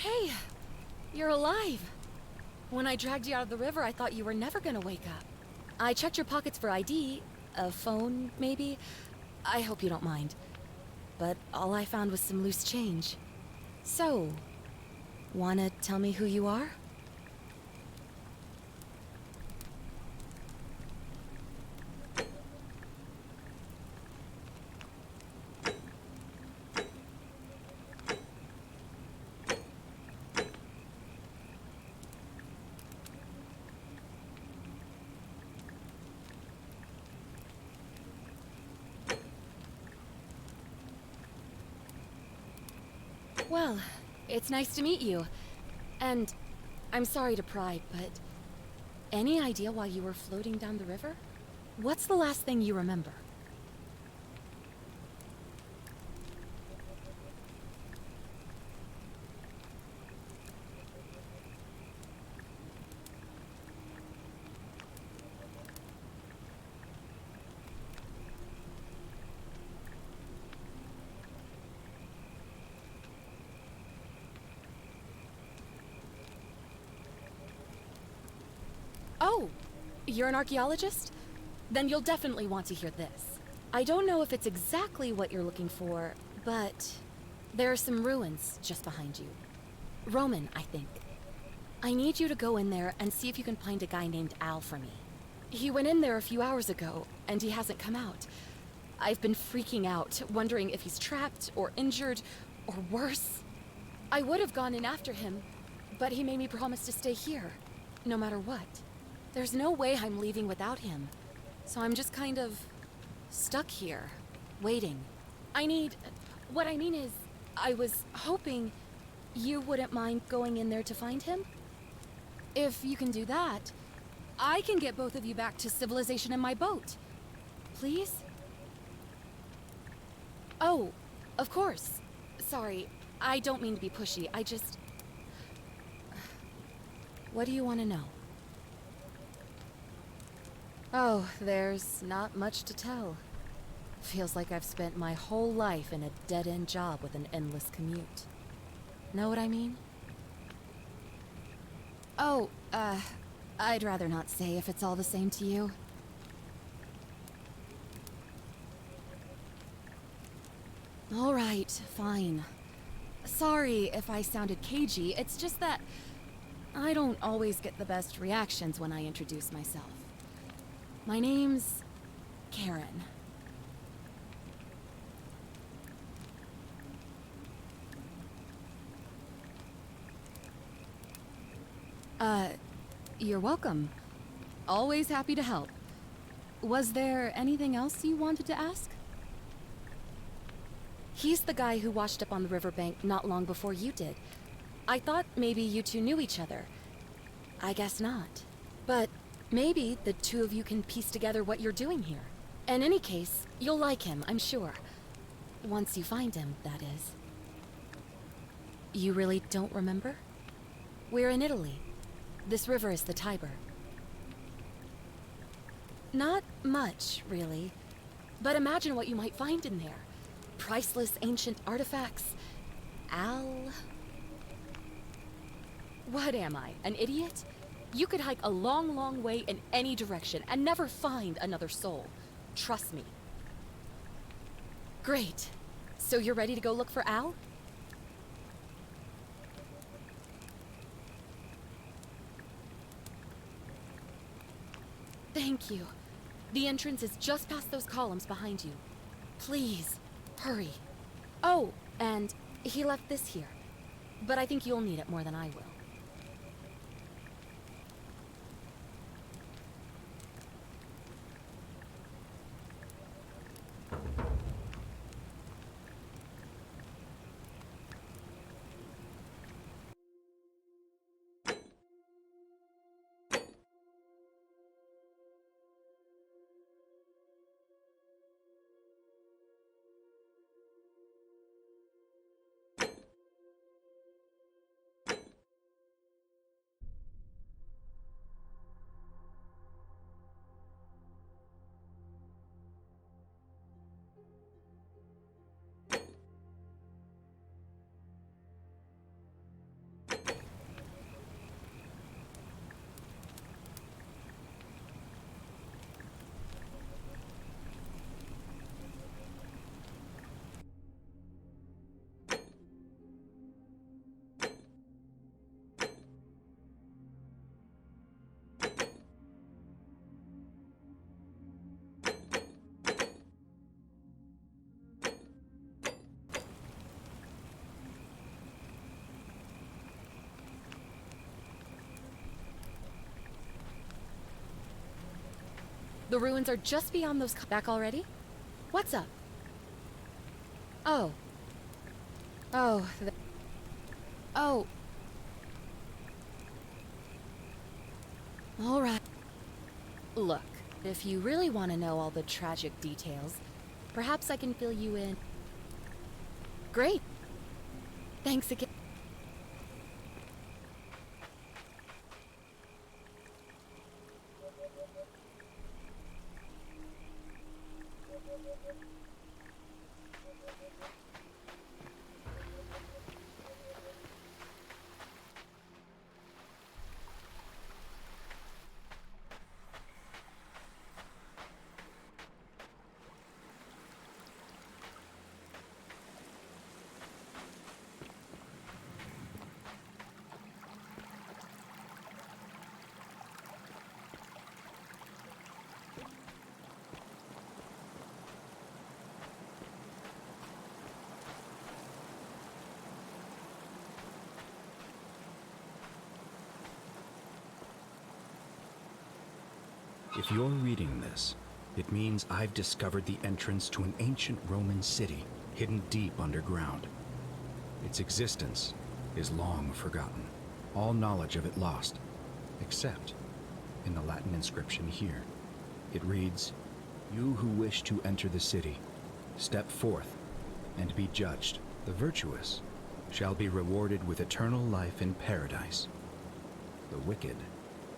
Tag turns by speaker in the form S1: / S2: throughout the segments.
S1: Hey, you're alive. When I dragged you out of the river, I thought you were never gonna wake up. I checked your pockets for ID, a phone, maybe. I hope you don't mind. But all I found was some loose change. So, wanna tell me who you are? Well, it's nice to meet you. And I'm sorry to pry, but any idea why you were floating down the river? What's the last thing you remember? Oh, you're an archaeologist? Then you'll definitely want to hear this. I don't know if it's exactly what you're looking for, but there are some ruins just behind you. Roman, I think. I need you to go in there and see if you can find a guy named Al for me. He went in there a few hours ago, and he hasn't come out. I've been freaking out, wondering if he's trapped or injured or worse. I would have gone in after him, but he made me promise to stay here, no matter what. There's no way I'm leaving without him, so I'm just kind of stuck here, waiting. What I mean is, I was hoping you wouldn't mind going in there to find him? If you can do that, I can get both of you back to civilization in my boat. Please? Oh, of course. Sorry, I don't mean to be pushy, I just... What do you want to know? Oh, there's not much to tell. Feels like I've spent my whole life in a dead-end job with an endless commute. Know what I mean? Oh, I'd rather not say if it's all the same to you. All right, fine. Sorry if I sounded cagey, it's just that I don't always get the best reactions when I introduce myself. My name's Karen. You're welcome. Always happy to help. Was there anything else you wanted to ask? He's the guy who washed up on the riverbank not long before you did. I thought maybe you two knew each other. I guess not. But maybe the two of you can piece together what you're doing here. In any case, you'll like him, I'm sure. Once you find him, that is. You really don't remember? We're in Italy. This river is the Tiber. Not much, really. But imagine what you might find in there. Priceless ancient artifacts. Al... What am I, an idiot? You could hike a long, long way in any direction and never find another soul. Trust me. Great. So you're ready to go look for Al? Thank you. The entrance is just past those columns behind you. Please, hurry. Oh, and he left this here. But I think you'll need it more than I will. The ruins are just beyond those... Back already? What's up? Oh. Oh. Oh. All right. Look, if you really want to know all the tragic details, perhaps I can fill you in. Great. Thanks again.
S2: If you're reading this, it means I've discovered the entrance to an ancient Roman city hidden deep underground. Its existence is long forgotten, all knowledge of it lost, except in the Latin inscription here. It reads, "You who wish to enter the city, step forth and be judged. The virtuous shall be rewarded with eternal life in paradise. The wicked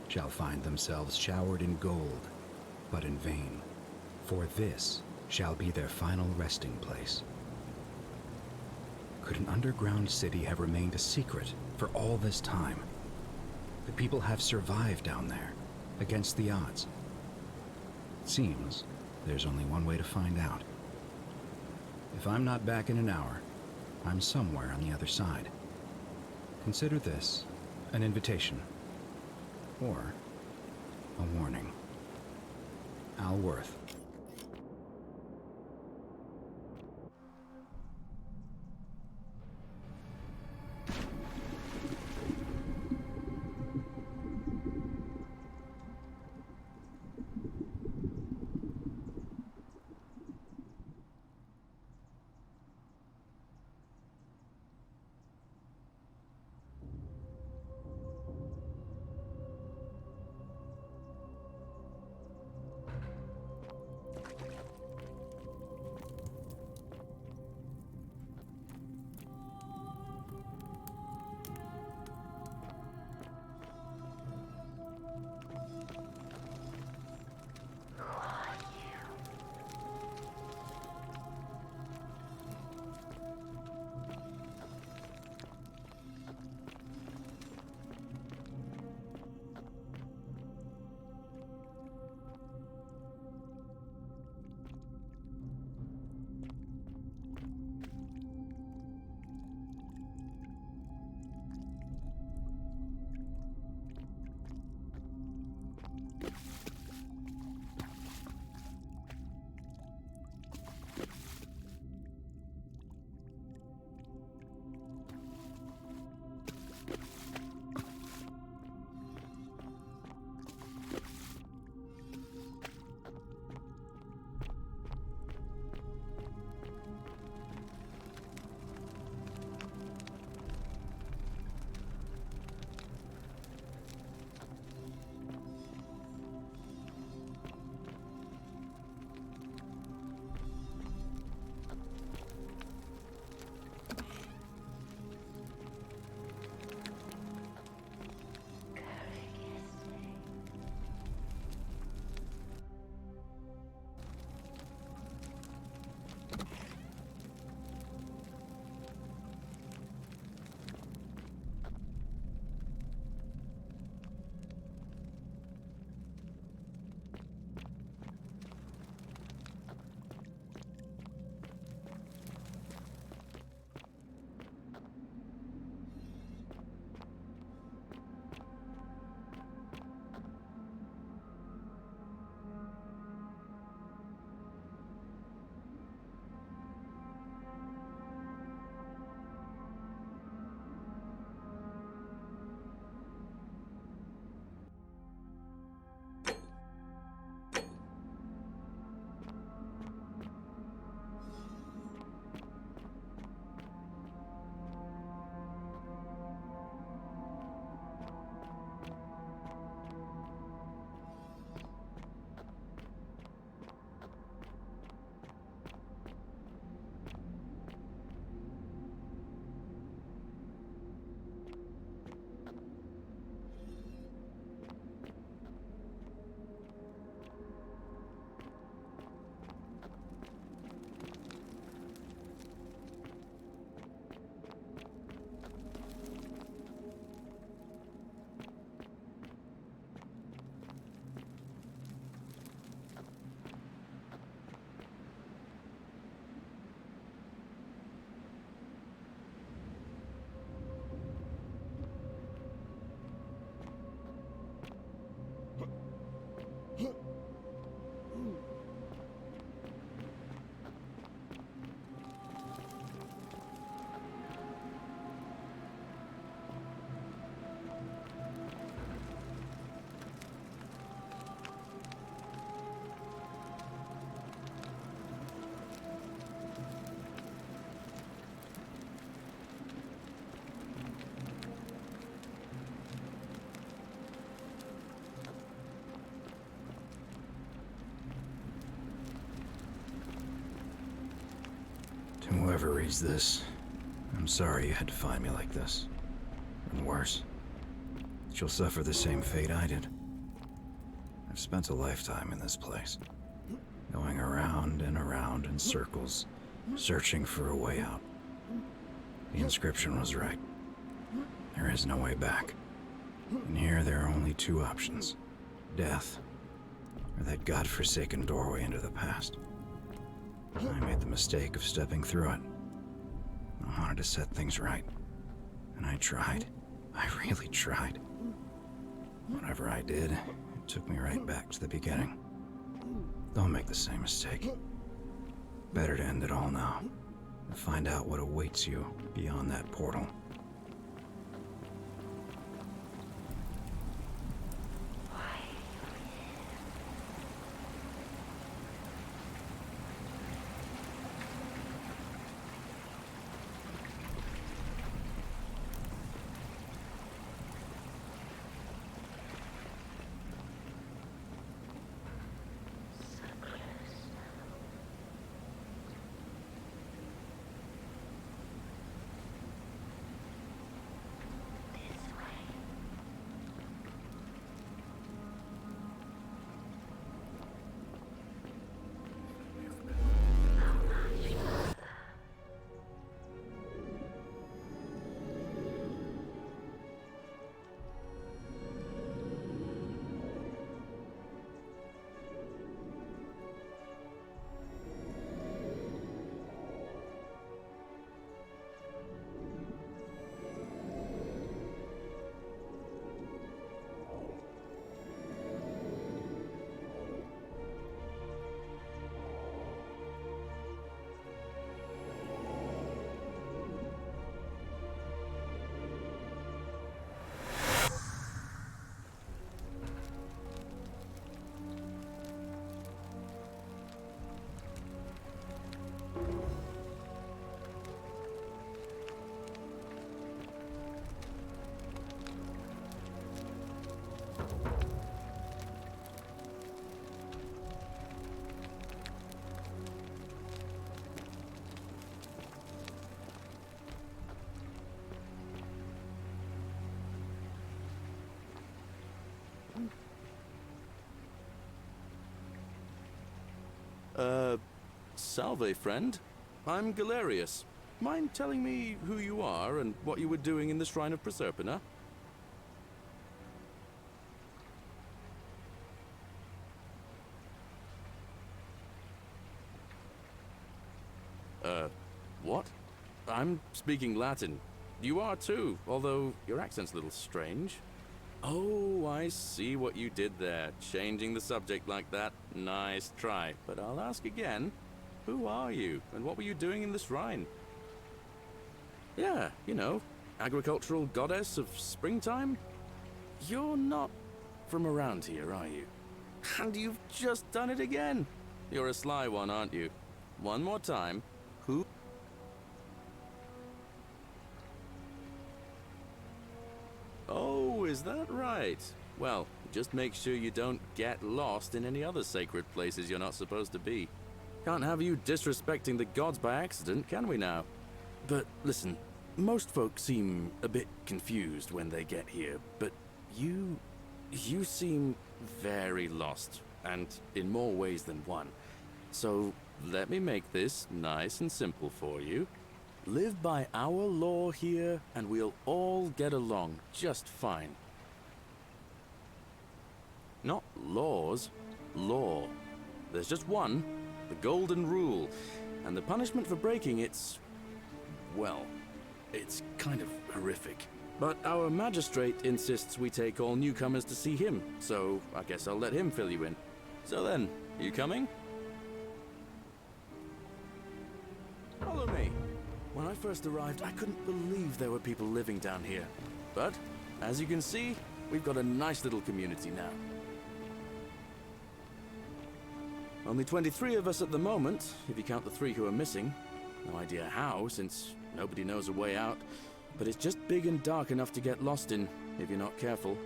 S2: shall find themselves showered in gold, but in vain, for this shall be their final resting place." Could an underground city have remained a secret for all this time? The people have survived down there, against the odds. It seems there's only one way to find out. If I'm not back in an hour, I'm somewhere on the other side. Consider this an invitation. Or a warning. Al Worth. rephrase this. I'm sorry you had to find me like this. And worse, you'll suffer the same fate I did. I've spent a lifetime in this place, going around and around in circles, searching for a way out. The inscription was right. There is no way back. And here there are only two options. Death, or that godforsaken doorway into the past. I made the mistake of stepping through it. I wanted to set things right. And I tried. I really tried. Whatever I did, it took me right back to the beginning. Don't make the same mistake. Better to end it all now, and find out what awaits you beyond that portal.
S3: Salve, friend. I'm Galerius. Mind telling me who you are and what you were doing in the Shrine of Proserpina? What? I'm speaking Latin. You are too, although your accent's a little strange. Oh, I see what you did there. Changing the subject like that. Nice try. But I'll ask again. Who are you, and what were you doing in the shrine? Yeah, you know, agricultural goddess of springtime? You're not from around here, are you? And you've just done it again. You're a sly one, aren't you? One more time. Who? Oh, is that right? Well, just make sure you don't get lost in any other sacred places you're not supposed to be. Can't have you disrespecting the gods by accident, can we now? But listen, most folks seem a bit confused when they get here, but you seem very lost, and in more ways than one. So let me make this nice and simple for you. Live by our law here, and we'll all get along just fine. Not laws, law. There's just one, the golden rule, and the punishment for breaking it's, well, it's kind of horrific. But our magistrate insists we take all newcomers to see him, so I guess I'll let him fill you in. So then, you coming? Follow me. When I first arrived, I couldn't believe there were people living down here. But, as you can see, we've got a nice little community now. Only 23 of us at the moment, if you count the 3 who are missing. No idea how, since nobody knows a way out. But it's just big and dark enough to get lost in, if you're not careful.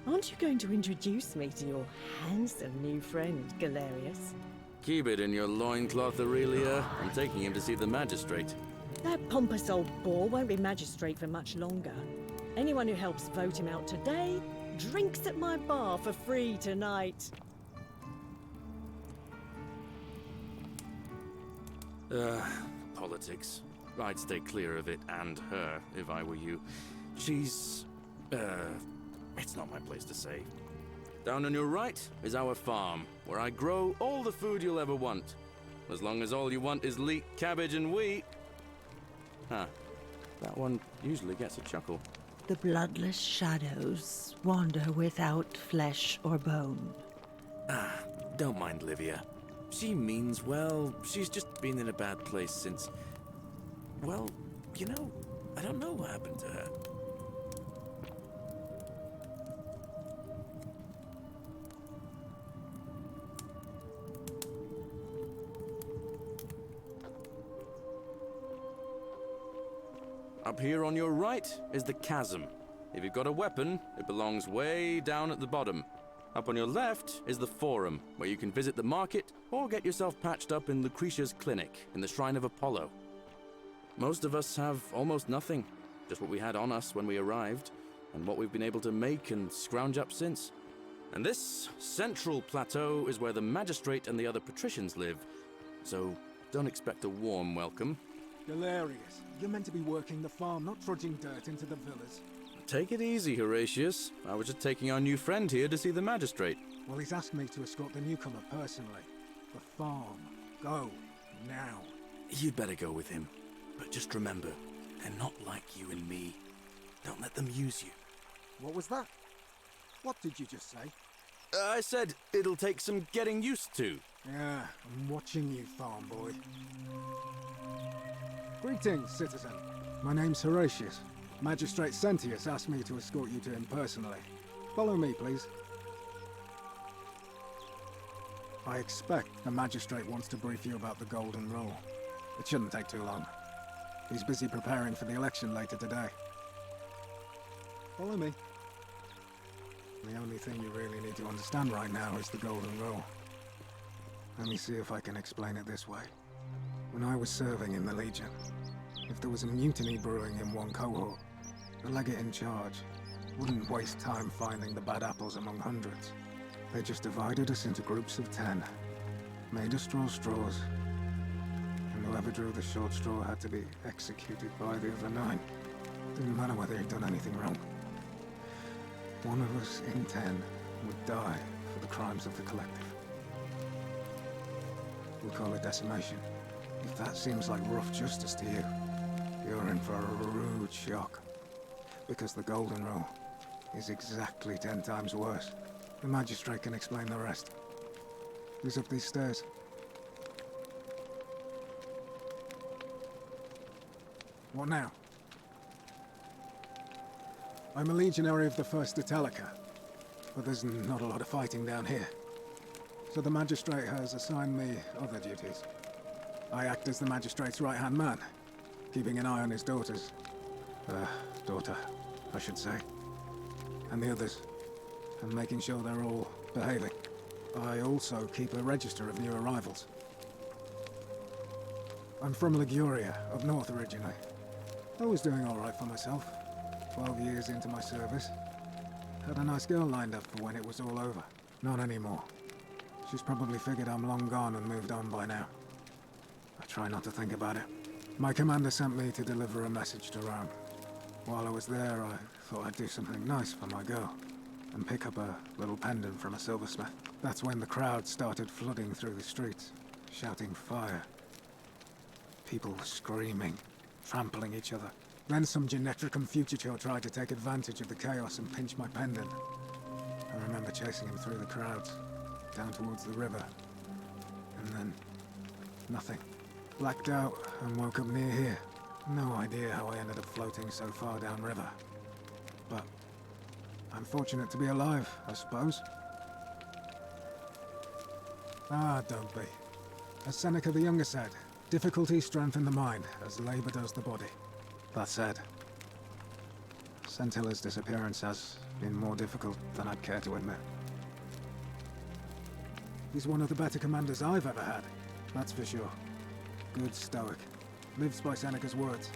S4: Aren't you going to introduce me to your handsome new friend, Galerius?
S3: Keep it in your loincloth, Aurelia. I'm taking him to see the magistrate.
S4: That pompous old bore won't be magistrate for much longer. Anyone who helps vote him out today drinks at my bar for free tonight.
S3: Politics. I'd stay clear of it and her if I were you. She's... it's not my place to say. Down on your right is our farm, where I grow all the food you'll ever want. As long as all you want is leek, cabbage, and wheat. Huh. That one usually gets a chuckle.
S5: The bloodless shadows wander without flesh or bone.
S3: Don't mind Livia. She means well. She's just been in a bad place since... Well, you know, I don't know what happened to her. Up here on your right is the chasm. If you've got a weapon, it belongs way down at the bottom. Up on your left is the forum, where you can visit the market or get yourself patched up in Lucretia's clinic in the Shrine of Apollo. Most of us have almost nothing, just what we had on us when we arrived, and what we've been able to make and scrounge up since. And this central plateau is where the magistrate and the other patricians live, so don't expect a warm welcome.
S6: Hilarious. You're meant to be working the farm, not trudging dirt into the villas.
S3: Take it easy, Horatius. I was just taking our new friend here to see the magistrate.
S6: Well, he's asked me to escort the newcomer personally. The farm. Go. Now.
S3: You'd better go with him. But just remember, they're not like you and me. Don't let them use you.
S6: What was that? What did you just say?
S3: I said it'll take some getting used to.
S6: Yeah, I'm watching you, farm boy. Greetings, citizen. My name's Horatius. Magistrate Sentius asked me to escort you to him personally. Follow me, please. I expect the magistrate wants to brief you about the Golden Rule. It shouldn't take too long. He's busy preparing for the election later today. Follow me. The only thing you really need to understand right now is the Golden Rule. Let me see if I can explain it this way. When I was serving in the Legion, if there was a mutiny brewing in one cohort, the legate in charge wouldn't waste time finding the bad apples among hundreds. They just divided us into groups of 10, made us draw straws, and whoever drew the short straw had to be executed by the other 9. Didn't matter whether he'd done anything wrong. One of us in 10 would die for the crimes of the collective. We call it decimation. If that seems like rough justice to you, you're in for a rude shock. Because the Golden Rule is exactly 10 times worse. The magistrate can explain the rest. Who's up these stairs? What now? I'm a legionary of the 1st Italica, but there's not a lot of fighting down here. So the magistrate has assigned me other duties. I act as the magistrate's right-hand man, keeping an eye on his daughters. Daughter, I should say. And the others, and making sure they're all behaving. I also keep a register of new arrivals. I'm from Liguria, up north originally. I was doing all right for myself. 12 years into my service. Had a nice girl lined up for when it was all over. Not anymore. She's probably figured I'm long gone and moved on by now. I try not to think about it. My commander sent me to deliver a message to Rome. While I was there, I thought I'd do something nice for my girl, and pick up a little pendant from a silversmith. That's when the crowd started flooding through the streets, shouting fire. People screaming, trampling each other. Then some Genetricum Fugitor tried to take advantage of the chaos and pinch my pendant. I remember chasing him through the crowds, down towards the river. And then, nothing. Blacked out and woke up near here. No idea how I ended up floating so far downriver. But I'm fortunate to be alive, I suppose. Ah, don't be. As Seneca the Younger said, difficulty strengthens the mind, as labor does the body. That said, Sentilla's disappearance has been more difficult than I'd care to admit. He's one of the better commanders I've ever had, that's for sure. Good stoic. Lives by Seneca's words.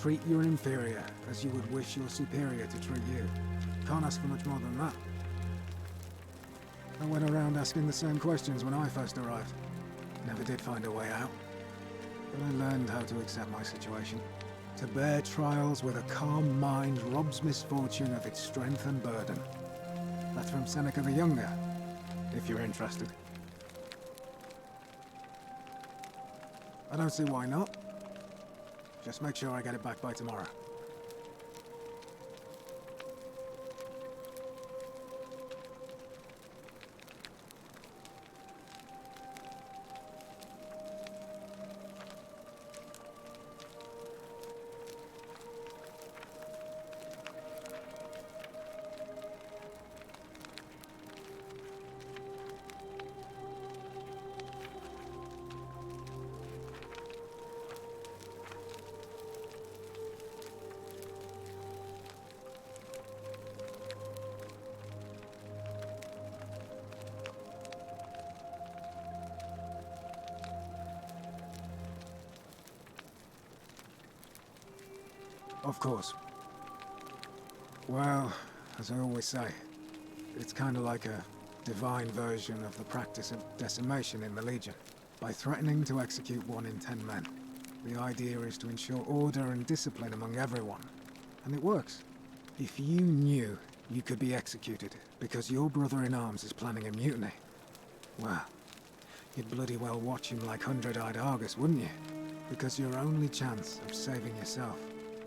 S6: Treat your inferior as you would wish your superior to treat you. Can't ask for much more than that. I went around asking the same questions when I first arrived. Never did find a way out. But I learned how to accept my situation. To bear trials with a calm mind robs misfortune of its strength and burden. That's from Seneca the Younger, if you're interested. I don't see why not. Just make sure I get it back by tomorrow. Of course. Well, as I always say, it's kind of like a divine version of the practice of decimation in the Legion. By threatening to execute 1 in 10 men, the idea is to ensure order and discipline among everyone. And it works. If you knew you could be executed because your brother-in-arms is planning a mutiny, well, you'd bloody well watch him like hundred-eyed Argus, wouldn't you? Because your only chance of saving yourself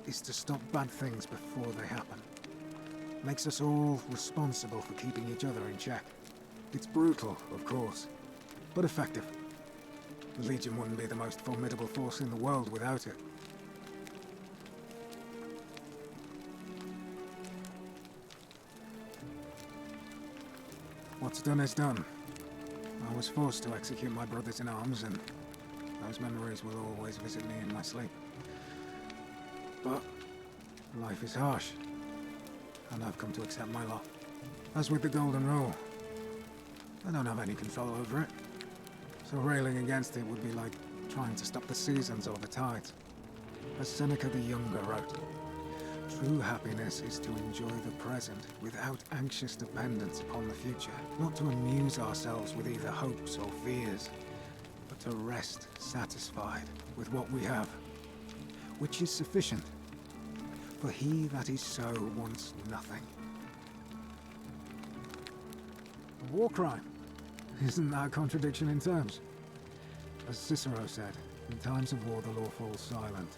S6: is to stop bad things before they happen. Makes us all responsible for keeping each other in check. It's brutal, of course, but effective. The Legion wouldn't be the most formidable force in the world without it. What's done is done. I was forced to execute my brothers-in-arms, and those memories will always visit me in my sleep. But life is harsh, and I've come to accept my lot. As with the Golden Rule, I don't have any control over it, so railing against it would be like trying to stop the seasons or the tides. As Seneca the Younger wrote, true happiness is to enjoy the present without anxious dependence upon the future, not to amuse ourselves with either hopes or fears, but to rest satisfied with what we have, which is sufficient. For he that is so wants nothing. A war crime? Isn't that a contradiction in terms? As Cicero said, in times of war the law falls silent.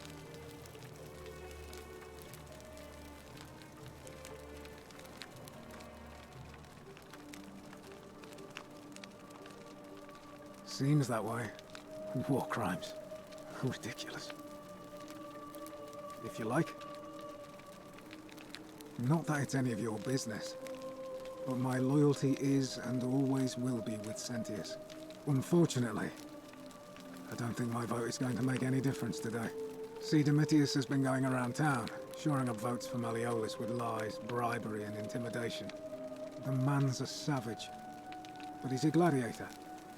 S6: Seems that way. War crimes. Ridiculous. If you like. Not that it's any of your business, but my loyalty is and always will be with Sentius. Unfortunately, I don't think my vote is going to make any difference today. See, Domitius has been going around town, shoring up votes for Malleolus with lies, bribery and intimidation. The man's a savage, but he's a gladiator,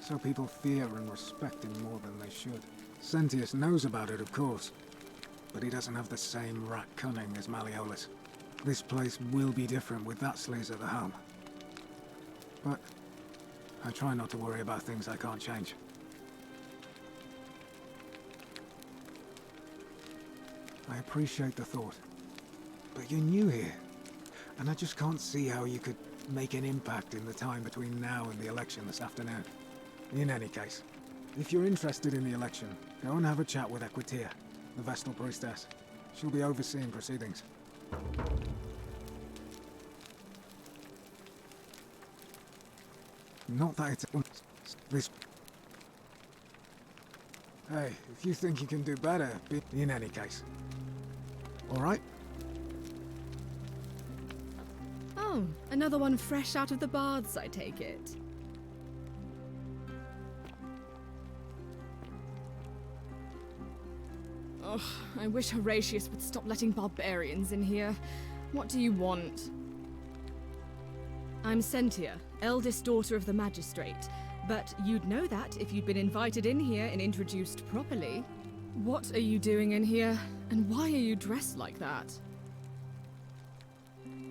S6: so people fear and respect him more than they should. Sentius knows about it, of course, but he doesn't have the same rat cunning as Malleolus. This place will be different with that sleaze at the helm. But I try not to worry about things I can't change. I appreciate the thought, but you're new here, and I just can't see how you could make an impact in the time between now and the election this afternoon. In any case, if you're interested in the election, go and have a chat with Equitia, the Vestal Priestess. She'll be overseeing proceedings. Not that it's this. Hey, if you think you can do better, in any case. All right?
S7: Oh, another one fresh out of the baths, I take it. Ugh, I wish Horatius would stop letting barbarians in here. What do you want? I'm Sentia, eldest daughter of the magistrate. But you'd know that if you'd been invited in here and introduced properly. What are you doing in here? And why are you dressed like that?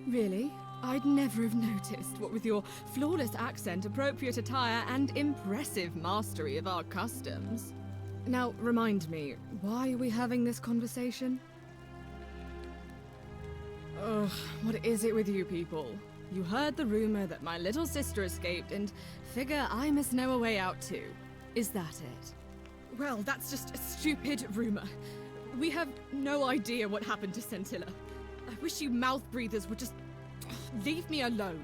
S7: Really? I'd never have noticed, what with your flawless accent, appropriate attire, and impressive mastery of our customs. Now, remind me, why are we having this conversation? Ugh, what is it with you people? You heard the rumor that my little sister escaped and figure I must know a way out too. Is that it? Well, that's just a stupid rumor. We have no idea what happened to Scintilla. I wish you mouth breathers would just leave me alone.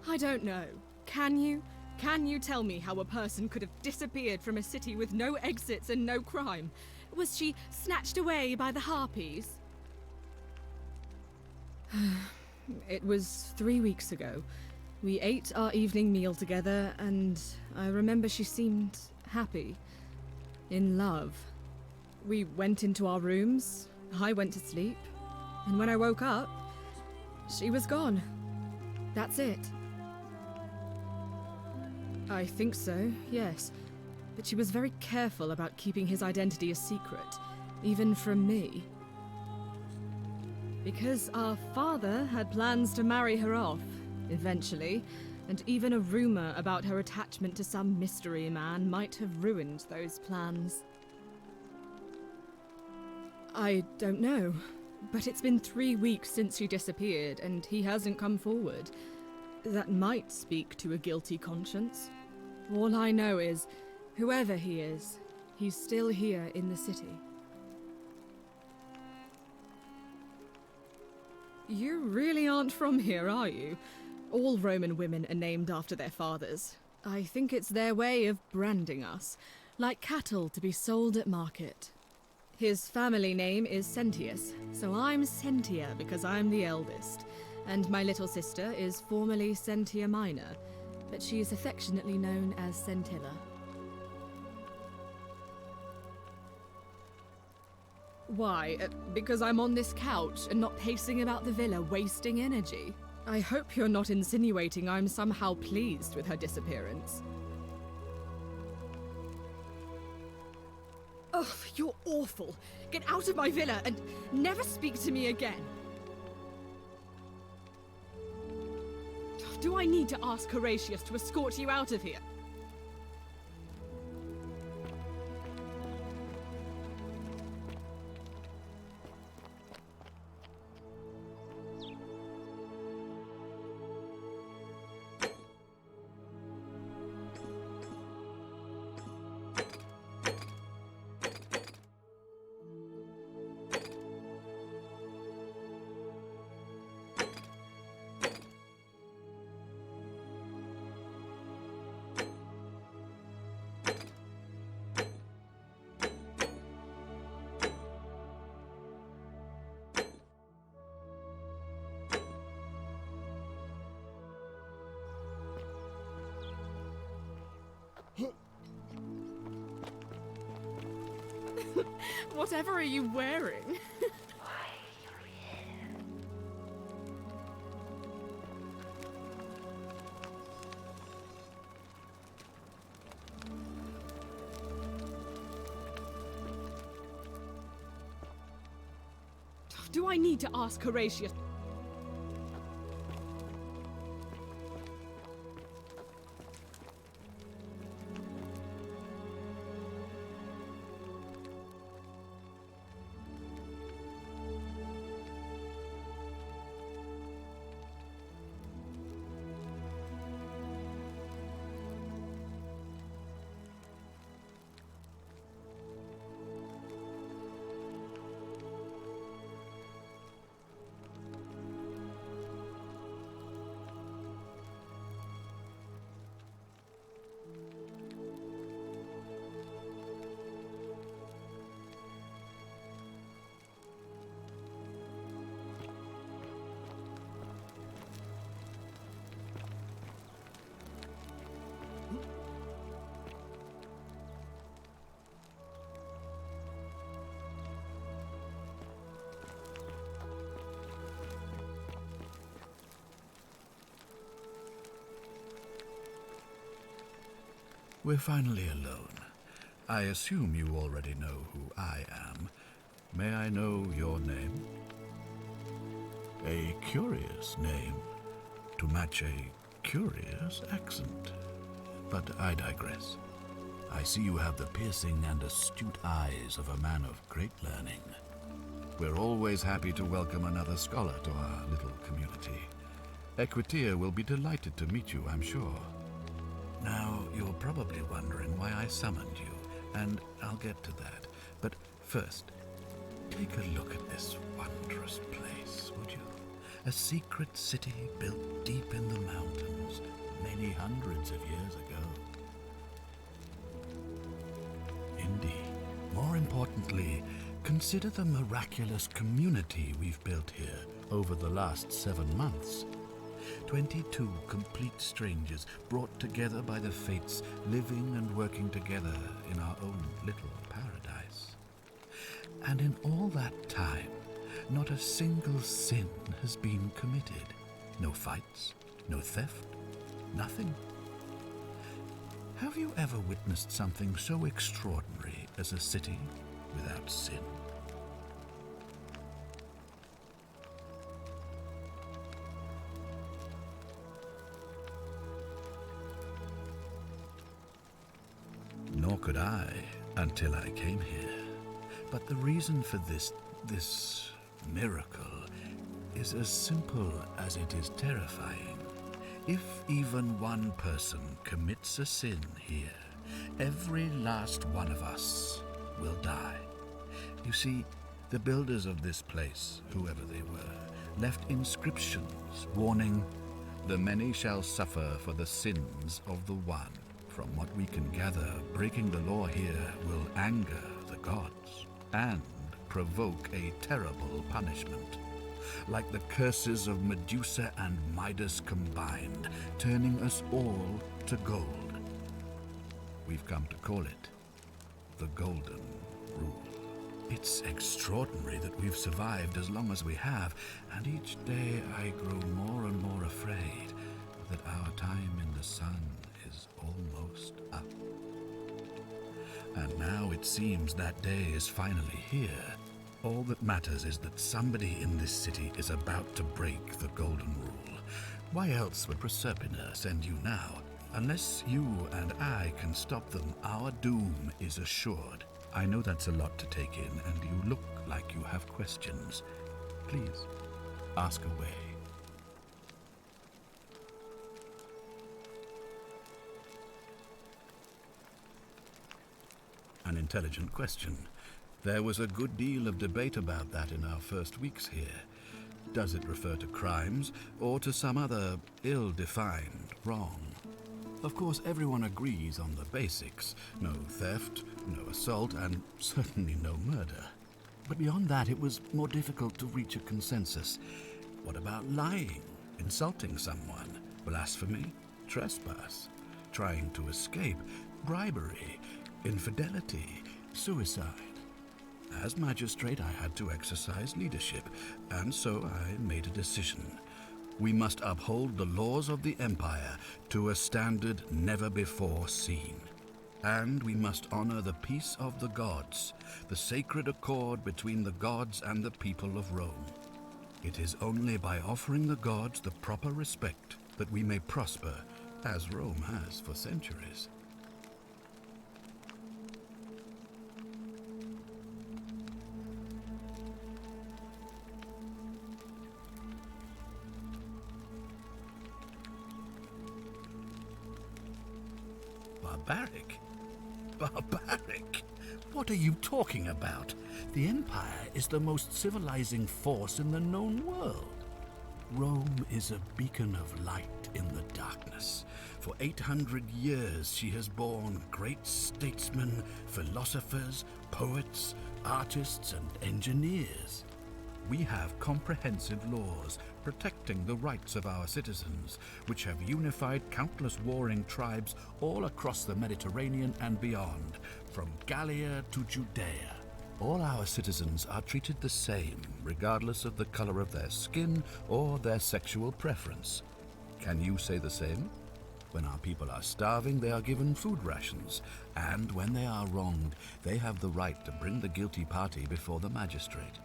S7: I don't know. Can you? Can you tell me how a person could have disappeared from a city with no exits and no crime? Was she snatched away by the harpies? It was 3 weeks ago. We ate our evening meal together, and I remember she seemed happy. In love. We went into our rooms, I went to sleep, and when I woke up, she was gone. That's it. I think so, yes. But she was very careful about keeping his identity a secret, even from me. Because our father had plans to marry her off, eventually, and even a rumor about her attachment to some mystery man might have ruined those plans. I don't know, but it's been 3 weeks since she disappeared, and he hasn't come forward. That might speak to a guilty conscience. All I know is, whoever he is, he's still here in the city. You really aren't from here, are you? All Roman women are named after their fathers. I think it's their way of branding us, like cattle to be sold at market. His family name is Sentius, so I'm Sentia because I'm the eldest, and my little sister is formerly Sentia Minor, but she is affectionately known as Scintilla. Why? Because I'm on this couch and not pacing about the villa wasting energy? I hope you're not insinuating I'm somehow pleased with her disappearance. Ugh, you're awful. Get out of my villa and never speak to me again. Do I need to ask Horatius to escort you out of here? Whatever are you wearing? Do I need to ask Horatius?
S8: We're finally alone. I assume you already know who I am. May I know your name? A curious name to match a curious accent. But I digress. I see you have the piercing and astute eyes of a man of great learning. We're always happy to welcome another scholar to our little community. Equitia will be delighted to meet you, I'm sure. Now, you're probably wondering why I summoned you, and I'll get to that. But first, take a look at this wondrous place, would you? A secret city built deep in the mountains many hundreds of years ago. Indeed. More importantly, consider the miraculous community we've built here over the last 7 months. 22 complete strangers brought together by the fates, living and working together in our own little paradise. And in all that time, not a single sin has been committed. No fights, no theft, nothing. Have you ever witnessed something so extraordinary as a city without sin? Nor could I until I came here. But the reason for this miracle is as simple as it is terrifying. If even one person commits a sin here, every last one of us will die. You see, the builders of this place, whoever they were, left inscriptions warning, "The many shall suffer for the sins of the one." From what we can gather, breaking the law here will anger the gods and provoke a terrible punishment. Like the curses of Medusa and Midas combined, turning us all to gold. We've come to call it the Golden Rule. It's extraordinary that we've survived as long as we have, and each day I grow more and more afraid that our time in the sun is almost up. And now it seems that day is finally here. All that matters is that somebody in this city is about to break the Golden Rule. Why else would Proserpina send you now? Unless you and I can stop them, our doom is assured. I know that's a lot to take in, and you look like you have questions. Please, ask away. An intelligent question. There was a good deal of debate about that in our first weeks here. Does it refer to crimes or to some other ill-defined wrong? Of course, everyone agrees on the basics. No theft, no assault, and certainly no murder. But beyond that, it was more difficult to reach a consensus. What about lying, insulting someone, blasphemy, trespass, trying to escape, bribery, infidelity, suicide? As magistrate, I had to exercise leadership, and so I made a decision. We must uphold the laws of the Empire to a standard never before seen. And we must honor the peace of the gods, the sacred accord between the gods and the people of Rome. It is only by offering the gods the proper respect that we may prosper, as Rome has for centuries. Barbaric? Barbaric? What are you talking about? The Empire is the most civilizing force in the known world. Rome is a beacon of light in the darkness. For 800 years she has borne great statesmen, philosophers, poets, artists, and engineers. We have comprehensive laws protecting the rights of our citizens, which have unified countless warring tribes all across the Mediterranean and beyond, from Gallia to Judea. All our citizens are treated the same, regardless of the color of their skin or their sexual preference. Can you say the same? When our people are starving, they are given food rations, and when they are wronged, they have the right to bring the guilty party before the magistrate.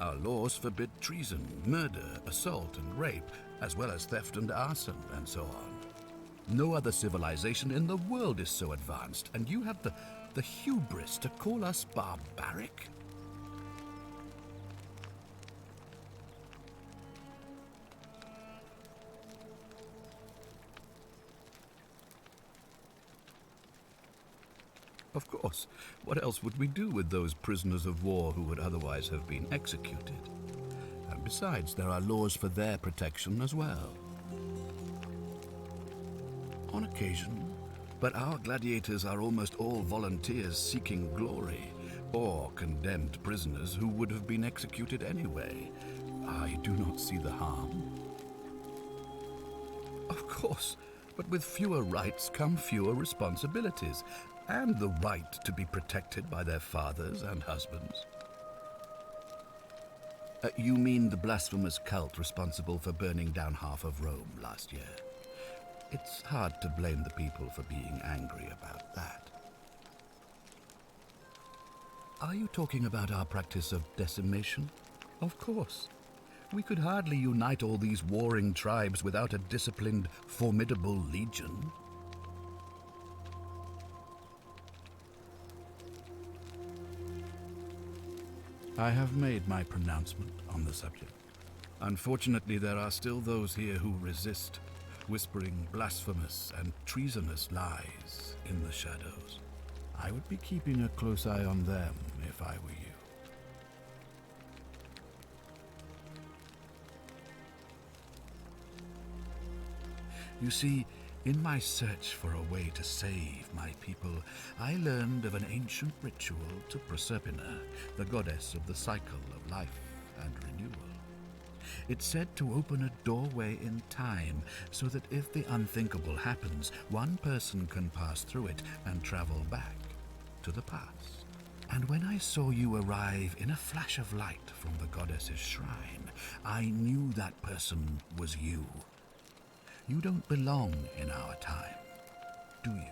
S8: Our laws forbid treason, murder, assault, and rape, as well as theft and arson, and so on. No other civilization in the world is so advanced, and you have the hubris to call us barbaric? Of course. What else would we do with those prisoners of war who would otherwise have been executed? And besides, there are laws for their protection as well. On occasion, but our gladiators are almost all volunteers seeking glory, or condemned prisoners who would have been executed anyway. I do not see the harm. Of course, but with fewer rights come fewer responsibilities, and the right to be protected by their fathers and husbands. You mean the blasphemous cult responsible for burning down half of Rome last year? It's hard to blame the people for being angry about that. Are you talking about our practice of decimation? Of course. We could hardly unite all these warring tribes without a disciplined, formidable legion. I have made my pronouncement on the subject. Unfortunately, there are still those here who resist, whispering blasphemous and treasonous lies in the shadows. I would be keeping a close eye on them if I were you. You see, in my search for a way to save my people, I learned of an ancient ritual to Proserpina, the goddess of the cycle of life and renewal. It's said to open a doorway in time, so that if the unthinkable happens, one person can pass through it and travel back to the past. And when I saw you arrive in a flash of light from the goddess's shrine, I knew that person was you. You don't belong in our time, do you?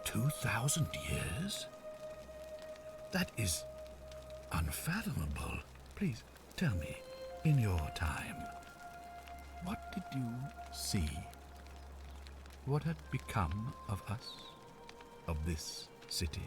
S8: 2,000 years? That is unfathomable. Please tell me, in your time, what did you see? What had become of us, of this city?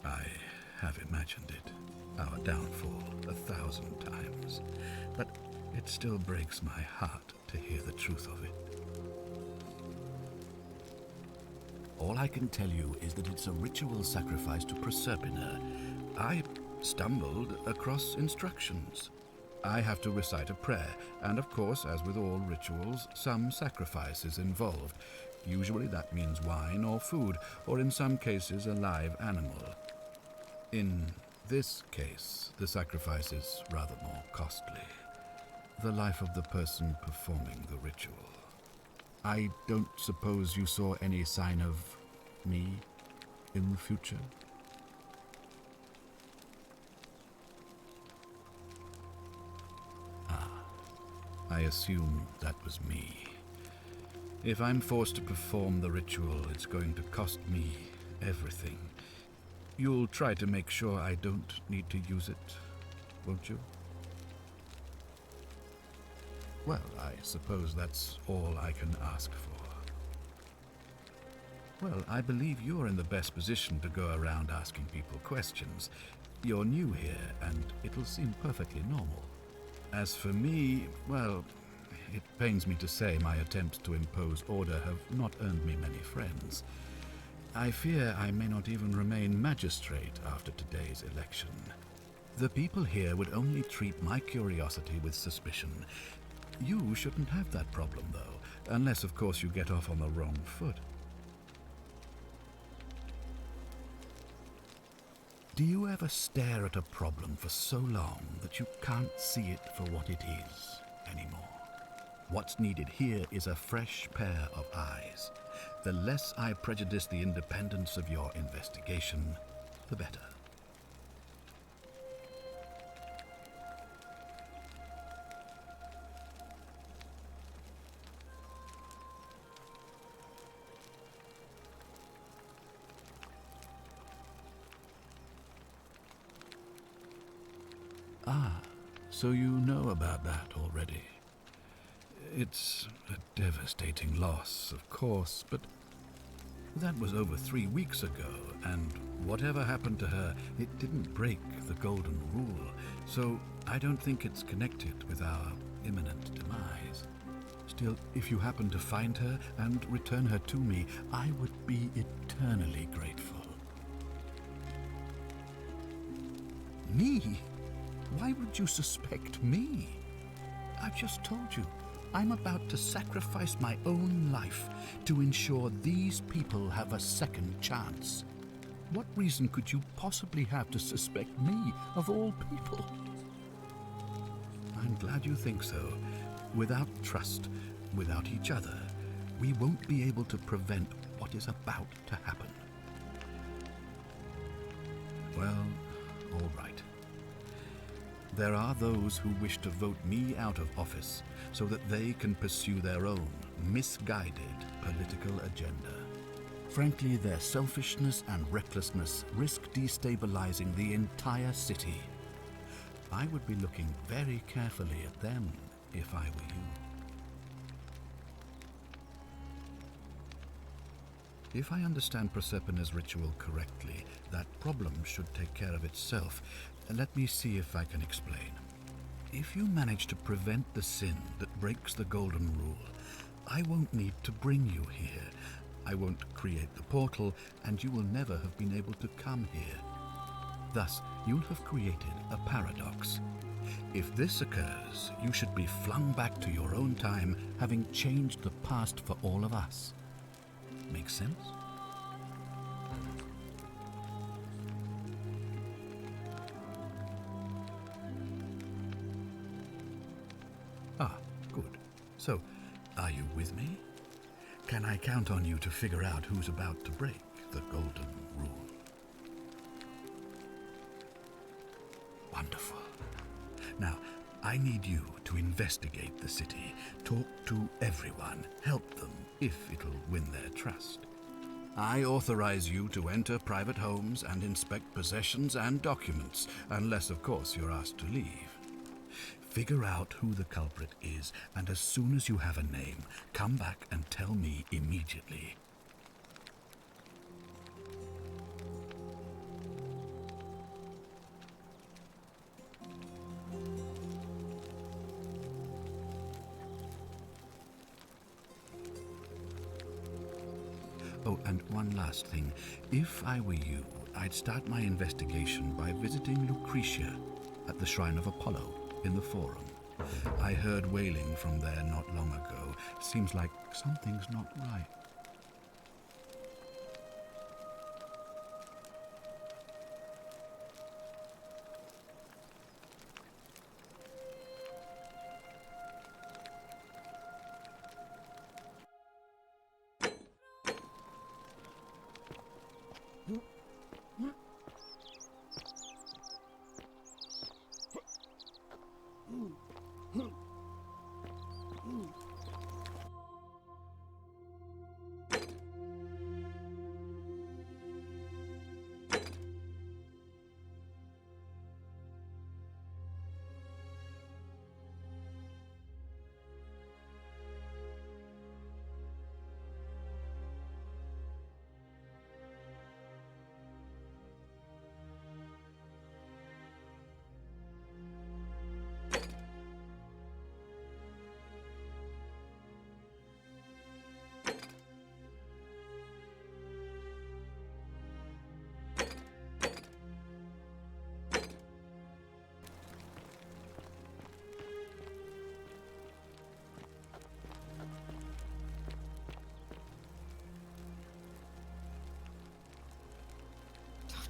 S8: I have imagined it, our downfall, 1,000 times, but it still breaks my heart to hear the truth of it. All I can tell you is that it's a ritual sacrifice to Proserpina. I stumbled across instructions. I have to recite a prayer, and of course, as with all rituals, some sacrifice is involved. Usually that means wine or food, or in some cases a live animal. In this case, the sacrifice is rather more costly. The life of the person performing the ritual. I don't suppose you saw any sign of me in the future? I assume that was me. If I'm forced to perform the ritual, it's going to cost me everything. You'll try to make sure I don't need to use it, won't you? Well, I suppose that's all I can ask for. Well, I believe you're in the best position to go around asking people questions. You're new here, and it'll seem perfectly normal. As for me, well, it pains me to say my attempts to impose order have not earned me many friends. I fear I may not even remain magistrate after today's election. The people here would only treat my curiosity with suspicion. You shouldn't have that problem, though, unless, of course, you get off on the wrong foot. Do you ever stare at a problem for so long that you can't see it for what it is anymore? What's needed here is a fresh pair of eyes. The less I prejudice the independence of your investigation, the better. Ah, so you know about that already. It's a devastating loss, of course, but that was over 3 weeks ago, and whatever happened to her, it didn't break the Golden Rule, so I don't think it's connected with our imminent demise. Still, if you happen to find her and return her to me, I would be eternally grateful. Me? Why would you suspect me? I've just told you, I'm about to sacrifice my own life to ensure these people have a second chance. What reason could you possibly have to suspect me, of all people? I'm glad you think so. Without trust, without each other, we won't be able to prevent what is about to happen. Well, all right. There are those who wish to vote me out of office so that they can pursue their own misguided political agenda. Frankly, their selfishness and recklessness risk destabilizing the entire city. I would be looking very carefully at them if I were you. If I understand Prosperna's ritual correctly, that problem should take care of itself. Let me see if I can explain. If you manage to prevent the sin that breaks the Golden Rule, I won't need to bring you here. I won't create the portal, and you will never have been able to come here. Thus, you'll have created a paradox. If this occurs, you should be flung back to your own time, having changed the past for all of us. Make sense? Ah, good. So, are you with me? Can I count on you to figure out who's about to break the Golden Rule? Wonderful. Now, I need you to investigate the city, talk to everyone, help them if it'll win their trust. I authorize you to enter private homes and inspect possessions and documents, unless, of course, you're asked to leave. Figure out who the culprit is, and as soon as you have a name, come back and tell me immediately. Oh, and one last thing. If I were you, I'd start my investigation by visiting Lucretia at the Shrine of Apollo in the Forum. I heard wailing from there not long ago. Seems like something's not right.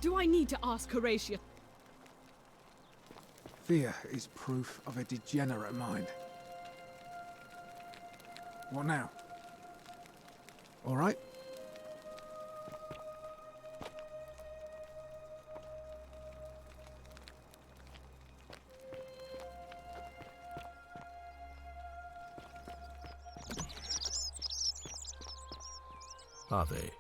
S7: Do I need to ask Horatio?
S6: Fear is proof of a degenerate mind. What now? All right?
S8: Are they?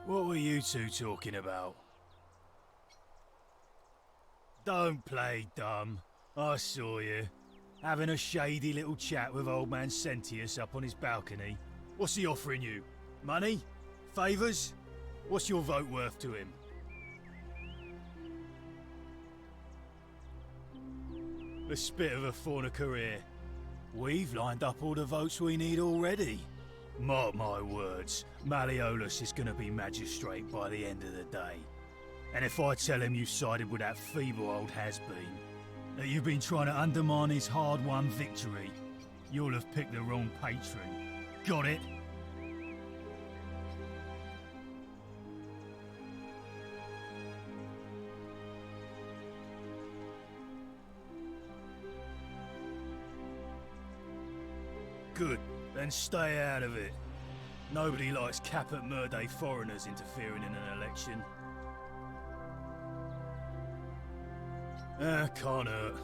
S9: What were you two talking about? Don't play dumb. I saw you. Having a shady little chat with old man Sentius up on his balcony. What's he offering you? Money? Favours? What's your vote worth to him? A spit of a fauna career. We've lined up all the votes we need already. Mark my words, Malleolus is going to be magistrate by the end of the day. And if I tell him you sided with that feeble old has-been, that you've been trying to undermine his hard-won victory, you'll have picked the wrong patron. Got it? Good. Then stay out of it. Nobody likes Caput Murday foreigners interfering in an election. Can't hurt.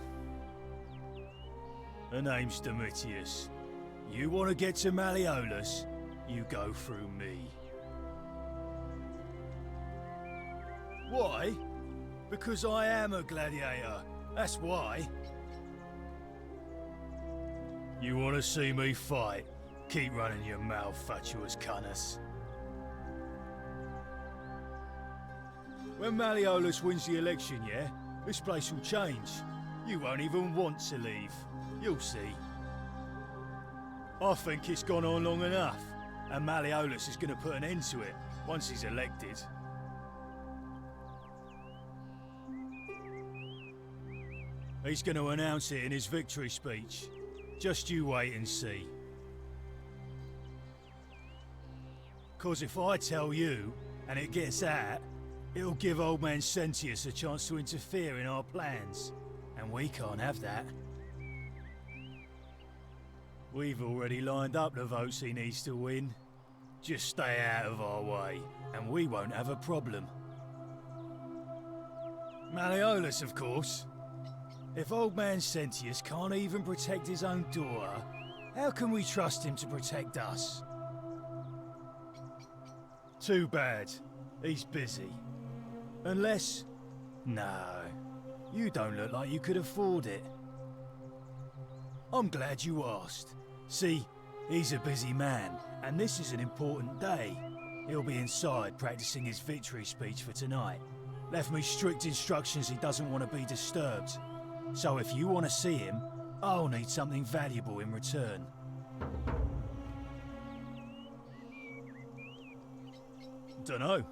S9: The name's Domitius. You want to get to Malleolus, you go through me. Why? Because I am a gladiator. That's why. You want to see me fight? Keep running your mouth, fatuous cunners. When Malleolus wins the election, yeah? This place will change. You won't even want to leave. You'll see. I think it's gone on long enough, and Malleolus is going to put an end to it once he's elected. He's going to announce it in his victory speech. Just you wait and see. 'Cause if I tell you, and it gets out, it'll give old man Sentius a chance to interfere in our plans. And we can't have that. We've already lined up the votes he needs to win. Just stay out of our way, and we won't have a problem. Malleolus, of course. If old man Sentius can't even protect his own daughter, how can we trust him to protect us? Too bad. He's busy. Unless... No. You don't look like you could afford it. I'm glad you asked. See, he's a busy man, and this is an important day. He'll be inside practicing his victory speech for tonight. Left me strict instructions he doesn't want to be disturbed. So if you want to see him, I'll need something valuable in return. Dunno.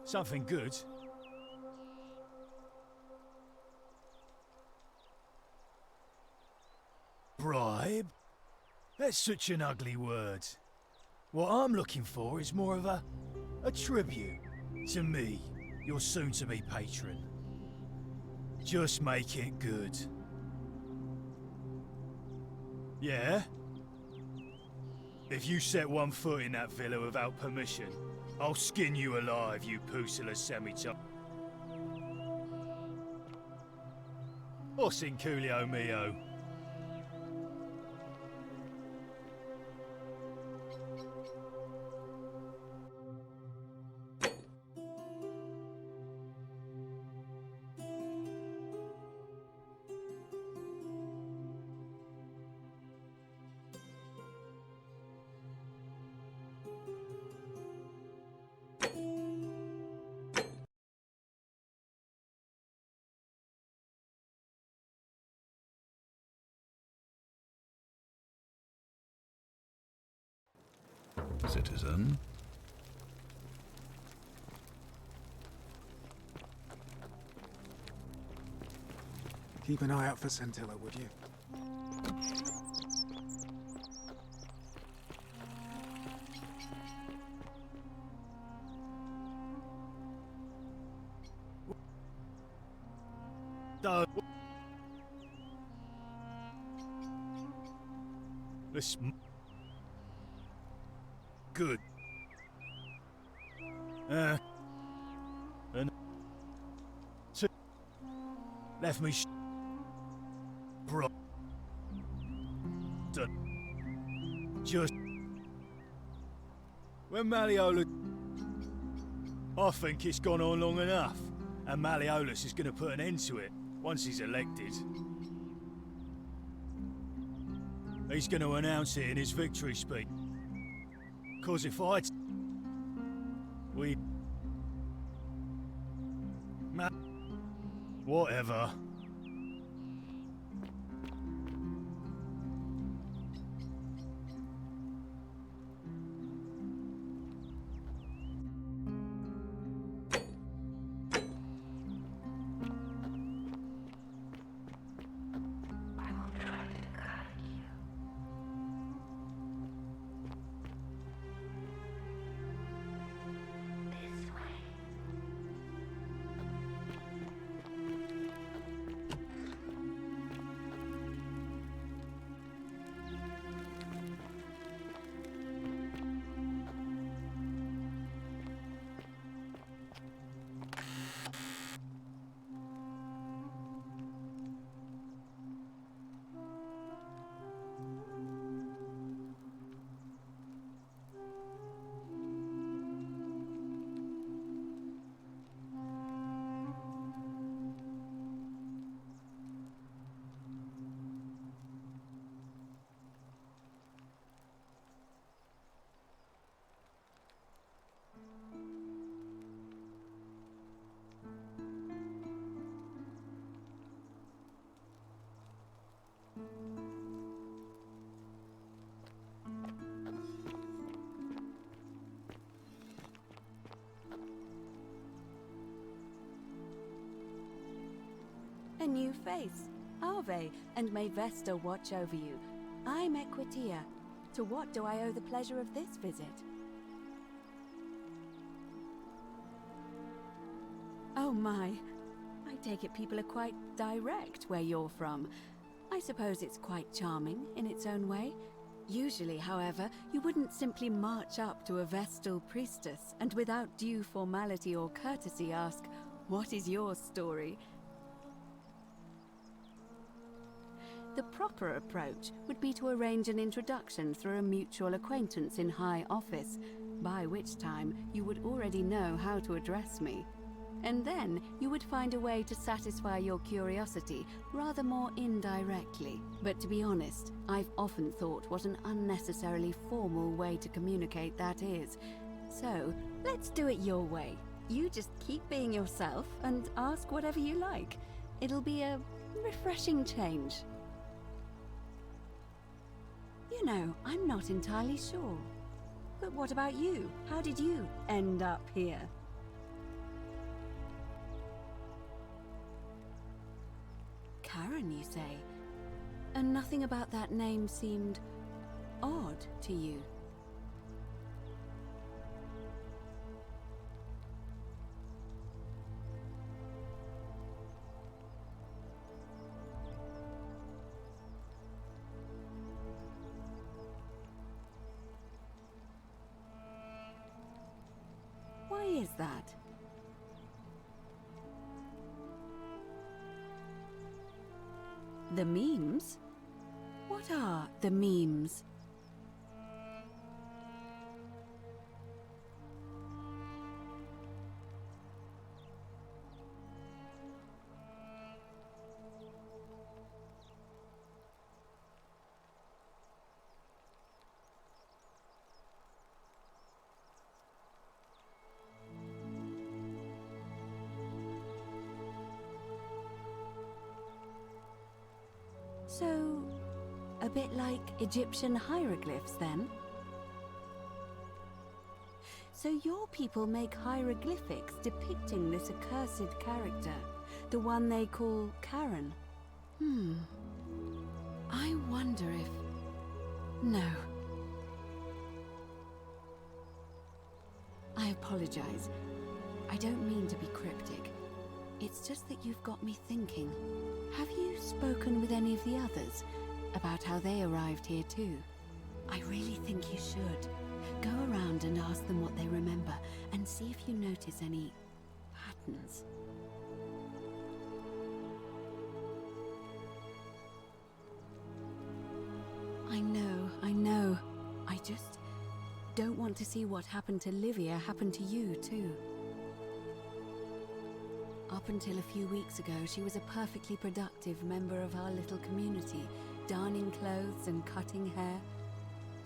S9: Something good. Bribe? That's such an ugly word. What I'm looking for is more of a tribute to me, your soon-to-be patron. Just make it good. Yeah? If you set one foot in that villa without permission, I'll skin you alive, you pusilla semitop. Or Sinculio mio.
S8: Citizen.
S6: Keep an eye out for Scintilla, would you?
S9: Oh. This. Good. And. Left me. Bro. Just. When Malleolus. I think it's gone on long enough, and Malleolus is going to put an end to it once he's elected. He's going to announce it in his victory speech. 'Cause if we... Whatever.
S10: A new face. Ave, and may Vesta watch over you. I'm Equitia. To what do I owe the pleasure of this visit? Oh my. I take it people are quite direct where you're from. I suppose it's quite charming in its own way. Usually, however, you wouldn't simply march up to a Vestal priestess and without due formality or courtesy ask, "What is your story?" The proper approach would be to arrange an introduction through a mutual acquaintance in high office, by which time you would already know how to address me. And then you would find a way to satisfy your curiosity rather more indirectly. But to be honest, I've often thought what an unnecessarily formal way to communicate that is. So, let's do it your way. You just keep being yourself and ask whatever you like. It'll be a refreshing change. You know, I'm not entirely sure. But what about you? How did you end up here? Karen, you say? And nothing about that name seemed odd to you? Why is that? The memes? What are the memes? So, a bit like Egyptian hieroglyphs, then? So your people make hieroglyphics depicting this accursed character, the one they call Karen. I wonder if... No. I apologize. I don't mean to be cryptic. It's just that you've got me thinking. Have you spoken with any of the others about how they arrived here too? I really think you should. Go around and ask them what they remember and see if you notice any patterns. I know. I just don't want to see what happened to Livia happen to you too. Up until a few weeks ago, she was a perfectly productive member of our little community, darning clothes and cutting hair.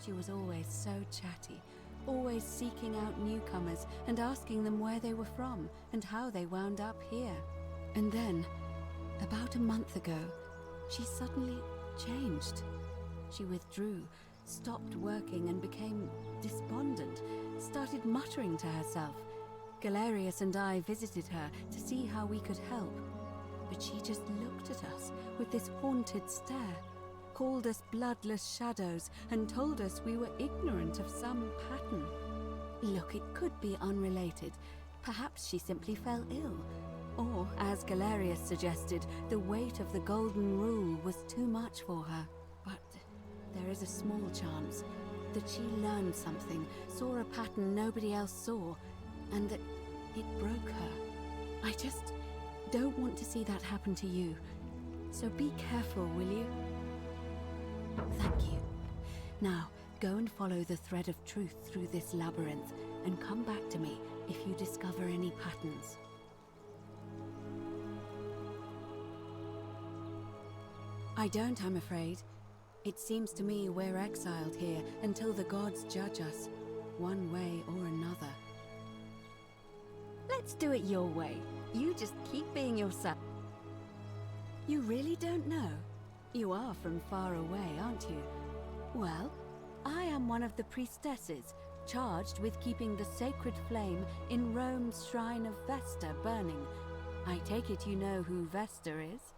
S10: She was always so chatty, always seeking out newcomers and asking them where they were from and how they wound up here. And then, about a month ago, she suddenly changed. She withdrew, stopped working and became despondent, started muttering to herself. Galerius and I visited her to see how we could help, but she just looked at us with this haunted stare, called us bloodless shadows, and told us we were ignorant of some pattern. Look, it could be unrelated. Perhaps she simply fell ill. Or, as Galerius suggested, the weight of the golden rule was too much for her. But there is a small chance that she learned something, saw a pattern nobody else saw, and that it broke her. I just don't want to see that happen to you. So be careful, will you? Thank you. Now, go and follow the thread of truth through this labyrinth, and come back to me if you discover any patterns. I don't, I'm afraid. It seems to me we're exiled here until the gods judge us, one way or another. Let's do it your way. You just keep being yourself. You really don't know? You are from far away, aren't you? Well, I am one of the priestesses, charged with keeping the sacred flame in Rome's shrine of Vesta burning. I take it you know who Vesta is?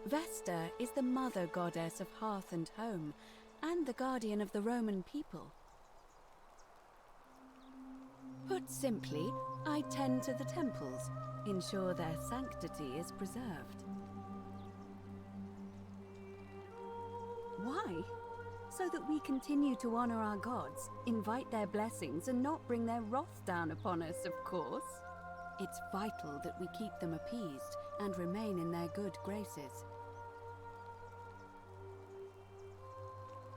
S10: Vesta is the mother goddess of hearth and home, and the guardian of the Roman people. Put simply, I tend to the temples, ensure their sanctity is preserved. Why? So that we continue to honor our gods, invite their blessings, and not bring their wrath down upon us, of course. It's vital that we keep them appeased and remain in their good graces.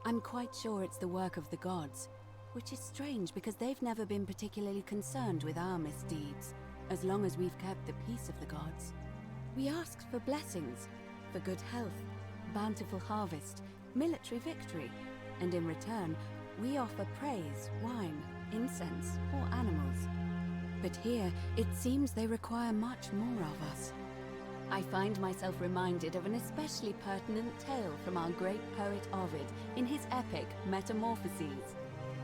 S10: I'm quite sure it's the work of the gods, which is strange because they've never been particularly concerned with our misdeeds, as long as we've kept the peace of the gods. We asked for blessings, for good health, bountiful harvest, military victory, and in return, we offer praise, wine, incense, or animals. But here, it seems they require much more of us. I find myself reminded of an especially pertinent tale from our great poet Ovid in his epic Metamorphoses.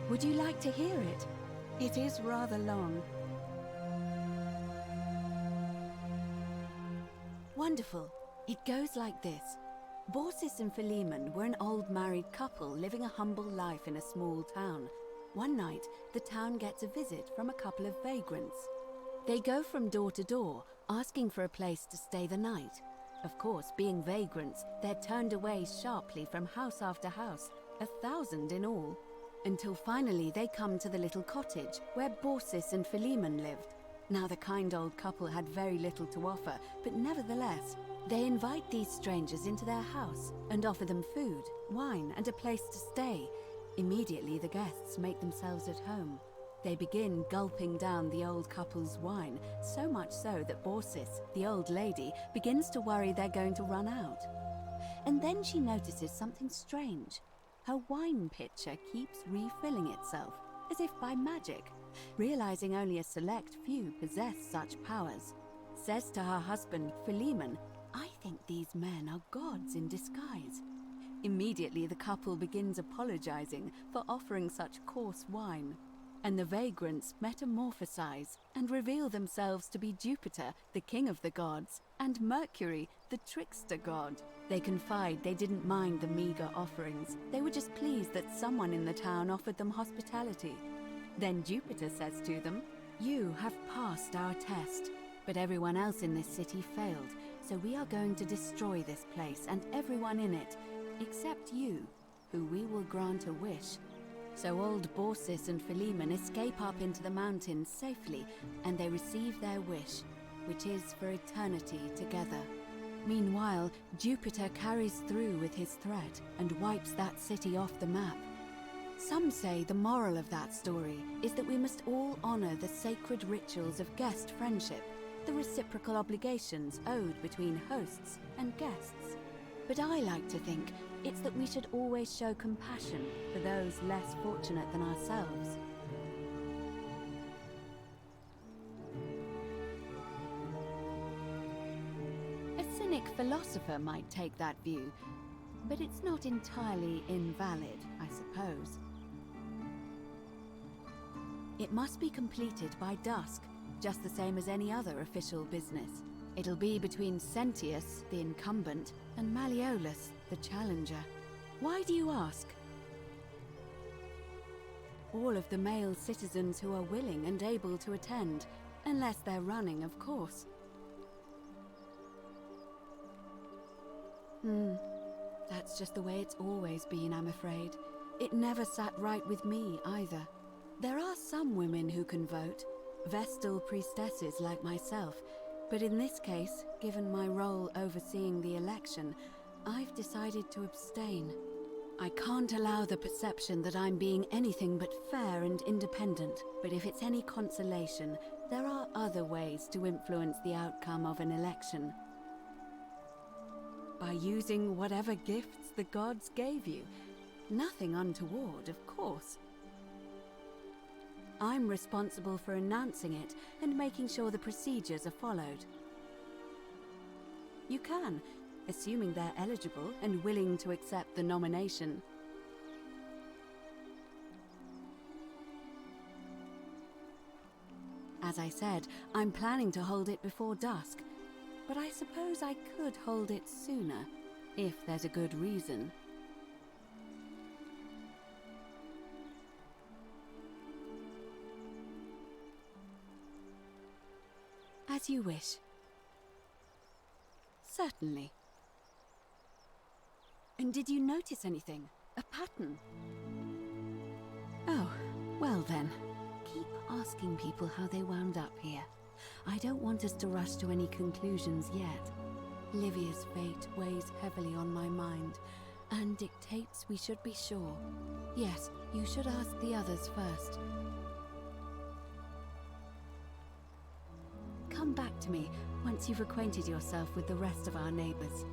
S10: Would you like to hear it? It is rather long. Wonderful. It goes like this. Baucis and Philemon were an old married couple living a humble life in a small town. One night, the town gets a visit from a couple of vagrants. They go from door to door, asking for a place to stay the night. Of course, being vagrants, they're turned away sharply from house after house, 1,000 in all, until finally they come to the little cottage where Baucis and Philemon lived. Now, the kind old couple had very little to offer, but nevertheless, they invite these strangers into their house and offer them food, wine, and a place to stay. Immediately, the guests make themselves at home. They begin gulping down the old couple's wine, so much so that Baucis, the old lady, begins to worry they're going to run out. And then she notices something strange. Her wine pitcher keeps refilling itself, as if by magic. Realizing only a select few possess such powers, says to her husband, Philemon, "I think these men are gods in disguise." Immediately the couple begins apologizing for offering such coarse wine, and the vagrants metamorphosize and reveal themselves to be Jupiter, the king of the gods, and Mercury, the trickster god. They confide they didn't mind the meager offerings. They were just pleased that someone in the town offered them hospitality. Then Jupiter says to them, "You have passed our test. But everyone else in this city failed, so we are going to destroy this place and everyone in it, except you, who we will grant a wish. So old Borsis and Philemon escape up into the mountains safely, and they receive their wish, which is for eternity together. Meanwhile, Jupiter carries through with his threat and wipes that city off the map. Some say the moral of that story is that we must all honor the sacred rituals of guest friendship, the reciprocal obligations owed between hosts and guests. But I like to think it's that we should always show compassion for those less fortunate than ourselves. A cynic philosopher might take that view, but it's not entirely invalid, I suppose. It must be completed by dusk, just the same as any other official business. It'll be between Sentius, the incumbent, and Malleolus, the challenger. Why do you ask? All of the male citizens who are willing and able to attend, unless they're running, of course. That's just the way it's always been, I'm afraid. It never sat right with me, either. There are some women who can vote, Vestal priestesses like myself, but in this case, given my role overseeing the election, I've decided to abstain. I can't allow the perception that I'm being anything but fair and independent, but if it's any consolation, there are other ways to influence the outcome of an election. By using whatever gifts the gods gave you. Nothing untoward, of course. I'm responsible for announcing it and making sure the procedures are followed. You can, assuming they're eligible and willing to accept the nomination. As I said, I'm planning to hold it before dusk, but I suppose I could hold it sooner, if there's a good reason. As you wish. Certainly. And did you notice anything? A pattern? Oh, well then. Keep asking people how they wound up here. I don't want us to rush to any conclusions yet. Livia's fate weighs heavily on my mind, and dictates we should be sure. Yes, you should ask the others first. Come back to me once you've acquainted yourself with the rest of our neighbors.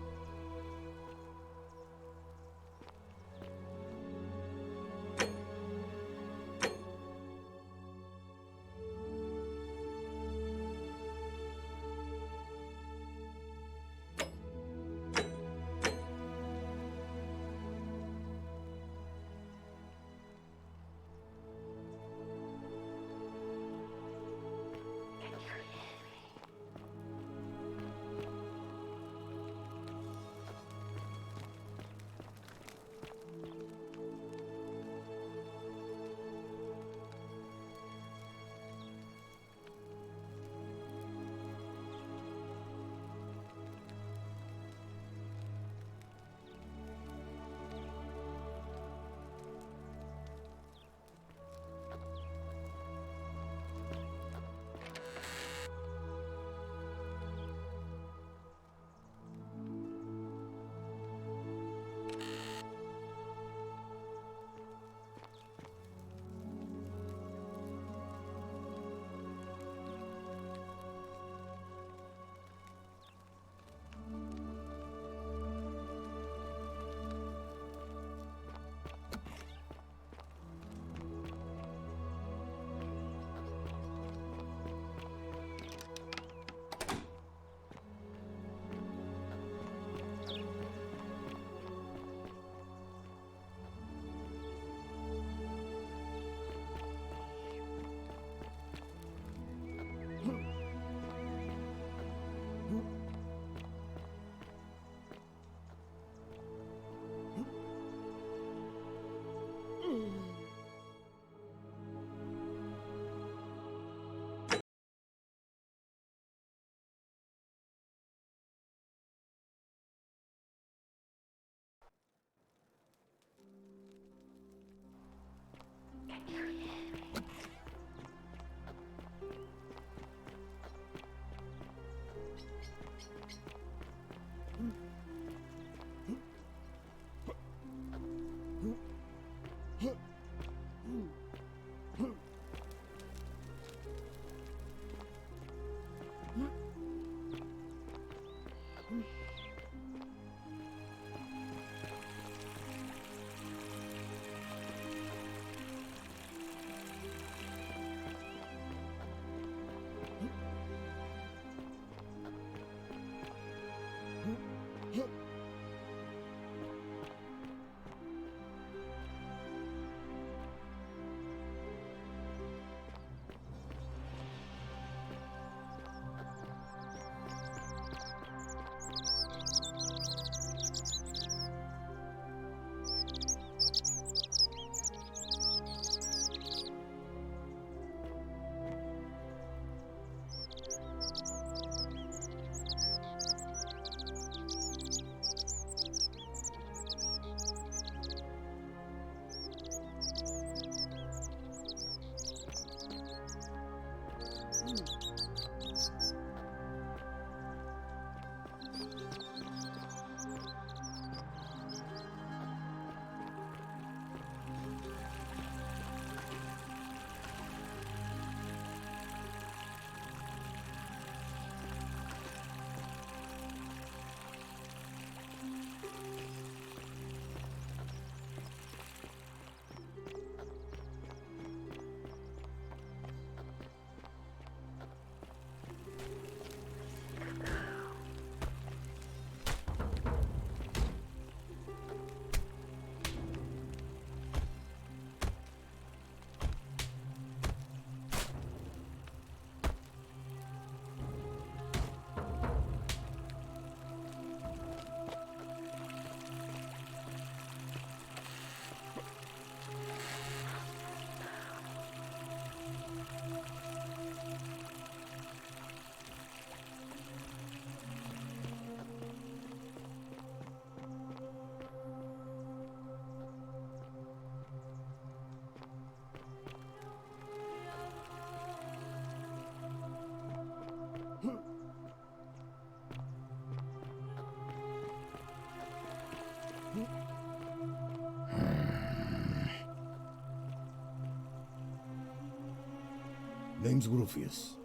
S11: Name's Rufius.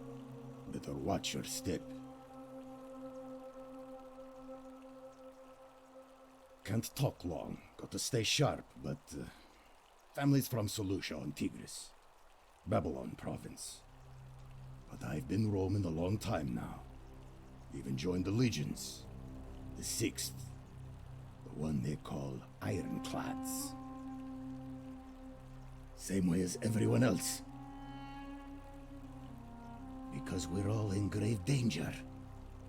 S11: Better watch your step. Can't talk long. Got to stay sharp, but... family's from Seleucia on Tigris. Babylon province. But I've been roaming a long time now. Even joined the legions. The 6th. The one they call Ironclads. Same way as everyone else. Because we're all in grave danger.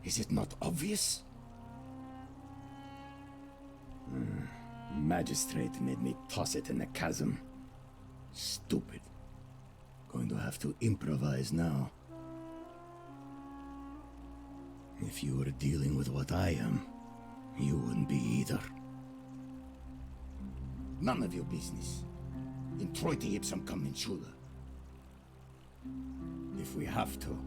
S11: Is it not obvious? Magistrate made me toss it in the chasm. Stupid. Going to have to improvise now. If you were dealing with what I am, you wouldn't be either. None of your business. In Troite ipsum commensula. If we have to.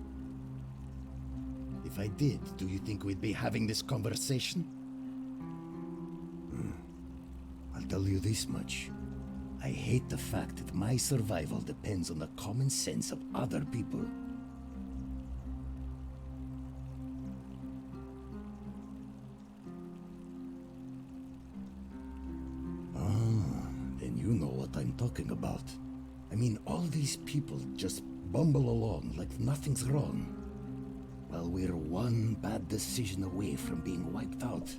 S11: If I did, do you think we'd be having this conversation? I'll tell you this much. I hate the fact that my survival depends on the common sense of other people. Then you know what I'm talking about. I mean, all these people just bumble along like nothing's wrong. While we're one bad decision away from being wiped out.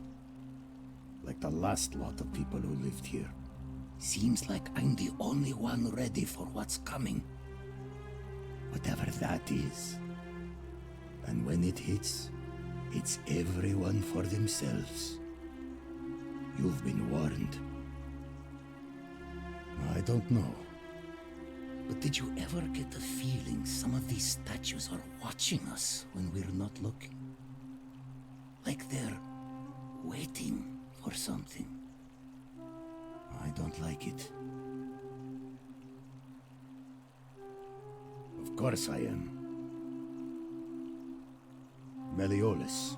S11: Like the last lot of people who lived here. Seems like I'm the only one ready for what's coming. Whatever that is. And when it hits, it's everyone for themselves. You've been warned. I don't know. But did you ever get the feeling some of these statues are watching us when we're not looking? Like they're waiting for something. I don't like it. Of course I am. Meliodas.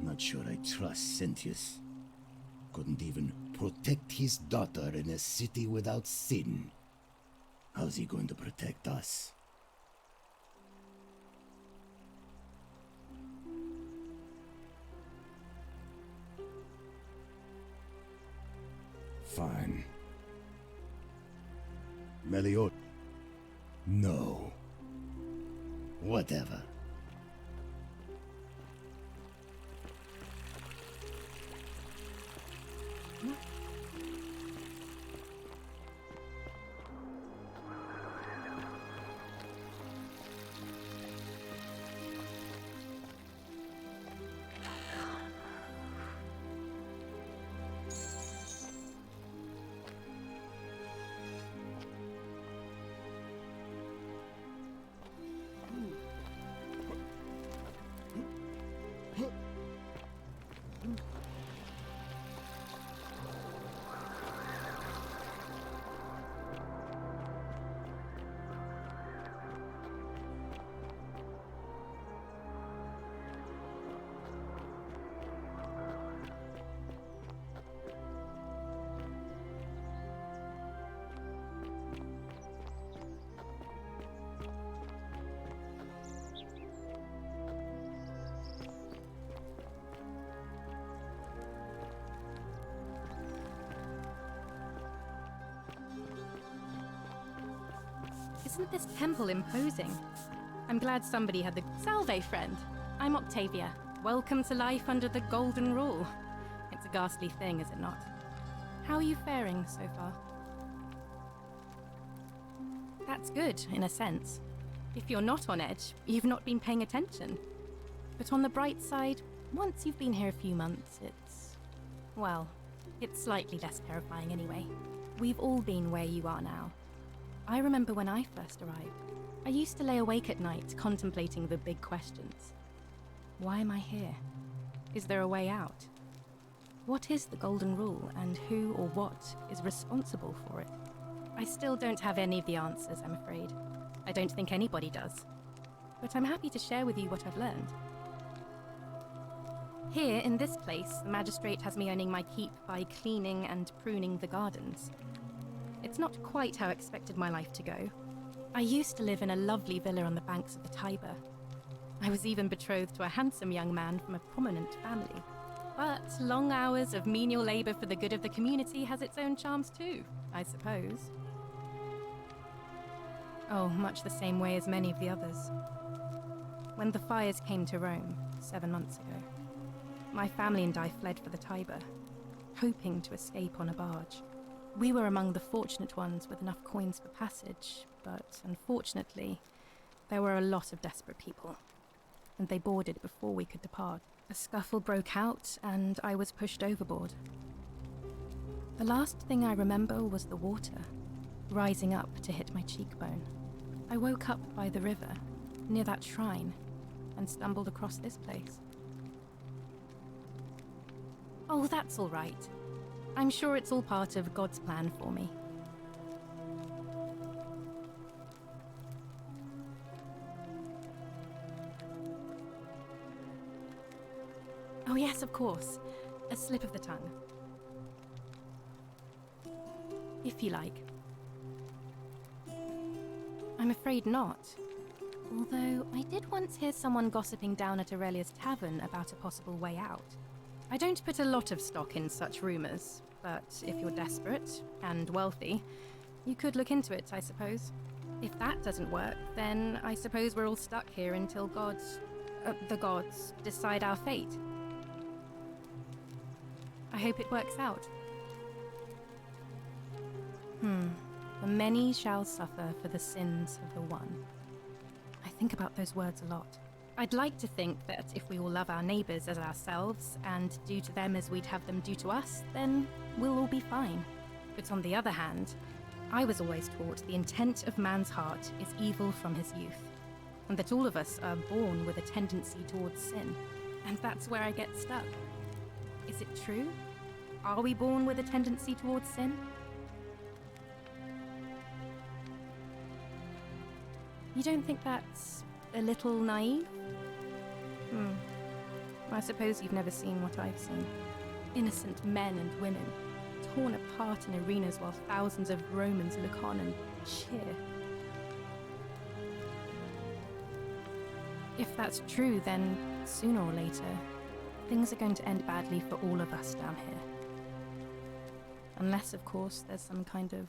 S11: Not sure I trust Sentius. Couldn't even protect his daughter in a city without sin. How's he going to protect us? Fine. Meliodas. No. Whatever.
S12: Isn't this temple imposing? I'm glad somebody had the... Salve, friend. I'm Octavia. Welcome to life under the Golden Rule. It's a ghastly thing, is it not? How are you faring so far? That's good, in a sense. If you're not on edge, you've not been paying attention. But on the bright side, once you've been here a few months, well, it's slightly less terrifying anyway. We've all been where you are now. I remember when I first arrived. I used to lay awake at night contemplating the big questions. Why am I here? Is there a way out? What is the Golden Rule, and who or what is responsible for it? I still don't have any of the answers, I'm afraid. I don't think anybody does. But I'm happy to share with you what I've learned. Here, in this place, the magistrate has me earning my keep by cleaning and pruning the gardens. It's not quite how I expected my life to go. I used to live in a lovely villa on the banks of the Tiber. I was even betrothed to a handsome young man from a prominent family. But long hours of menial labor for the good of the community has its own charms too, I suppose. Oh, much the same way as many of the others. When the fires came to Rome 7 months ago, my family and I fled for the Tiber, hoping to escape on a barge. We were among the fortunate ones with enough coins for passage, but unfortunately, there were a lot of desperate people, and they boarded before we could depart. A scuffle broke out, and I was pushed overboard. The last thing I remember was the water, rising up to hit my cheekbone. I woke up by the river, near that shrine, and stumbled across this place. Oh, that's all right. I'm sure it's all part of God's plan for me. Oh yes, of course. A slip of the tongue. If you like. I'm afraid not. Although, I did once hear someone gossiping down at Aurelia's tavern about a possible way out. I don't put a lot of stock in such rumors, but if you're desperate and wealthy, you could look into it, I suppose. If that doesn't work, then I suppose we're all stuck here until the gods decide our fate. I hope it works out. The many shall suffer for the sins of the one. I think about those words a lot. I'd like to think that if we all love our neighbours as ourselves and do to them as we'd have them do to us, then we'll all be fine. But on the other hand, I was always taught the intent of man's heart is evil from his youth, and that all of us are born with a tendency towards sin. And that's where I get stuck. Is it true? Are we born with a tendency towards sin? You don't think that's a little naive? I suppose you've never seen what I've seen. Innocent men and women, torn apart in arenas while thousands of Romans look on and cheer. If that's true, then sooner or later, things are going to end badly for all of us down here. Unless, of course, there's some kind of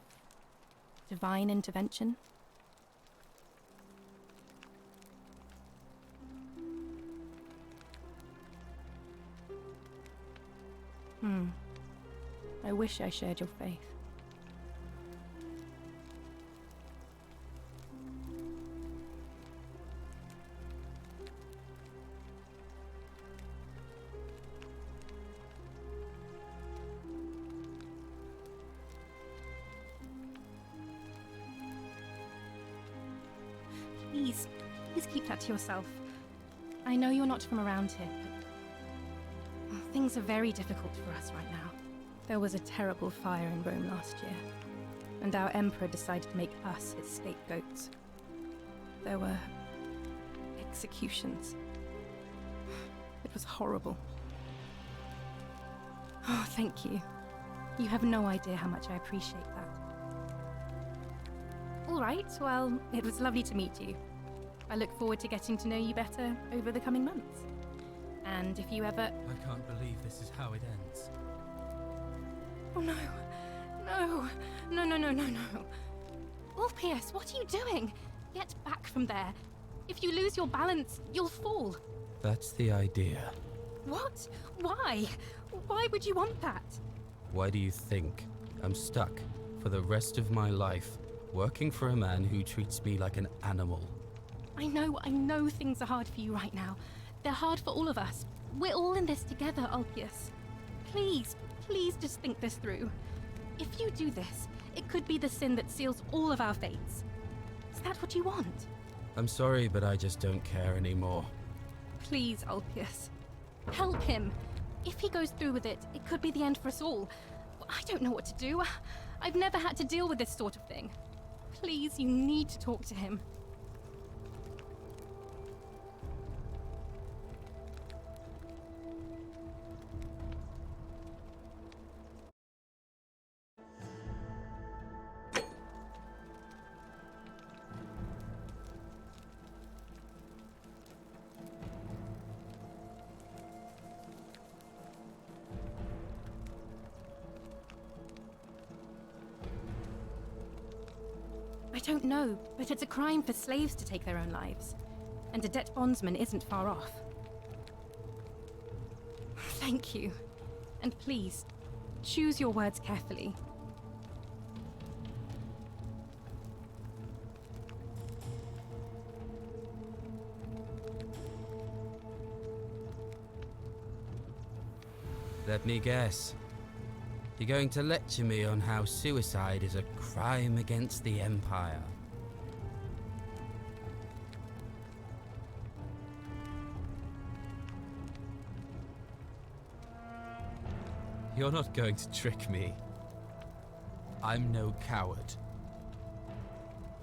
S12: divine intervention. I wish I shared your faith. Please keep that to yourself. I know you're not from around here, but things are very difficult for us right now. There was a terrible fire in Rome last year, and our emperor decided to make us his scapegoats. There were executions. It was horrible. Oh, thank you. You have no idea how much I appreciate that. All right, well, it was lovely to meet you. I look forward to getting to know you better over the coming months. And if you ever...
S13: I can't believe this is how it ends.
S12: Oh no. No. Ulpius, what are you doing? Get back from there. If you lose your balance, you'll fall.
S13: That's the idea.
S12: What? Why? Why would you want that?
S13: Why do you think I'm stuck for the rest of my life working for a man who treats me like an animal?
S12: I know things are hard for you right now. They're hard for all of us. We're all in this together, Ulpius. Please just think this through. If you do this, it could be the sin that seals all of our fates. Is that what you want?
S13: I'm sorry, but I just don't care anymore.
S12: Please, Ulpius. Help him. If he goes through with it, it could be the end for us all. I don't know what to do. I've never had to deal with this sort of thing. Please, you need to talk to him. I don't know, but it's a crime for slaves to take their own lives. And a debt bondsman isn't far off. Thank you. And please, choose your words carefully.
S13: Let me guess. You're going to lecture me on how suicide is a crime against the Empire. You're not going to trick me. I'm no coward.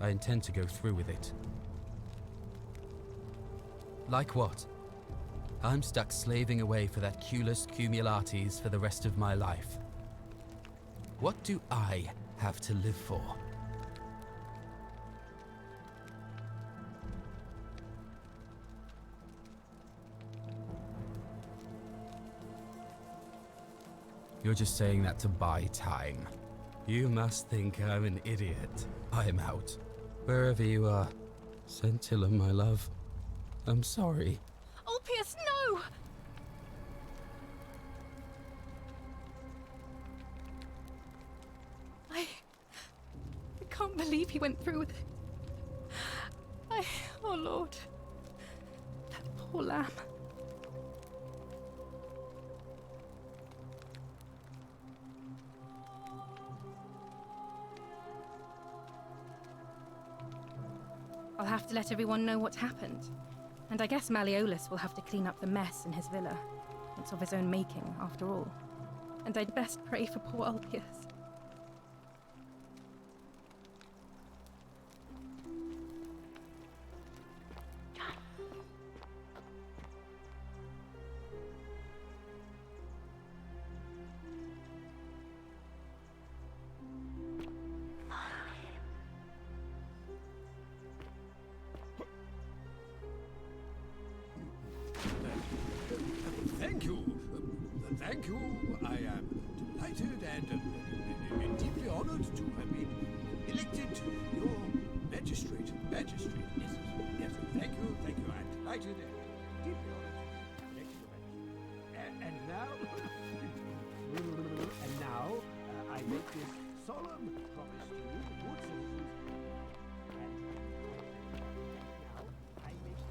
S13: I intend to go through with it. Like what? I'm stuck slaving away for that culus cumulatis for the rest of my life. What do I have to live for? You're just saying that to buy time. You must think I'm an idiot. I'm out. Wherever you are. Sentilla, my love. I'm sorry.
S12: Ulpius, no! I can't believe he went through with it. Oh Lord. That poor lamb. I'll have to let everyone know what's happened. And I guess Malleolus will have to clean up the mess in his villa. It's of his own making, after all. And I'd best pray for poor Ulpius.
S8: Thank you. Thank you. I am delighted and deeply honored to have been elected your magistrate. Magistrate. Yes. Yes. Thank you. Thank you. I'm delighted and deeply honored. Elected your magistrate. And now, I make this solemn promise to you, good citizens. And now I make this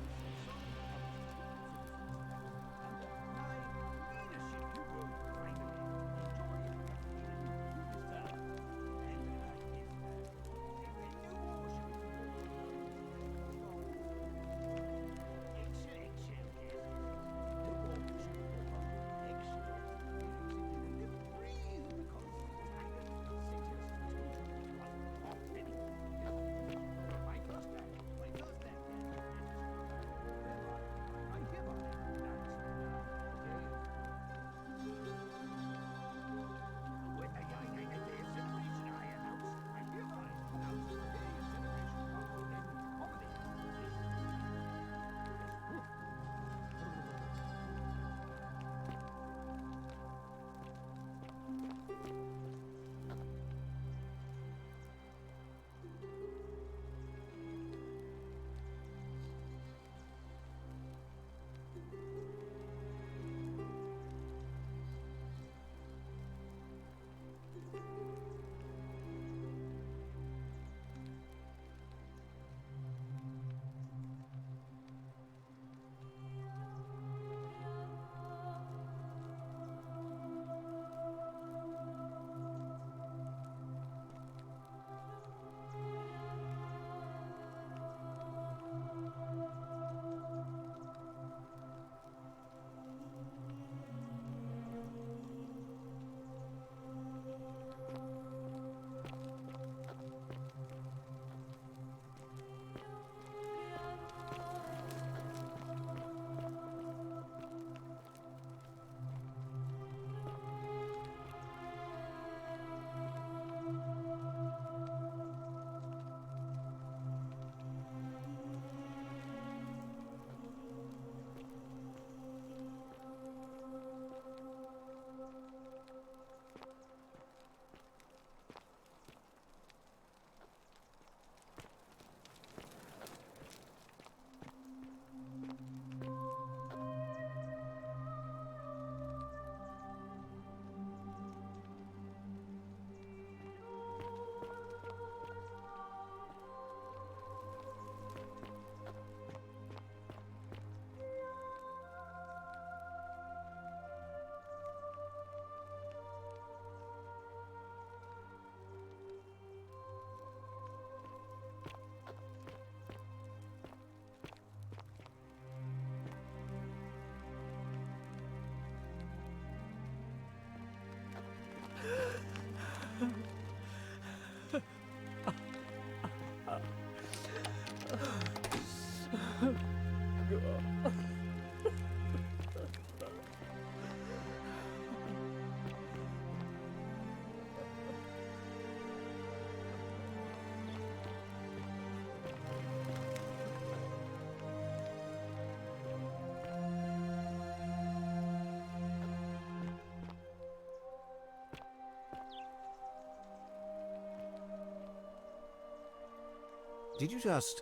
S14: Did you just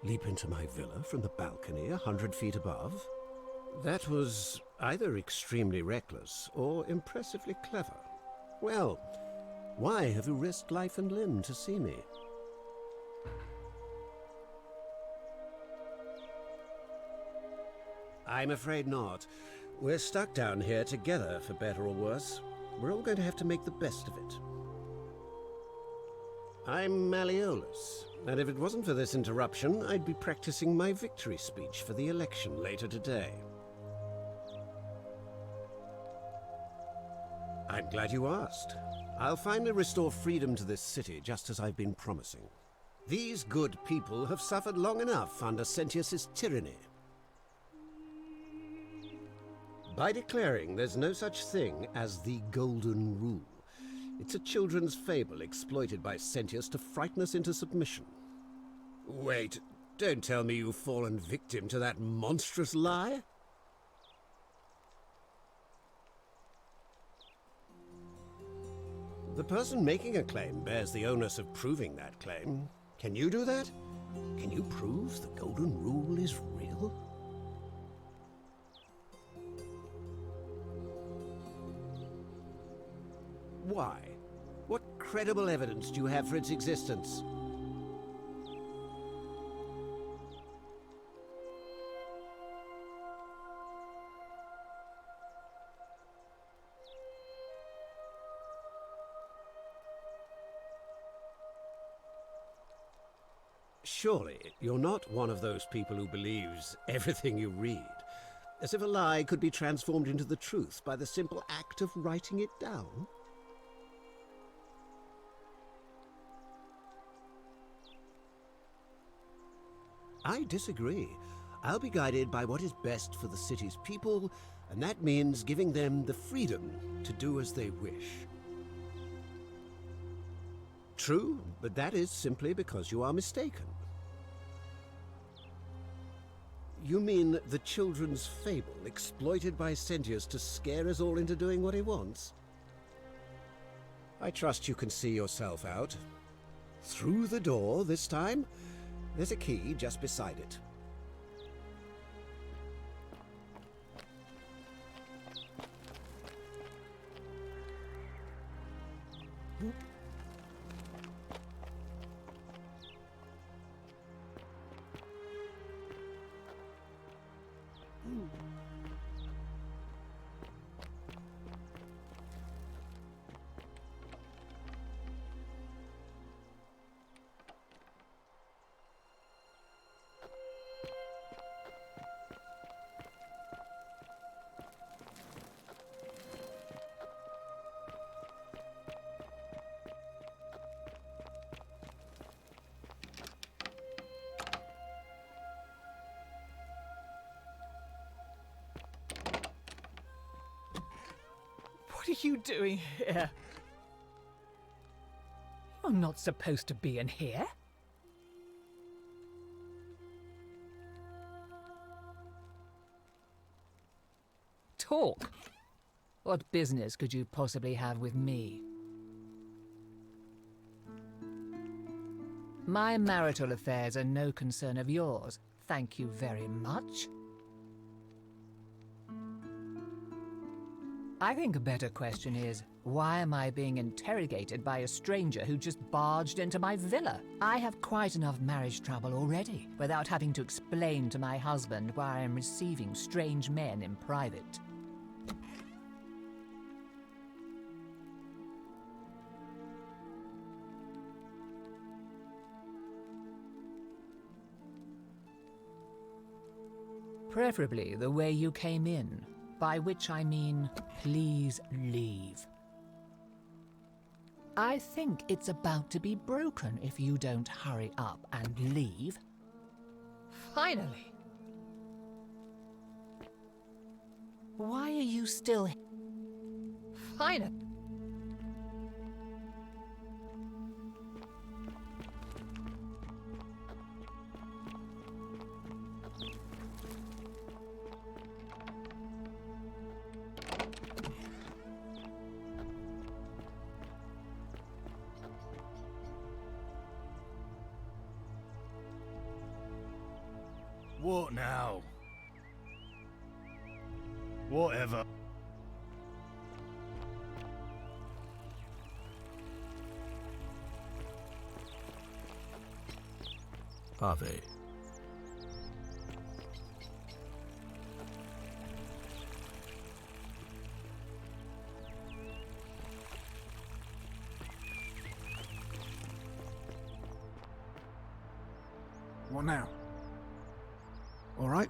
S14: leap into my villa from the balcony 100 feet above? That was either extremely reckless or impressively clever. Well, why have you risked life and limb to see me? I'm afraid not. We're stuck down here together, for better or worse. We're all going to have to make the best of it. I'm Malleolus, and if it wasn't for this interruption, I'd be practicing my victory speech for the election later today. I'm glad you asked. I'll finally restore freedom to this city, just as I've been promising. These good people have suffered long enough under Sentius's tyranny. By declaring there's no such thing as the Golden Rule, it's a children's fable exploited by Sentius to frighten us into submission. Wait, don't tell me you've fallen victim to that monstrous lie? The person making a claim bears the onus of proving that claim. Can you do that? Can you prove the Golden Rule is real? Why? What credible evidence do you have for its existence? Surely, you're not one of those people who believes everything you read, as if a lie could be transformed into the truth by the simple act of writing it down? I disagree. I'll be guided by what is best for the city's people, and that means giving them the freedom to do as they wish. True, but that is simply because you are mistaken. You mean the children's fable exploited by Sentius to scare us all into doing what he wants? I trust you can see yourself out. Through the door this time? There's a key just beside it.
S15: What are you doing here? You're not supposed to be in here. Talk. What business could you possibly have with me? My marital affairs are no concern of yours. Thank you very much. I think a better question is, why am I being interrogated by a stranger who just barged into my villa? I have quite enough marriage trouble already, without having to explain to my husband why I am receiving strange men in private. Preferably the way you came in. By which I mean, please leave. I think it's about to be broken if you don't hurry up and leave. Finally! Why are you still here? Finally!
S9: What now? Whatever.
S8: Ave.
S6: What now? All right?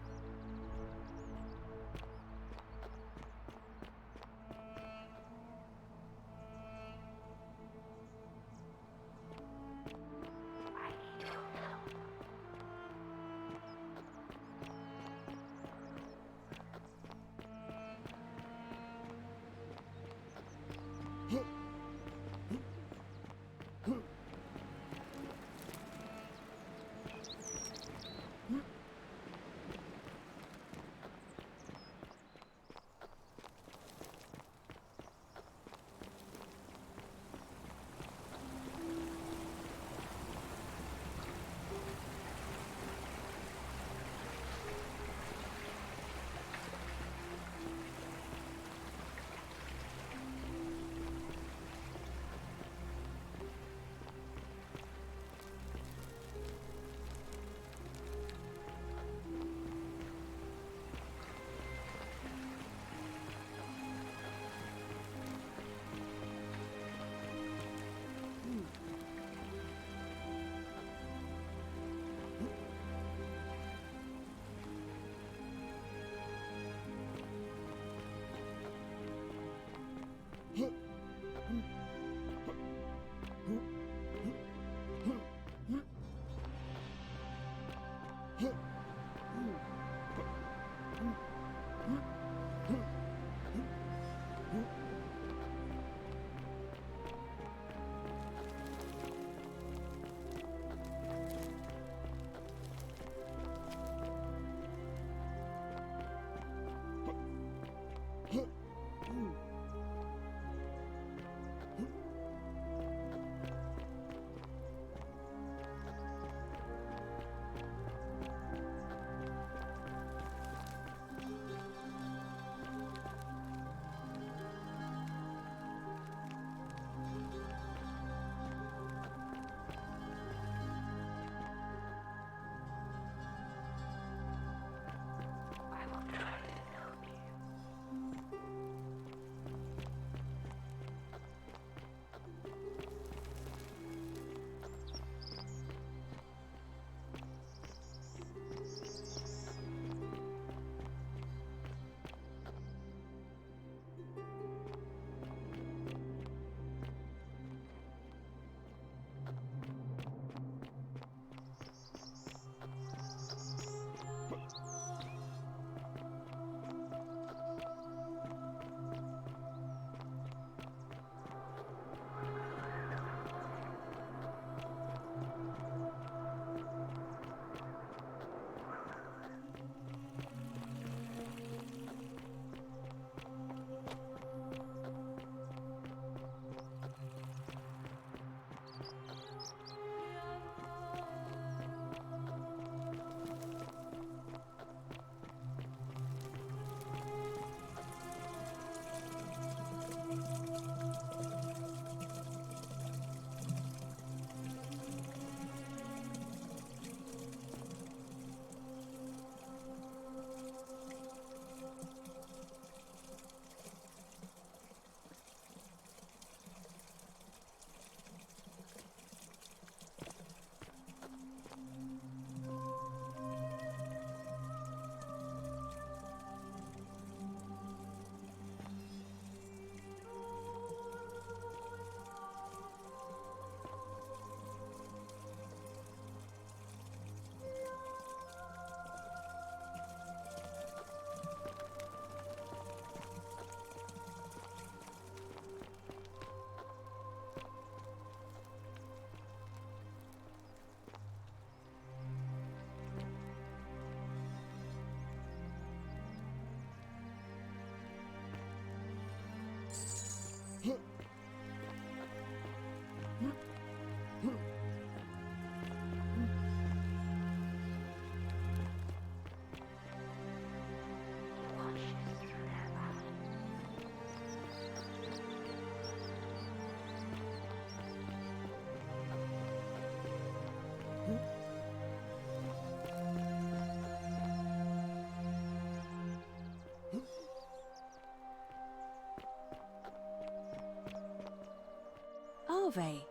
S10: Ave.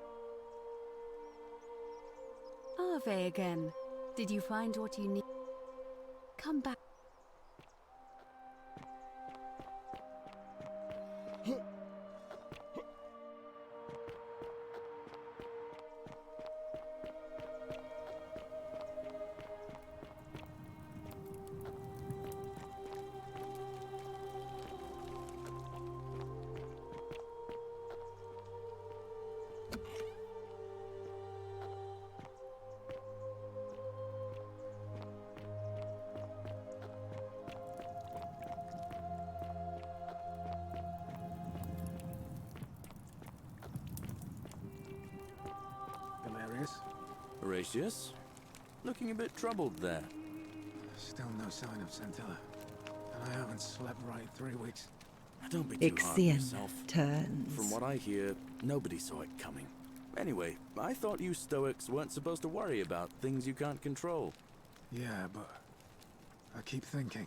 S10: Ave again. Did you find what you need? Come back.
S3: Horatius? Looking a bit troubled there.
S6: Still no sign of Scintilla. And I haven't slept right in 3 weeks.
S3: Don't be too hard on
S5: Ixion
S3: yourself.
S5: turns.
S3: From what I hear, nobody saw it coming. Anyway, I thought you Stoics weren't supposed to worry about things you can't control.
S6: Yeah, but I keep thinking,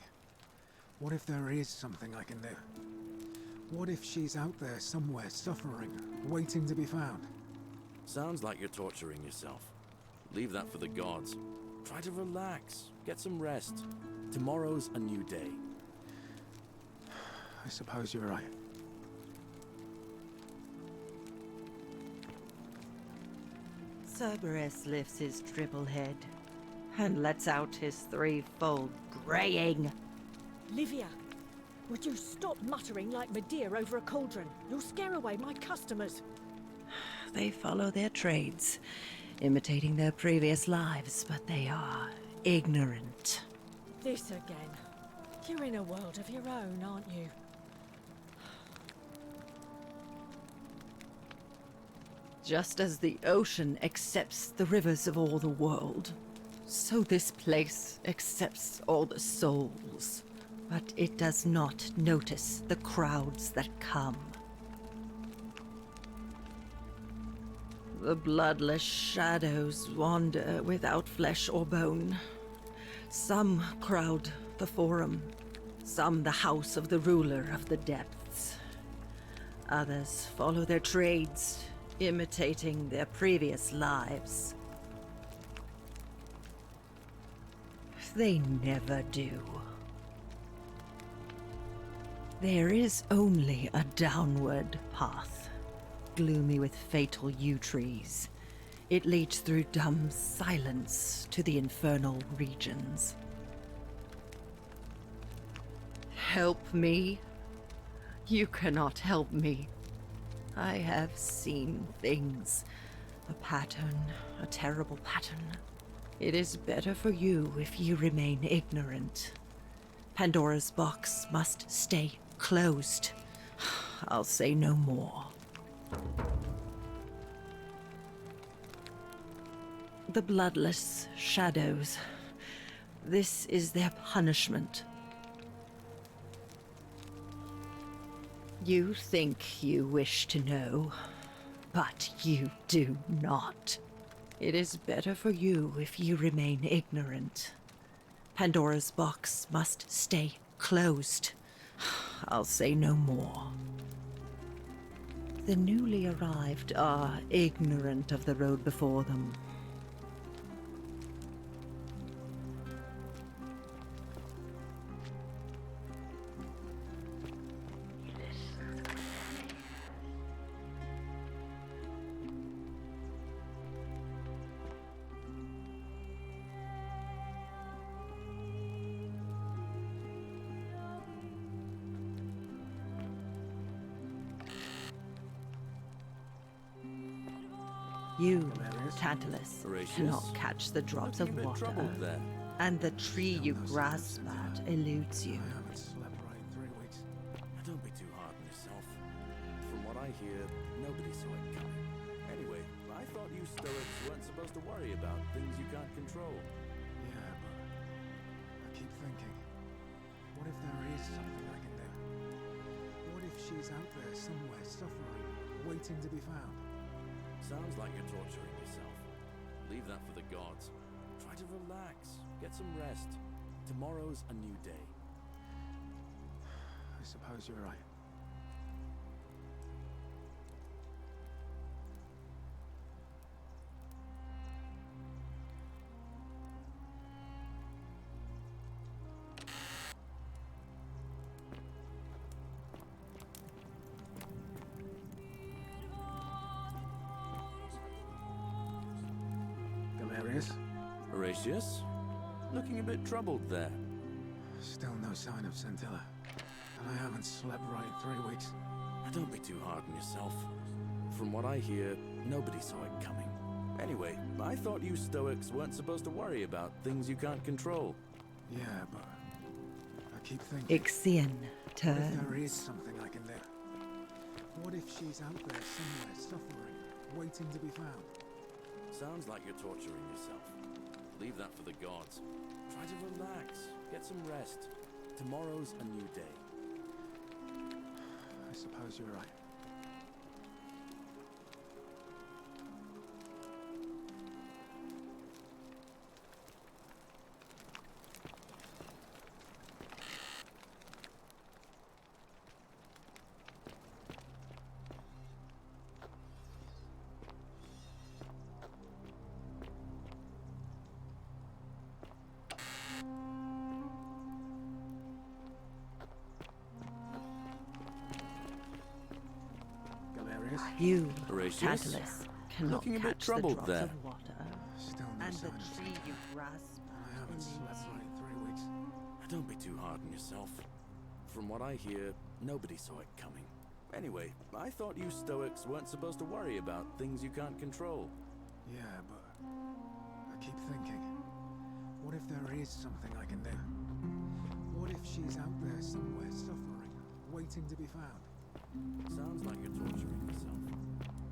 S6: what if there is something I can do? What if she's out there somewhere suffering, waiting to be found?
S3: Sounds like you're torturing yourself. Leave that for the gods. Try to relax, get some rest. Tomorrow's a new day.
S6: I suppose you're right.
S5: Cerberus lifts his triple head and lets out his threefold braying.
S4: Livia, would you stop muttering like Medea over a cauldron? You'll scare away my customers.
S5: They follow their trades, imitating their previous lives, but they are ignorant.
S4: This again. You're in a world of your own, aren't you?
S5: Just as the ocean accepts the rivers of all the world, so this place accepts all the souls. But it does not notice the crowds that come. The bloodless shadows wander without flesh or bone. Some crowd the forum, some the house of the ruler of the depths. Others follow their trades, imitating their previous lives. They never do. There is only a downward path, gloomy with fatal yew trees. It leads through dumb silence to the infernal regions. Help me? You cannot help me. I have seen things. A pattern, a terrible pattern. It is better for you if you remain ignorant. Pandora's box must stay closed. I'll say no more. The bloodless shadows. This is their punishment. You think you wish to know, but you do not. It is better for you if you remain ignorant. Pandora's box must stay closed. I'll say no more. The newly arrived are ignorant of the road before them. You, Tantalus, cannot catch the drops of water, and the tree you grasp at eludes you.
S3: Don't be too hard on yourself. From what I hear, nobody saw it coming. Anyway, I thought you Stoics weren't supposed to worry about things you can't control.
S6: Yeah, but I keep thinking, what if there is something I can do? What if she's out there somewhere suffering, waiting to be found?
S3: Sounds like you're torturing yourself. Leave that for the gods. Try to relax, get some rest. Tomorrow's a new day.
S6: I suppose you're right. Galerius.
S3: Horatius? Looking a bit troubled there.
S6: Still no sign of Scintilla. And I haven't slept right in 3 weeks.
S3: Don't be too hard on yourself. From what I hear, nobody saw it coming. Anyway, I thought you Stoics weren't supposed to worry about things you can't control.
S6: Yeah, but I keep thinking...
S5: Ixion
S6: What if there is
S5: turns.
S6: something I can do? What if she's out there somewhere, suffering, waiting to be found?
S3: Sounds like you're torturing yourself. Leave that for the gods. Try to relax. Get some rest. Tomorrow's a new day.
S6: I suppose you're right. Galerius?
S5: You,
S3: Horatius?
S5: Tantalus, cannot
S3: Looking a bit
S5: catch the
S3: troubled
S5: drops
S3: there.
S5: of water.
S6: Still no
S5: And the
S6: sign of
S5: tree you grasp
S6: I haven't slept right in 3 weeks.
S3: Don't be too hard on yourself. From what I hear, nobody saw it coming. Anyway, I thought you Stoics weren't supposed to worry about things you can't control.
S6: Yeah, but I keep thinking, what if there is something I can do? What if she's out there somewhere suffering, waiting to be found?
S3: Sounds like you're torturing yourself.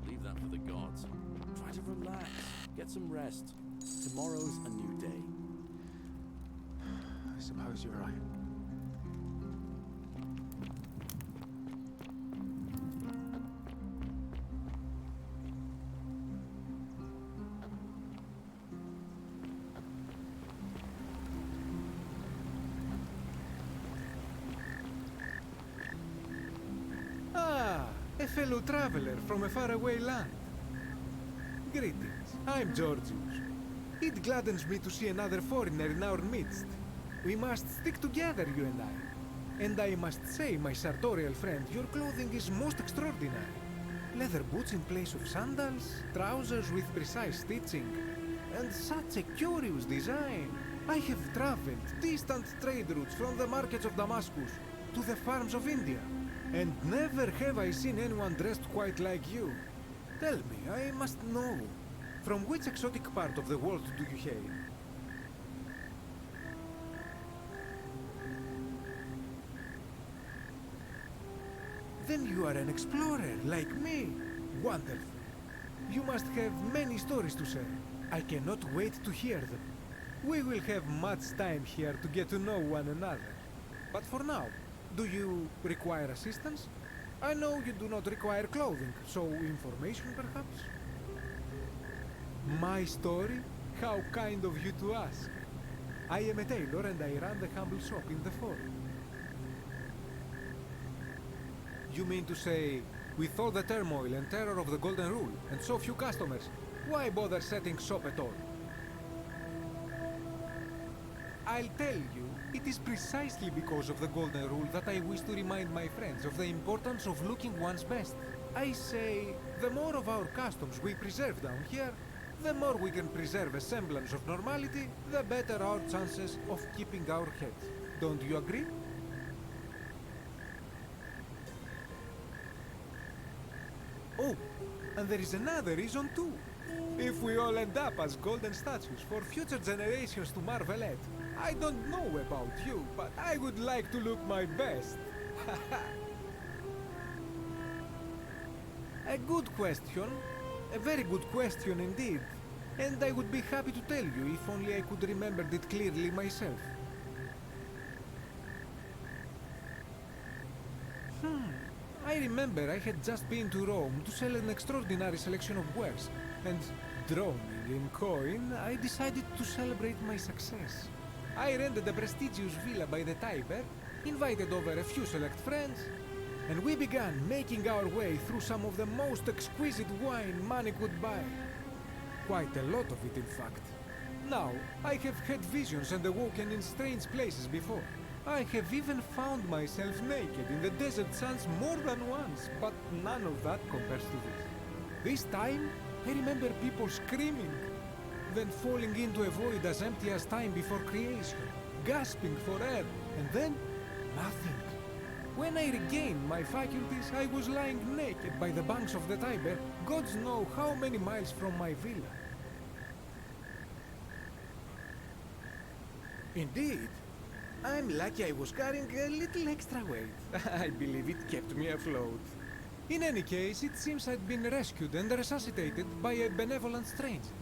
S3: Leave that for the gods. Try to relax. Get some rest. Tomorrow's a new day.
S6: I suppose you're right.
S16: Ah, a fellow traveler from a faraway land. Greetings, I'm Georgius. It gladdens me to see another foreigner in our midst. We must stick together, you and I. And I must say, my sartorial friend, your clothing is most extraordinary. Leather boots in place of sandals, trousers with precise stitching, and such a curious design. I have traveled distant trade routes from the markets of Damascus to the farms of India, and never have I seen anyone dressed quite like you. Tell me, I must know, from which exotic part of the world do you hail? Then you are an explorer, like me. Wonderful. You must have many stories to share. I cannot wait to hear them. We will have much time here to get to know one another. But for now, do you require assistance? I know you do not require clothing, so information perhaps? My story? How kind of you to ask. I am a tailor and I run the humble shop in the forum. You mean to say, with all the turmoil and terror of the Golden Rule, and so few customers, why bother setting shop at all? I'll tell you, it is precisely because of the Golden Rule that I wish to remind my friends of the importance of looking one's best. I say, the more of our customs we preserve down here, the more we can preserve a semblance of normality, the better our chances of keeping our heads. Don't you agree? Oh, and there is another reason too. If we all end up as golden statues for future generations to marvel at, I don't know about you, but I would like to look my best. A good question. A very good question indeed. And I would be happy to tell you if only I could remember it clearly myself. I remember I had just been to Rome to sell an extraordinary selection of wares, and droning in coin, I decided to celebrate my success. I rented a prestigious villa by the Tiber, invited over a few select friends, and we began making our way through some of the most exquisite wine money could buy. Quite a lot of it, in fact. Now, I have had visions and awoken in strange places before. I have even found myself naked in the desert sands more than once, but none of that compares to this. This time, I remember people screaming. then falling into a void as empty as time before creation, gasping for air, and then nothing. When I regained my faculties, I was lying naked by the banks of the Tiber, gods know how many miles from my villa. Indeed. I'm lucky I was carrying a little extra weight. I believe it kept me afloat. In any case, it seems I'd been rescued and resuscitated by a benevolent stranger.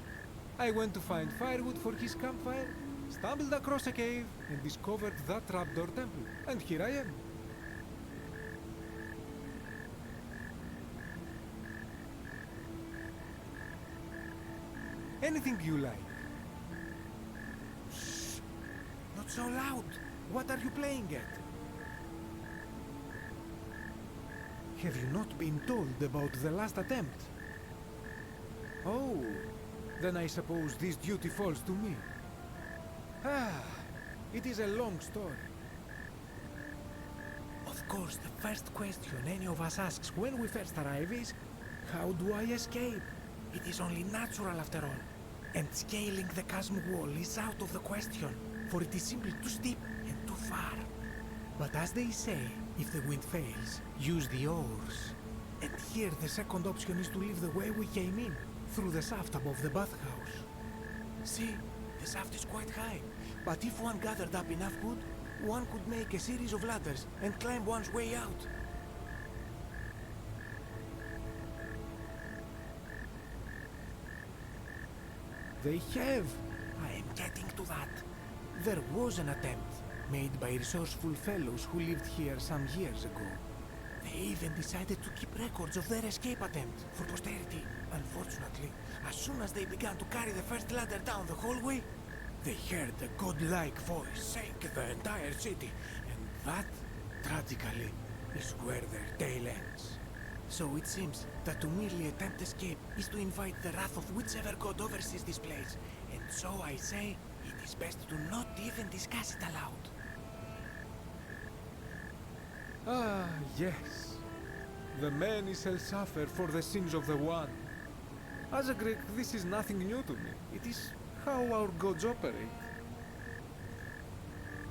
S16: I went to find firewood for his campfire, stumbled across a cave, and discovered that trapdoor temple. And here I am. Anything you like. Shh! Not so loud! What are you playing at? Have you not been told about the last attempt? Oh, then I suppose this duty falls to me. It is a long story. Of course, the first question any of us asks when we first arrive is, how do I escape? It is only natural after all. And scaling the chasm wall is out of the question, for it is simply too steep and too far. But as they say, if the wind fails, use the oars. And here the second option is to leave the way we came in, through the shaft above the bathhouse. See, the shaft is quite high, but if one gathered up enough wood, one could make a series of ladders and climb one's way out. They have. I am getting to that. There was an attempt, made by resourceful fellows who lived here some years ago. They even decided to keep records of their escape attempt for posterity. Unfortunately, as soon as they began to carry the first ladder down the hallway, they heard a godlike voice saying the entire city, and that, tragically, is where their tale ends. So it seems that to merely attempt escape is to invite the wrath of whichever god oversees this place, and so I say it is best to not even discuss it aloud. Ah, yes. The many shall suffer for the sins of the one. As a Greek, this is nothing new to me. It is how our gods operate.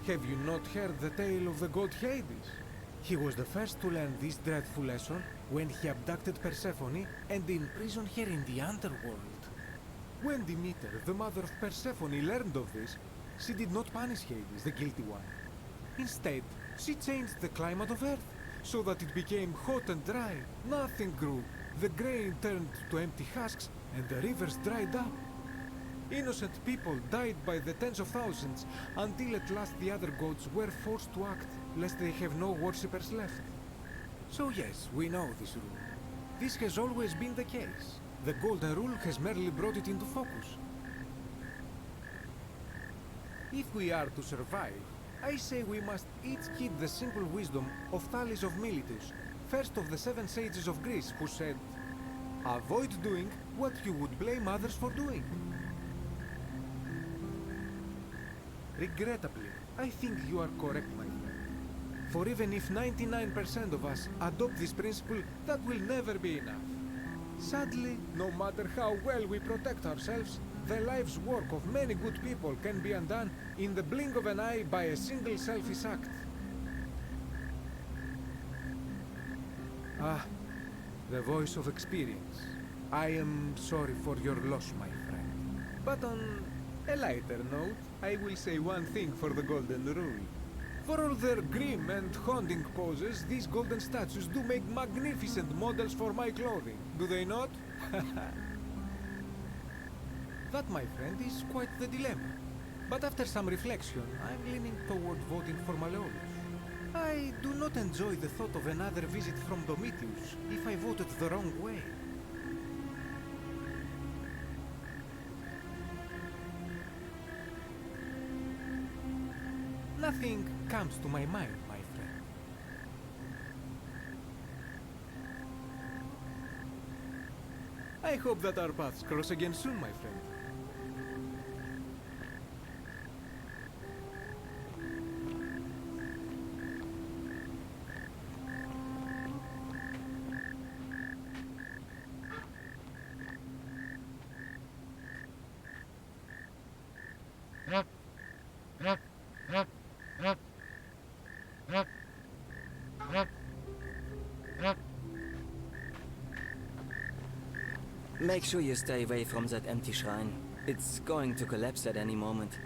S16: Have you not heard the tale of the god Hades? He was the first to learn this dreadful lesson when he abducted Persephone and imprisoned her in the underworld. When Demeter, the mother of Persephone, learned of this, she did not punish Hades, the guilty one. Instead, she changed the climate of Earth so that it became hot and dry. Nothing grew. The grain turned to empty husks and the rivers dried up. Innocent people died by the tens of thousands until at last the other gods were forced to act, lest they have no worshippers left. So yes, we know this rule. This has always been the case. The Golden Rule has merely brought it into focus. If we are to survive, I say we must each heed the simple wisdom of Thales of Miletus, first of the 7 sages of Greece, who said, "Avoid doing what you would blame others for doing." Regrettably, I think you are correct, my friend. For even if 99% of us adopt this principle, that will never be enough. Sadly, no matter how well we protect ourselves, the life's work of many good people can be undone in the blink of an eye by a single selfish act. Ah, the voice of experience. I am sorry for your loss, my friend. But on a lighter note, I will say one thing for the Golden Rule. For all their grim and haunting poses, these golden statues do make magnificent models for my clothing, do they not? That, my friend, is quite the dilemma. But after some reflection, I'm leaning toward voting for Malleolus. I do not enjoy the thought of another visit from Domitius if I voted the wrong way. Nothing comes to my mind, my friend. I hope that our paths cross again soon, my friend.
S17: Make sure you stay away from that empty shrine. It's going to collapse at any moment.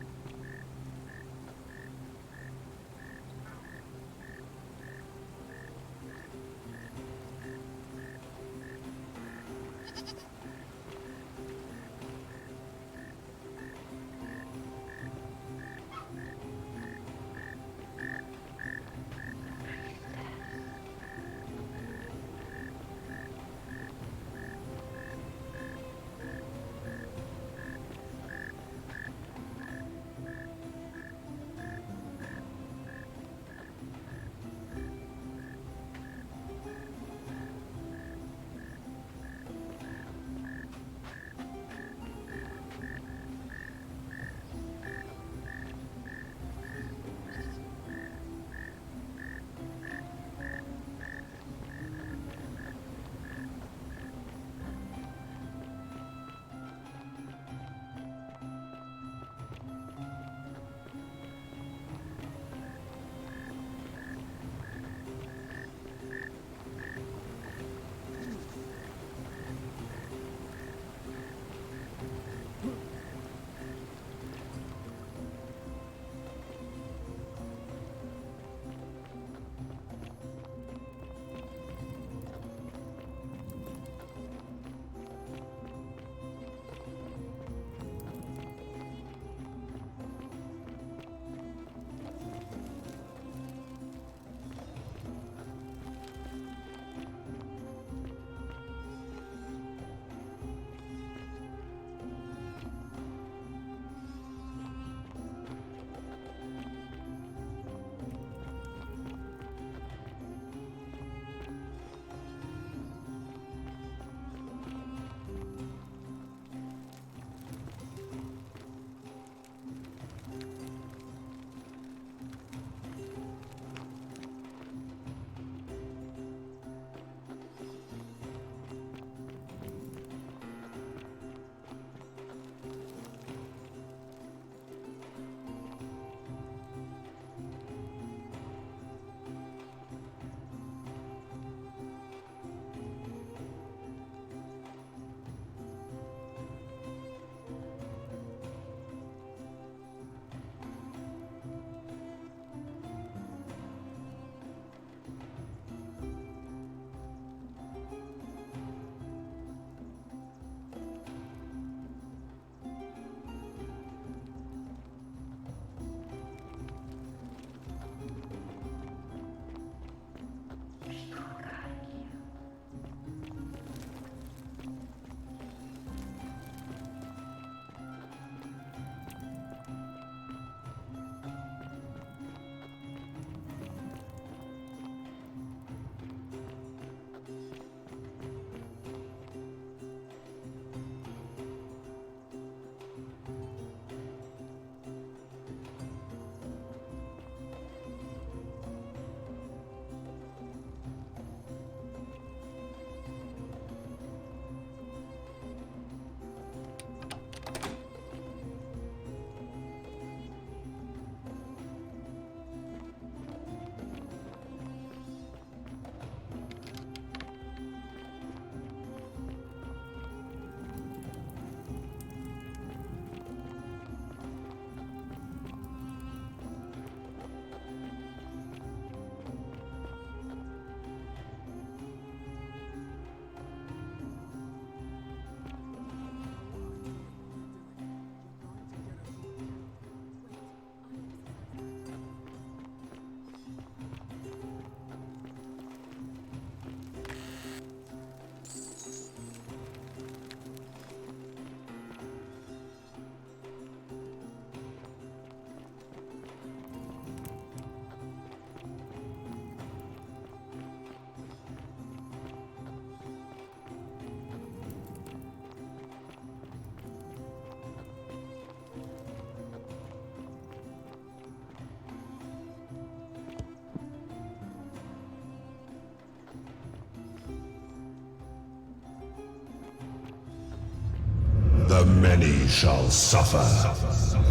S18: The many shall suffer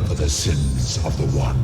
S18: for the sins of the one.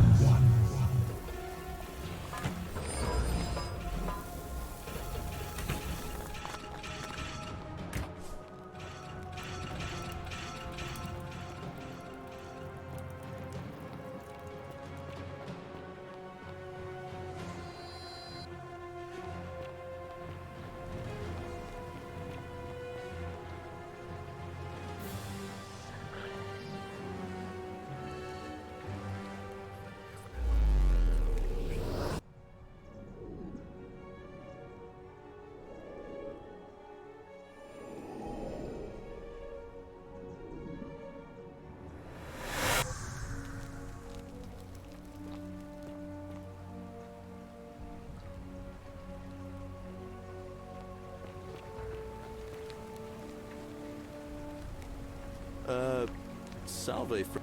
S3: Salve fr-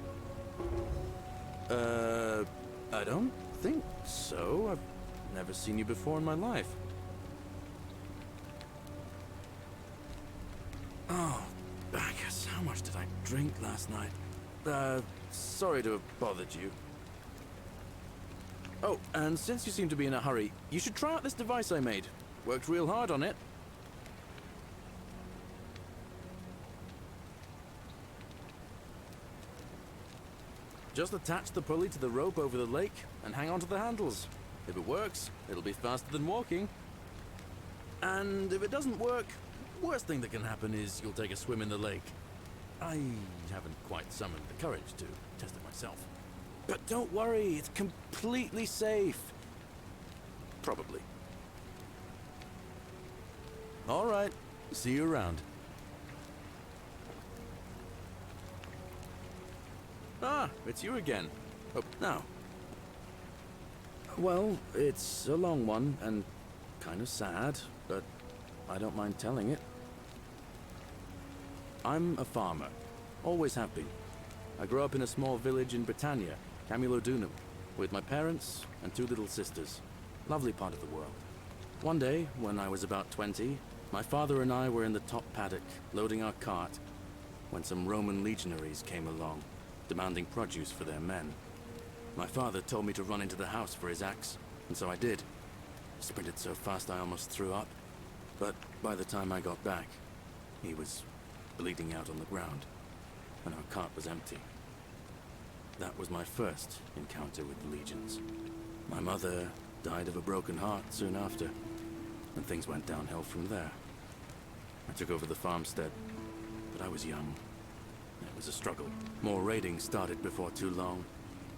S3: I don't think so. I've never seen you before in my life. Oh, Bacchus, how much did I drink last night? Sorry to have bothered you. Oh, and since you seem to be in a hurry, you should try out this device I made. Worked real hard on it. Just attach the pulley to the rope over the lake and hang on to the handles. If it works, it'll be faster than walking. And if it doesn't work, worst thing that can happen is you'll take a swim in the lake. I haven't quite summoned the courage to test it myself. But don't worry, it's completely safe. Probably. All right, see you around. Ah, it's you again. Oh, now. Well, it's a long one and kind of sad, but I don't mind telling it. I'm a farmer. Always have been. I grew up in a small village in Britannia, Camulodunum, with my parents and 2 little sisters. Lovely part of the world. One day, when I was about 20, my father and I were in the top paddock, loading our cart, when some Roman legionaries came along, demanding produce for their men. My father told me to run into the house for his axe, and so I did. Sprinted so fast I almost threw up, but by the time I got back, he was bleeding out on the ground, and our cart was empty. That was my first encounter with the legions. My mother died of a broken heart soon after, and things went downhill from there. I took over the farmstead, but I was young. It was a struggle. More raiding started before too long.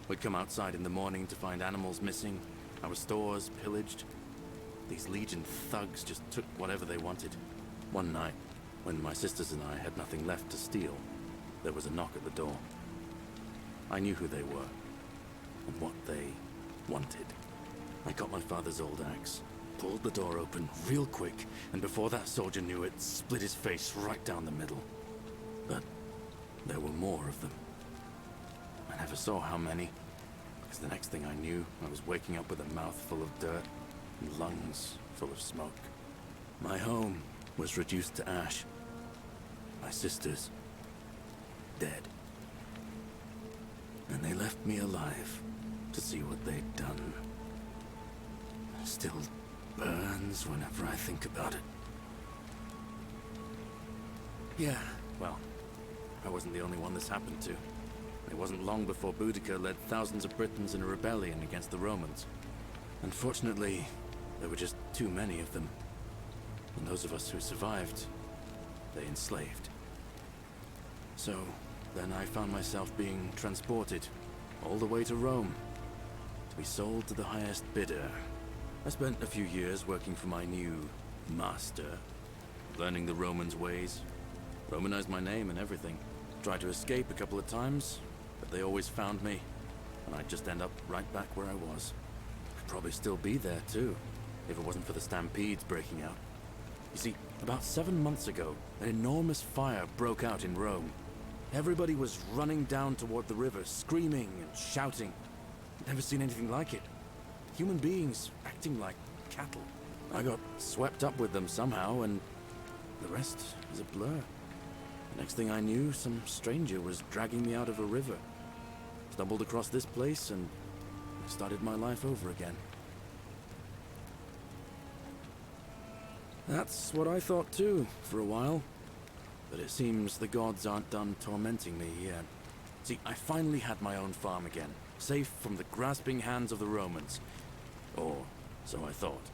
S3: We'd come outside in the morning to find animals missing, our stores pillaged. These Legion thugs just took whatever they wanted. One night, when my sisters and I had nothing left to steal, there was a knock at the door. I knew who they were, and what they wanted. I got my father's old axe, pulled the door open real quick, and before that soldier knew it, split his face right down the middle. But there were more of them. I never saw how many, because the next thing I knew, I was waking up with a mouth full of dirt and lungs full of smoke. My home was reduced to ash. My sisters, dead. And they left me alive to see what they'd done. It still burns whenever I think about it. Yeah, well, I wasn't the only one this happened to. It wasn't long before Boudica led thousands of Britons in a rebellion against the Romans. Unfortunately, there were just too many of them. And those of us who survived, they enslaved. So, then I found myself being transported all the way to Rome to be sold to the highest bidder. I spent a few years working for my new master, learning the Romans' ways, Romanized my name and everything. Tried to escape a couple of times, but they always found me, and I'd just end up right back where I was. I'd probably still be there too, if it wasn't for the stampedes breaking out. You see, about 7 months ago, an enormous fire broke out in Rome. Everybody was running down toward the river, screaming and shouting. I'd never seen anything like it. Human beings acting like cattle. I got swept up with them somehow, and the rest is a blur. Next thing I knew, some stranger was dragging me out of a river. Stumbled across this place and started my life over again. That's what I thought too, for a while. But it seems the gods aren't done tormenting me yet. See, I finally had my own farm again, safe from the grasping hands of the Romans. Or so I thought.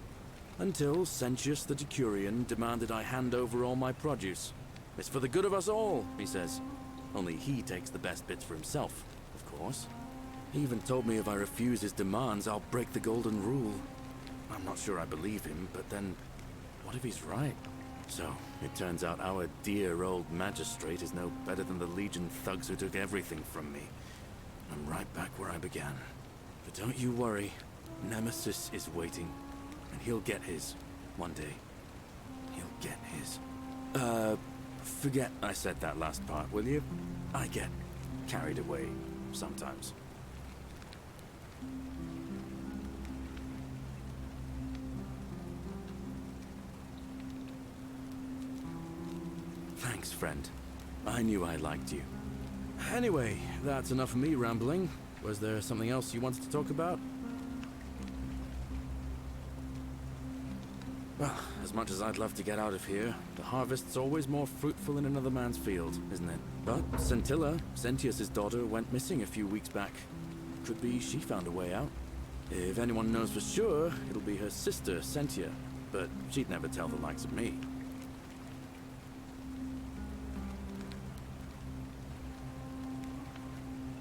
S3: Until Sentius the Decurion demanded I hand over all my produce. It's for the good of us all, he says. Only he takes the best bits for himself, of course. He even told me if I refuse his demands, I'll break the golden rule. I'm not sure I believe him, but then, what if he's right? So, it turns out our dear old magistrate is no better than the Legion thugs who took everything from me. I'm right back where I began. But don't you worry, Nemesis is waiting. And he'll get his, one day. He'll get his. Forget I said that last part, will you? I get carried away sometimes. Thanks, friend. I knew I liked you. Anyway, that's enough of me rambling. Was there something else you wanted to talk about? Well, as much as I'd love to get out of here, the harvest's always more fruitful in another man's field, isn't it? But Scintilla, Sentius' daughter, went missing a few weeks back. Could be she found a way out. If anyone knows for sure, it'll be her sister, Sentia. But she'd never tell the likes of me.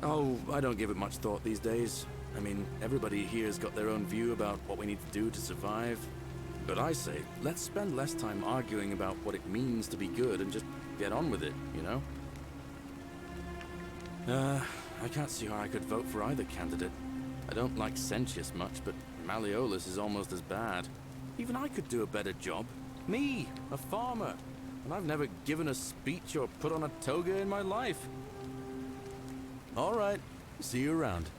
S3: Oh, I don't give it much thought these days. I mean, everybody here's got their own view about what we need to do to survive. But I say, let's spend less time arguing about what it means to be good and just get on with it, you know? I can't see how I could vote for either candidate. I don't like Sentius much, but Malleolus is almost as bad. Even I could do a better job. Me, a farmer. And I've never given a speech or put on a toga in my life. All right, see you around.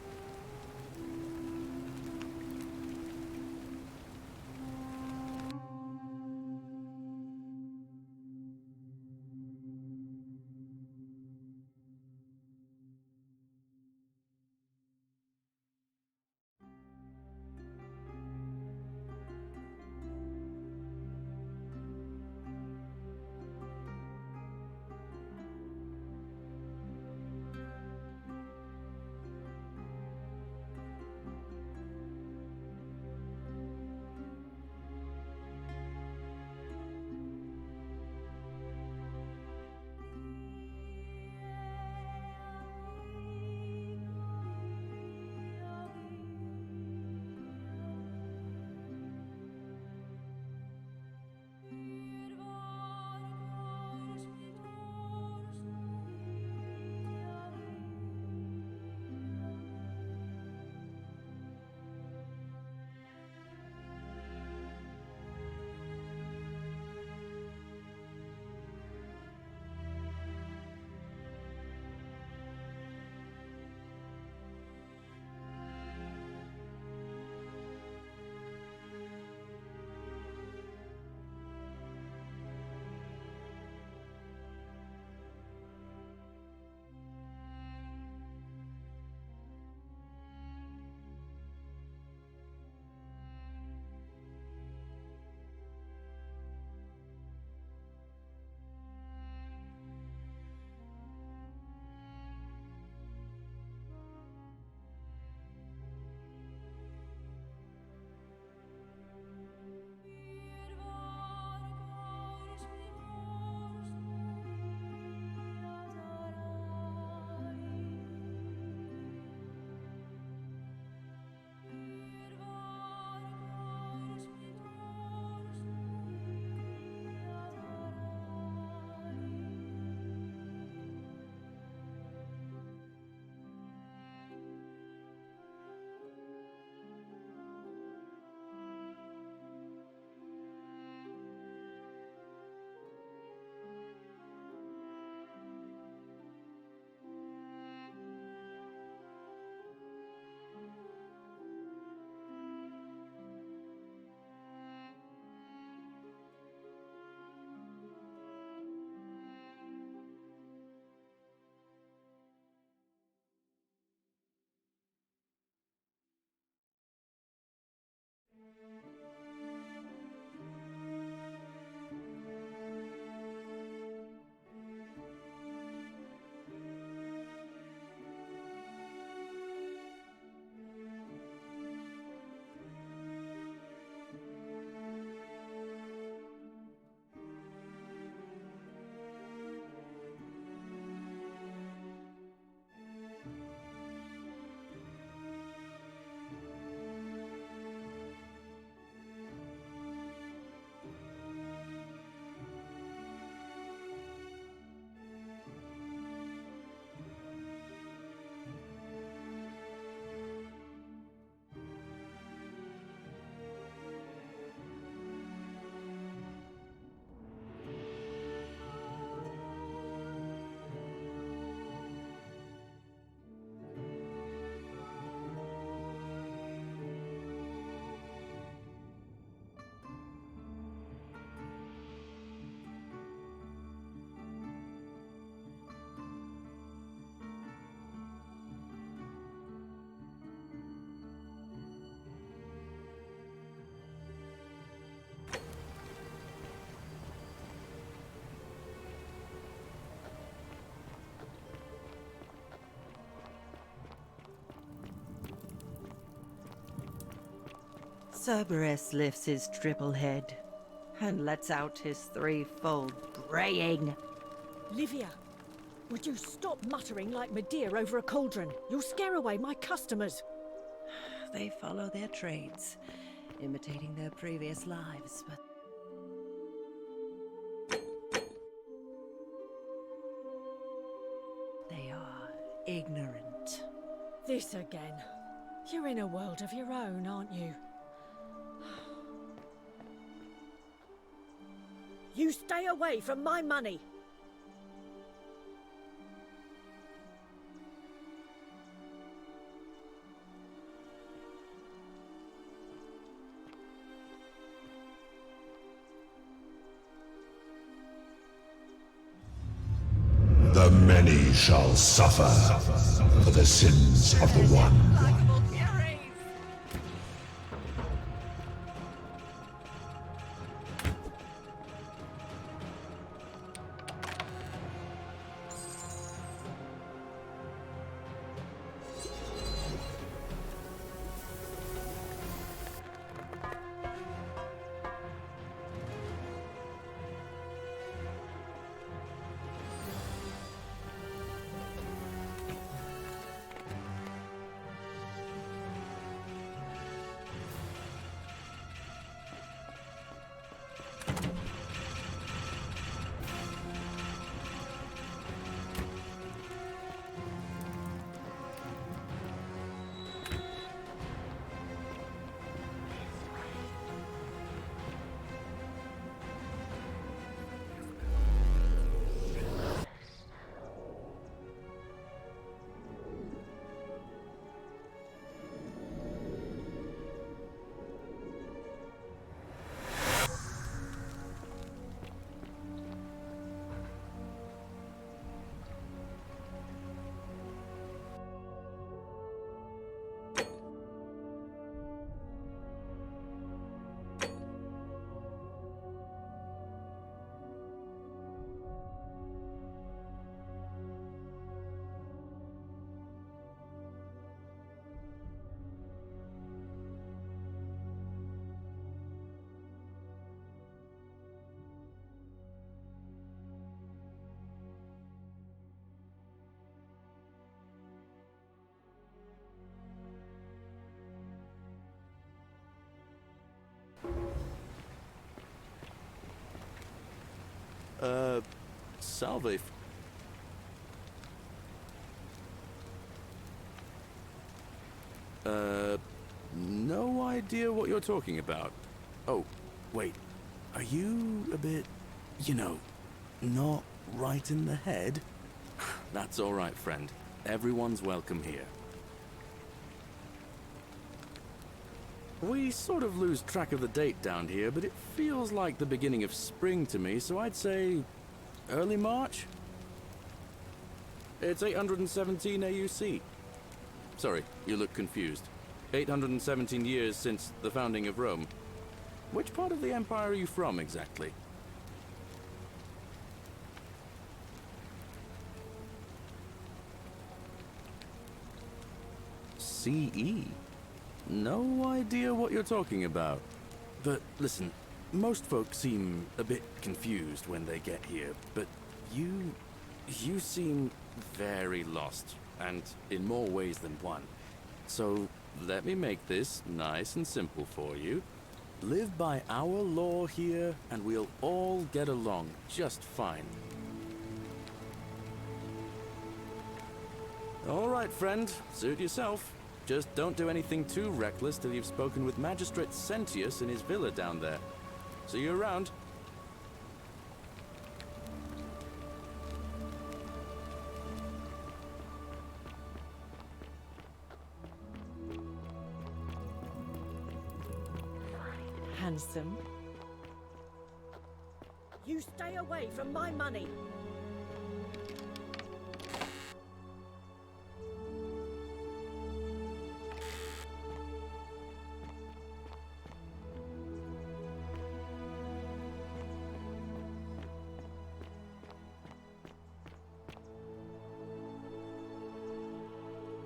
S5: Cerberus lifts his triple head and lets out his threefold braying.
S4: Livia, would you stop muttering like Medea over a cauldron? You'll scare away my customers.
S5: They follow their trades, imitating their previous lives, but they are ignorant.
S4: This again. You're in a world of your own, aren't you? You stay away from my money!
S18: The many shall suffer for the sins of the one.
S3: Salve. No idea what you're talking about. Oh, wait. Are you a bit, not right in the head? That's all right, friend. Everyone's welcome here. We sort of lose track of the date down here, but it feels like the beginning of spring to me, so I'd say early March? It's 817 AUC. Sorry, you look confused. 817 years since the founding of Rome. Which part of the Empire are you from, exactly? CE? No idea what you're talking about. But listen, most folks seem a bit confused when they get here, but you seem very lost, and in more ways than one. So let me make this nice and simple for you. Live by our law here, and we'll all get along just fine. All right, friend, suit yourself. Just don't do anything too reckless till you've spoken with Magistrate Sentius in his villa down there. See you around.
S4: Handsome. You stay away from my money.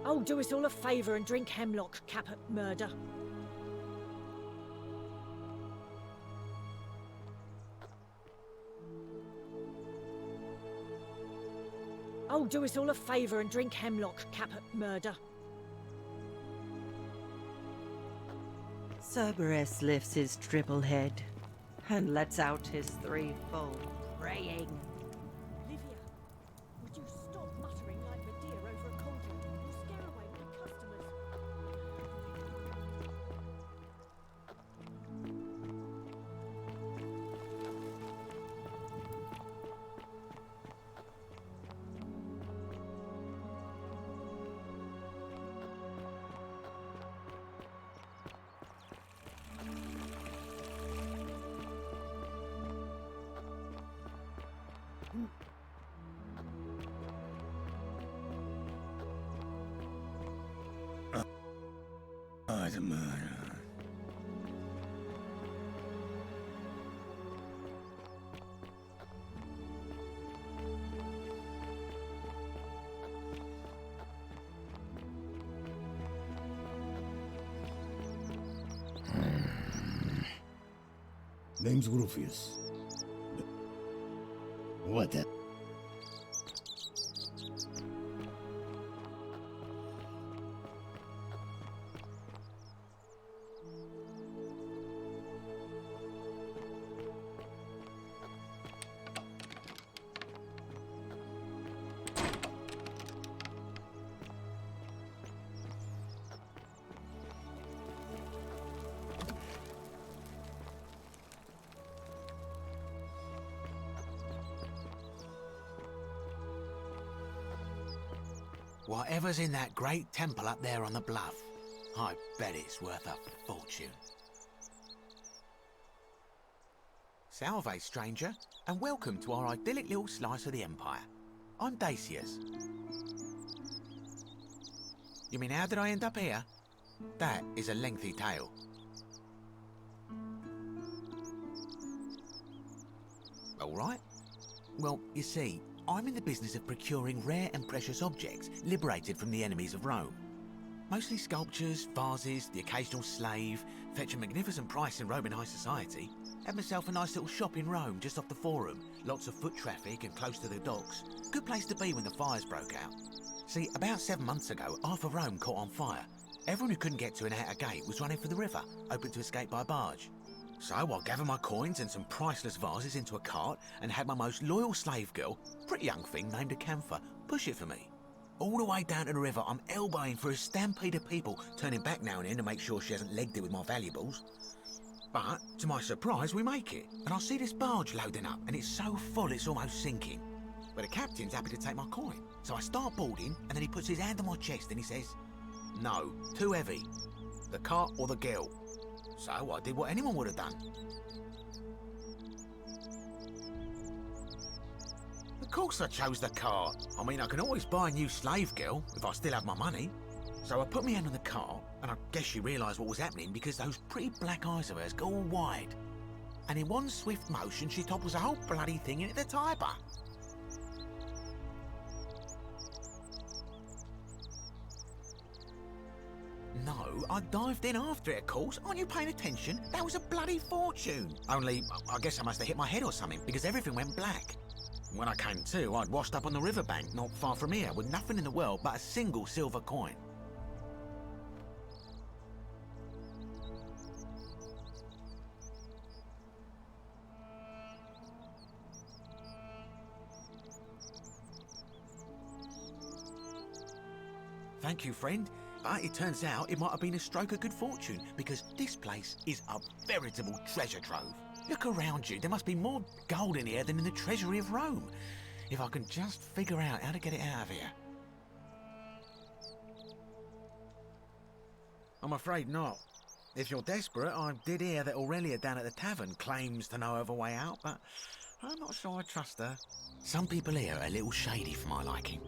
S4: Oh, do us all a favour and drink hemlock, Caput Murder. Oh, do us all a favour and drink hemlock, Caput Murder.
S5: Cerberus lifts his triple head and lets out his threefold praying.
S4: Olivia, would you stop muttering like the deer over a cauldron? You'll scare away my customers.
S9: The murder.
S11: Name's Rufius. What the?
S19: Whatever's in that great temple up there on the bluff, I bet it's worth a fortune. Salve, stranger, and welcome to our idyllic little slice of the Empire. I'm Dacius. You mean, how did I end up here? That is a lengthy tale. All right. Well, you see, I'm in the business of procuring rare and precious objects liberated from the enemies of Rome. Mostly sculptures, vases, the occasional slave, fetch a magnificent price in Roman high society. Had myself a nice little shop in Rome just off the Forum. Lots of foot traffic and close to the docks. Good place to be when the fires broke out. See, about 7 months ago, half of Rome caught on fire. Everyone who couldn't get to an outer gate was running for the river, open to escape by barge. So I gathered my coins and some priceless vases into a cart and had my most loyal slave girl, pretty young thing named Acantha, push it for me. All the way down to the river, I'm elbowing through a stampede of people, turning back now and then to make sure she hasn't legged it with my valuables. But, to my surprise, we make it, and I see this barge loading up, and it's so full it's almost sinking. But the captain's happy to take my coin, so I start boarding, and then he puts his hand on my chest and he says, "No, too heavy. The cart or the girl." So I did what anyone would have done. Of course I chose the cart. I mean, I can always buy a new slave girl if I still have my money. So I put my hand on the cart, and I guess she realised what was happening because those pretty black eyes of hers go all wide. And in one swift motion, she topples the whole bloody thing into the Tiber. No, I dived in after it, of course. Aren't you paying attention? That was a bloody fortune. Only, I guess I must have hit my head or something, because everything went black. When I came to, I'd washed up on the riverbank, not far from here, with nothing in the world but a single silver coin. Thank you, friend. But it turns out it might have been a stroke of good fortune, because this place is a veritable treasure trove. Look around you, there must be more gold in here than in the treasury of Rome. If I can just figure out how to get it out of here. I'm afraid not. If you're desperate, I did hear that Aurelia down at the tavern claims to know of a way out, but I'm not sure I trust her. Some people here are a little shady for my liking.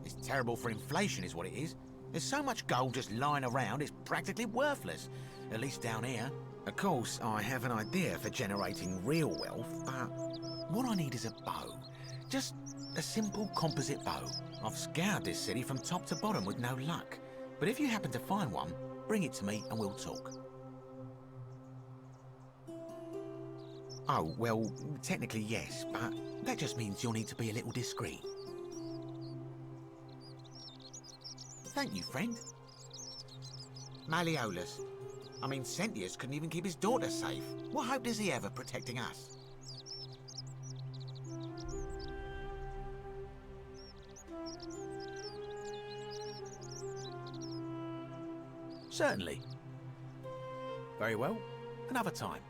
S19: It's terrible for inflation is what it is. There's so much gold just lying around, it's practically worthless. At least down here. Of course, I have an idea for generating real wealth, but what I need is a bow. Just a simple composite bow. I've scoured this city from top to bottom with no luck. But if you happen to find one, bring it to me and we'll talk. Oh, well, technically yes, but that just means you'll need to be a little discreet. Thank you, friend. Malleolus. I mean, Sentius couldn't even keep his daughter safe. What hope does he have of protecting us? Certainly. Very well. Another time.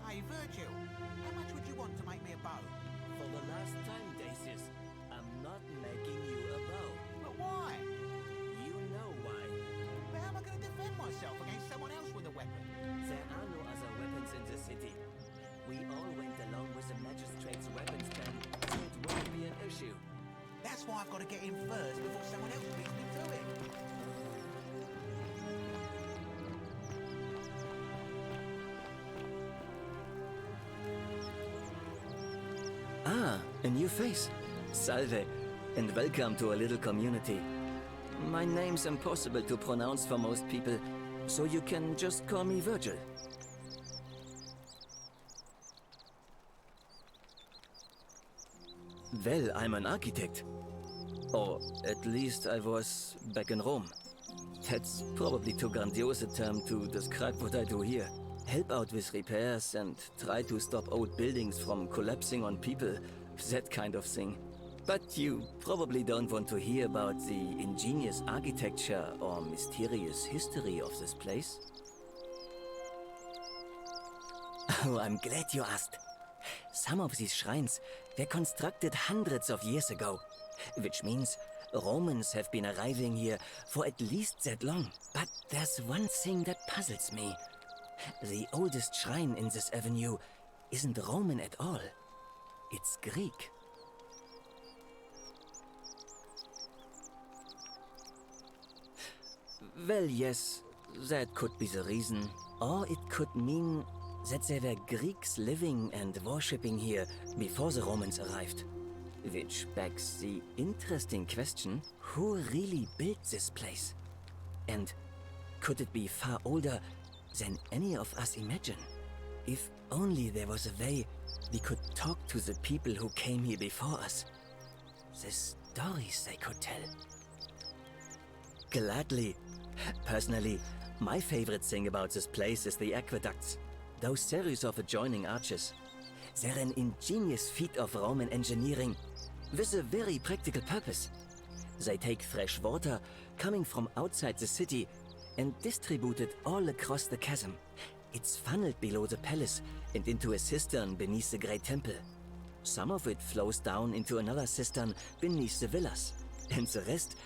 S19: Hey, Virgil, how much would you want to make me a bow?
S17: For the last time, Dacius, I'm not making you a bow.
S19: But why?
S17: You know why.
S19: But how am I going to defend myself against someone else with a weapon?
S17: There are no other weapons in the city. We all went along with the magistrate's weapons plan, so it won't be an issue.
S19: That's why I've got to get in first before someone else beats me to it.
S17: Ah, a new face. Salve, and welcome to a little community. My name's impossible to pronounce for most people, so you can just call me Virgil. Well, I'm an architect. Or at least I was back in Rome. That's probably too grandiose a term to describe what I do here. Help out with repairs and try to stop old buildings from collapsing on people, that kind of thing. But you probably don't want to hear about the ingenious architecture or mysterious history of this place. Oh, I'm glad you asked. Some of these shrines were constructed hundreds of years ago, which means Romans have been arriving here for at least that long. But there's one thing that puzzles me. The oldest shrine in this avenue isn't Roman at all. It's Greek. Well, yes, that could be the reason. Or it could mean that there were Greeks living and worshipping here before the Romans arrived. Which begs the interesting question, who really built this place? And could it be far older than any of us imagine? If only there was a way we could talk to the people who came here before us. The stories they could tell. Gladly. Personally, my favorite thing about this place is the aqueducts. Those series of adjoining arches. They're an ingenious feat of Roman engineering with a very practical purpose. They take fresh water coming from outside the city and distribute it all across the chasm. It's funneled below the palace and into a cistern beneath the great temple. Some of it flows down into another cistern beneath the villas, and the rest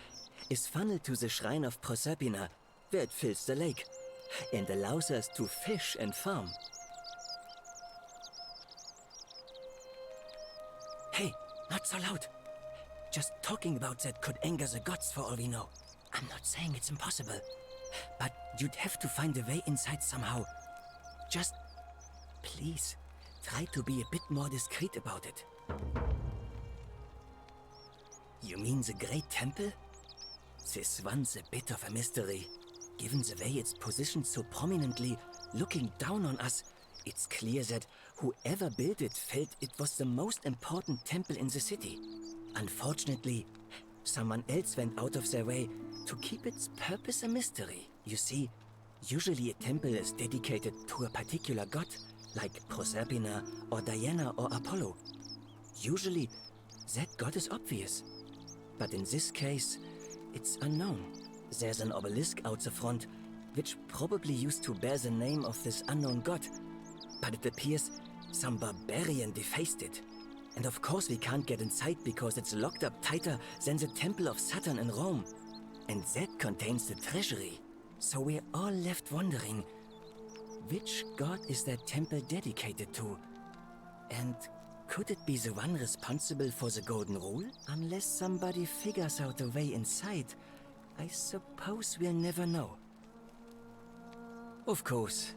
S17: is funneled to the shrine of Proserpina, where it fills the lake and allows us to fish and farm. Hey, not so loud. Just talking about that could anger the gods for all we know. I'm not saying it's impossible, but you'd have to find a way inside somehow. Just, please, try to be a bit more discreet about it. You mean the Great Temple? This one's a bit of a mystery. Given the way it's positioned so prominently, looking down on us, it's clear that whoever built it felt it was the most important temple in the city. Unfortunately, someone else went out of their way to keep its purpose a mystery. You see, usually a temple is dedicated to a particular god, like Proserpina or Diana or Apollo. Usually, that god is obvious. But in this case, it's unknown. There's an obelisk out the front, which probably used to bear the name of this unknown god. But it appears some barbarian defaced it. And of course we can't get inside because it's locked up tighter than the Temple of Saturn in Rome. And that contains the treasury. So we're all left wondering, which god is that temple dedicated to? And could it be the one responsible for the Golden Rule? Unless somebody figures out a way inside, I suppose we'll never know. Of course.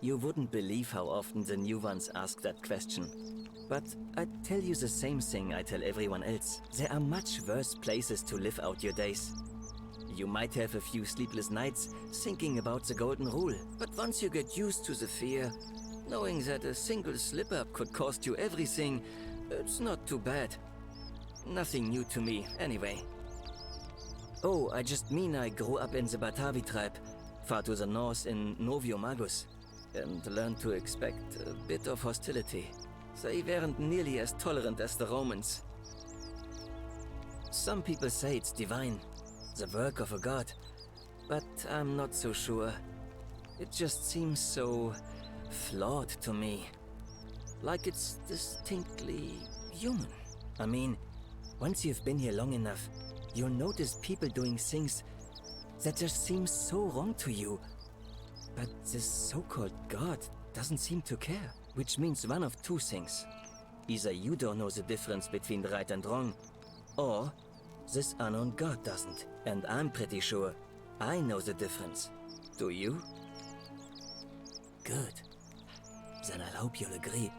S17: You wouldn't believe how often the new ones ask that question. But I tell you the same thing I tell everyone else. There are much worse places to live out your days. You might have a few sleepless nights thinking about the golden rule, but once you get used to the fear, knowing that a single slip-up could cost you everything, it's not too bad. Nothing new to me, anyway. Oh, I just mean I grew up in the Batavi tribe, far to the north in Novio Magus, and learned to expect a bit of hostility. They weren't nearly as tolerant as the Romans. Some people say it's divine, the work of a god, but I'm not so sure. It just seems so flawed to me. Like it's distinctly human. I mean, once you've been here long enough, you'll notice people doing things that just seem so wrong to you. But this so-called god doesn't seem to care, which means one of two things. Either you don't know the difference between right and wrong, or this unknown god doesn't. And I'm pretty sure I know the difference. Do you? Good. Then I hope you'll agree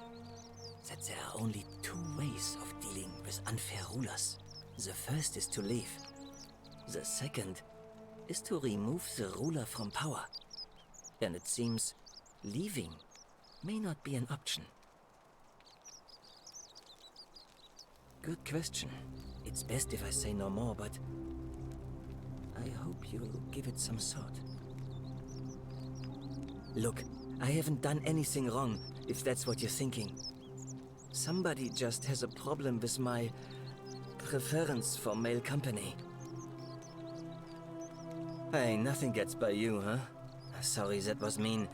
S17: that there are only two ways of dealing with unfair rulers. The first is to leave. The second is to remove the ruler from power. And it seems leaving may not be an option. Good question. It's best if I say no more, but I hope you'll give it some thought. Look, I haven't done anything wrong, if that's what you're thinking. Somebody just has a problem with my preference for male company. Hey, nothing gets by you, huh? Sorry, that was mean.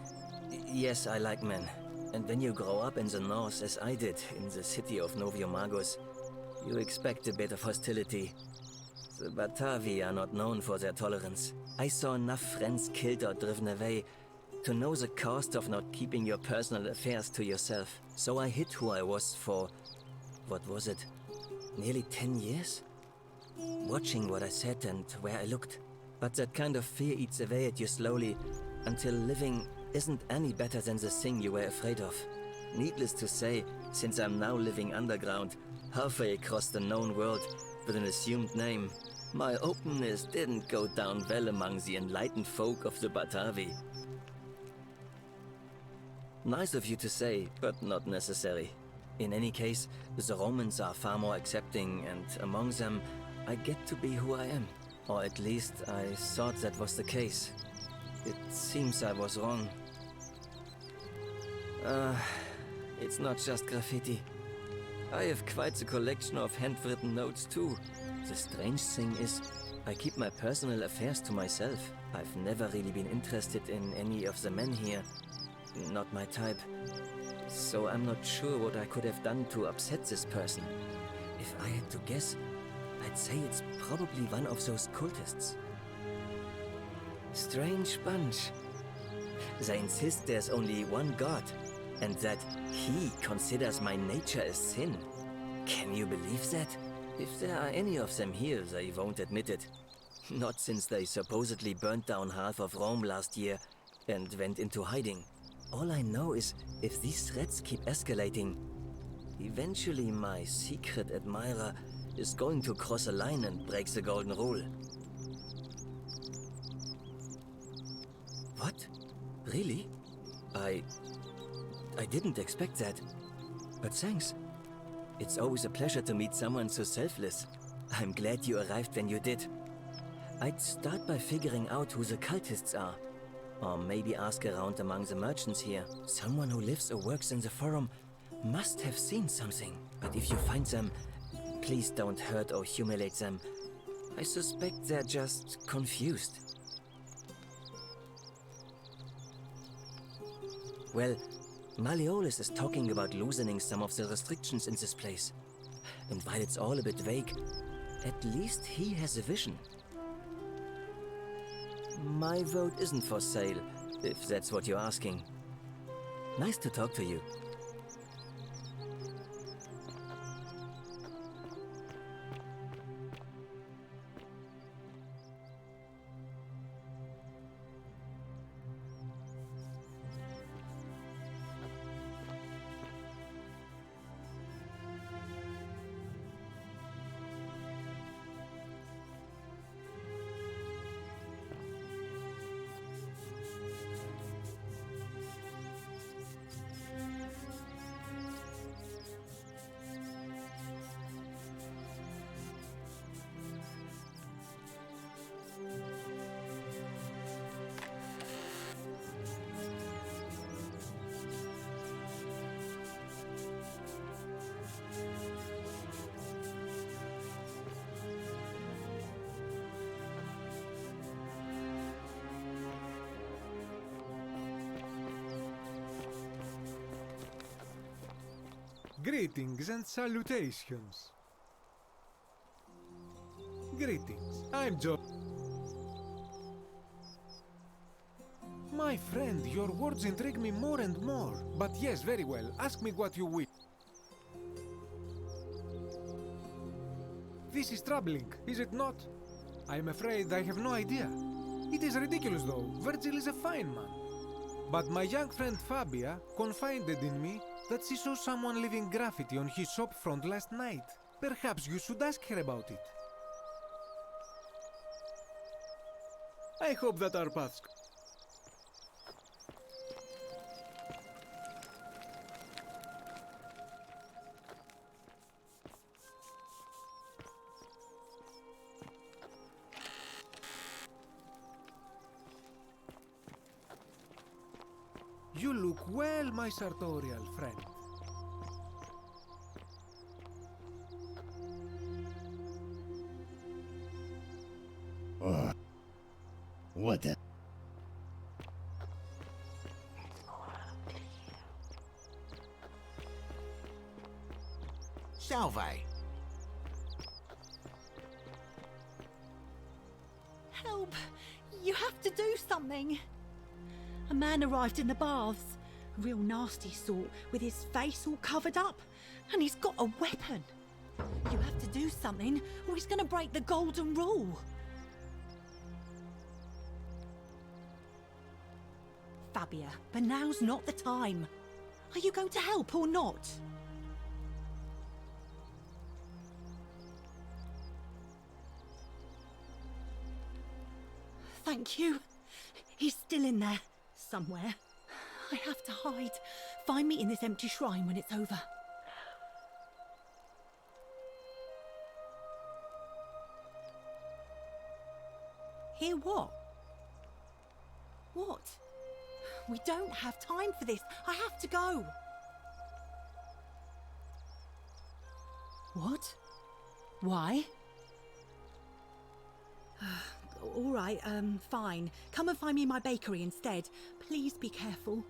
S17: Yes, I like men. And when you grow up in the north, as I did, in the city of Novio Magus, you expect a bit of hostility. The Batavi are not known for their tolerance. I saw enough friends killed or driven away to know the cost of not keeping your personal affairs to yourself. So I hid who I was for, what was it, nearly 10 years? Watching what I said and where I looked. But that kind of fear eats away at you slowly, until living isn't any better than the thing you were afraid of. Needless to say, since I'm now living underground, halfway across the known world, with an assumed name, my openness didn't go down well among the enlightened folk of the Batavi. Nice of you to say, but not necessary. In any case, the Romans are far more accepting, and among them, I get to be who I am. Or at least I thought that was the case. It seems I was wrong. It's not just graffiti. I have quite a collection of handwritten notes too. The strange thing is, I keep my personal affairs to myself. I've never really been interested in any of the men here. Not my type. So I'm not sure what I could have done to upset this person. If I had to guess, I'd say it's probably one of those cultists. Strange bunch. They insist there's only one god, and that he considers my nature a sin. Can you believe that? If there are any of them here, they won't admit it. Not since they supposedly burnt down half of Rome last year and went into hiding. All I know is, if these threats keep escalating, eventually my secret admirer is going to cross a line and break the golden rule. What? Really? I didn't expect that. But thanks. It's always a pleasure to meet someone so selfless. I'm glad you arrived when you did. I'd start by figuring out who the cultists are. Or maybe ask around among the merchants here. Someone who lives or works in the forum must have seen something. But if you find them, please don't hurt or humiliate them. I suspect they're just confused. Well, Malleolus is talking about loosening some of the restrictions in this place. And while it's all a bit vague, at least he has a vision. My vote isn't for sale, if that's what you're asking. Nice to talk to you.
S16: Greetings and salutations. Greetings. I'm Joe. My friend, your words intrigue me more and more. But yes, very well. Ask me what you wish. This is troubling, is it not? I am afraid I have no idea. It is ridiculous, though. Virgil is a fine man. But my young friend Fabia confided in me that she saw someone leaving graffiti on his shop front last night. Perhaps you should ask her about it. I hope that our paths... You look well, my sartorial friend.
S11: What a...
S19: Salve.
S5: Help! You have to do something! A man arrived in the baths. A real nasty sort, with his face all covered up. And he's got a weapon. You have to do something, or he's gonna break the golden rule. Fabia, but now's not the time. Are you going to help or not? Thank you. He's still in there, somewhere. I have to hide. Find me in this empty shrine when it's over. Hear what? What? We don't have time for this. I have to go. What? Why? All right, fine. Come and find me in my bakery instead. Please be careful.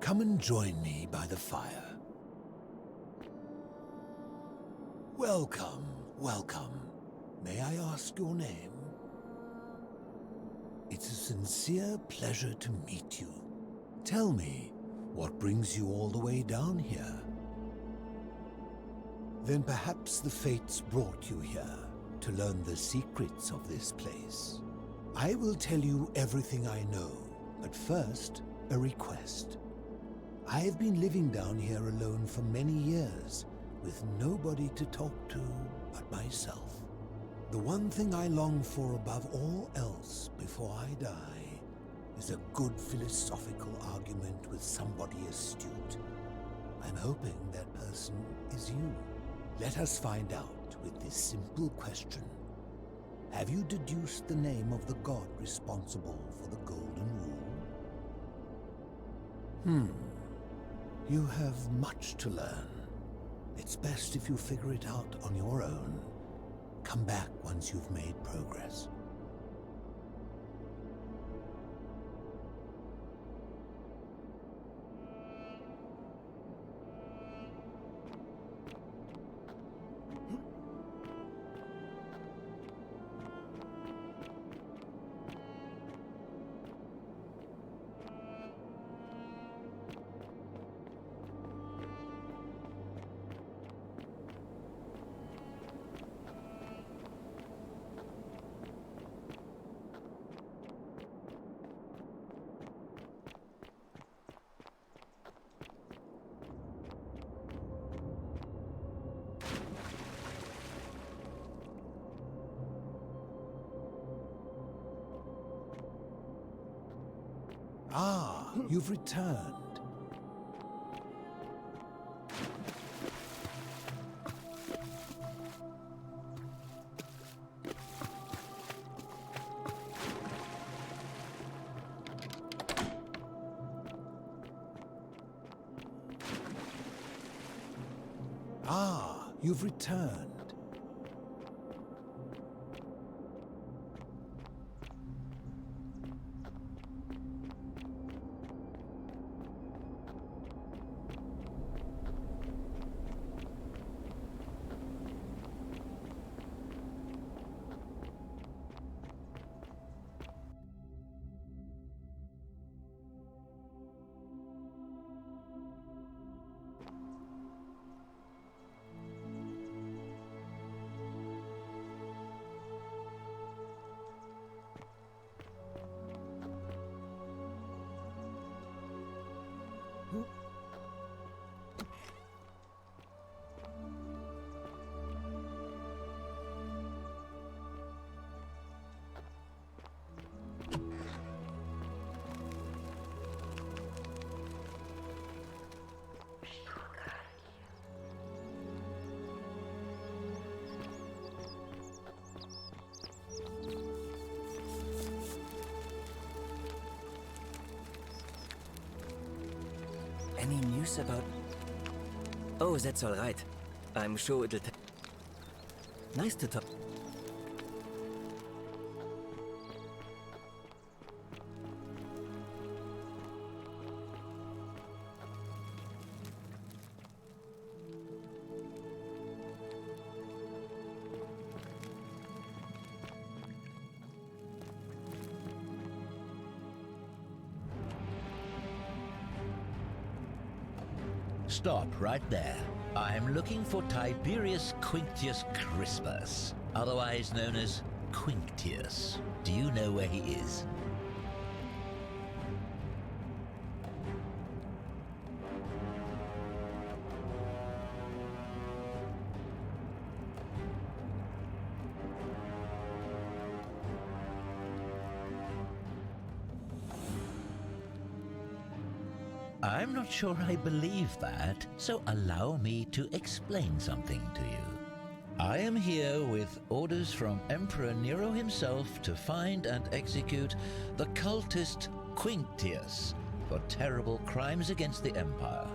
S20: Come and join me by the fire. Welcome, welcome. May I ask your name? It's a sincere pleasure to meet you. Tell me, what brings you all the way down here? Then perhaps the fates brought you here to learn the secrets of this place. I will tell you everything I know, but first, a request. I've been living down here alone for many years, with nobody to talk to but myself. The one thing I long for above all else before I die is a good philosophical argument with somebody astute. I'm hoping that person is you. Let us find out with this simple question. Have you deduced the name of the god responsible for the Golden Rule? You have much to learn. It's best if you figure it out on your own. Come back once you've made progress. Ah, you've returned. Ah, you've returned.
S17: Any news about... Oh, that's all right. I'm sure it'll... Nice to talk.
S8: Stop right there. I'm looking for Tiberius Quinctius Crispus, otherwise known as Quinctius. Do you know where he is? I'm not sure I believe that, so allow me to explain something to you. I am here with orders from Emperor Nero himself to find and execute the cultist Quinctius for terrible crimes against the Empire.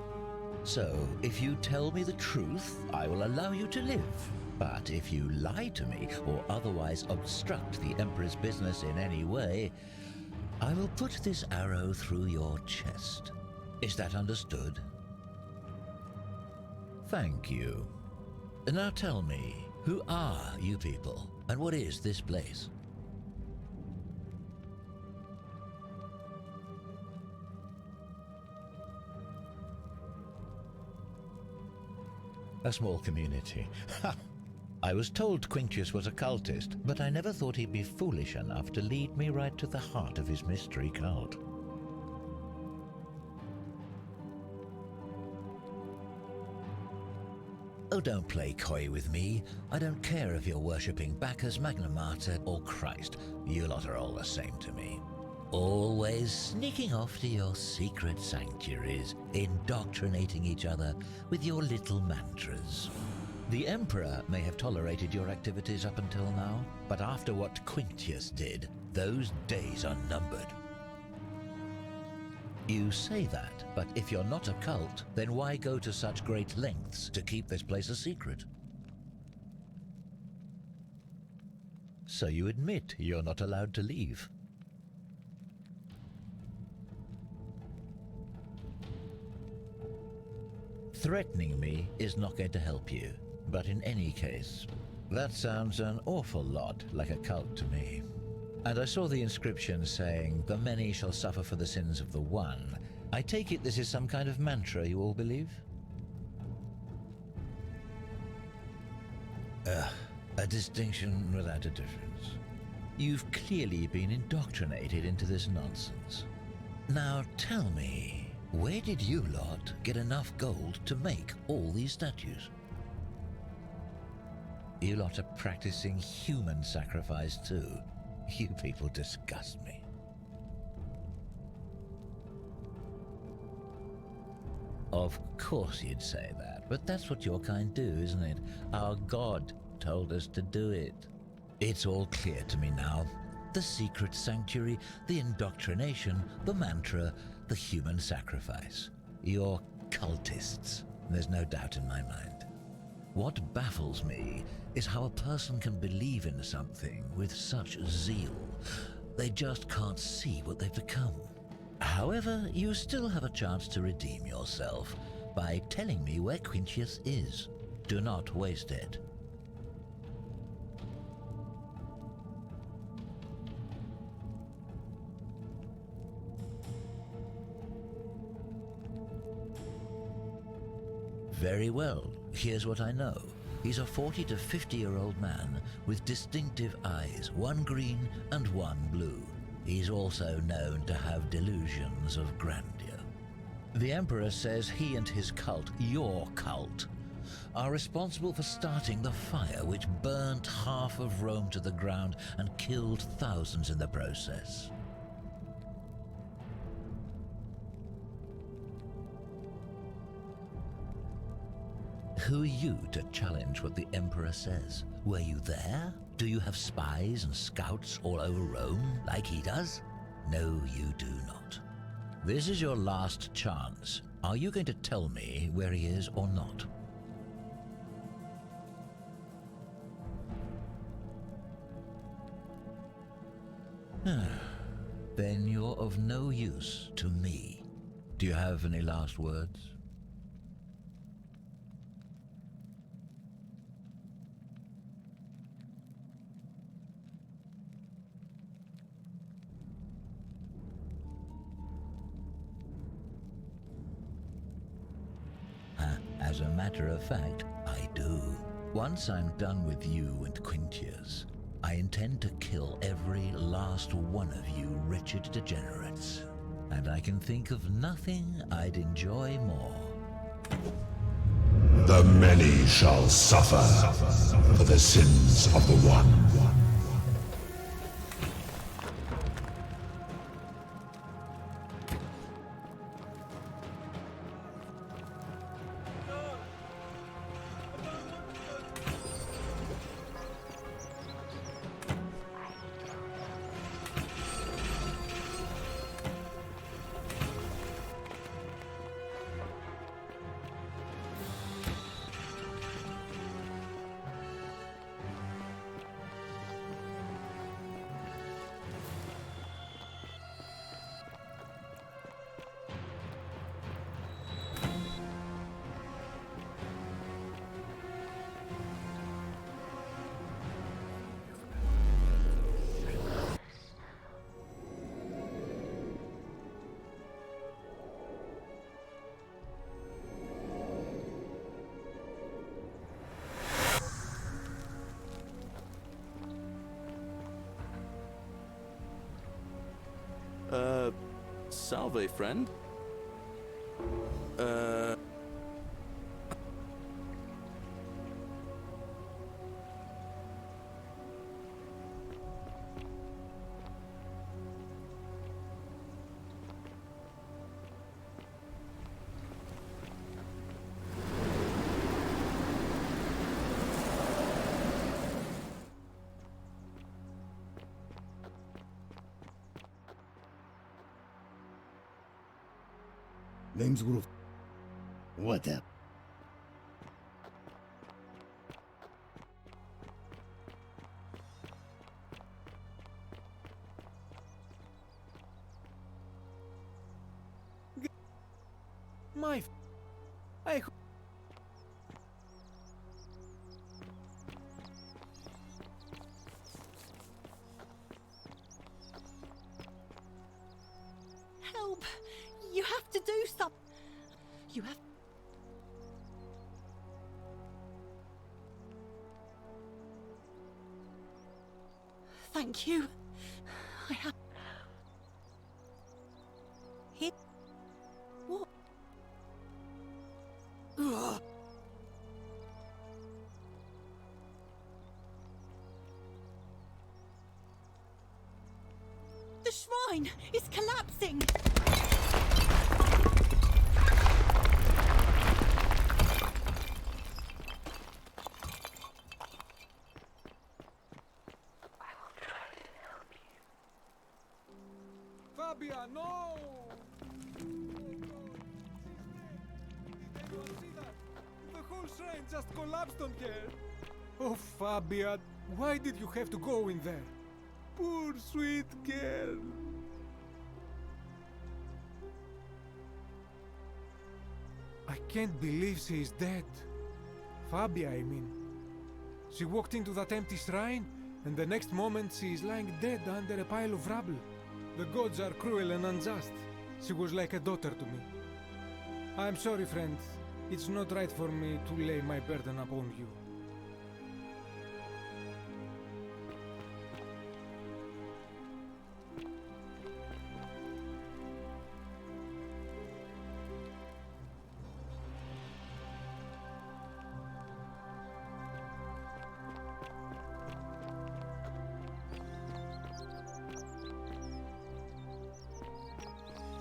S8: So, if you tell me the truth, I will allow you to live. But if you lie to me or otherwise obstruct the Emperor's business in any way, I will put this arrow through your chest.
S2: Is that understood? Thank you. Now tell me, who are you people, and what is this place? A small community. I was told Quintius was a cultist, but I never thought he'd be foolish enough to lead me right to the heart of his mystery cult. Oh, don't play coy with me. I don't care if you're worshipping Bacchus, Magna Mater, or Christ. You lot are all the same to me. Always sneaking off to your secret sanctuaries, indoctrinating each other with your little mantras. The Emperor may have tolerated your activities up until now, but after what Quintius did, those days are numbered. You say that, but if you're not a cult, then why go to such great lengths to keep this place a secret? So you admit you're not allowed to leave. Threatening me is not going to help you, but in any case, that sounds an awful lot like a cult to me. And I saw the inscription saying, "The many shall suffer for the sins of the one." I take it this is some kind of mantra you all believe? A distinction without a difference. You've clearly been indoctrinated into this nonsense. Now tell me, where did you lot get enough gold to make all these statues? You lot are practicing human sacrifice too. You people disgust me. Of course you'd say that, but that's what your kind do, isn't it? Our God told us to do it. It's all clear to me now. The secret sanctuary, the indoctrination, the mantra, the human sacrifice. You're cultists. There's no doubt in my mind. What baffles me is how a person can believe in something with such zeal. They just can't see what they've become. However, you still have a chance to redeem yourself by telling me where Quintius is. Do not waste it. Very well, here's what I know. He's a 40 to 50-year-old man with distinctive eyes, one green and one blue. He's also known to have delusions of grandeur. The Emperor says he and his cult, your cult, are responsible for starting the fire which burnt half of Rome to the ground and killed thousands in the process. Who are you to challenge what the Emperor says? Were you there? Do you have spies and scouts all over Rome, like he does? No, you do not. This is your last chance. Are you going to tell me where he is or not? Then you're of no use to me. Do you have any last words? As a matter of fact, I do. Once I'm done with you and Quintius, I intend to kill every last one of you wretched degenerates. And I can think of nothing I'd enjoy more.
S18: The many shall suffer for the sins of the one.
S3: Salve, friend.
S11: Name's Groove. What up?
S16: I...
S5: Help! You have to do something. You have. Thank you. I have. Hit. What? Ugh. The shrine is collapsing.
S16: Fabia, no! Did anyone see that? The whole shrine just collapsed on her. Oh, Fabia, why did you have to go in there? Poor sweet girl. I can't believe she is dead. Fabia, I mean. She walked into that empty shrine, and the next moment she is lying dead under a pile of rubble. The gods are cruel and unjust. She was like a daughter to me. I'm sorry, friend. It's not right for me to lay my burden upon you.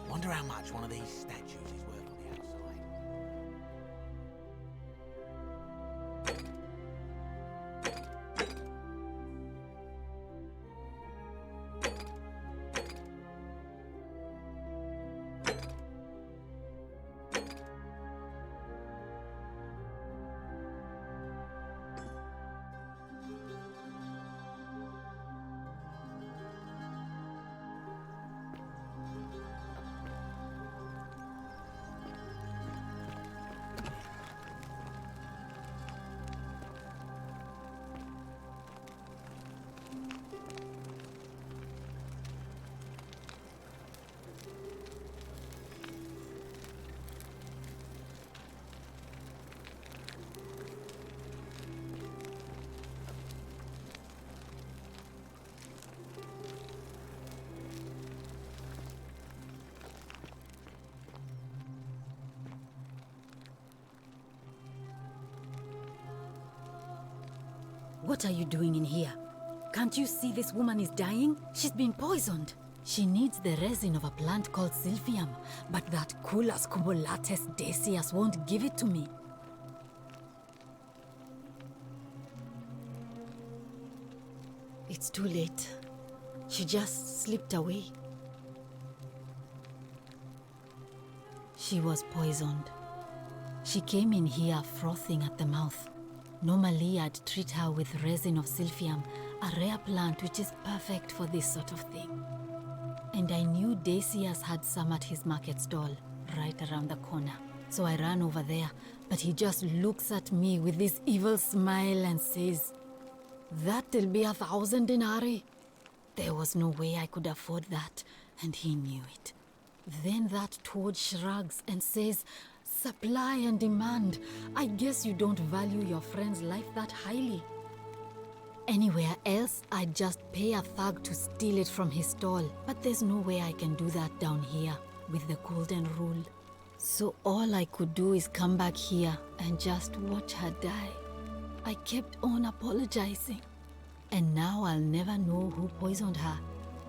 S19: Wonder how much one of these statues is worth on the outside.
S21: What are you doing in here? Can't you see this woman is dying? She's been poisoned. She needs the resin of a plant called Silphium, but that Culus cubulatus Decius won't give it to me. It's too late. She just slipped away. She was poisoned. She came in here frothing at the mouth. Normally, I'd treat her with resin of Silphium, a rare plant which is perfect for this sort of thing. And I knew Decius had some at his market stall, right around the corner. So I ran over there, but he just looks at me with this evil smile and says, "That'll be 1,000 denarii." There was no way I could afford that, and he knew it. Then that toad shrugs and says, "Supply and demand. I guess you don't value your friend's life that highly." Anywhere else, I'd just pay a thug to steal it from his stall. But there's no way I can do that down here. with the Golden Rule. So all I could do is come back here and just watch her die. I kept on apologizing. And now I'll never know who poisoned her,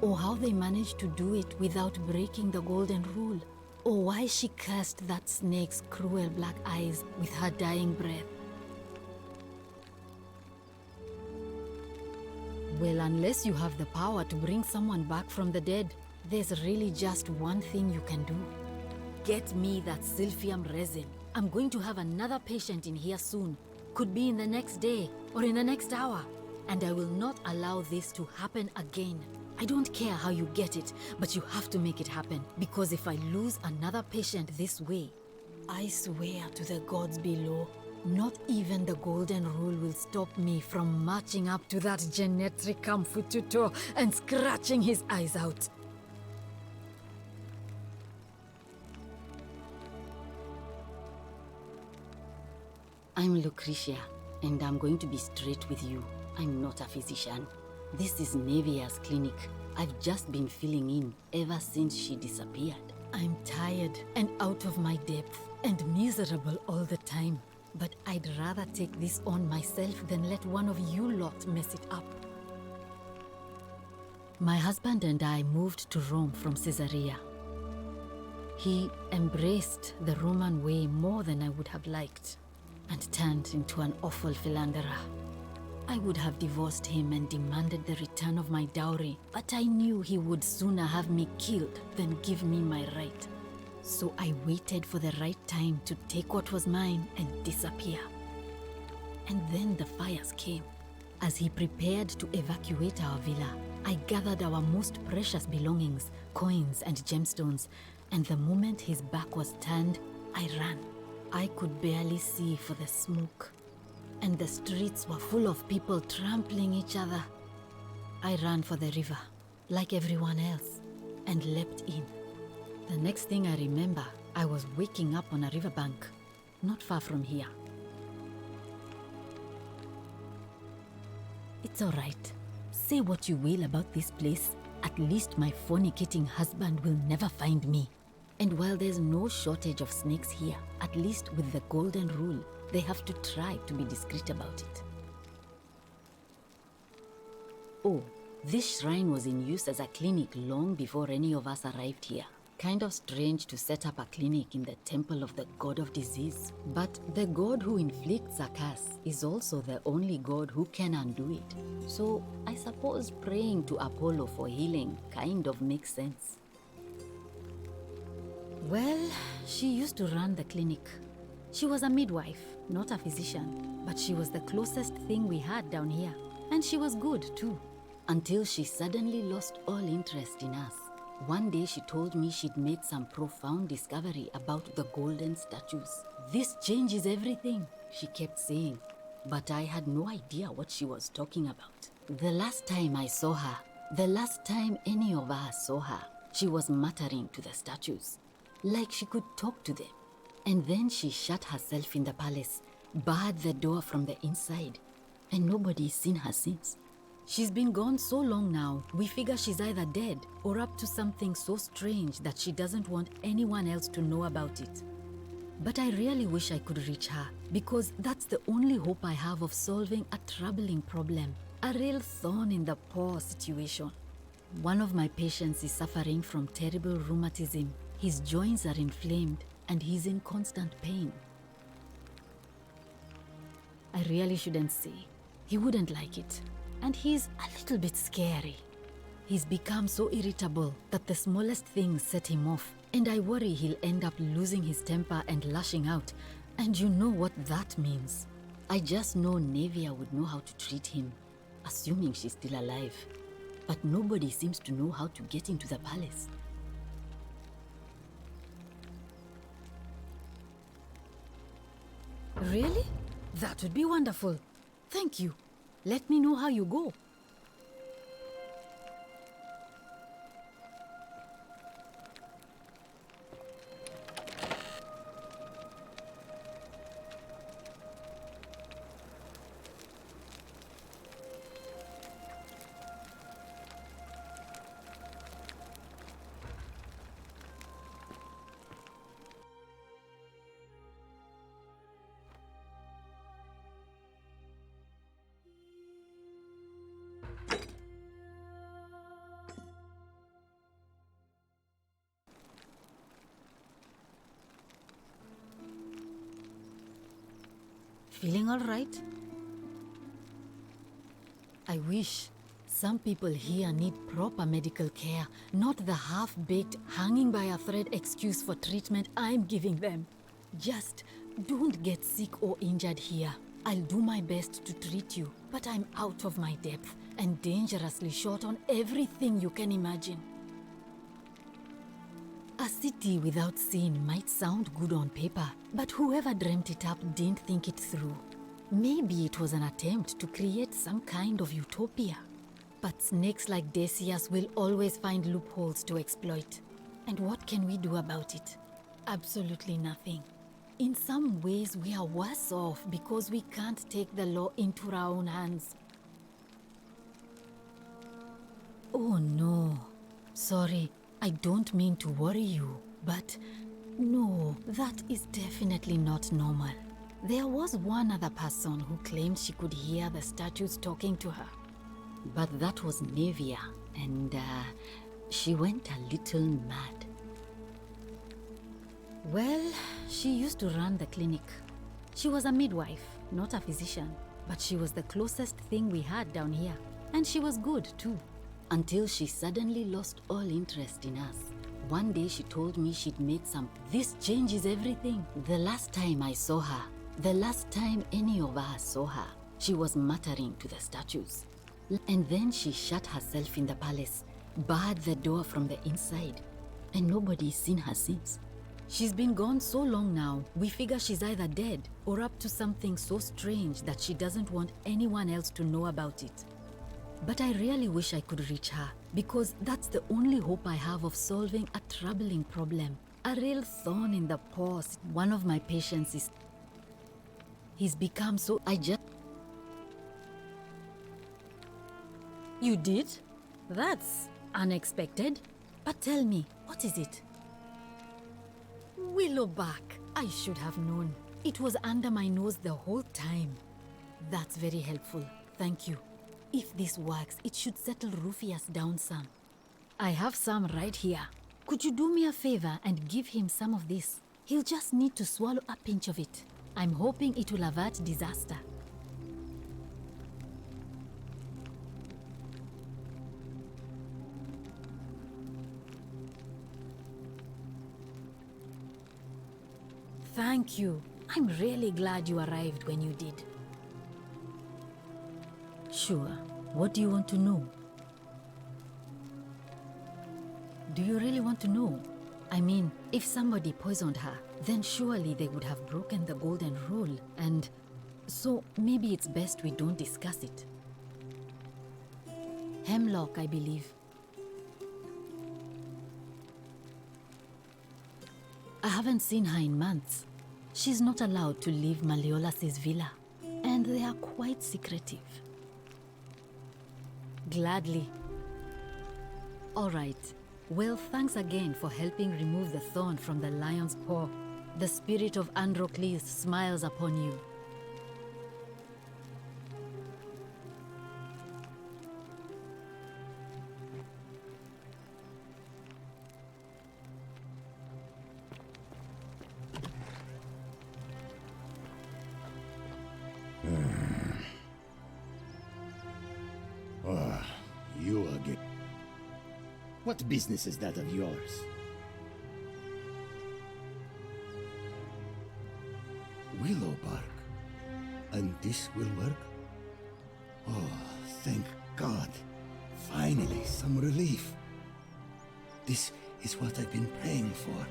S21: or how they managed to do it without breaking the Golden Rule, or why she cursed that snake's cruel black eyes with her dying breath. Well, unless you have the power to bring someone back from the dead, there's really just one thing you can do. Get me that Silphium resin. I'm going to have another patient in here soon. Could be in the next day, or in the next hour. And I will not allow this to happen again. I don't care how you get it, but you have to make it happen. Because if I lose another patient this way, I swear to the gods below, not even the Golden Rule will stop me from marching up to that Genetricum Fututo and scratching his eyes out. I'm Lucretia, and I'm going to be straight with you. I'm not a physician. This is Nevia's clinic. I've just been filling in ever since she disappeared. I'm tired and out of my depth and miserable all the time. But I'd rather take this on myself than let one of you lot mess it up. My husband and I moved to Rome from Caesarea. He embraced the Roman way more than I would have liked, and turned into an awful philanderer. I would have divorced him and demanded the return of my dowry, but I knew he would sooner have me killed than give me my right. So I waited for the right time to take what was mine and disappear. And then the fires came. As he prepared to evacuate our villa, I gathered our most precious belongings, coins and gemstones, and the moment his back was turned, I ran. I could barely see for the smoke, and the streets were full of people trampling each other. I ran for the river, like everyone else, and leapt in. The next thing I remember, I was waking up on a riverbank, not far from here. It's all right. Say what you will about this place. At least my fornicating husband will never find me. And while there's no shortage of snakes here, at least with the Golden Rule, they have to try to be discreet about it. Oh, this shrine was in use as a clinic long before any of us arrived here. Kind of strange to set up a clinic in the temple of the god of disease. But the god who inflicts a curse is also the only god who can undo it. So I suppose praying to Apollo for healing kind of makes sense. Well, she used to run the clinic. She was a midwife, not a physician, but she was the closest thing we had down here. And she was good too, until she suddenly lost all interest in us. One day she told me she'd made some profound discovery about the golden statues. This changes everything, she kept saying, but I had no idea what she was talking about. The last time I saw her, the last time any of us saw her, she was muttering to the statues, like she could talk to them. And then she shut herself in the palace, barred the door from the inside, and nobody's seen her since. She's been gone so long now, we figure she's either dead or up to something so strange that she doesn't want anyone else to know about it. But I really wish I could reach her, because that's the only hope I have of solving a troubling problem, a real thorn in the paw situation. One of my patients is suffering from terrible rheumatism. His joints are inflamed, and he's in constant pain. I really shouldn't say. He wouldn't like it. And he's a little bit scary. He's become so irritable that the smallest things set him off, and I worry he'll end up losing his temper and lashing out, and you know what that means. I just know Nevia would know how to treat him, assuming she's still alive. But nobody seems to know how to get into the palace. Really? That would be wonderful. Thank you. Let me know how you go. feeling all right? I wish. Some people here need proper medical care, not the half-baked, hanging by a thread excuse for treatment I'm giving them. Just don't get sick or injured here. I'll do my best to treat you, but I'm out of my depth and dangerously short on everything you can imagine. A city without sin might sound good on paper, but whoever dreamt it up didn't think it through. Maybe it was an attempt to create some kind of utopia. But snakes like Decius will always find loopholes to exploit. And what can we do about it? Absolutely nothing. In some ways, we are worse off because we can't take the law into our own hands. Oh no. Sorry, I don't mean to worry you, but no, that is definitely not normal. There was one other person who claimed she could hear the statues talking to her. But that was Nevia, and she went a little mad. Well, she used to run the clinic. She was a midwife, not a physician, but she was the closest thing we had down here. And she was good, too. Until she suddenly lost all interest in us. One day she told me she'd made some... This changes everything. The last time I saw her, the last time any of us saw her, she was muttering to the statues. And then she shut herself in the palace, barred the door from the inside, and nobody's seen her since. She's been gone so long now, we figure she's either dead or up to something so strange that she doesn't want anyone else to know about it. But I really wish I could reach her, because that's the only hope I have of solving a troubling problem. A real thorn in the paw. One of my patients is... He's become so... You did? That's unexpected. But tell me, what is it? Willowback. I should have known. It was under my nose the whole time. That's very helpful. Thank you. If this works, it should settle Rufius down some. I have some right here. Could you do me a favor and give him some of this? He'll just need to swallow a pinch of it. I'm hoping it will avert disaster. Thank you. I'm really glad you arrived when you did. Sure. What do you want to know? Do you really want to know? I mean, if somebody poisoned her, then surely they would have broken the golden rule, and so maybe it's best we don't discuss it. Hemlock, I believe. I haven't seen her in months. She's not allowed to leave Malleolas's villa, and they are quite secretive. Gladly. All right. Well, thanks again for helping remove the thorn from the lion's paw. The spirit of Androcles smiles upon you.
S11: You again. What business is that of yours? Willowbark. And this will work? Oh, thank God. Finally, some relief. This is what I've been praying for.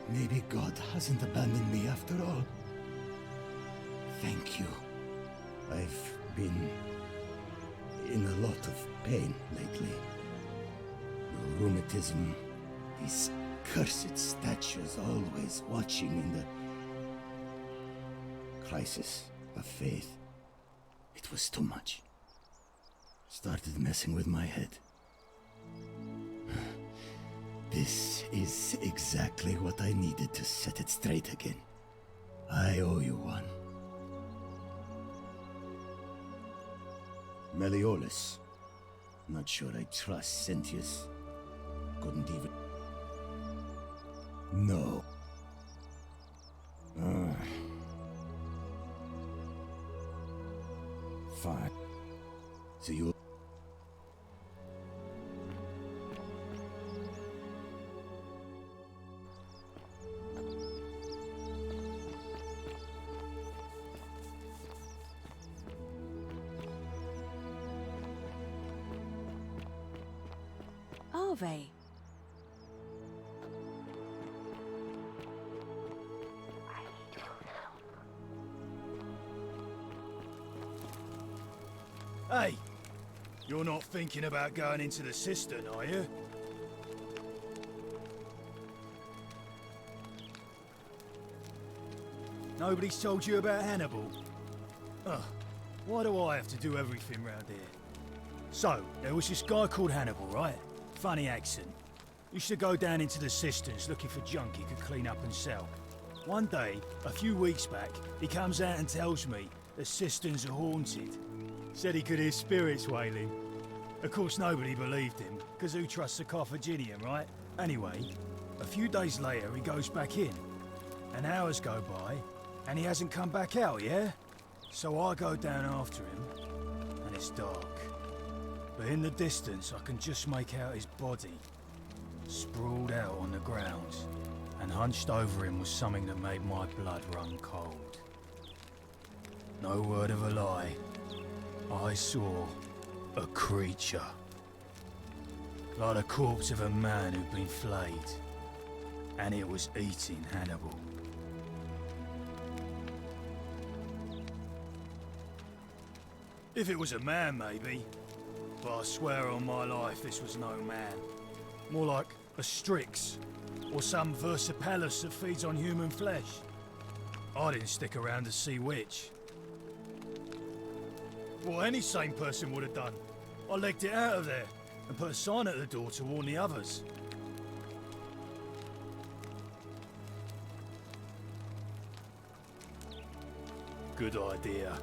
S11: Maybe God hasn't abandoned me after all. Thank you. I've been in a lot of pain lately. The rheumatism, these cursed statues always watching in the crisis of faith. It was too much. Started messing with my head. This is exactly what I needed to set it straight again. I owe you one. Malleolus. Not sure I trust Sentius. Couldn't even... No. So you...
S10: Are they?
S9: Hey! You're not thinking about going into the cistern, are you? Nobody's told you about Hannibal? Ugh, why do I have to do everything round here? So, there was this guy called Hannibal, right? Funny accent. Used to go down into the cisterns looking for junk he could clean up and sell. One day, a few weeks back, he comes out and tells me the cisterns are haunted. Said he could hear spirits wailing. Of course, nobody believed him, because who trusts a Carthaginian, right? Anyway, a few days later, he goes back in. And hours go by, and he hasn't come back out, yeah? So I go down after him, and it's dark. But in the distance, I can just make out his body, sprawled out on the ground, and hunched over him was something that made my blood run cold. No word of a lie. I saw a creature. Like the corpse of a man who'd been flayed. And it was eating Hannibal. If it was a man, maybe. But I swear on my life this was no man. More like a Strix, or some Versipelus that feeds on human flesh. I didn't stick around to see which. What any sane person would have done. I legged it out of there and put a sign at the door to warn the others. Good idea.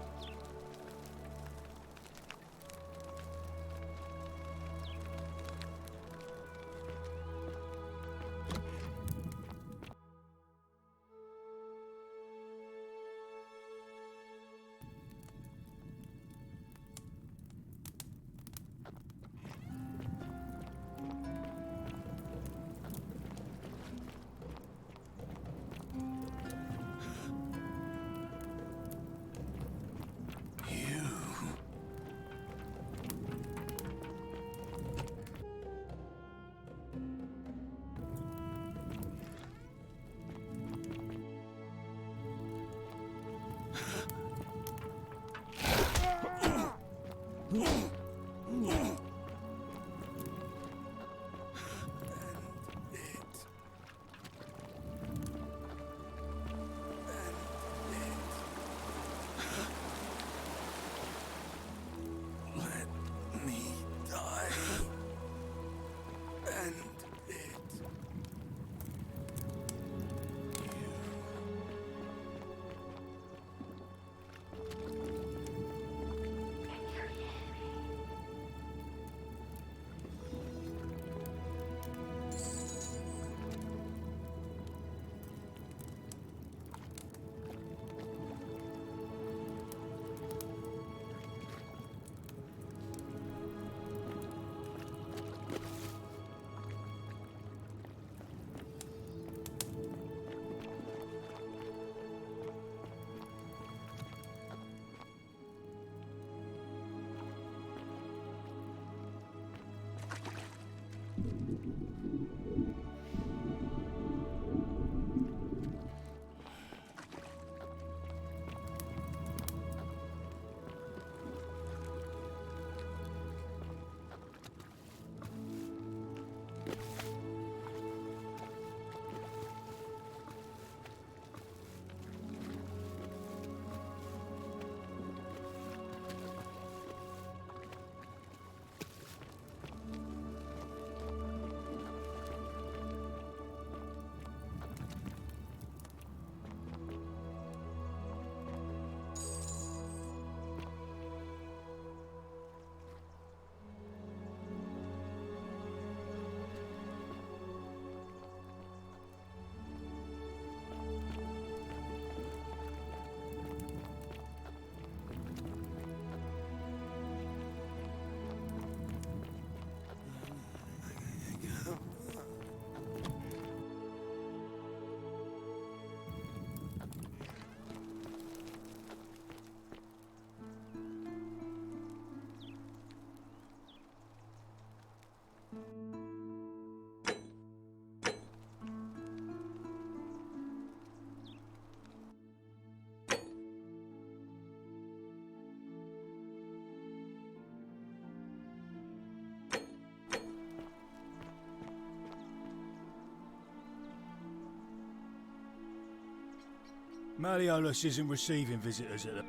S9: Malleolus isn't receiving visitors at the...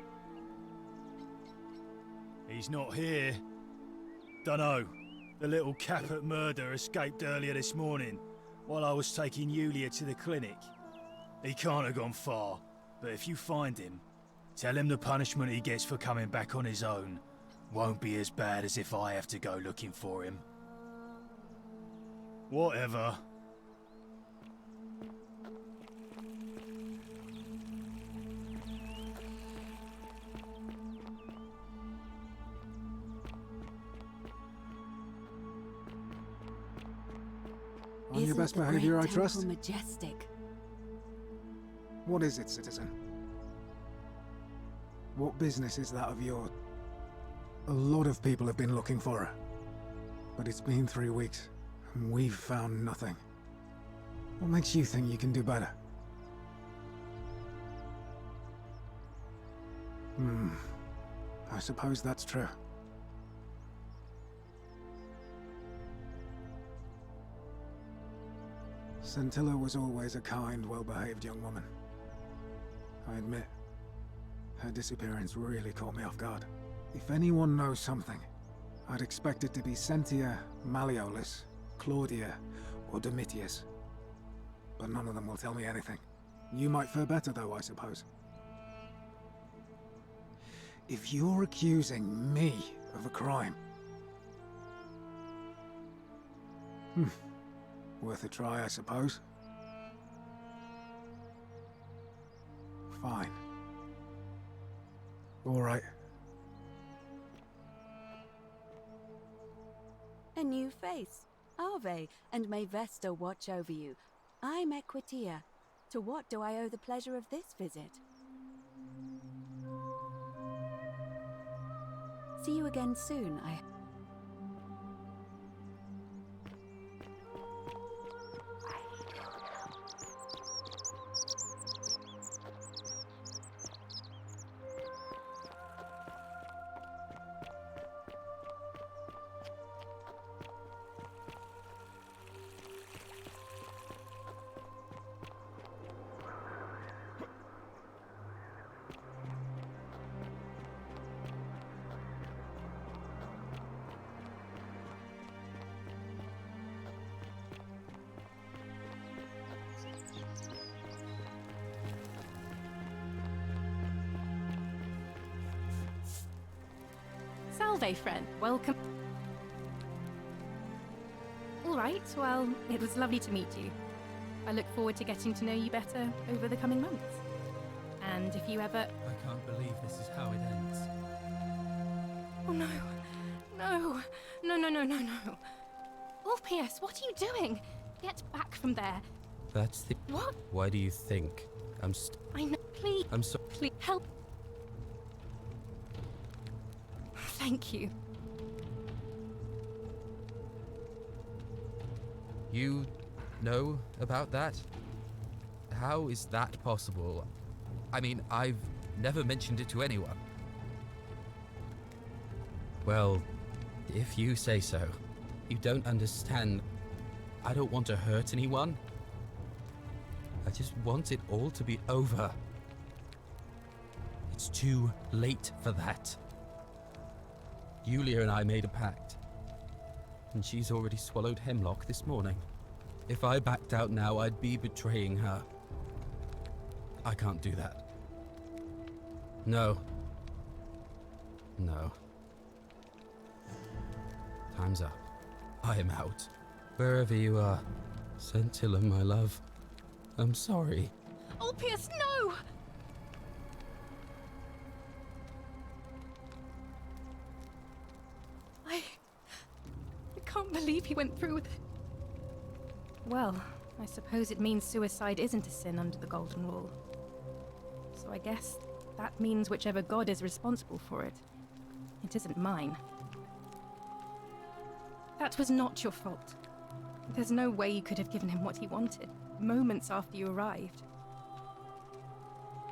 S9: He's not here. Dunno. The little Caput murder escaped earlier this morning, while I was taking Yulia to the clinic. He can't have gone far, but if you find him, tell him the punishment he gets for coming back on his own won't be as bad as if I have to go looking for him. Whatever.
S6: On your best behavior, I trust?
S10: Majestic.
S6: What is it, citizen? What business is that of yours? A lot of people have been looking for her. But it's been 3 weeks, and we've found nothing. What makes you think you can do better? I suppose that's true. Sentilla was always a kind, well-behaved young woman. I admit, her disappearance really caught me off guard. If anyone knows something, I'd expect it to be Sentia, Malleolus, Claudia, or Domitius. But none of them will tell me anything. You might fare better though, I suppose. If you're accusing me of a crime... worth a try, I suppose. Fine. All right.
S10: A new face. Ave, and may Vesta watch over you. I'm Equitia. To what do I owe the pleasure of this visit? See you again soon,
S12: Salve, friend. Welcome. All right, well, it was lovely to meet you. I look forward to getting to know you better over the coming months. And if you ever...
S13: I can't believe this is how it ends.
S12: Oh no. No. No, no, no, no, no. Ulpius, what are you doing? Get back from there.
S13: That's the...
S12: What?
S13: Why do you think
S12: I know. Please.
S13: I'm so...
S12: Please, help. Thank you.
S13: You know about that? How is that possible? I mean, I've never mentioned it to anyone. Well, if you say so. You don't understand. I don't want to hurt anyone. I just want it all to be over. It's too late for that. Yulia and I made a pact, and she's already swallowed hemlock this morning. If I backed out now, I'd be betraying her. I can't do that. No. No. Time's up. I am out. Wherever you are, Sentilla, my love, I'm sorry.
S12: Ulpius, no! I can't believe he went through with it. Well, I suppose it means suicide isn't a sin under the Golden Rule. So I guess that means whichever god is responsible for it, it isn't mine. That was not your fault. There's no way you could have given him what he wanted, moments after you arrived.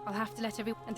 S12: I'll have to let everyone...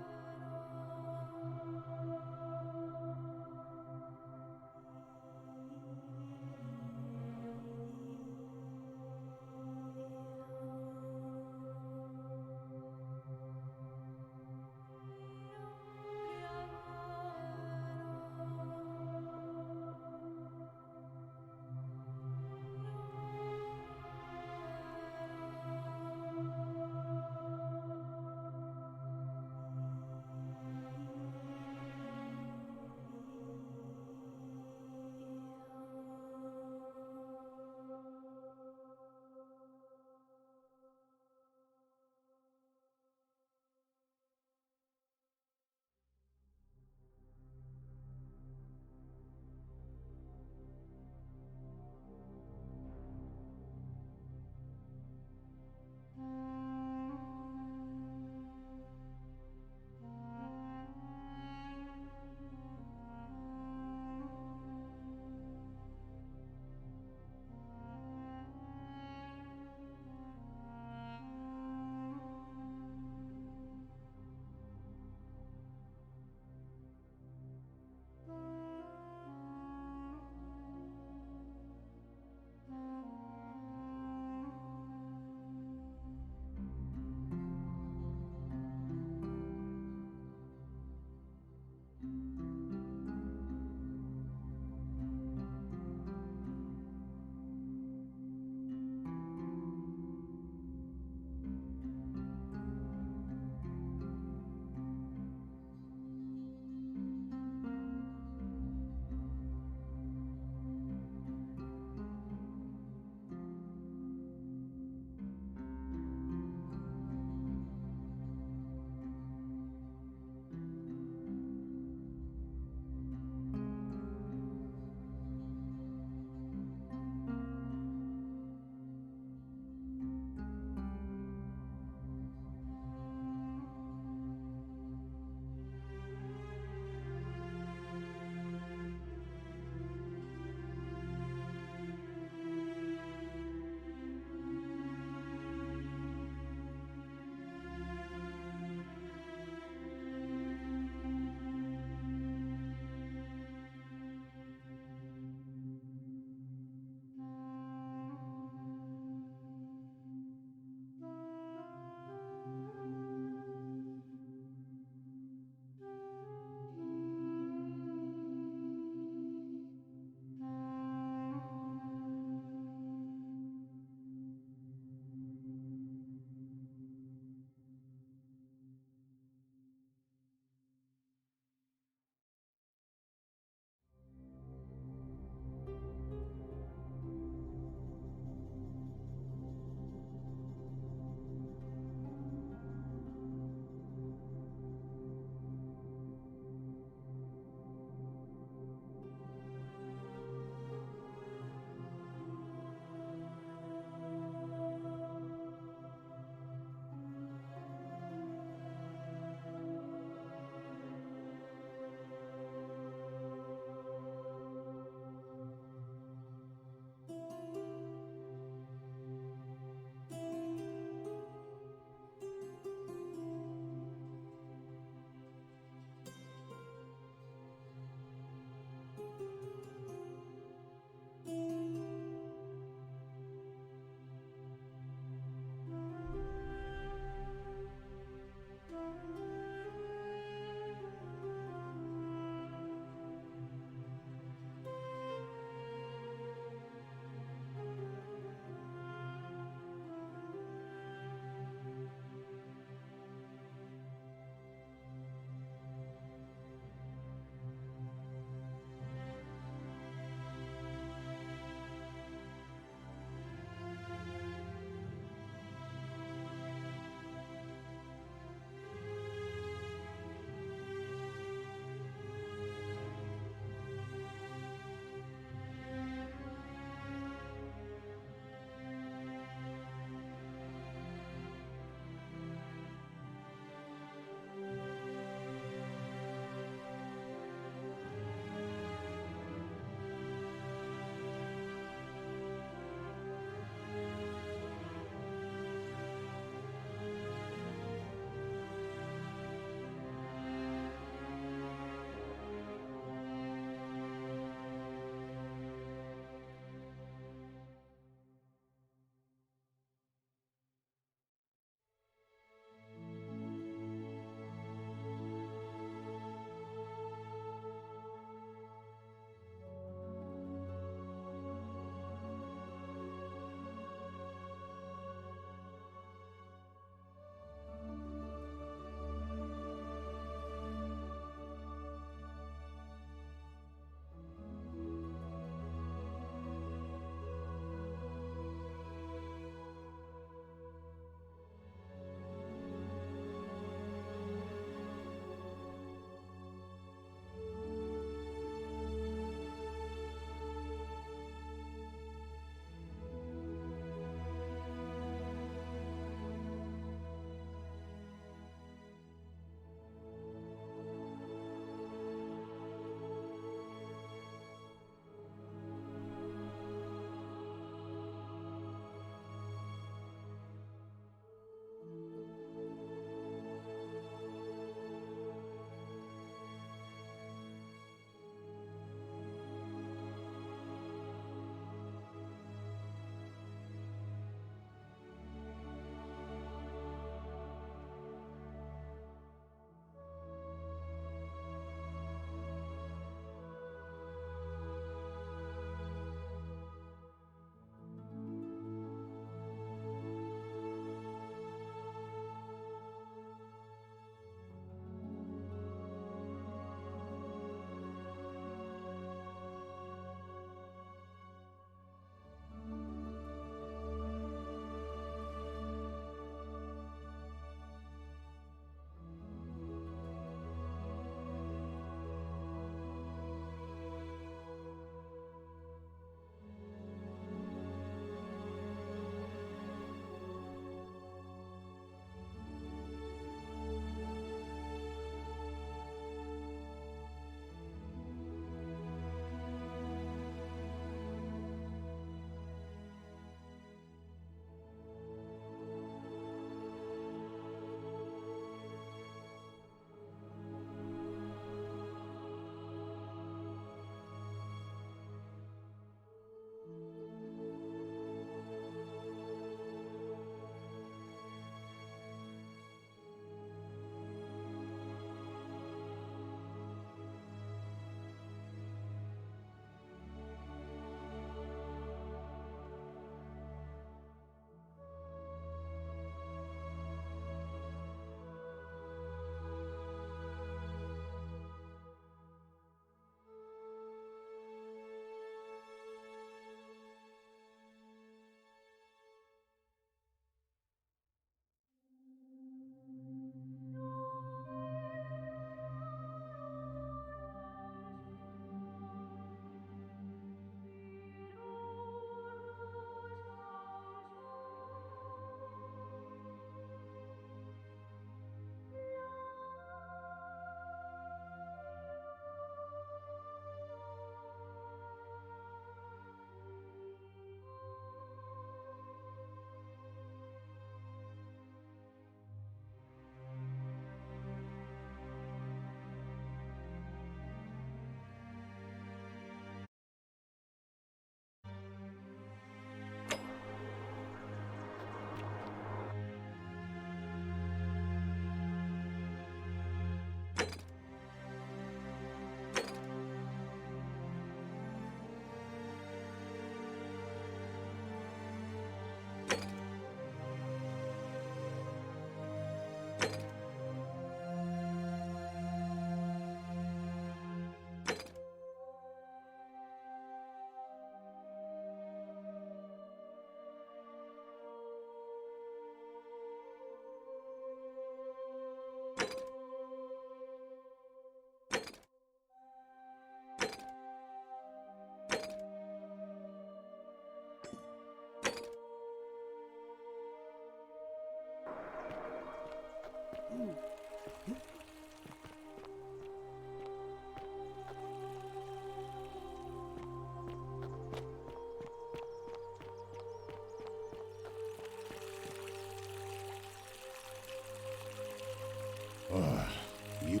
S11: You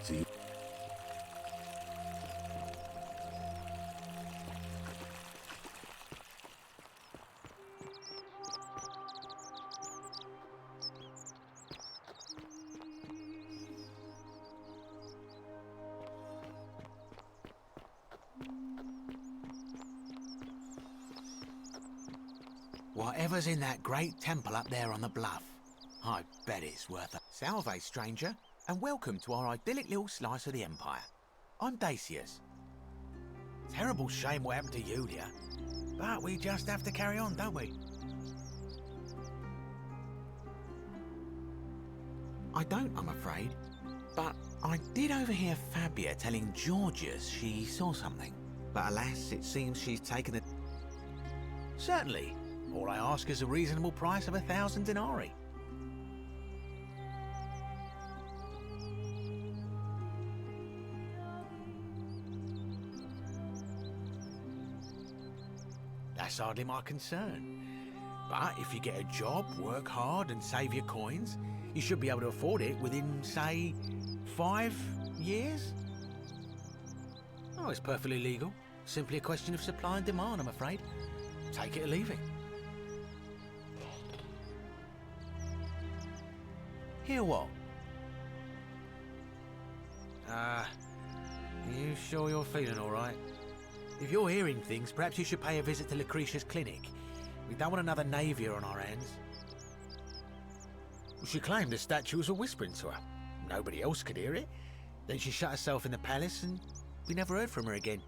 S11: see.
S19: Whatever's in that great temple up there on the bluff, I bet it's worth a... Salve, stranger, and welcome to our idyllic little slice of the Empire. I'm Sentius. Terrible shame what happened to Yulia, but we just have to carry on, don't we? I don't, I'm afraid, but I did overhear Fabia telling Georgius she saw something. But alas, it seems she's taken it. Certainly. All I ask is a reasonable price of 1,000 denarii. That's hardly my concern. But if you get a job, work hard and save your coins, you should be able to afford it within, say, 5 years? Oh, it's perfectly legal. Simply a question of supply and demand, I'm afraid. Take it or leave it. Hear what? You sure you're feeling all right? If you're hearing things, perhaps you should pay a visit to Lucretia's clinic. We don't want another Navia on our hands. She claimed the statues were whispering to her. Nobody else could hear it. Then she shut herself in the palace and we never heard from her again.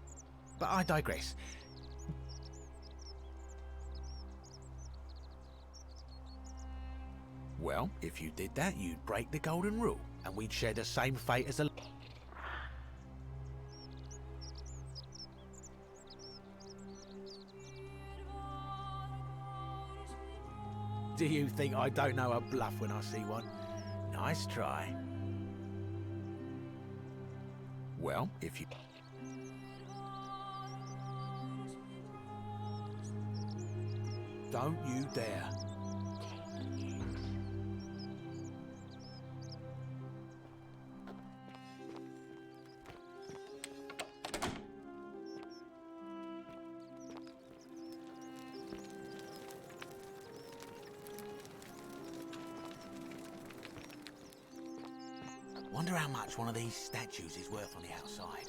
S19: But I digress. Well, if you did that, you'd break the golden rule, and we'd share the same fate as a... Do you think I don't know a bluff when I see one? Nice try. Well, if you... Don't you dare. Wonder how much one of these statues is worth on the outside.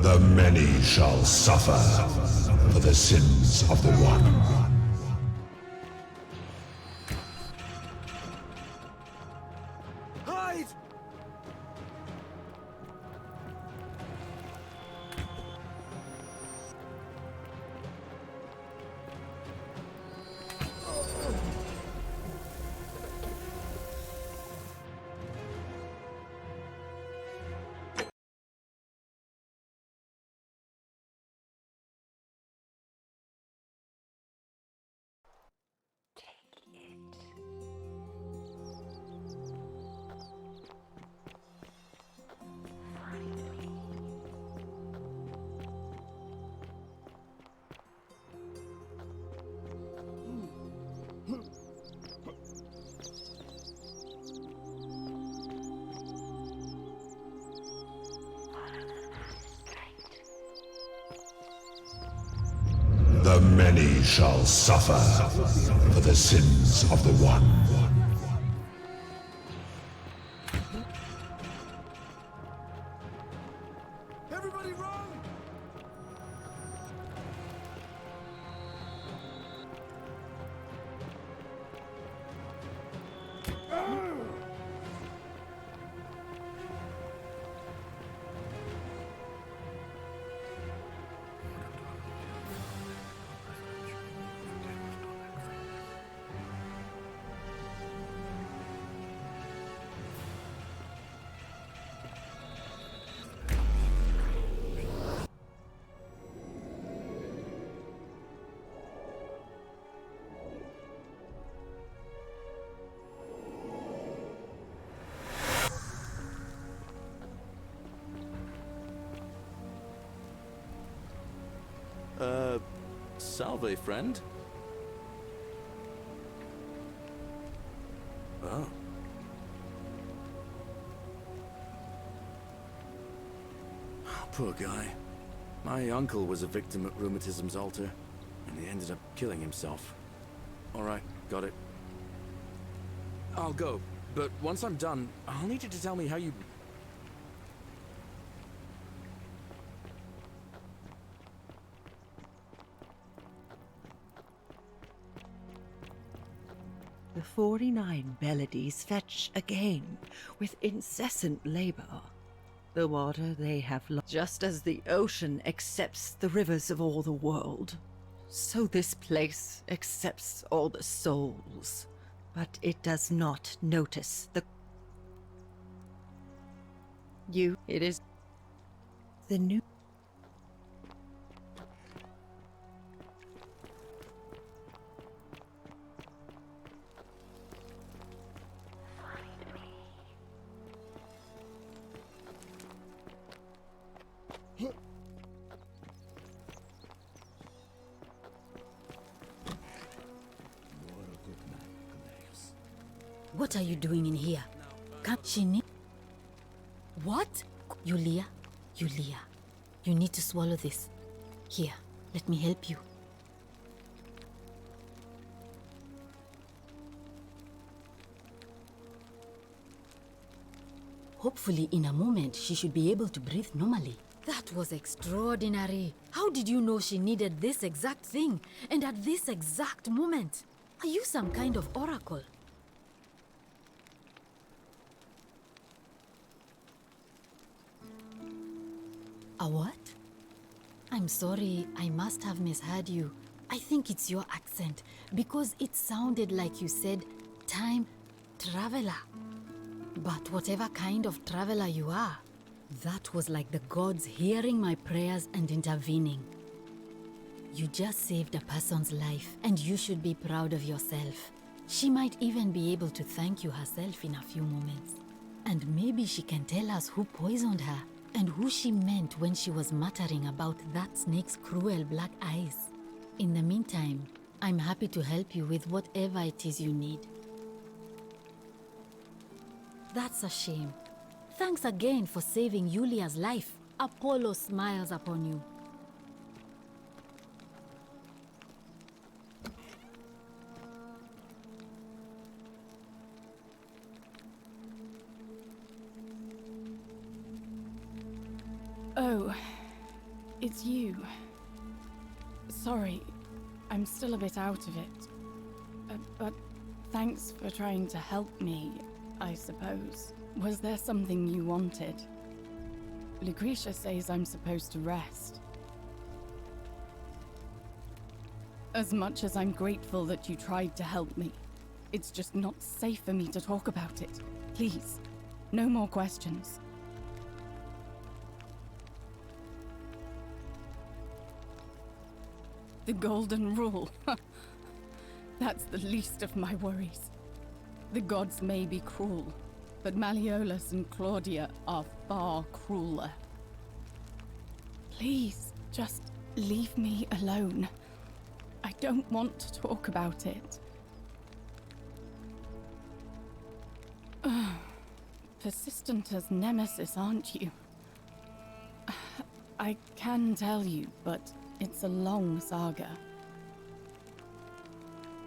S18: The many shall suffer for the sins of the one.
S9: Hide!
S18: The many shall suffer for the sins of the one.
S9: Everybody run!
S3: Salve, friend. Oh. Poor guy. My uncle was a victim at rheumatism's altar, and he ended up killing himself. Alright, got it. I'll go, but once I'm done, I'll need you to tell me how you...
S5: The 49 melodies fetch again with incessant labor. The water they have just as the ocean accepts the rivers of all the world, so this place accepts all the souls, but it does not notice the... It is the new...
S21: What are you doing in here? Can't she need... What? Yulia, you need to swallow this. Here, let me help you. Hopefully, in a moment, she should be able to breathe normally. That was extraordinary. How did you know she needed this exact thing, and at this exact moment? Are you some kind of oracle? A what? I'm sorry, I must have misheard you. I think it's your accent, because it sounded like you said, time traveler. But whatever kind of traveler you are, that was like the gods hearing my prayers and intervening. You just saved a person's life, and you should be proud of yourself. She might even be able to thank you herself in a few moments. And maybe she can tell us who poisoned her, and who she meant when she was muttering about that snake's cruel black eyes. In the meantime, I'm happy to help you with whatever it is you need. That's a shame. Thanks again for saving Yulia's life. Apollo smiles upon you.
S12: Oh, it's you. Sorry, I'm still a bit out of it. But thanks for trying to help me, I suppose. Was there something you wanted? Lucretia says I'm supposed to rest. As much as I'm grateful that you tried to help me, it's just not safe for me to talk about it. Please, no more questions. The golden rule. That's the least of my worries. The gods may be cruel, but Malleolus and Claudia are far crueler. Please, just leave me alone. I don't want to talk about it. Persistent as Nemesis, aren't you? I can tell you, but it's a long saga.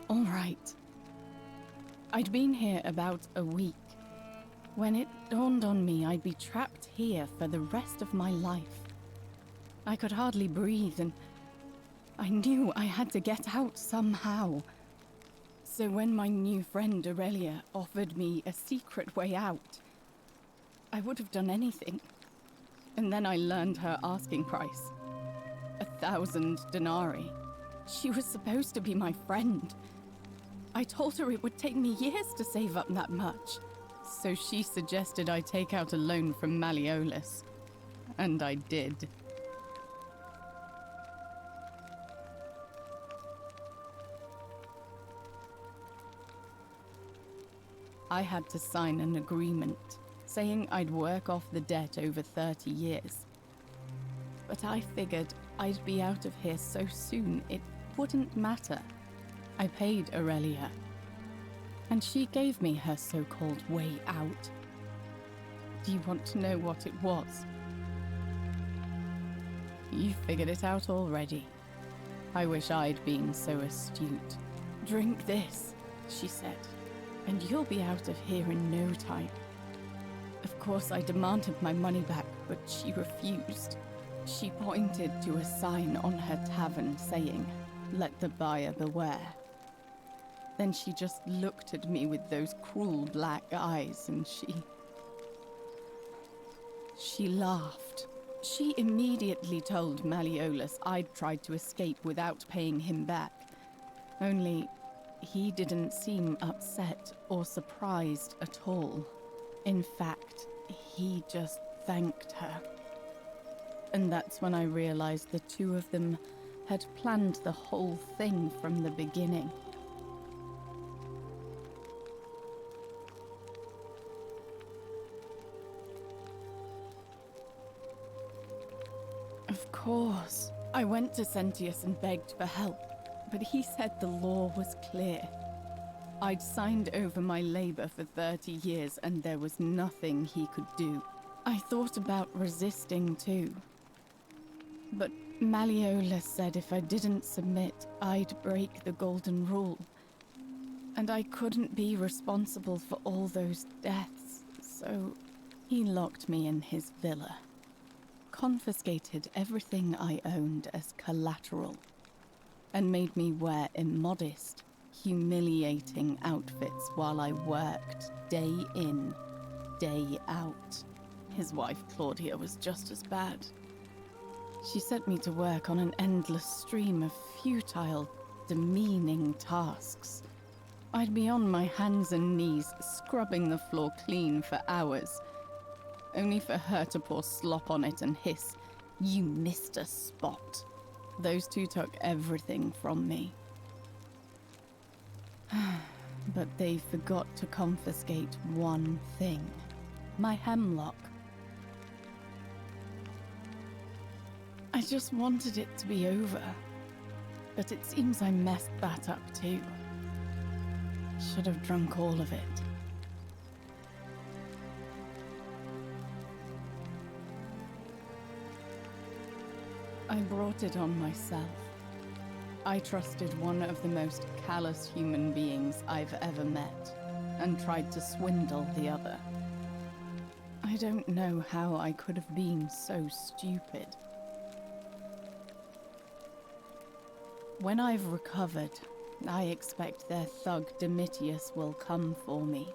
S12: All right. I'd been here about a week when it dawned on me I'd be trapped here for the rest of my life. I could hardly breathe, and I knew I had to get out somehow. So when my new friend Aurelia offered me a secret way out, I would have done anything. And then I learned her asking price. 1,000 denarii. She was supposed to be my friend. I told her it would take me years to save up that much. So she suggested I take out a loan from Malleolus. And I did. I had to sign an agreement saying I'd work off the debt over 30 years. but I figured I'd be out of here so soon it wouldn't matter. I paid Aurelia, and she gave me her so-called way out. Do you want to know what it was? You figured it out already. I wish I'd been so astute. Drink this, she said, and you'll be out of here in no time. Of course, I demanded my money back, but she refused. She pointed to a sign on her tavern saying, "Let the buyer beware." Then she just looked at me with those cruel black eyes and she laughed. She immediately told Malleolus I'd tried to escape without paying him back. Only, he didn't seem upset or surprised at all. In fact, he just thanked her. And that's when I realized the two of them had planned the whole thing from the beginning. Of course, I went to Sentius and begged for help, but he said the law was clear. I'd signed over my labor for 30 years and there was nothing he could do. I thought about resisting too. But Malleolus said if I didn't submit, I'd break the golden rule. And I couldn't be responsible for all those deaths, so he locked me in his villa. Confiscated everything I owned as collateral, and made me wear immodest, humiliating outfits while I worked day in, day out. His wife Claudia was just as bad. She set me to work on an endless stream of futile, demeaning tasks. I'd be on my hands and knees, scrubbing the floor clean for hours, only for her to pour slop on it and hiss, "You missed a spot." Those two took everything from me. But they forgot to confiscate one thing: my hemlock. I just wanted it to be over, but it seems I messed that up too. Should have drunk all of it. I brought it on myself. I trusted one of the most callous human beings I've ever met, and tried to swindle the other. I don't know how I could have been so stupid. When I've recovered, I expect their thug Domitius will come for me.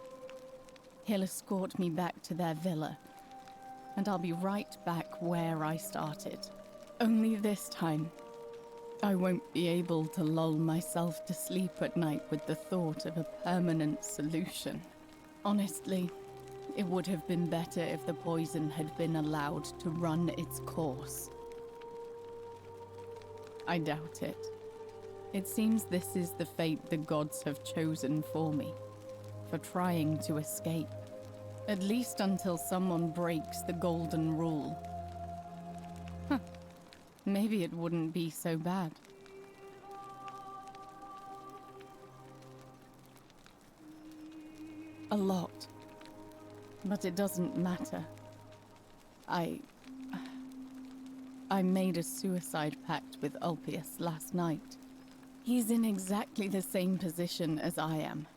S12: He'll escort me back to their villa, and I'll be right back where I started. Only this time, I won't be able to lull myself to sleep at night with the thought of a permanent solution. Honestly, it would have been better if the poison had been allowed to run its course. I doubt it. It seems this is the fate the gods have chosen for me, for trying to escape. At least until someone breaks the golden rule. Maybe it wouldn't be so bad. A lot. But it doesn't matter. I made a suicide pact with Ulpius last night. He's in exactly the same position as I am.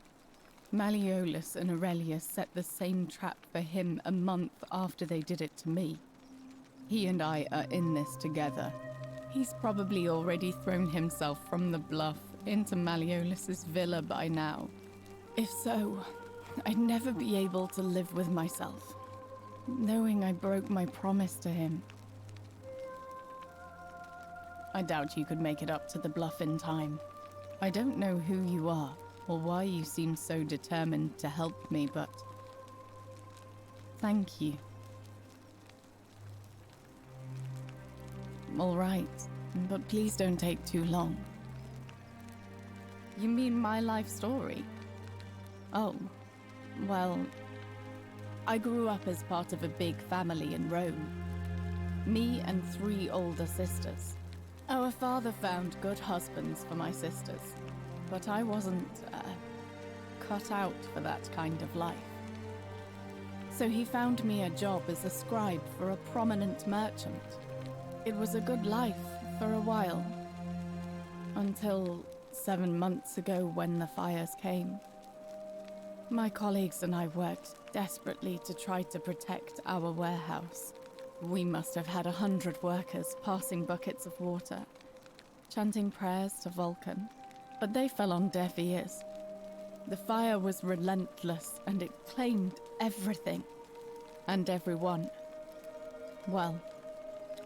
S12: Malleolus and Aurelius set the same trap for him a month after they did it to me. He and I are in this together. He's probably already thrown himself from the bluff into Malleolus's villa by now. If so, I'd never be able to live with myself, knowing I broke my promise to him. I doubt you could make it up to the bluff in time. I don't know who you are, or why you seem so determined to help me, but thank you. All right, but please don't take too long. You mean my life story? Oh, well, I grew up as part of a big family in Rome. Me and 3 older sisters. Our father found good husbands for my sisters, but I wasn't, cut out for that kind of life. So he found me a job as a scribe for a prominent merchant. It was a good life for a while, until 7 months ago when the fires came. My colleagues and I worked desperately to try to protect our warehouse. We must have had 100 workers passing buckets of water, chanting prayers to Vulcan, but they fell on deaf ears. The fire was relentless and it claimed everything and everyone. Well,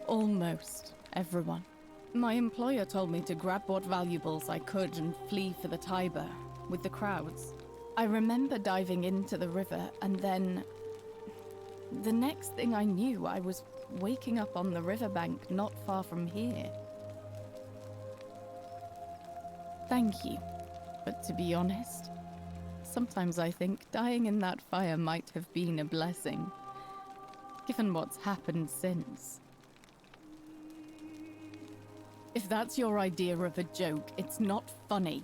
S12: almost everyone. My employer told me to grab what valuables I could and flee for the Tiber with the crowds. I remember diving into the river and then the next thing I knew, I was waking up on the riverbank not far from here. Thank you, but to be honest, sometimes I think dying in that fire might have been a blessing, given what's happened since. If that's your idea of a joke, it's not funny.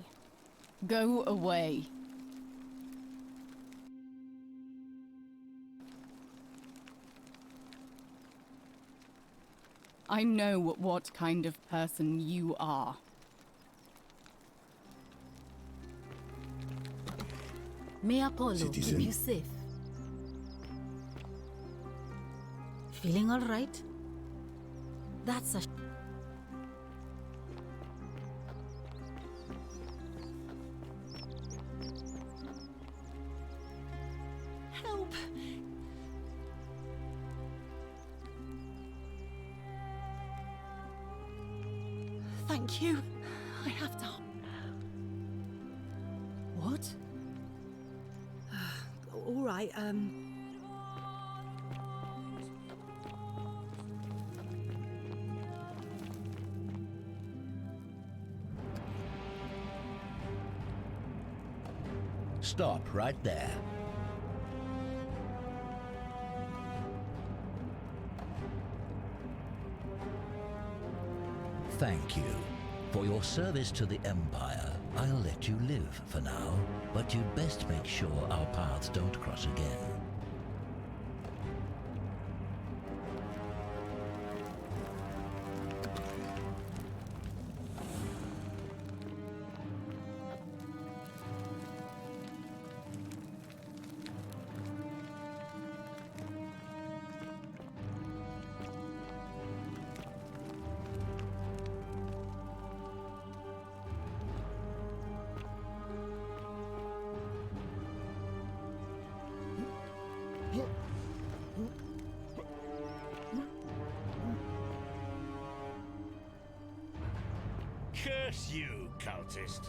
S12: Go away. I know what kind of person you are.
S21: May Apollo
S11: Citizen.
S21: keep you safe. Feeling all right? That's a...
S5: Help! Thank you. I have to.
S4: What? All right,
S8: Stop right there.
S1: Thank you. For your service to the Empire, I'll let you live for now, but you'd best make sure our paths don't cross again.
S8: Curse you, cultist!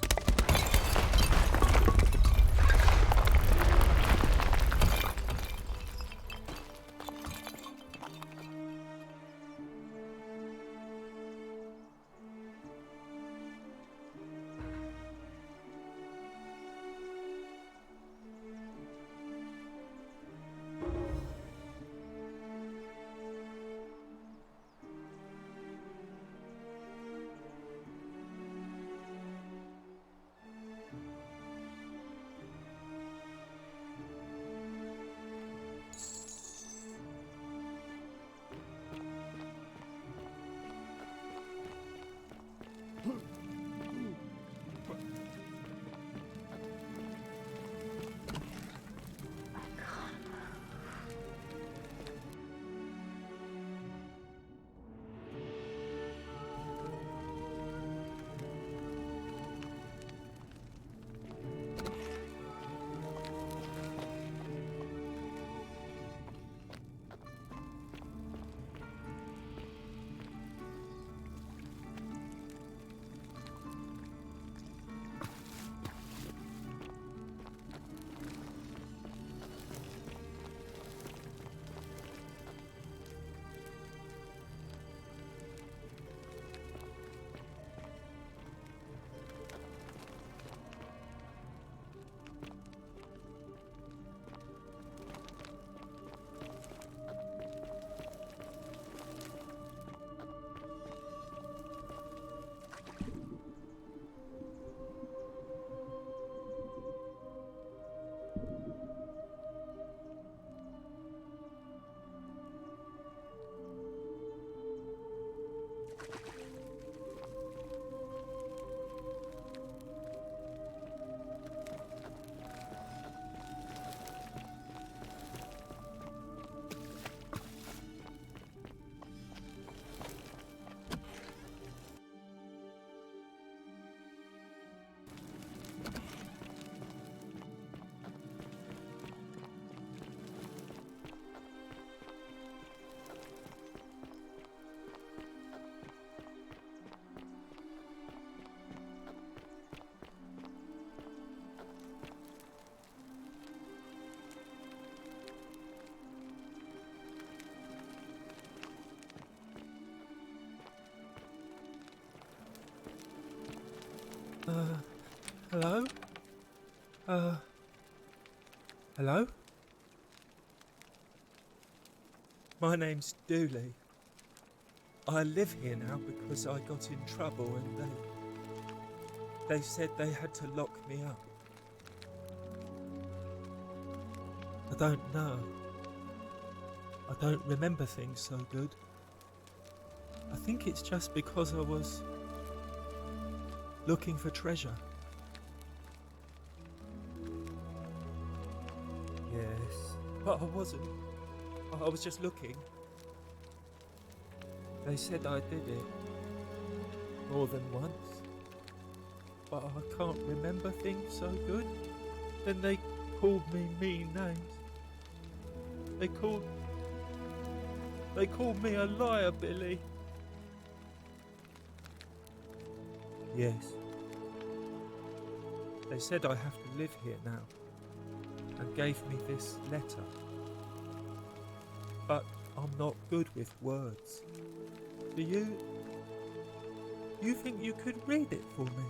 S7: Hello? Hello? My name's Dooley. I live here now because I got in trouble and they said they had to lock me up. I don't know. I don't remember things so good. I think it's just because I was looking for treasure. Yes, but I wasn't. I was just looking. They said I did it more than once, but I can't remember things so good. Then they called me mean names. They called me a liar, Billy. Yes. They said I have to live here now, and gave me this letter. But I'm not good with words. Do you think you could read it for me?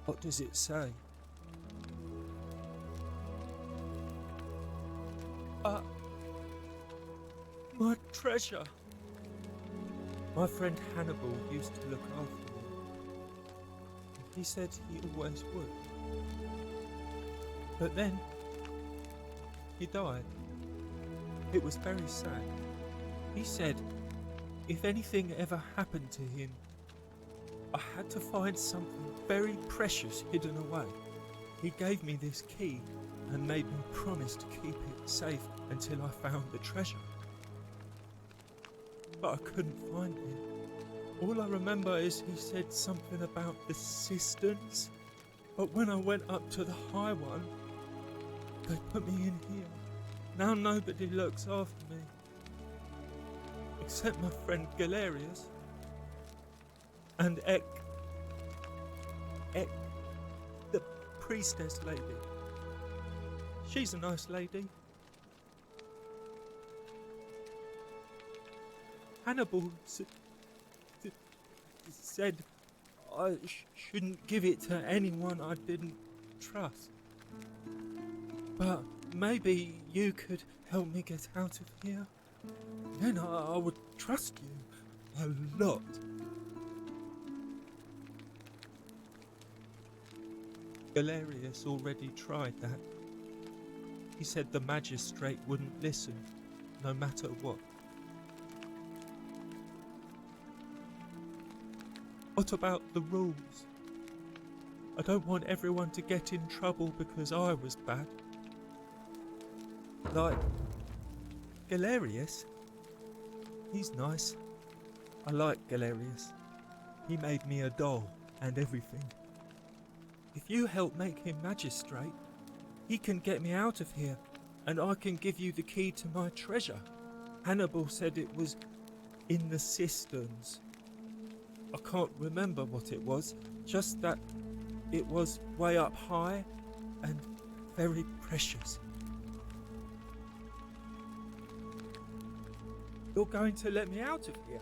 S7: What does it say? My treasure! My friend Hannibal used to look after me. He said he always would. But then, he died. It was very sad. He said, if anything ever happened to him, I had to find something very precious hidden away. He gave me this key and made me promise to keep it safe until I found the treasure. But I couldn't find it. All I remember is he said something about the cisterns, but when I went up to the high one, they put me in here. Now nobody looks after me, except my friend Galerius. And Ek, the priestess lady. She's a nice lady. Hannibal said I shouldn't give it to anyone I didn't trust. But maybe you could help me get out of here. Then I would trust you a lot. Galerius already tried that. He said the magistrate wouldn't listen, no matter what. What about the rules? I don't want everyone to get in trouble because I was bad. Like Galerius. He's nice. I like Galerius. He made me a doll and everything. If you help make him magistrate, he can get me out of here, and I can give you the key to my treasure. Hannibal said it was in the cisterns. I can't remember what it was, just that it was way up high and very precious. You're going to let me out of here?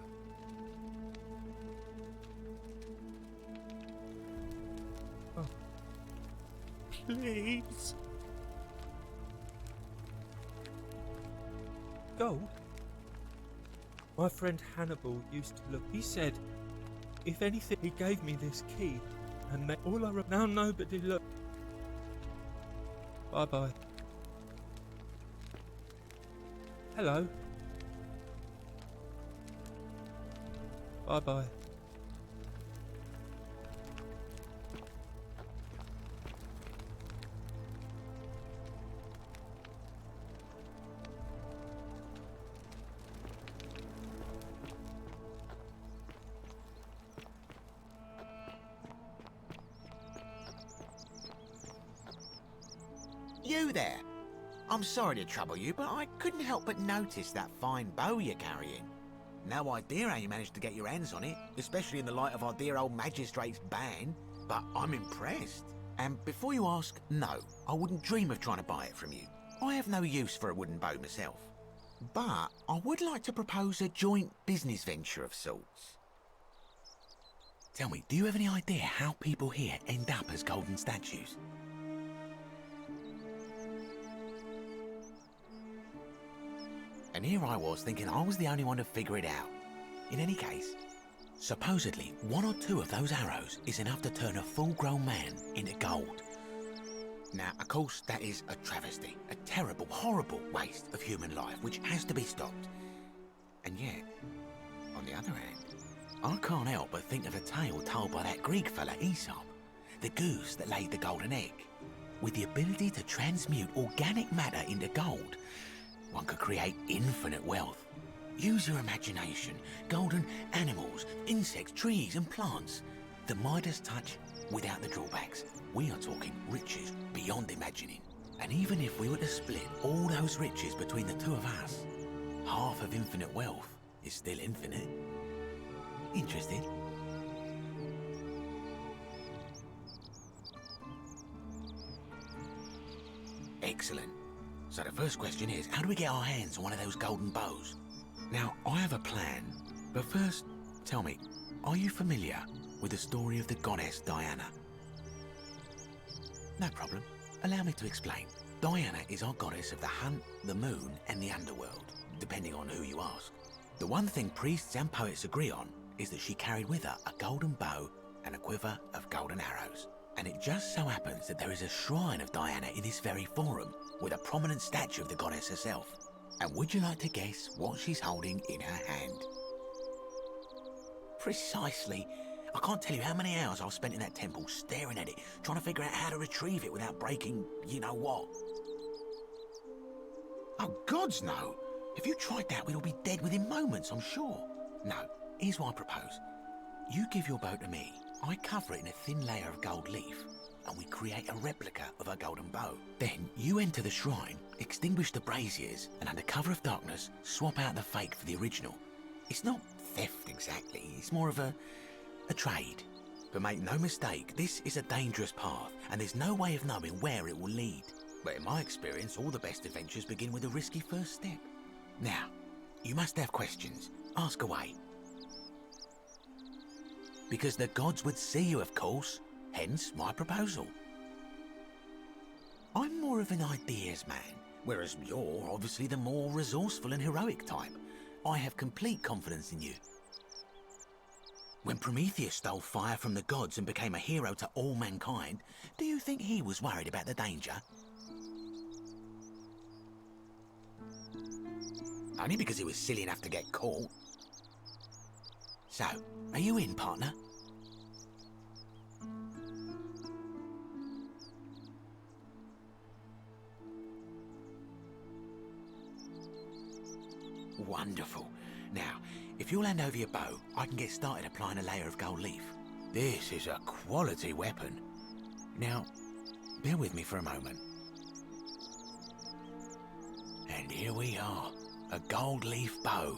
S7: Oh. Please. Gold? My friend Hannibal used to look. He said, if anything, he gave me this key and made all I now nobody look. Bye bye. Hello. Bye bye.
S19: You there! I'm sorry to trouble you, but I couldn't help but notice that fine bow you're carrying. No idea how you managed to get your hands on it, especially in the light of our dear old magistrate's ban, but I'm impressed. And before you ask, no, I wouldn't dream of trying to buy it from you. I have no use for a wooden bow myself. But I would like to propose a joint business venture of sorts. Tell me, do you have any idea how people here end up as golden statues? And here I was thinking I was the only one to figure it out. In any case, supposedly one or two of those arrows is enough to turn a full-grown man into gold. Now, of course, that is a travesty, a terrible, horrible waste of human life which has to be stopped. And yet, on the other hand, I can't help but think of a tale told by that Greek fella Aesop, the goose that laid the golden egg. With the ability to transmute organic matter into gold, one could create infinite wealth. Use your imagination. Golden animals, insects, trees and plants. The Midas touch without the drawbacks. We are talking riches beyond imagining. And even if we were to split all those riches between the two of us, half of infinite wealth is still infinite. Interested? Excellent. So the first question is, how do we get our hands on one of those golden bows? Now, I have a plan, but first, tell me, are you familiar with the story of the goddess Diana? No problem. Allow me to explain. Diana is our goddess of the hunt, the moon, and the underworld, depending on who you ask. The one thing priests and poets agree on is that she carried with her a golden bow and a quiver of golden arrows. And it just so happens that there is a shrine of Diana in this very forum, with a prominent statue of the goddess herself. And would you like to guess what she's holding in her hand? Precisely. I can't tell you how many hours I've spent in that temple staring at it, trying to figure out how to retrieve it without breaking you know what. Oh, gods no! If you tried that, we'd all be dead within moments, I'm sure. No, here's what I propose. You give your bow to me, I cover it in a thin layer of gold leaf, and we create a replica of a golden bow. Then you enter the shrine, extinguish the braziers, and under cover of darkness, swap out the fake for the original. It's not theft exactly, it's more of a trade. But make no mistake, this is a dangerous path, and there's no way of knowing where it will lead. But in my experience, all the best adventures begin with a risky first step. Now, you must have questions. Ask away. Because the gods would see you, of course. Hence my proposal. I'm more of an ideas man, whereas you're obviously the more resourceful and heroic type. I have complete confidence in you. When Prometheus stole fire from the gods and became a hero to all mankind, do you think he was worried about the danger? Only because he was silly enough to get caught. So, are you in, partner? Wonderful. Now, if you'll hand over your bow, I can get started applying a layer of gold leaf. This is a quality weapon. Now, bear with me for a moment. And here we are, a gold leaf bow.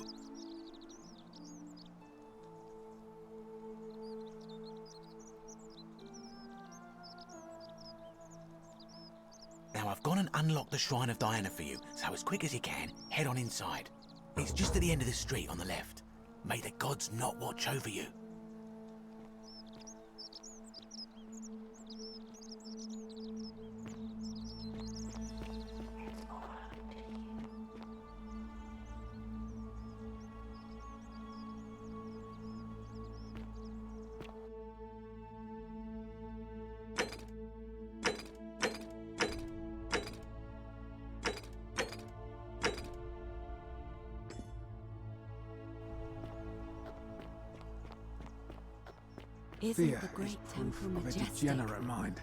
S19: Now I've gone and unlocked the Shrine of Diana for you, so as quick as you can, head on inside. It's just at the end of the street on the left. May the gods not watch over you.
S10: Isn't
S6: Fear
S10: the great
S6: is proof
S10: temple
S6: of a
S10: majestic?
S6: degenerate mind.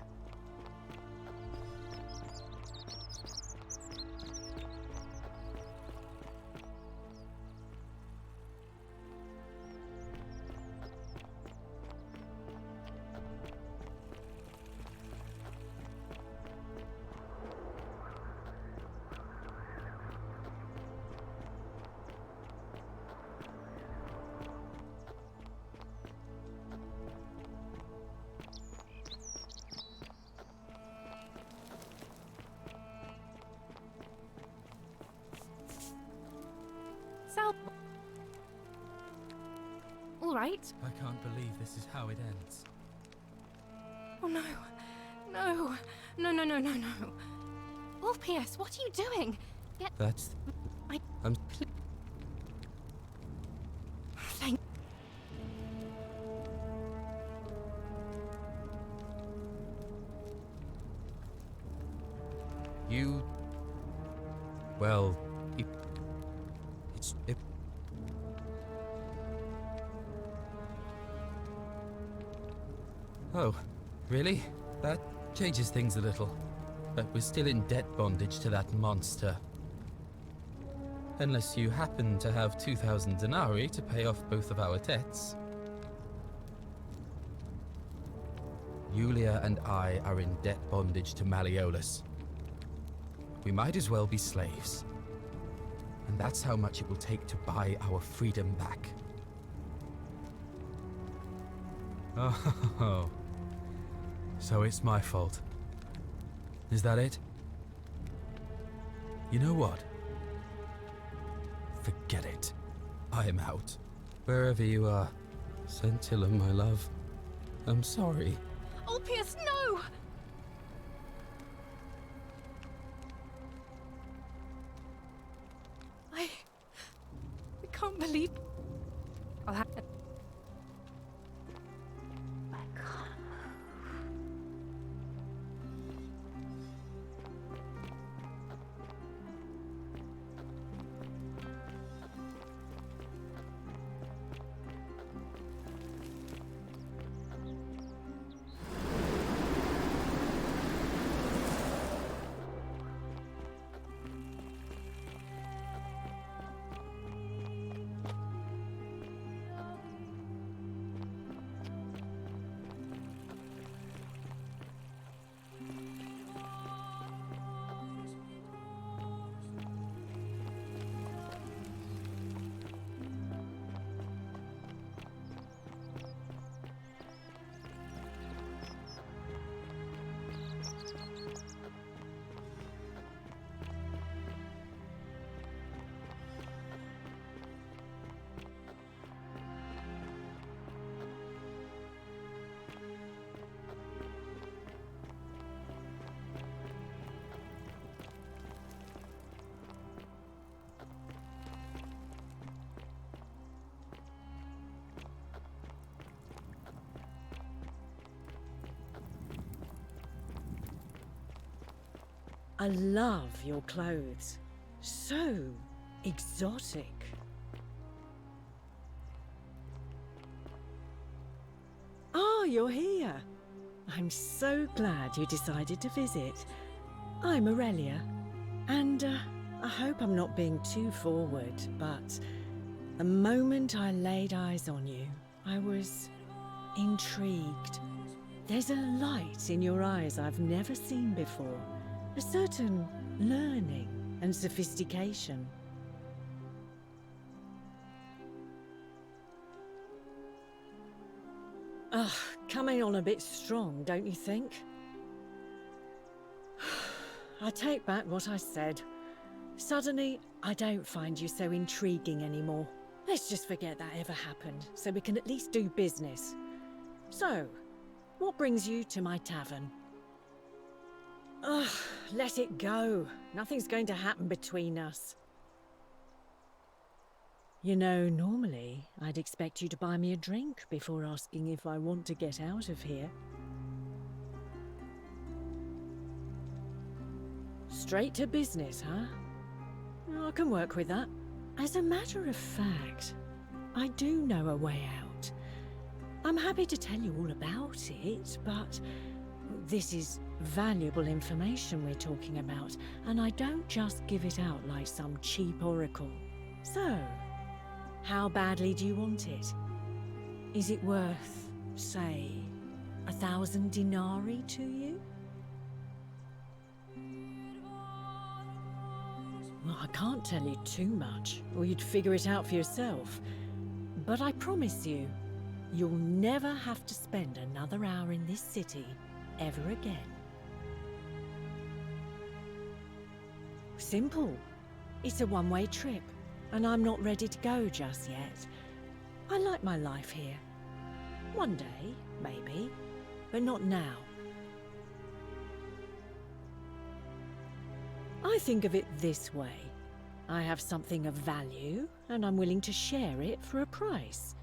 S12: right?
S13: I can't believe this is how it ends.
S12: Oh no. No. No, no, no, no, no. Ulpius, what are you doing? Get...
S13: That's... I'm...
S12: Thank...
S13: You... Well... It... Oh, really? That changes things a little. But we're still in debt bondage to that monster. Unless you happen to have 2,000 denarii to pay off both of our debts. Yulia and I are in debt bondage to Malleolus. We might as well be slaves. And that's how much it will take to buy our freedom back. Oh, so it's my fault. Is that it? You know what? Forget it. I am out. Wherever you are, Sentilla, my love. I'm sorry.
S12: Ulpius, no! I can't believe... I'll have to...
S4: I love your clothes. So exotic. Oh, you're here. I'm so glad you decided to visit. I'm Aurelia, and I hope I'm not being too forward, but the moment I laid eyes on you, I was intrigued. There's a light in your eyes I've never seen before. A certain learning and sophistication. Ugh, coming on a bit strong, don't you think? I take back what I said. Suddenly, I don't find you so intriguing anymore. Let's just forget that ever happened, so we can at least do business. So, what brings you to my tavern? Ugh, let it go. Nothing's going to happen between us. You know, normally, I'd expect you to buy me a drink before asking if I want to get out of here. Straight to business, huh? I can work with that. As a matter of fact, I do know a way out. I'm happy to tell you all about it, but this is valuable information we're talking about, and I don't just give it out like some cheap oracle. So, how badly do you want it? Is it worth, say, 1,000 denarii to you? Well, I can't tell you too much, or you'd figure it out for yourself. But I promise you, you'll never have to spend another hour in this city ever again. Simple. It's a one-way trip, and I'm not ready to go just yet. I like my life here. One day, maybe, but not now. I think of it this way. I have something of value, and I'm willing to share it for a price.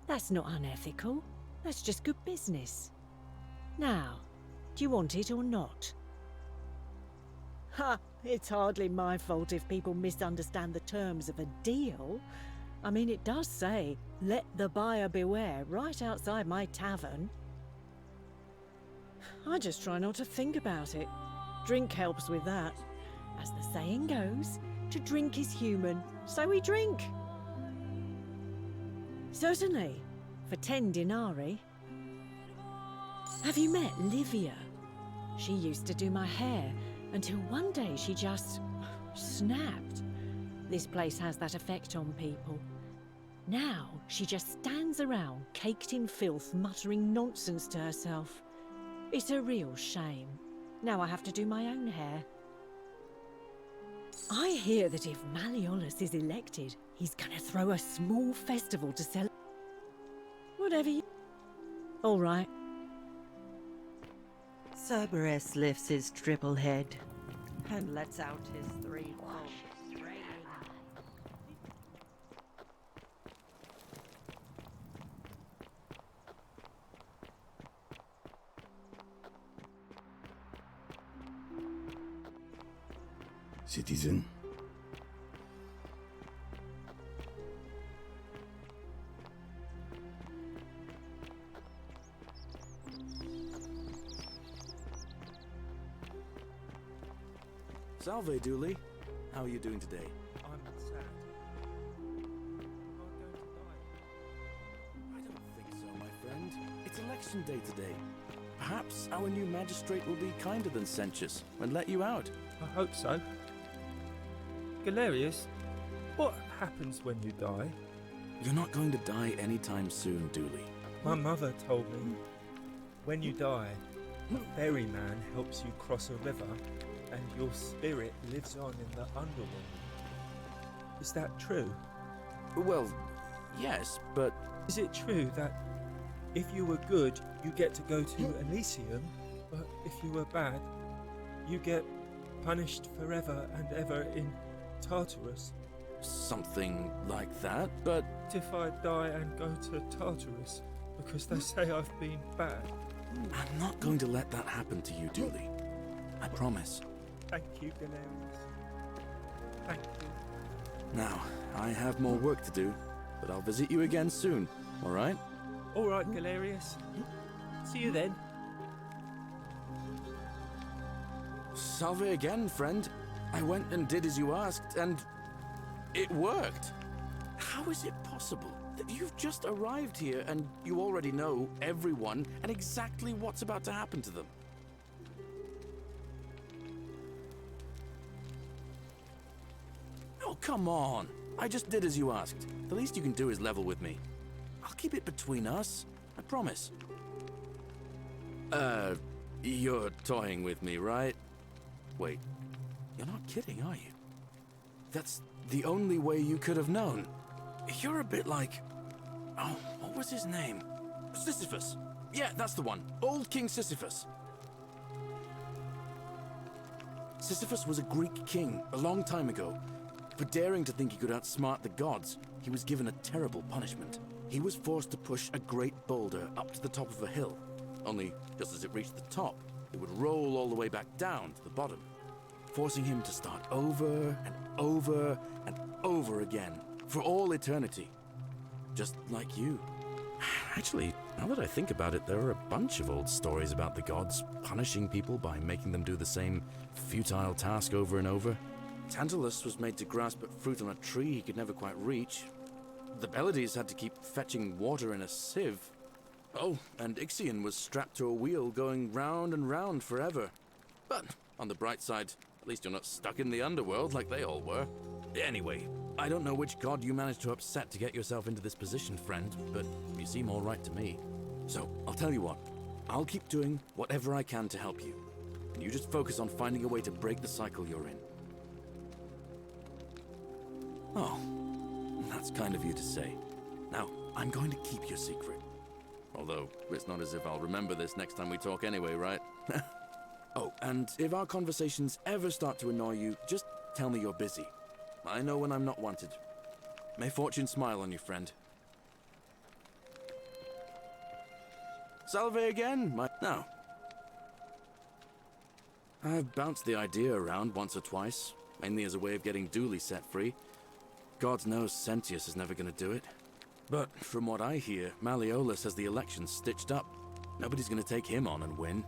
S4: That's not unethical. That's just good business. Now, do you want it or not? Ha! It's hardly my fault if people misunderstand the terms of a deal. I mean, it does say, "Let the buyer beware," right outside my tavern. I just try not to think about it. Drink helps with that. As the saying goes, to drink is human, so we drink. Certainly, for 10 denarii. Have you met Livia? She used to do my hair, until one day she just snapped. This place has that effect on people. Now she just stands around, caked in filth, muttering nonsense to herself. It's a real shame. Now I have to do my own hair. I hear that if Malleolus is elected, he's gonna throw a small festival to celebrate. Whatever you... All right.
S5: Cerberus lifts his triple head and lets out his threefold strain.
S11: Citizen.
S3: Salve, Dooley. How are you doing today?
S7: I'm sad.
S3: I don't think so, my friend. It's election day today. Perhaps our new magistrate will be kinder than Sentius and let you out.
S7: I hope so. Galerius, what happens when you die?
S3: You're not going to die anytime soon, Dooley.
S7: My mother told me, when you die, a ferryman helps you cross a river and your spirit lives on in the underworld. Is that true?
S3: Well, yes, but...
S7: Is it true that if you were good, you get to go to Elysium, but if you were bad, you get punished forever and ever in Tartarus?
S3: Something like that, but...
S7: If I die and go to Tartarus, because they say I've been bad.
S3: I'm not going to let that happen to you, Dooley. I promise.
S7: Thank you, Galerius. Thank you.
S3: Now, I have more work to do, but I'll visit you again soon, alright?
S7: Alright, Galerius. See you then.
S3: Salve again, friend. I went and did as you asked, and it worked. How is it possible that you've just arrived here and you already know everyone and exactly what's about to happen to them? Oh, come on. I just did as you asked. The least you can do is level with me. I'll keep it between us. I promise. You're toying with me, right? Wait, you're not kidding, are you? That's the only way you could have known. You're a bit like... Oh, what was his name? Sisyphus. Yeah, that's the one. Old King Sisyphus. Sisyphus was a Greek king a long time ago. For daring to think he could outsmart the gods, he was given a terrible punishment. He was forced to push a great boulder up to the top of a hill. Only, just as it reached the top, it would roll all the way back down to the bottom, forcing him to start over and over and over again, for all eternity. Just like you. Actually, now that I think about it, there are a bunch of old stories about the gods punishing people by making them do the same futile task over and over. Tantalus was made to grasp at fruit on a tree he could never quite reach. The Pleiades had to keep fetching water in a sieve. Oh, and Ixion was strapped to a wheel going round and round forever. But, on the bright side, at least you're not stuck in the underworld like they all were. Anyway, I don't know which god you managed to upset to get yourself into this position, friend, but you seem all right to me. So, I'll tell you what. I'll keep doing whatever I can to help you. You just focus on finding a way to break the cycle you're in. Oh, that's kind of you to say. Now, I'm going to keep your secret. Although, it's not as if I'll remember this next time we talk anyway, right? Oh, and if our conversations ever start to annoy you, just tell me you're busy. I know when I'm not wanted. May fortune smile on you, friend. Salve again, Now, I've bounced the idea around once or twice, mainly as a way of getting Dooley set free. God knows Sentius is never going to do it. But from what I hear, Malleolus has the election stitched up. Nobody's going to take him on and win.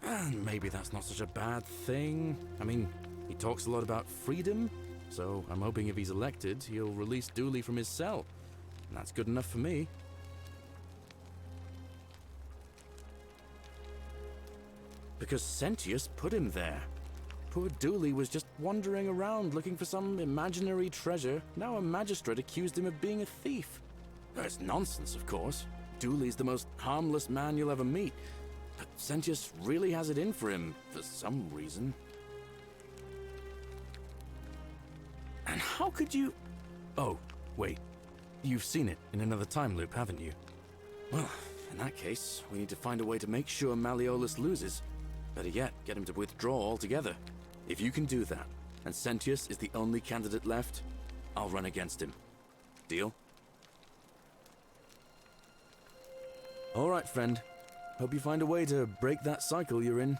S3: And maybe that's not such a bad thing. I mean, he talks a lot about freedom, so I'm hoping if he's elected, he'll release Dooley from his cell. And that's good enough for me. Because Sentius put him there. Poor Dooley was just wandering around looking for some imaginary treasure. Now a magistrate accused him of being a thief. That's nonsense, of course. Dooley's the most harmless man you'll ever meet. But Sentius really has it in for him, for some reason. And how could you... Oh, wait. You've seen it in another time loop, haven't you? Well, in that case, we need to find a way to make sure Malleolus loses. Better yet, get him to withdraw altogether. If you can do that, and Sentius is the only candidate left, I'll run against him. Deal? All right, friend. Hope you find a way to break that cycle you're in.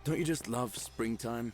S3: Don't you just love springtime?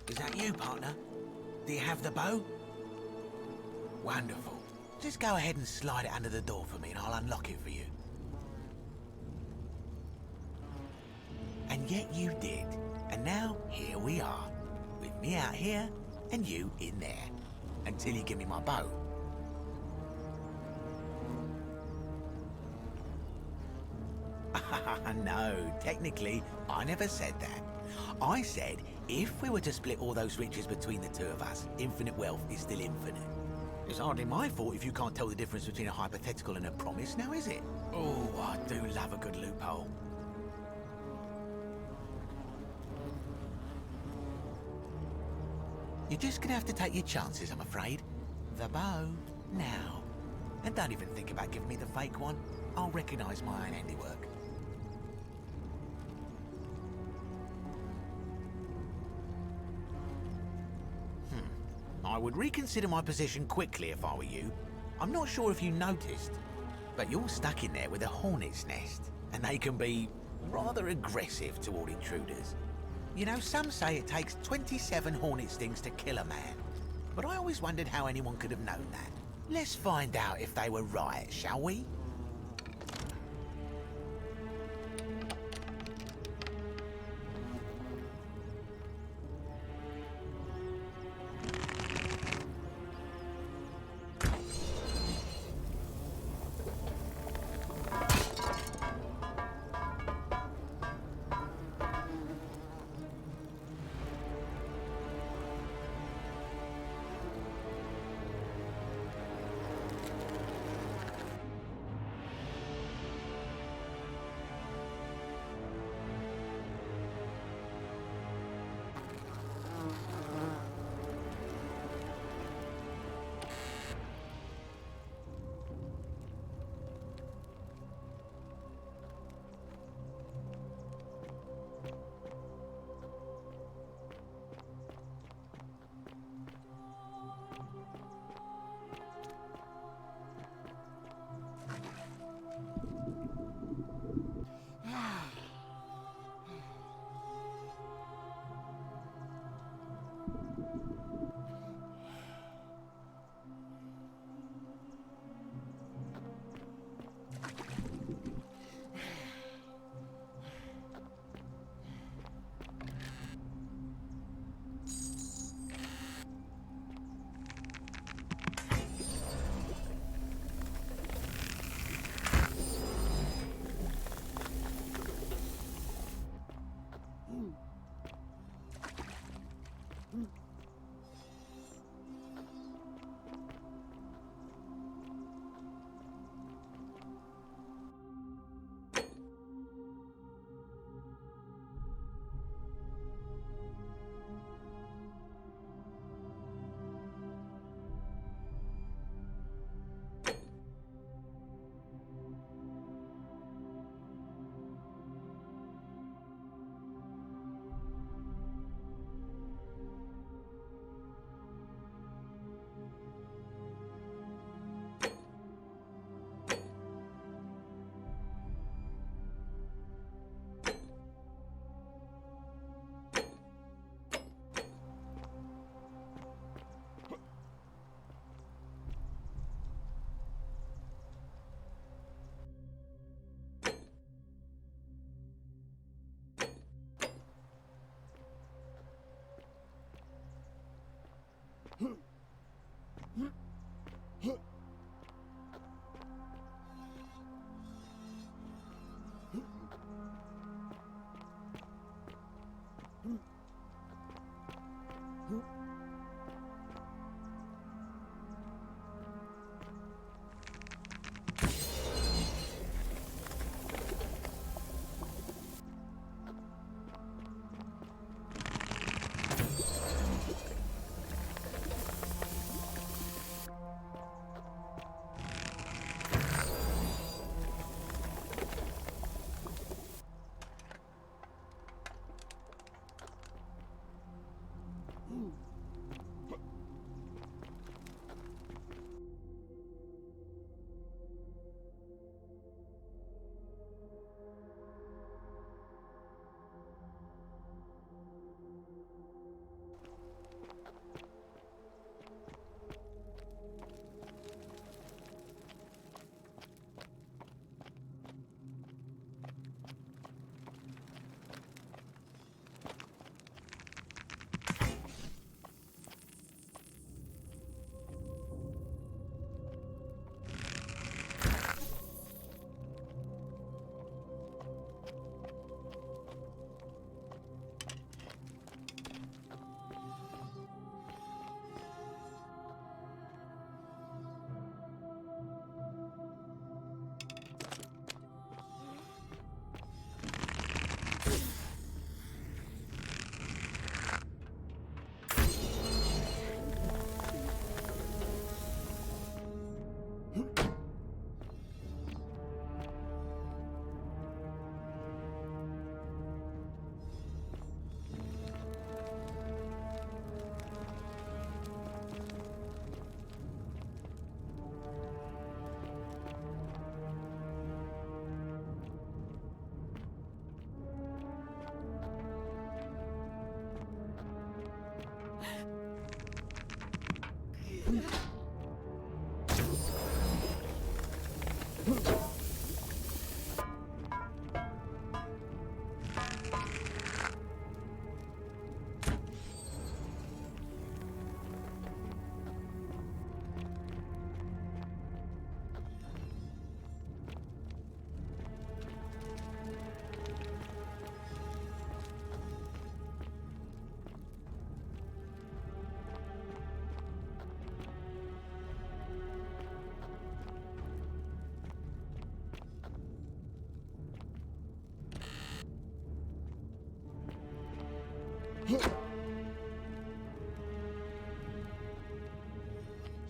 S19: Is that you, partner? Do you have the bow? Wonderful. Just go ahead and slide it under the door for me and I'll unlock it for you. And yet you did. And now, here we are. With me out here and you in there. Until you give me my bow. No, technically, I never said that. I said, if we were to split all those riches between the two of us, infinite wealth is still infinite. It's hardly my fault if you can't tell the difference between a hypothetical and a promise, now is it? Oh, I do love a good loophole. You're just gonna have to take your chances, I'm afraid. The bow, now. And don't even think about giving me the fake one. I'll recognise my own handiwork. I would reconsider my position quickly if I were you. I'm not sure if you noticed, but you're stuck in there with a hornet's nest, and they can be rather aggressive toward intruders. You know, some say it takes 27 hornet stings to kill a man, but I always wondered how anyone could have known that. Let's find out if they were right, shall we?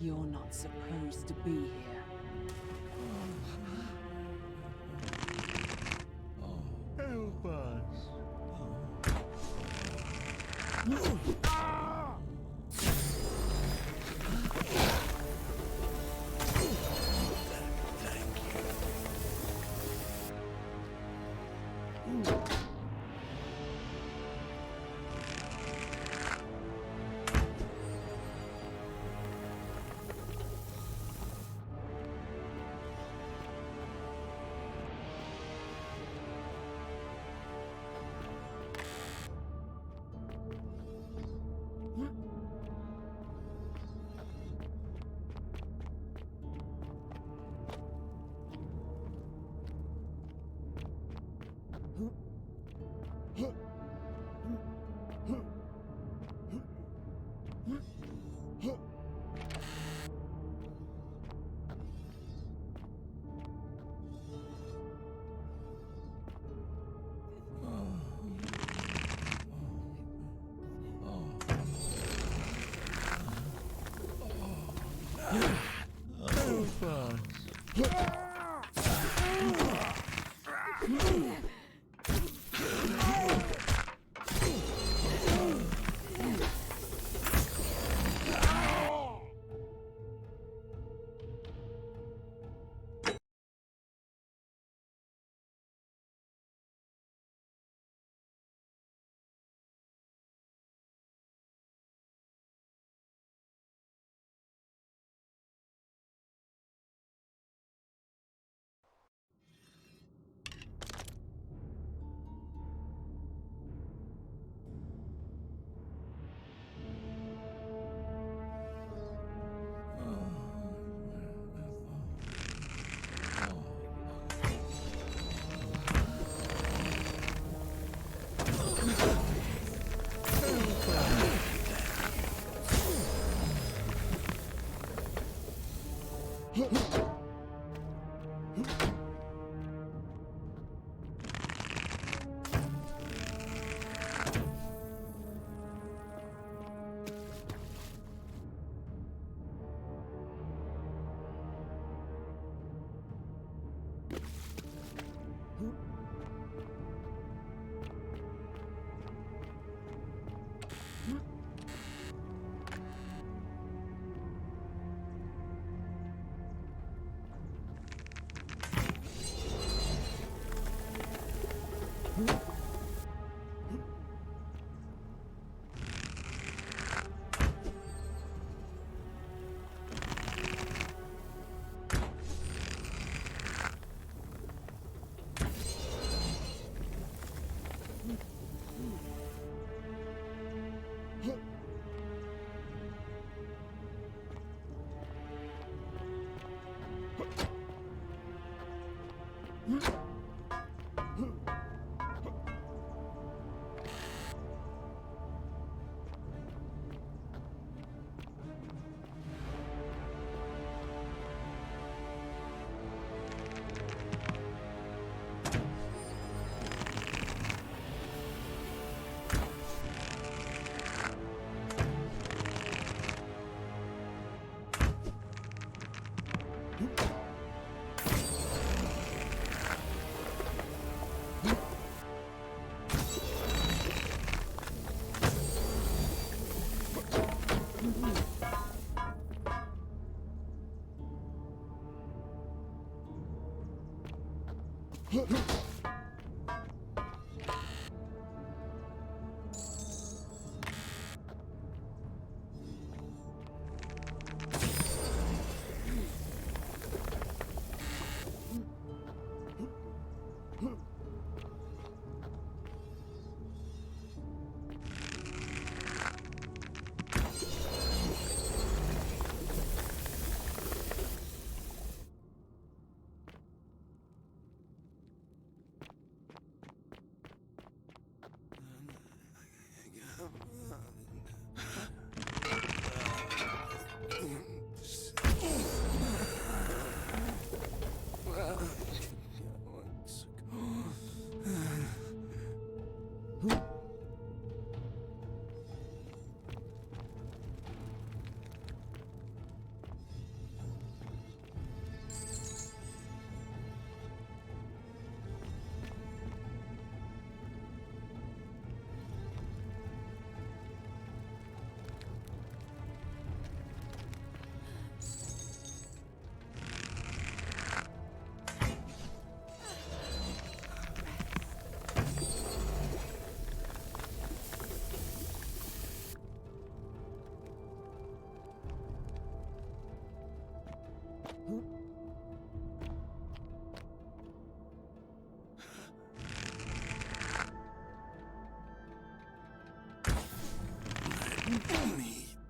S14: You're not supposed to be here.
S11: Help us.
S18: Me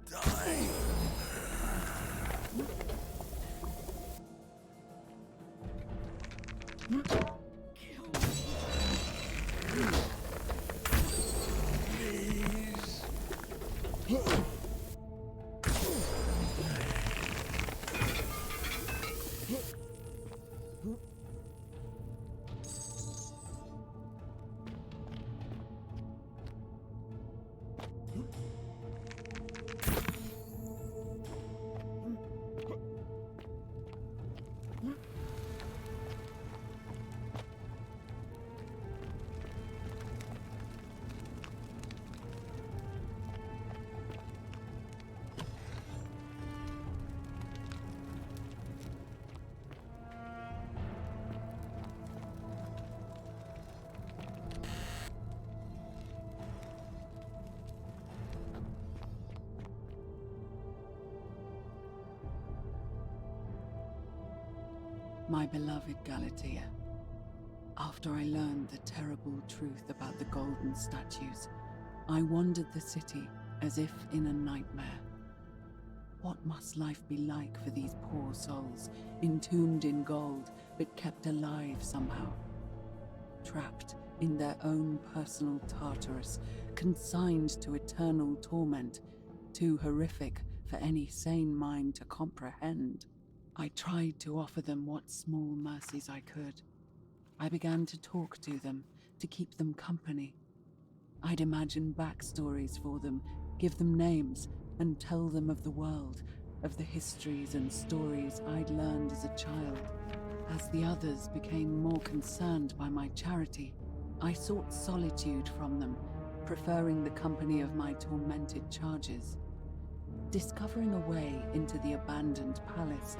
S18: die.
S14: My beloved Galatea, after I learned the terrible truth about the golden statues, I wandered the city as if in a nightmare. What must life be like for these poor souls, entombed in gold, but kept alive somehow? Trapped in their own personal Tartarus, consigned to eternal torment, too horrific for any sane mind to comprehend. I tried to offer them what small mercies I could. I began to talk to them, to keep them company. I'd imagine backstories for them, give them names, and tell them of the world, of the histories and stories I'd learned as a child. As the others became more concerned by my charity, I sought solitude from them, preferring the company of my tormented charges. Discovering a way into the abandoned palace,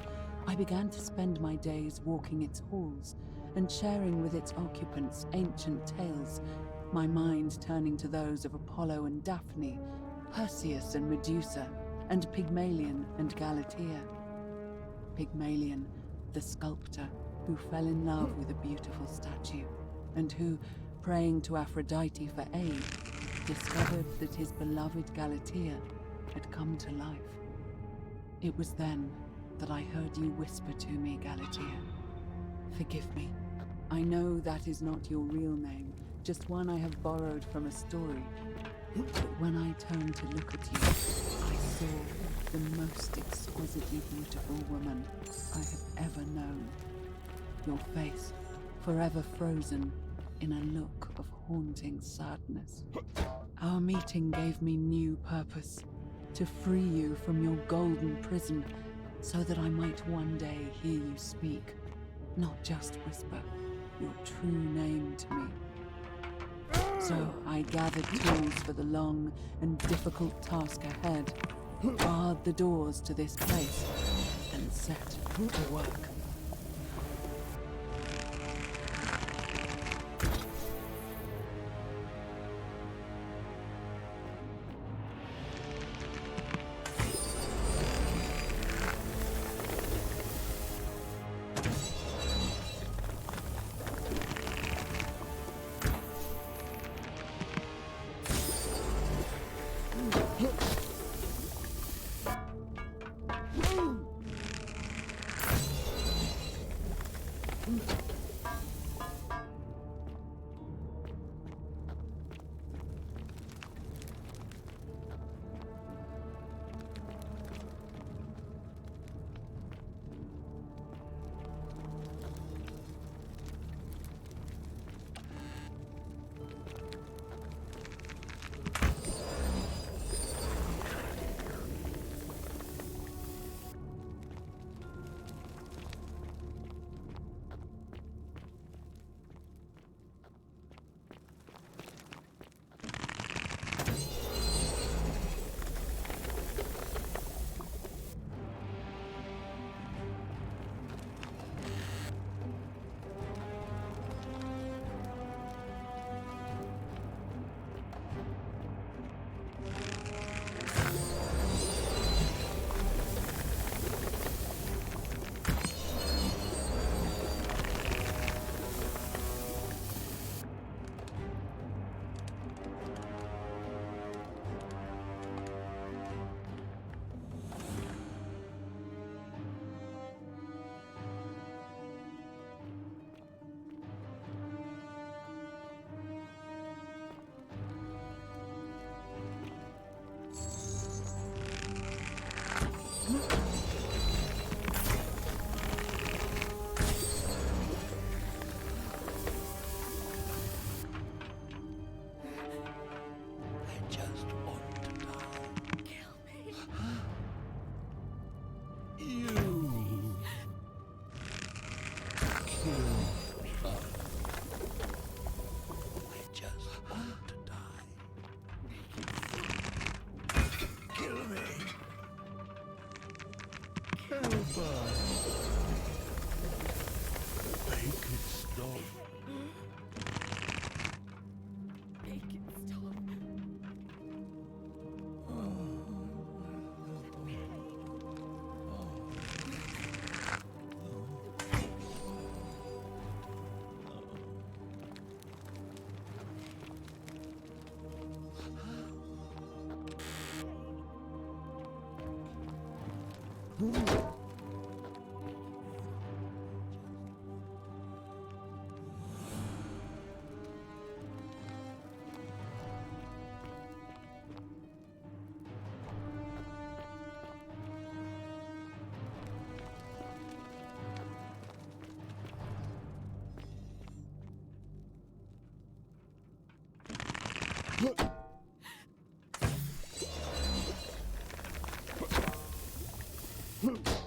S14: I began to spend my days walking its halls and sharing with its occupants ancient tales, my mind turning to those of Apollo and Daphne, Perseus and Medusa, and Pygmalion and Galatea. Pygmalion, the sculptor who fell in love with a beautiful statue, and who, praying to Aphrodite for aid, discovered that his beloved Galatea had come to life. It was then that I heard you whisper to me, Galatea. Forgive me. I know that is not your real name, just one I have borrowed from a story. But when I turned to look at you, I saw the most exquisitely beautiful woman I have ever known. Your face, forever frozen in a look of haunting sadness. Our meeting gave me new purpose, to free you from your golden prison, so that I might one day hear you speak, not just whisper your true name to me. So I gathered tools for the long and difficult task ahead, barred the doors to this place, and set to work.
S11: Huh.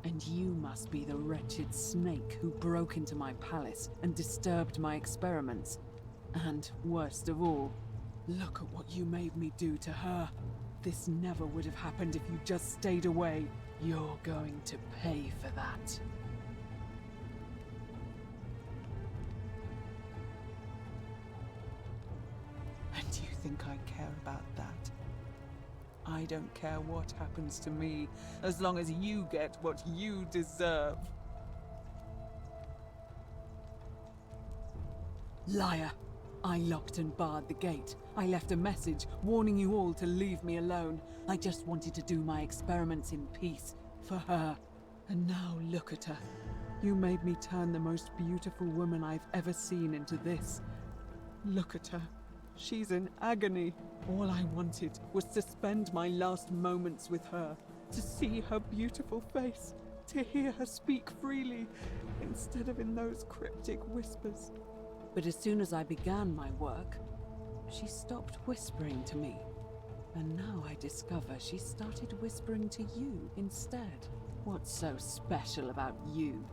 S14: And you must be the wretched snake who broke into my palace and disturbed my experiments. And worst of all, look at what you made me do to her. This never would have happened if you just stayed away. You're going to pay for that. And do you think I care about that? I don't care what happens to me, as long as you get what you deserve. Liar! I locked and barred the gate. I left a message warning you all to leave me alone. I just wanted to do my experiments in peace, for her. And now look at her. You made me turn the most beautiful woman I've ever seen into this. Look at her. She's in agony. All I wanted was to spend my last moments with her, to see her beautiful face, to hear her speak freely, instead of in those cryptic whispers. But as soon as I began my work, she stopped whispering to me. And now I discover she started whispering to you instead. What's so special about you?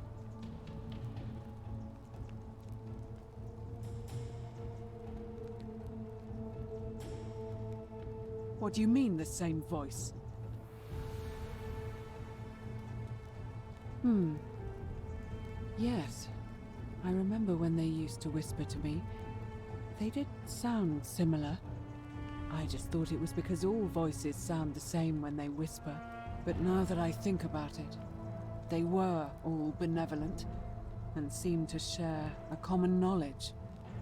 S14: What do you mean, the same voice? Yes. I remember when they used to whisper to me. They did sound similar. I just thought it was because all voices sound the same when they whisper. But now that I think about it, they were all benevolent and seemed to share a common knowledge.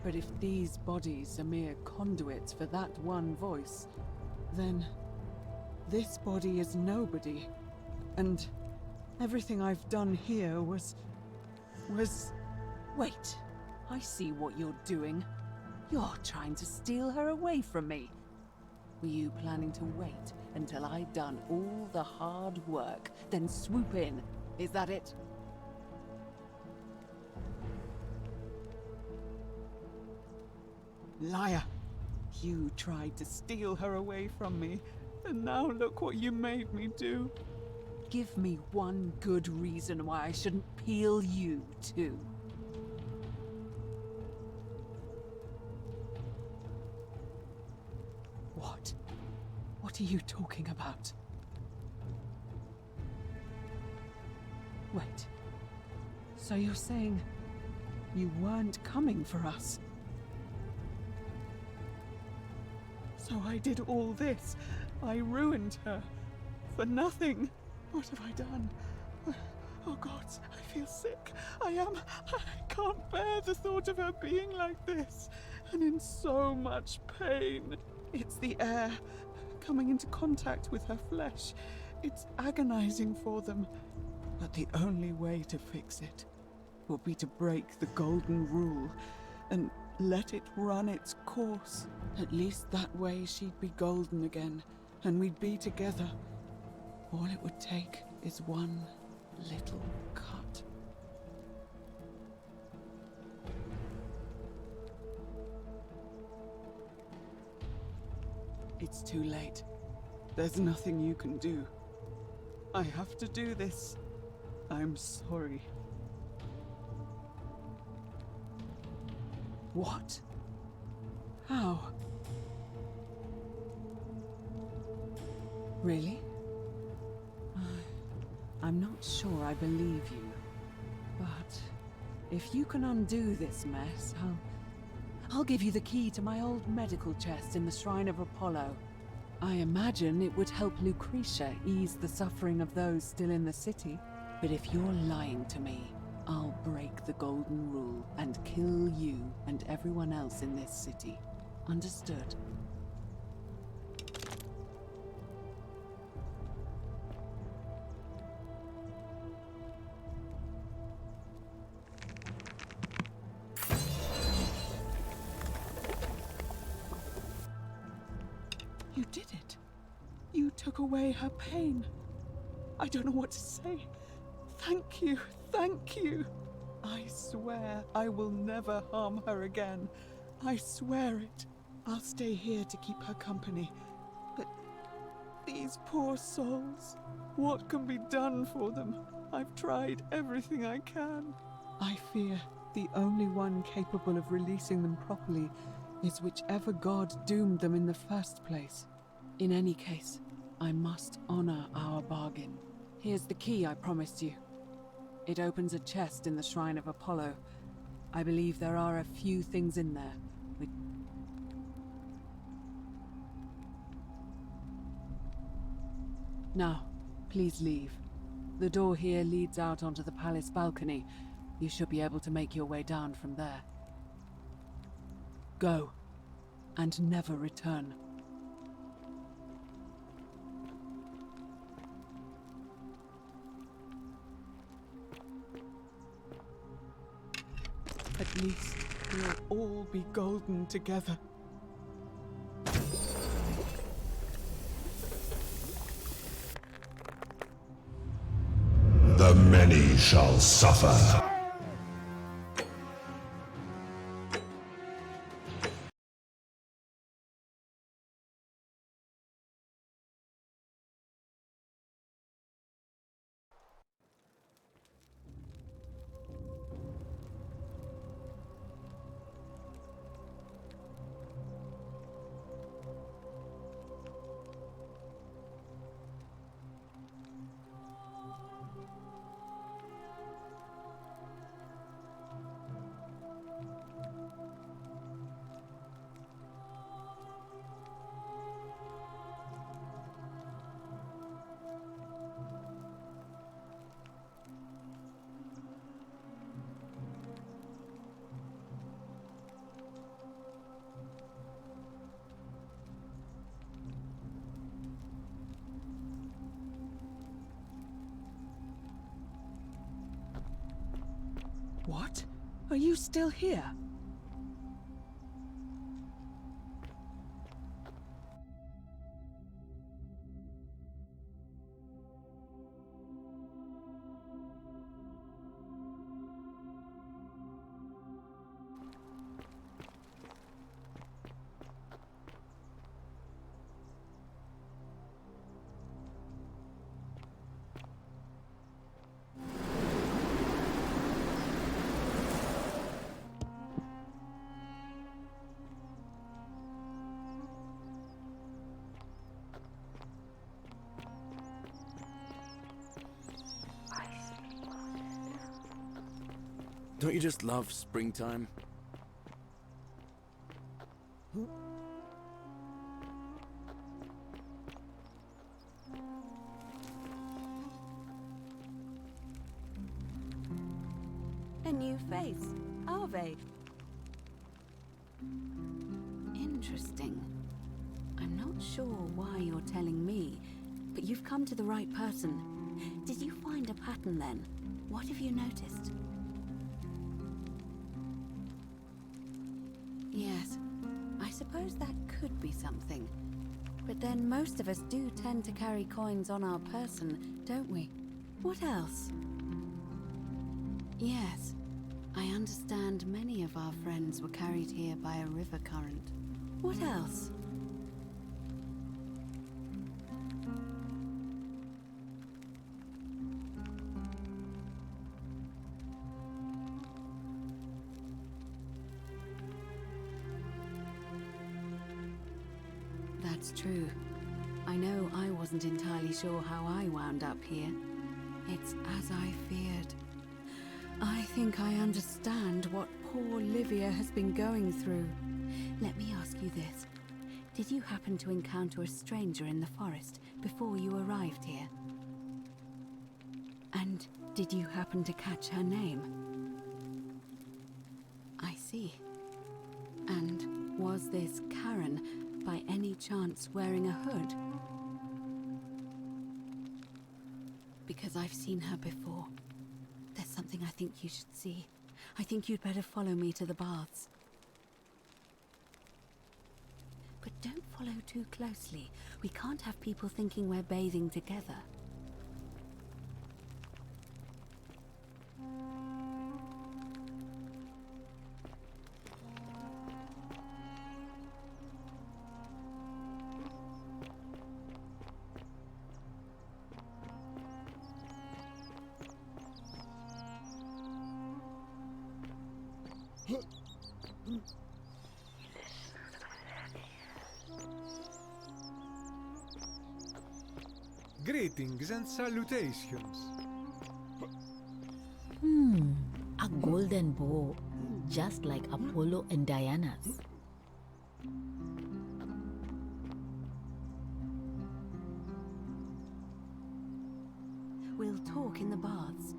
S14: But if these bodies are mere conduits for that one voice, then this body is nobody, and everything I've done here was... Wait, I see what you're doing. You're trying to steal her away from me. Were you planning to wait until I'd done all the hard work, then swoop in? Is that it? Liar! You tried to steal her away from me, and now look what you made me do. Give me one good reason why I shouldn't peel you, too. What? What are you talking about? Wait. So you're saying you weren't coming for us? So I did all this. I ruined her. For nothing. What have I done? Oh God, I feel sick. I can't bear the thought of her being like this. And in so much pain. It's the air coming into contact with her flesh. It's agonizing for them. But the only way to fix it will be to break the golden rule and let it run its course. At least that way she'd be golden again, and we'd be together. All it would take is one little cut. It's too late. There's nothing you can do. I have to do this. I'm sorry. What? How? Really? I'm not sure I believe you. But if you can undo this mess, I'll give you the key to my old medical chest in the Shrine of Apollo. I imagine it would help Lucretia ease the suffering of those still in the city. But if you're lying to me, I'll break the golden rule and kill you and everyone else in this city. Understood? You did it. You took away her pain. I don't know what to say. Thank you, thank you. I swear I will never harm her again. I swear it. I'll stay here to keep her company. But these poor souls, what can be done for them? I've tried everything I can. I fear the only one capable of releasing them properly is whichever god doomed them in the first place. In any case, I must honor our bargain. Here's the key I promised you. It opens a chest in the Shrine of Apollo. I believe there are a few things in there. Now, please leave. The door here leads out onto the palace balcony. You should be able to make your way down from there. Go, and never return. At least we'll all be golden together.
S18: The many shall suffer.
S14: What? Are you still here?
S3: Don't you just love springtime?
S10: A new face, Ave. Interesting. I'm not sure why you're telling me, but you've come to the right person. Did you find a pattern then? What have you noticed? Yes, I suppose that could be something. But then most of us do tend to carry coins on our person, don't we? What else? Yes, I understand many of our friends were carried here by a river current. What else? That's true. I know I wasn't entirely sure how I wound up here. It's as I feared. I think I understand what poor Livia has been going through. Let me ask you this. Did you happen to encounter a stranger in the forest before you arrived here? And did you happen to catch her name? I see. And was this Karen by any chance wearing a hood? Because I've seen her before. There's something I think you should see. I think you'd better follow me to the baths. But don't follow too closely. We can't have people thinking we're bathing together.
S16: Greetings and salutations.
S21: A golden bow, just like Apollo and Diana's.
S10: We'll talk in the baths.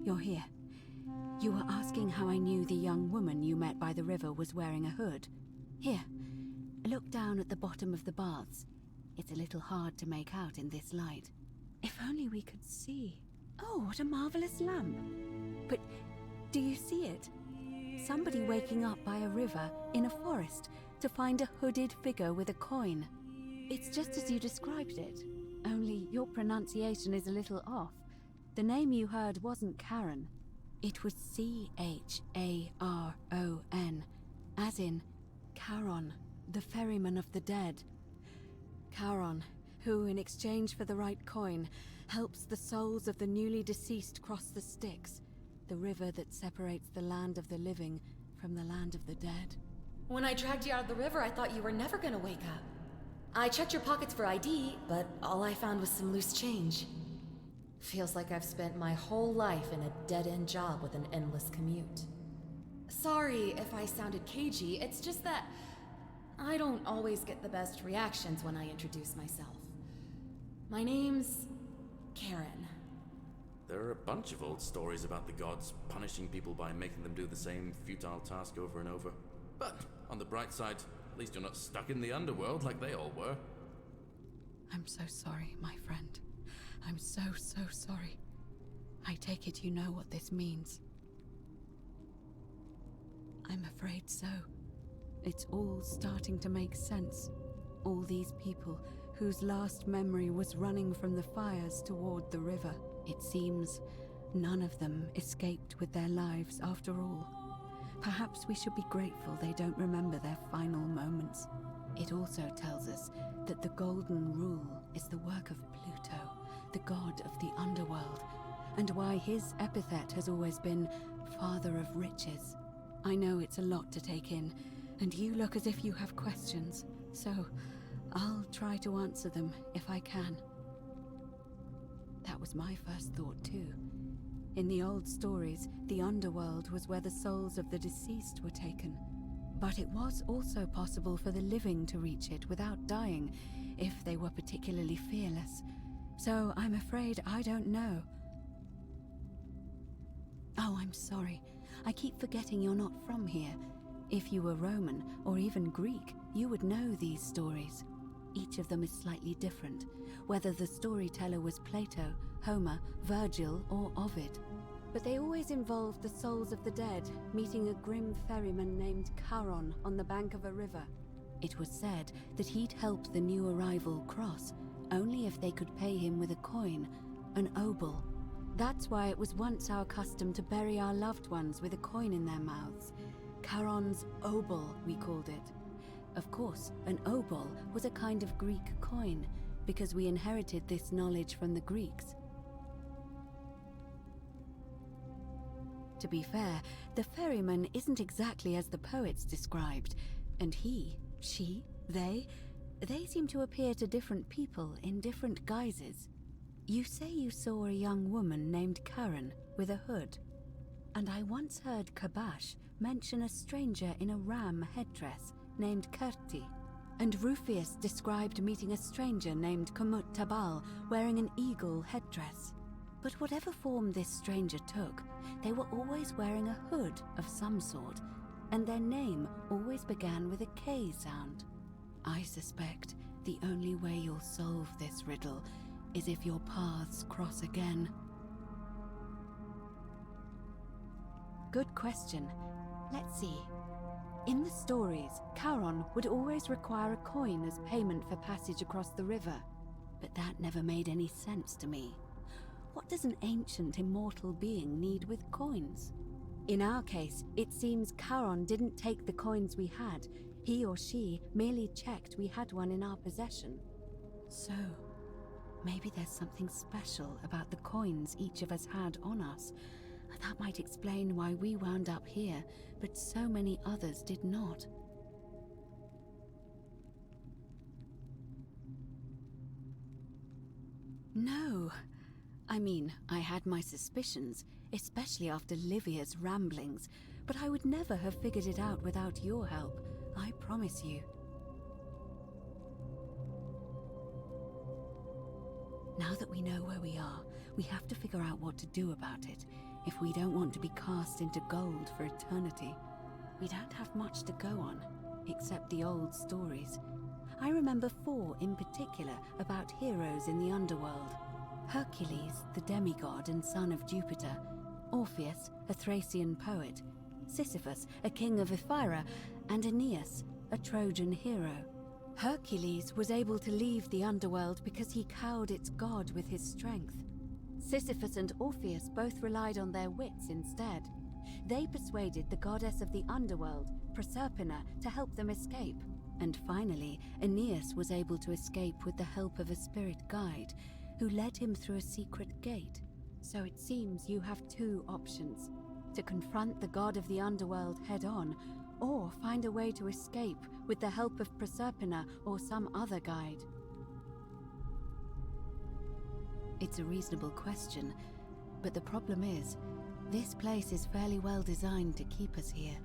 S10: You're here. You were asking how I knew the young woman you met by the river was wearing a hood. Here, look down at the bottom of the baths. It's a little hard to make out in this light. If only we could see. Oh, what a marvelous lamp. But do you see it? Somebody waking up by a river in a forest to find a hooded figure with a coin. It's just as you described it, only your pronunciation is a little off. The name you heard wasn't Karen. It was C-H-A-R-O-N, as in Charon, the ferryman of the dead. Charon, who, in exchange for the right coin, helps the souls of the newly deceased cross the Styx, the river that separates the land of the living from the land of the dead.
S15: When I dragged you out of the river, I thought you were never gonna wake up. I checked your pockets for ID, but all I found was some loose change. Feels like I've spent my whole life in a dead-end job with an endless commute. Sorry if I sounded cagey, it's just that I don't always get the best reactions when I introduce myself. My name's Karen.
S3: There are a bunch of old stories about the gods punishing people by making them do the same futile task over and over. But on the bright side, at least you're not stuck in the underworld like they all were.
S10: I'm so sorry, my friend. I'm so sorry. I take it you know what this means. I'm afraid so. It's all starting to make sense. All these people whose last memory was running from the fires toward the river. It seems none of them escaped with their lives after all. Perhaps we should be grateful they don't remember their final moments. It also tells us that the Golden Rule is the work of Pluto, the god of the underworld, and why his epithet has always been Father of Riches. I know it's a lot to take in, and you look as if you have questions, so I'll try to answer them if I can. That was my first thought too. In the old stories, the underworld was where the souls of the deceased were taken. But it was also possible for the living to reach it without dying, if they were particularly fearless. So I'm afraid I don't know. Oh, I'm sorry. I keep forgetting you're not from here. If you were Roman, or even Greek, you would know these stories. Each of them is slightly different, whether the storyteller was Plato, Homer, Virgil, or Ovid. But they always involved the souls of the dead meeting a grim ferryman named Charon on the bank of a river. It was said that he'd help the new arrival cross, only if they could pay him with a coin, an obol. That's why it was once our custom to bury our loved ones with a coin in their mouths. Charon's obol, we called it. Of course, an obol was a kind of Greek coin, because we inherited this knowledge from the Greeks. To be fair, the ferryman isn't exactly as the poets described, and he, she, they seem to appear to different people in different guises. You say you saw a young woman named Karen with a hood, and I once heard Kabash mention a stranger in a ram headdress named Kerti, and Rufius described meeting a stranger named Kumut Tabal wearing an eagle headdress. But whatever form this stranger took, they were always wearing a hood of some sort, and their name always began with a K sound. I suspect the only way you'll solve this riddle is if your paths cross again. Good question. Let's see. In the stories, Charon would always require a coin as payment for passage across the river, but that never made any sense to me. What does an ancient immortal being need with coins? In our case, it seems Charon didn't take the coins we had. He or she merely checked we had one in our possession. So, maybe there's something special about the coins each of us had on us. That might explain why we wound up here, but so many others did not. No. I mean, I had my suspicions, especially after Livia's ramblings, but I would never have figured it out without your help, I promise you. Now that we know where we are, we have to figure out what to do about it, if we don't want to be cast into gold for eternity. We don't have much to go on, except the old stories. I remember 4 in particular about heroes in the underworld. Hercules, the demigod and son of Jupiter, Orpheus, a Thracian poet, Sisyphus, a king of Ephyra, and Aeneas, a Trojan hero. Hercules was able to leave the underworld because he cowed its god with his strength. Sisyphus and Orpheus both relied on their wits instead. They persuaded the goddess of the underworld, Proserpina, to help them escape. And finally, Aeneas was able to escape with the help of a spirit guide, who led him through a secret gate. So it seems you have 2 options: to confront the god of the underworld head-on, or find a way to escape with the help of Proserpina or some other guide. It's a reasonable question, but the problem is, this place is fairly well designed to keep us here.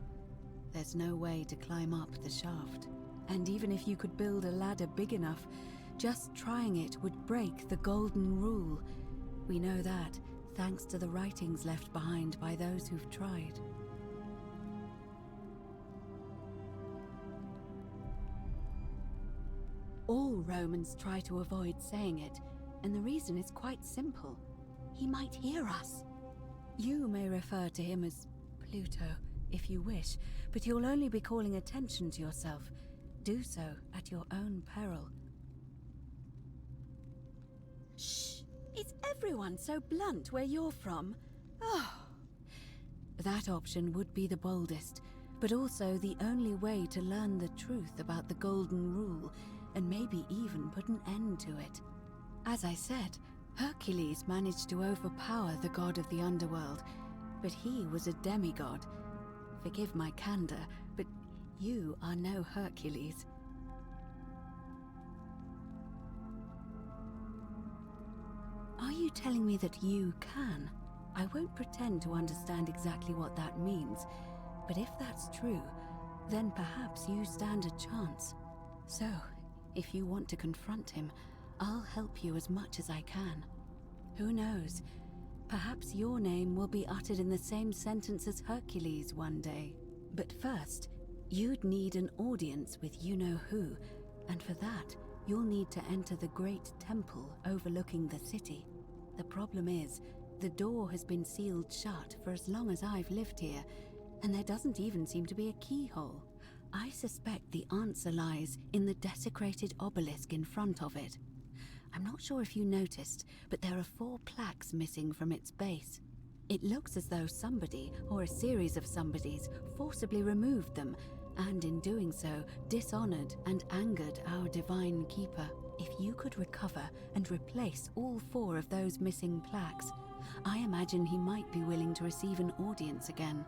S10: There's no way to climb up the shaft, and even if you could build a ladder big enough, just trying it would break the Golden Rule. We know that, thanks to the writings left behind by those who've tried. All Romans try to avoid saying it, and the reason is quite simple. He might hear us. You may refer to him as Pluto, if you wish, but you'll only be calling attention to yourself. Do so at your own peril. Shh! Is everyone so blunt where you're from? Oh. That option would be the boldest, but also the only way to learn the truth about the Golden Rule, and maybe even put an end to it. As I said, Hercules managed to overpower the god of the underworld, but he was a demigod. Forgive my candor, but you are no Hercules. Are you telling me that you can? I won't pretend to understand exactly what that means, but if that's true, then perhaps you stand a chance. So, if you want to confront him, I'll help you as much as I can. Who knows? Perhaps your name will be uttered in the same sentence as Hercules one day. But first, you'd need an audience with you-know-who, and for that, you'll need to enter the great temple overlooking the city. The problem is, the door has been sealed shut for as long as I've lived here, and there doesn't even seem to be a keyhole. I suspect the answer lies in the desecrated obelisk in front of it. I'm not sure if you noticed, but there are 4 plaques missing from its base. It looks as though somebody, or a series of somebodies, forcibly removed them, and in doing so, dishonored and angered our divine keeper. If you could recover and replace all 4 of those missing plaques, I imagine he might be willing to receive an audience again.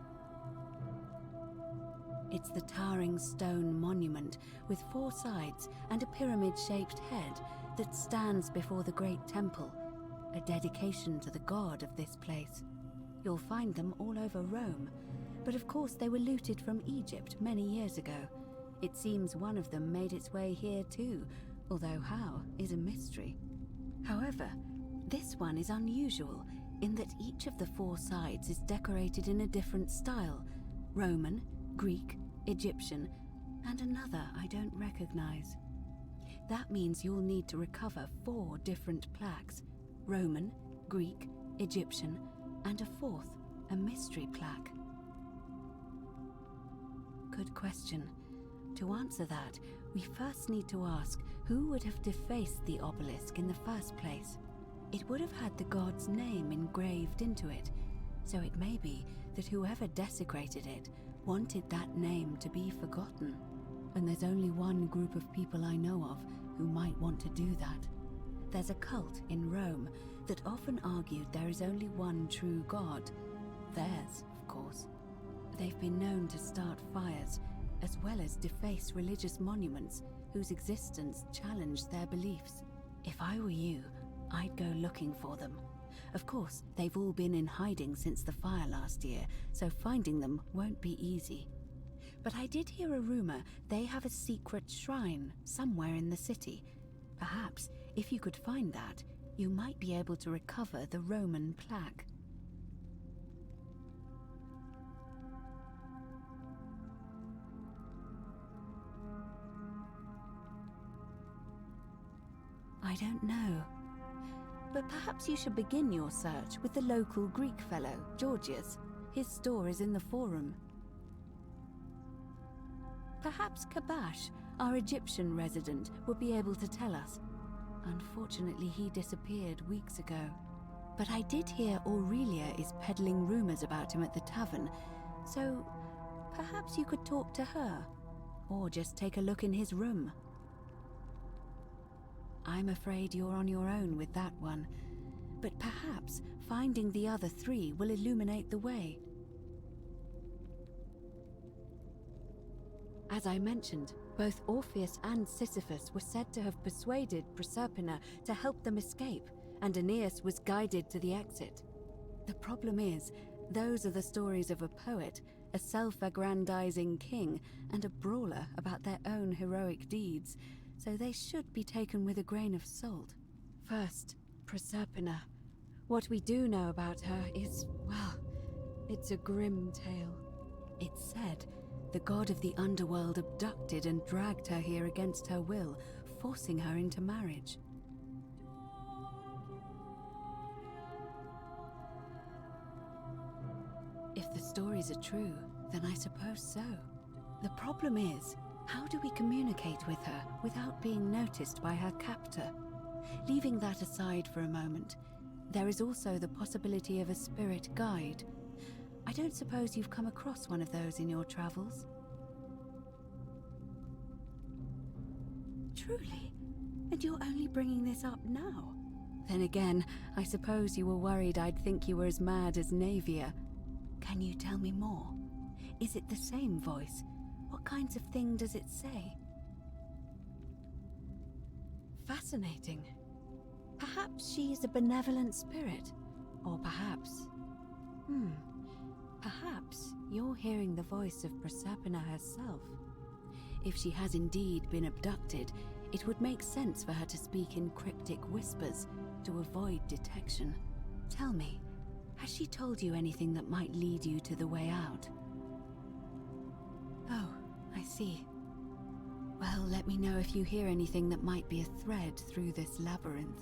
S10: It's the towering stone monument with 4 sides and a pyramid-shaped head that stands before the great temple, a dedication to the god of this place. You'll find them all over Rome, but of course they were looted from Egypt many years ago. It seems one of them made its way here too, although how is a mystery. However, this one is unusual in that each of the 4 sides is decorated in a different style: Roman, Greek, Egyptian, and another I don't recognize. That means you'll need to recover 4 different plaques: Roman, Greek, Egyptian, and a 4th, a mystery plaque. Good question. To answer that, we first need to ask who would have defaced the obelisk in the first place. It would have had the god's name engraved into it, so it may be that whoever desecrated it wanted that name to be forgotten. And there's only one group of people I know of who might want to do that. There's a cult in Rome that often argued there is only one true god. Theirs, of course. They've been known to start fires, as well as deface religious monuments whose existence challenged their beliefs. If I were you, I'd go looking for them. Of course, they've all been in hiding since the fire last year, so finding them won't be easy. But I did hear a rumor they have a secret shrine somewhere in the city. Perhaps, if you could find that, you might be able to recover the Roman plaque. I don't know. But perhaps you should begin your search with the local Greek fellow, Georgius. His store is in the forum. Perhaps Kabash, our Egyptian resident, will be able to tell us. Unfortunately, he disappeared weeks ago. But I did hear Aurelia is peddling rumors about him at the tavern, so perhaps you could talk to her, or just take a look in his room. I'm afraid you're on your own with that one, but perhaps finding the other 3 will illuminate the way. As I mentioned, both Orpheus and Sisyphus were said to have persuaded Proserpina to help them escape, and Aeneas was guided to the exit. The problem is, those are the stories of a poet, a self-aggrandizing king, and a brawler about their own heroic deeds, so they should be taken with a grain of salt. First, Proserpina. What we do know about her is, well, it's a grim tale. It's said the god of the underworld abducted and dragged her here against her will, forcing her into marriage. If the stories are true, then I suppose so. The problem is, how do we communicate with her without being noticed by her captor? Leaving that aside for a moment, there is also the possibility of a spirit guide. I don't suppose you've come across one of those in your travels? Truly? And you're only bringing this up now? Then again, I suppose you were worried I'd think you were as mad as Navia. Can you tell me more? Is it the same voice? What kinds of thing does it say? Fascinating. Perhaps she is a benevolent spirit. Or perhaps... Perhaps you're hearing the voice of Proserpina herself. If she has indeed been abducted, it would make sense for her to speak in cryptic whispers to avoid detection. Tell me, has she told you anything that might lead you to the way out? Oh, I see. Well, let me know if you hear anything that might be a thread through this labyrinth.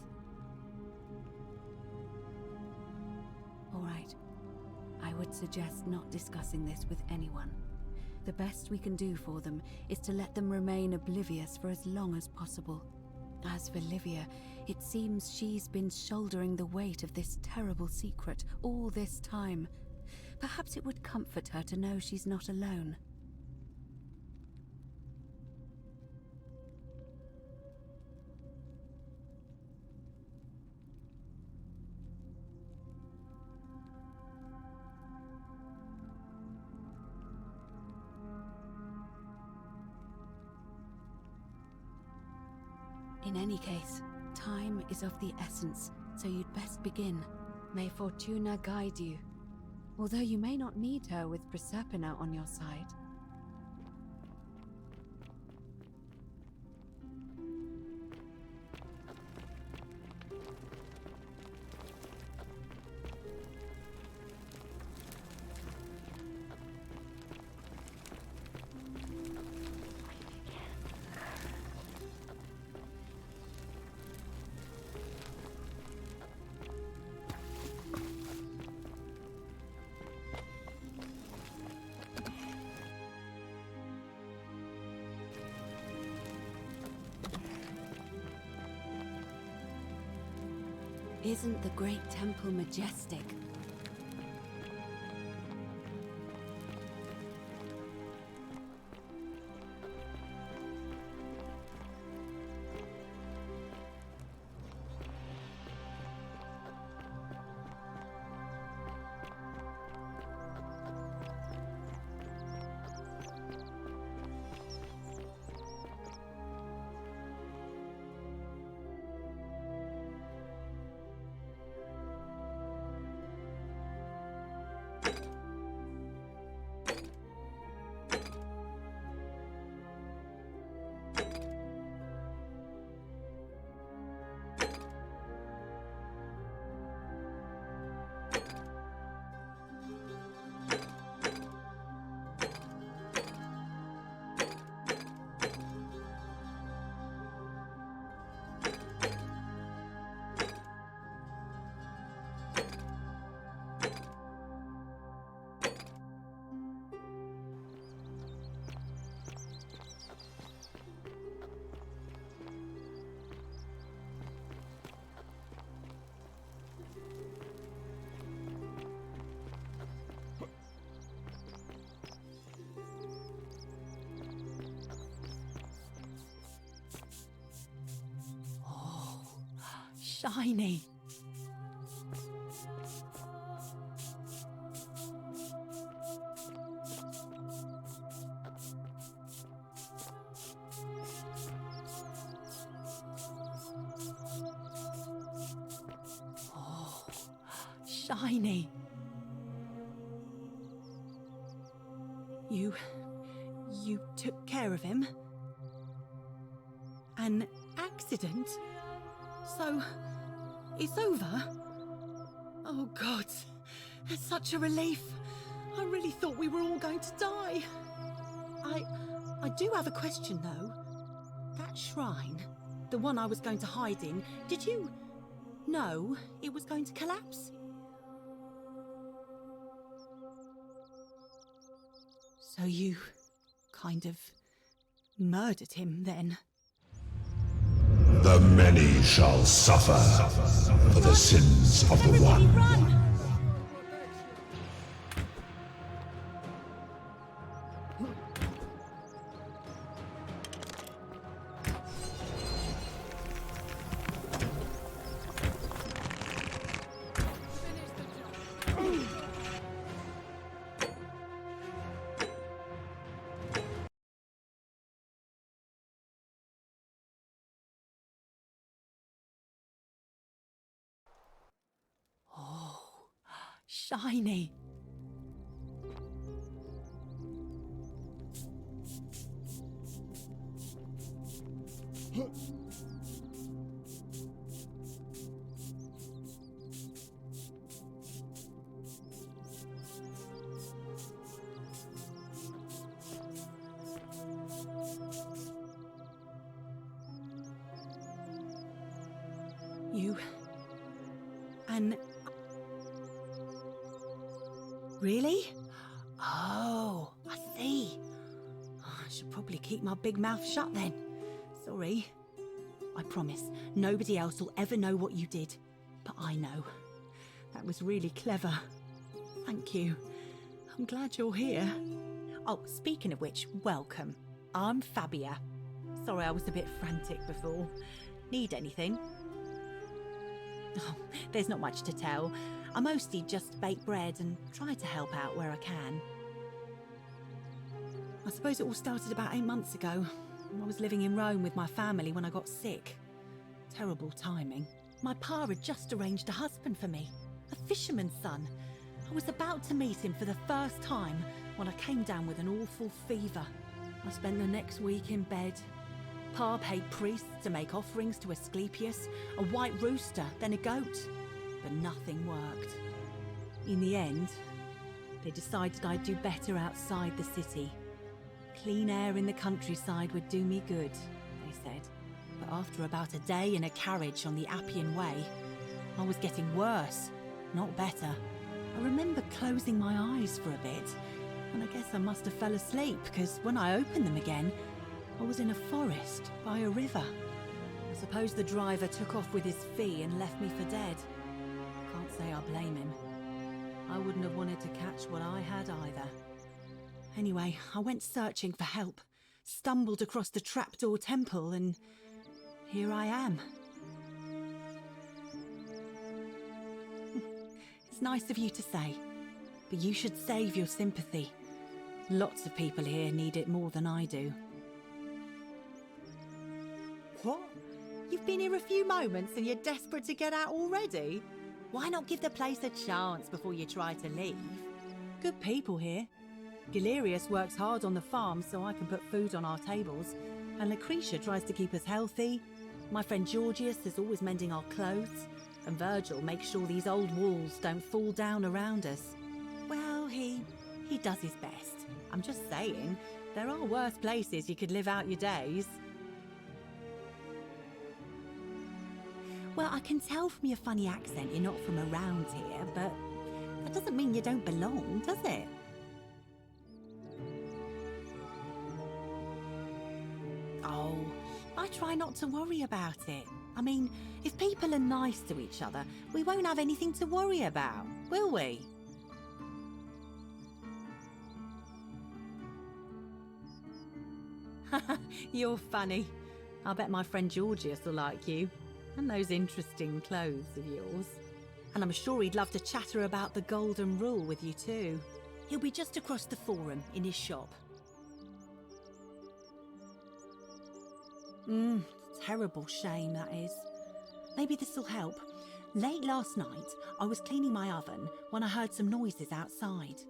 S10: All right. I would suggest not discussing this with anyone. The best we can do for them is to let them remain oblivious for as long as possible. As for Livia, it seems she's been shouldering the weight of this terrible secret all this time. Perhaps it would comfort her to know she's not alone. In any case, time is of the essence, so you'd best begin. May Fortuna guide you. Although you may not need her with Proserpina on your side. Isn't the great temple majestic?
S5: Shiny. Oh, shiny. You took care of him? An accident? So, it's over? Oh God, it's such a relief. I really thought we were all going to die. I do have a question though. That shrine, the one I was going to hide in, did you know it was going to collapse? So you kind of murdered him then?
S18: The many shall suffer for the sins of the one.
S5: Run!
S20: Oh, shiny. You... and... Really? Oh, I see. I should probably keep my big mouth shut then. Sorry. I promise, nobody else will ever know what you did. But I know. That was really clever. Thank you. I'm glad you're here. Oh, speaking of which, welcome. I'm Fabia. Sorry I was a bit frantic before. Need anything? Oh, there's not much to tell. I mostly just bake bread and try to help out where I can. I suppose it all started about 8 months ago. I was living in Rome with my family when I got sick. Terrible timing. My pa had just arranged a husband for me, a fisherman's son. I was about to meet him for the first time when I came down with an awful fever. I spent the next week in bed. Pa paid priests to make offerings to Asclepius, a white rooster, then a goat. But nothing worked. In the end, they decided I'd do better outside the city. Clean air in the countryside would do me good, they said. But after about a day in a carriage on the Appian Way, I was getting worse, not better. I remember closing my eyes for a bit, and I guess I must have fell asleep, because when I opened them again, I was in a forest by a river. I suppose the driver took off with his fee and left me for dead. Can't say I blame him. I wouldn't have wanted to catch what I had either. Anyway, I went searching for help, stumbled across the trapdoor temple, and here I am. It's nice of you to say, but you should save your sympathy. Lots of people here need it more than I do. What? You've been here a few moments and you're desperate to get out already? Why not give the place a chance before you try to leave? Good people here. Galerius works hard on the farm so I can put food on our tables, and Lucretia tries to keep us healthy. My friend Georgius is always mending our clothes, and Virgil makes sure these old walls don't fall down around us. Well, he does his best. I'm just saying, there are worse places you could live out your days. Well, I can tell from your funny accent you're not from around here, but that doesn't mean you don't belong, does it? Oh, I try not to worry about it. I mean, if people are nice to each other, we won't have anything to worry about, will we? You're funny. I bet my friend Georgius will like you. And those interesting clothes of yours. And I'm sure he'd love to chatter about the Golden Rule with you too. He'll be just across the forum in his shop. Terrible shame, that is. Maybe this'll help. Late last night, I was cleaning my oven when I heard some noises outside.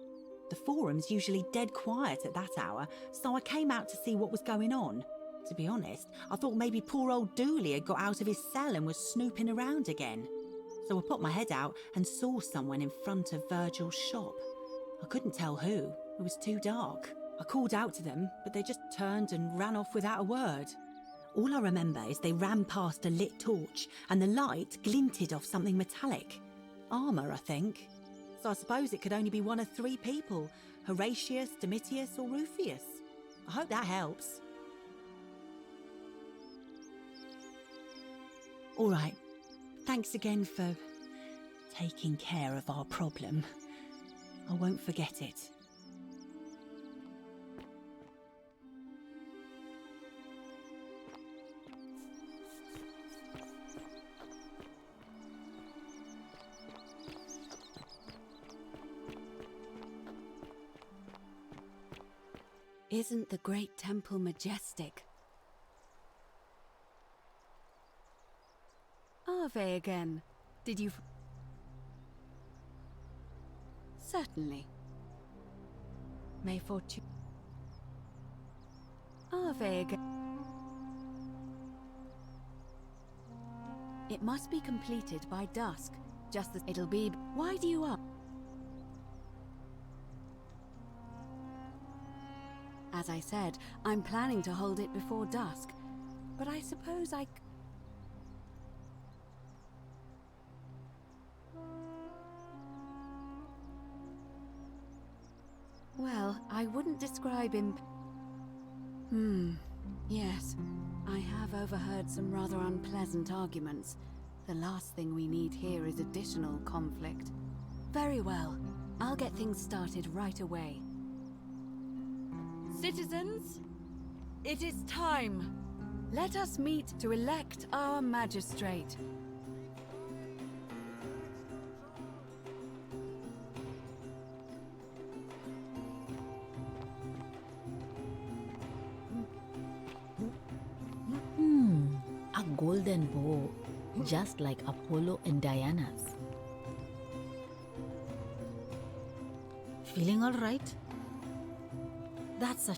S20: The forum's usually dead quiet at that hour, so I came out to see what was going on. To be honest, I thought maybe poor old Dooley had got out of his cell and was snooping around again. So I put my head out and saw someone in front of Virgil's shop. I couldn't tell who, it was too dark. I called out to them, but they just turned and ran off without a word. All I remember is they ran past a lit torch and the light glinted off something metallic. Armour, I think. So I suppose it could only be one of 3 people, Horatius, Domitius or Rufius. I hope that helps. All right, thanks again for taking care of our problem. I won't forget it.
S10: Isn't the great temple majestic? Ave again. Did you... Certainly. May fortune... Ave again. It must be completed by dusk, just as it'll be... Why do you up? As I said, I'm planning to hold it before dusk, but I suppose Well, I wouldn't describe him... Yes, I have overheard some rather unpleasant arguments. The last thing we need here is additional conflict. Very well. I'll get things started right away. Citizens, it is time. Let us meet to elect our magistrate.
S21: A golden bow, just like Apollo and Diana's. Feeling all right? That's a...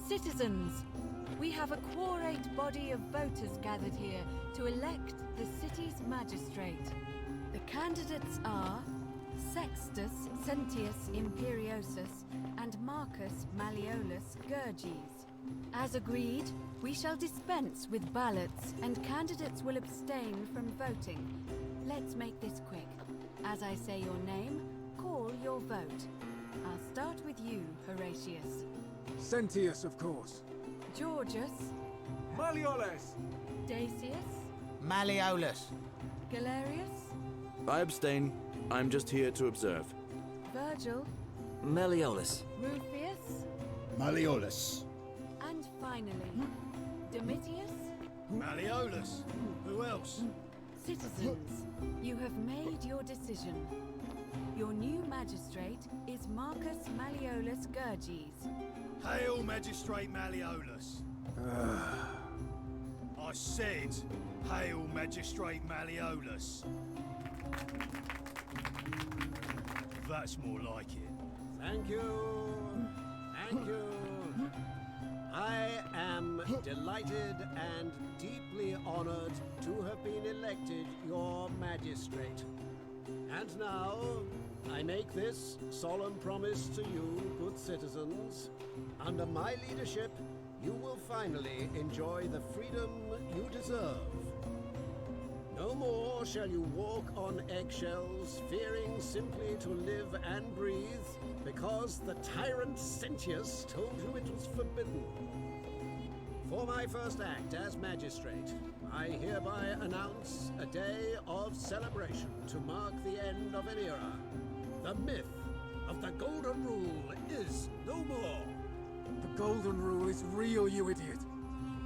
S10: Citizens, we have a quorate body of voters gathered here to elect the city's magistrate. The candidates are Sextus Sentius Imperiosus and Marcus Malleolus Gurges. As agreed, we shall dispense with ballots and candidates will abstain from voting. Let's make this quick. As I say your name, call your vote. I'll start with you, Horatius.
S6: Sentius, of course.
S10: Georgius.
S16: Malleolus.
S10: Dacius.
S19: Malleolus.
S10: Galerius.
S3: I abstain. I'm just here to observe.
S10: Virgil.
S17: Malleolus.
S10: Rufius.
S11: Malleolus.
S10: And finally, Domitius.
S9: Malleolus. Who else?
S10: Citizens, you have made your decision. Your new magistrate is Marcus Malleolus Gurges.
S9: Hail, Magistrate Malleolus. I said, hail, Magistrate Malleolus. That's more like it.
S22: Thank you. Thank you. I am delighted and deeply honored to have been elected your magistrate. And now, I make this solemn promise to you, good citizens. Under my leadership, you will finally enjoy the freedom you deserve. No more shall you walk on eggshells, fearing simply to live and breathe, because the tyrant Sentius told you it was forbidden. For my first act as magistrate, I hereby announce a day of celebration to mark the end of an era. The myth of the Golden Rule is no more.
S6: The Golden Rule is real, you idiot.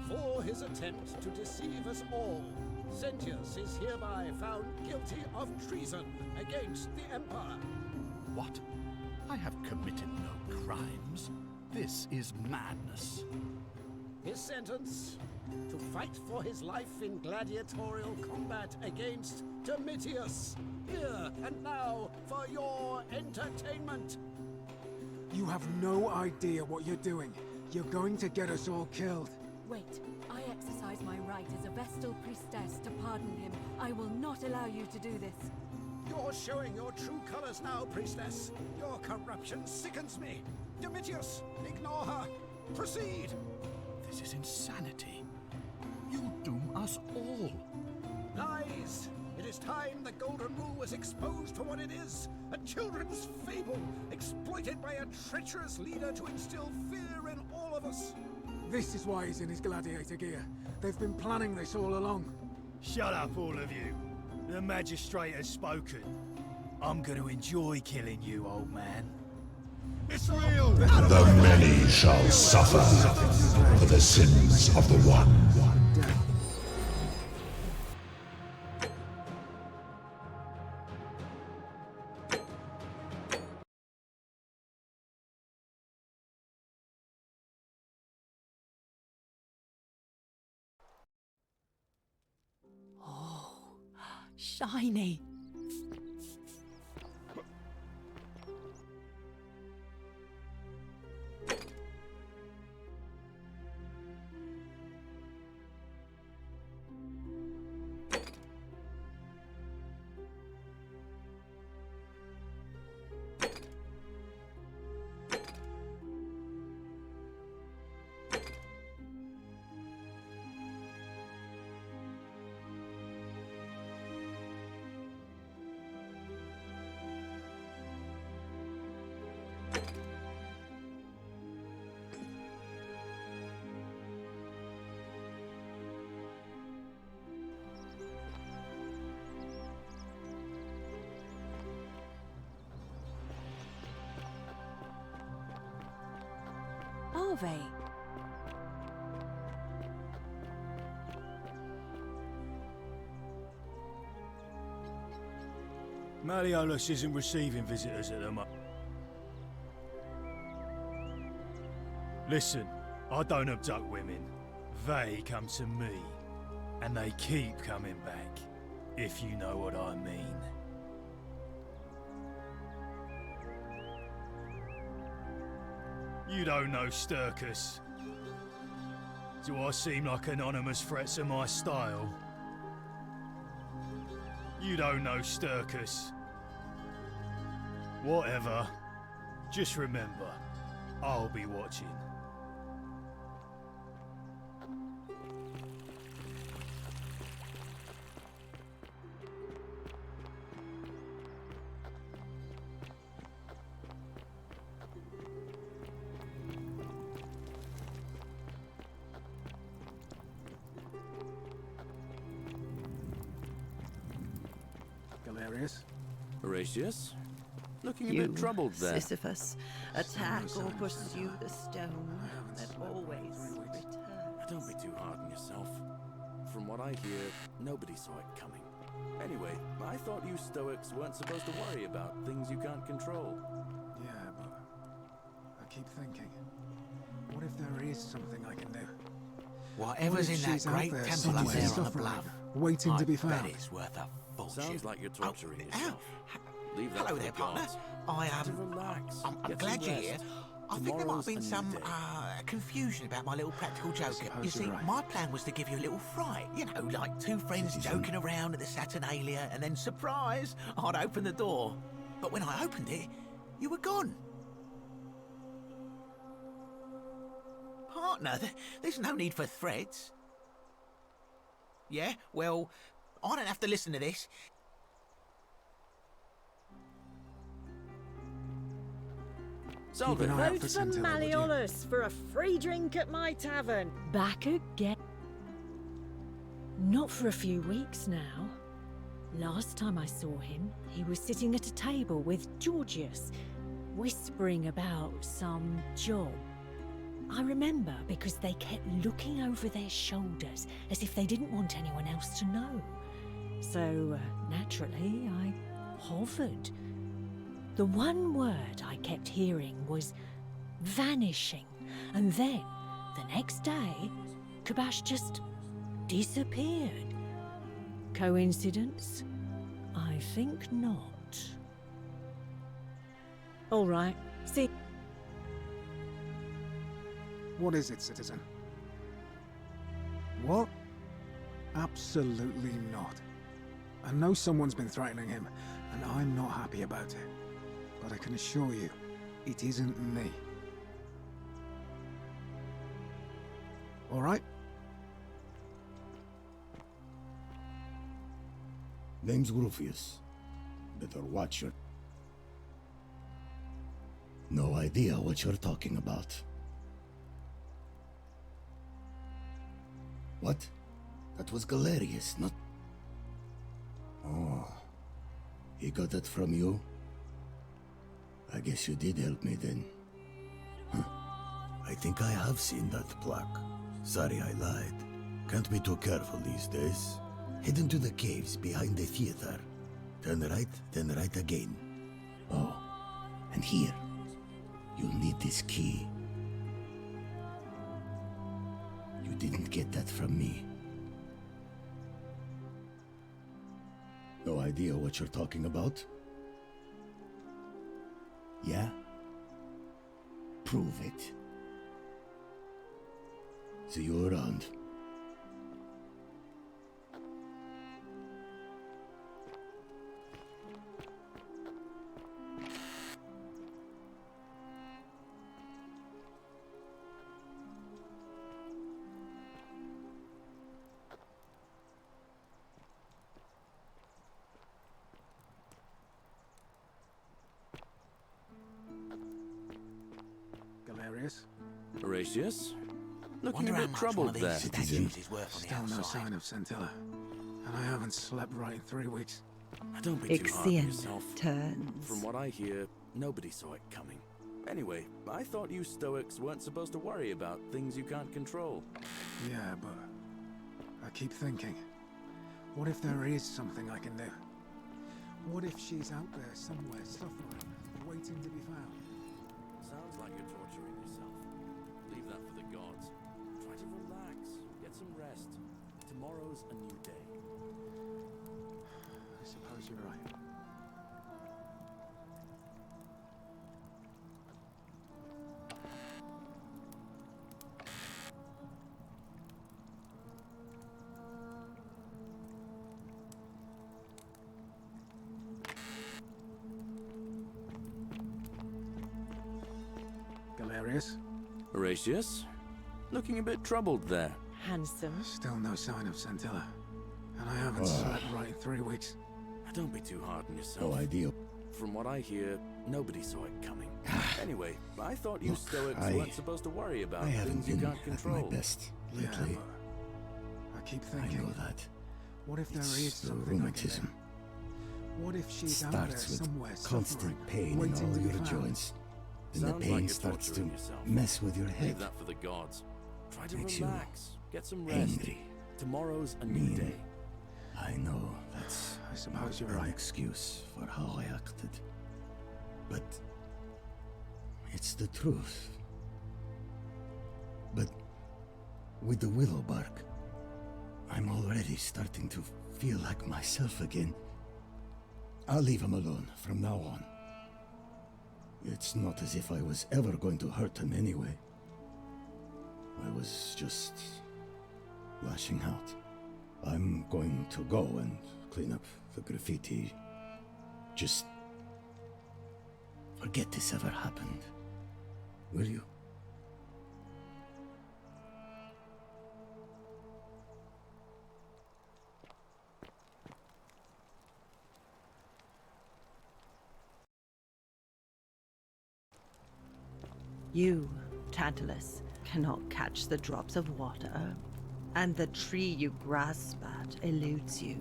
S22: For his attempt to deceive us all, Sentius is hereby found guilty of treason against the Empire.
S8: What? I have committed no crimes. This is madness.
S22: his sentence: to fight for his life in gladiatorial combat against Domitius. Here and now for your entertainment.
S6: You have no idea what you're doing. You're going to get us all killed.
S10: Wait, I exercise my right as a Vestal priestess to pardon him. I will not allow you to do this.
S22: You're showing your true colors now, priestess. Your corruption sickens me. Domitius, ignore her. Proceed.
S8: This is insanity. You'll doom us all.
S22: Lies! It is time the Golden Rule was exposed for what it is. A children's fable, exploited by a treacherous leader to instill fear in all of us.
S6: This is why he's in his gladiator gear. They've been planning this all along.
S9: Shut up, all of you. The magistrate has spoken. I'm going to enjoy killing you, old man. It's real!
S18: The many shall suffer for the sins of the one.
S20: Oh, shiny.
S10: Are they?
S9: Malleolus isn't receiving visitors at the moment. Listen, I don't abduct women. They come to me. And they keep coming back, if you know what I mean. You don't know Stirkus. Do I seem like anonymous threats are my style? You don't know Stirkus. Whatever. Just remember, I'll be watching.
S6: Galerius?
S3: Horatius? Looking a
S5: You,
S3: bit troubled there.
S5: Sisyphus, attack or pursue the stone that always returns.
S3: Don't be too hard on yourself. From what I hear, nobody saw it coming. Anyway, I thought you Stoics weren't supposed to worry about things you can't control.
S6: Yeah, but I keep thinking, what if there is something I can do?
S19: Whatever's in that great temple up there on the bluff,
S6: waiting to be
S19: I
S6: found.
S19: bet it's worth a fortune.
S3: Sounds like you're torturing yourself. Leave that
S19: Hello
S3: for
S19: there,
S3: the
S19: partner.
S3: gods.
S19: I
S3: Try to relax.
S19: I'm
S3: Get
S19: glad
S3: some
S19: you're here.
S3: rest.
S19: I think there might have
S3: Tomorrow's
S19: been
S3: a new
S19: some
S3: day.
S19: confusion about my little practical joke. You
S6: suppose
S19: see,
S6: you're right.
S19: my plan was to give you a little fright. You know, like two friends joking around at the Saturnalia, and then, surprise, I'd open the door. But when I opened it, you were gone. Partner, there's no need for threats. Yeah, well, I don't have to listen to this.
S6: Keep an eye out for
S4: Vote for
S6: Sentius, would you?
S4: Malleolus for a free drink at my tavern. Back again. Not for a few weeks now. Last time I saw him, he was sitting at a table with Georgius, whispering about some job. I remember because they kept looking over their shoulders as if they didn't want anyone else to know. So, naturally, I hovered. The one word I kept hearing was vanishing, and then The next day, Kabash just disappeared. Coincidence? I think not. All right, see.
S6: What is it, citizen? What? Absolutely not. I know someone's been threatening him, and I'm not happy about it. But I can assure you, it isn't me. All right?
S11: Name's Rufius. Better watch your... No idea what you're talking about. What? That was Galerius, not... Oh. He got that from you? I guess you did help me then. Huh. I think I have seen that plaque. Sorry I lied. Can't be too careful these days. Head into the caves behind the theater. Turn right again. Oh, and here. You'll need this key. You didn't get that from me. No idea what you're talking about? Yeah? Prove it. See you around.
S6: Galerius?
S3: Horatius? Looking
S19: Wonder
S3: a
S19: how
S3: bit
S19: much
S3: troubled
S19: one of
S3: there.
S19: these statues is worth on
S6: Still
S19: the
S6: no
S19: outside.
S6: sign of Scintilla. And I haven't slept right in 3 weeks.
S3: Don't be too hard on
S5: Ixion
S3: yourself.
S5: turns.
S3: From what I hear, nobody saw it coming. Anyway, I thought you Stoics weren't supposed to worry about things you can't control.
S6: Yeah, but I keep thinking, what if there is something I can do? What if she's out there somewhere suffering, waiting to be found?
S3: Sounds like you're torturing yourself. Leave that for the gods. Try to relax, get some rest. Tomorrow's a new day.
S6: I suppose you're right. Galerius?
S3: Horatius? Looking a bit troubled there.
S4: Handsome.
S6: Still no sign of Scintilla. And I haven't slept right in 3 weeks.
S3: Don't be too hard on yourself.
S11: No idea.
S3: From what I hear, nobody saw it coming. Anyway, I thought you
S11: Look,
S3: Stoics weren't supposed to worry about
S11: I haven't
S3: things you
S11: been
S3: can't
S11: at
S3: control.
S11: my best
S6: Yeah,
S11: lately.
S6: but I keep thinking,
S11: I know that.
S6: what if there
S11: It's
S6: is
S11: the
S6: something I can
S11: rheumatism.
S6: do? What if she's out there
S11: Starts with
S6: somewhere
S11: constant
S6: suffering,
S11: pain in
S6: waiting
S11: all
S6: to be
S11: your
S6: found?
S11: joints. Then the
S3: Sounds
S11: pain
S3: like you're
S11: starts to
S3: torturing yourself.
S11: mess with your head.
S3: Leave that for the gods. Try to
S11: Makes you
S3: relax, get some rest.
S11: angry.
S3: Tomorrow's a new
S11: Mean.
S3: day.
S11: I know that's
S6: I suppose you're
S11: an
S6: right.
S11: excuse for how I acted. But it's the truth. But with the willow bark, I'm already starting to feel like myself again. I'll leave him alone from now on. It's not as if I was ever going to hurt him anyway. I was just lashing out. I'm going to go and clean up the graffiti. Just forget this ever happened. Will you?
S5: You, Tantalus, cannot catch the drops of water, and the tree you grasp at eludes you.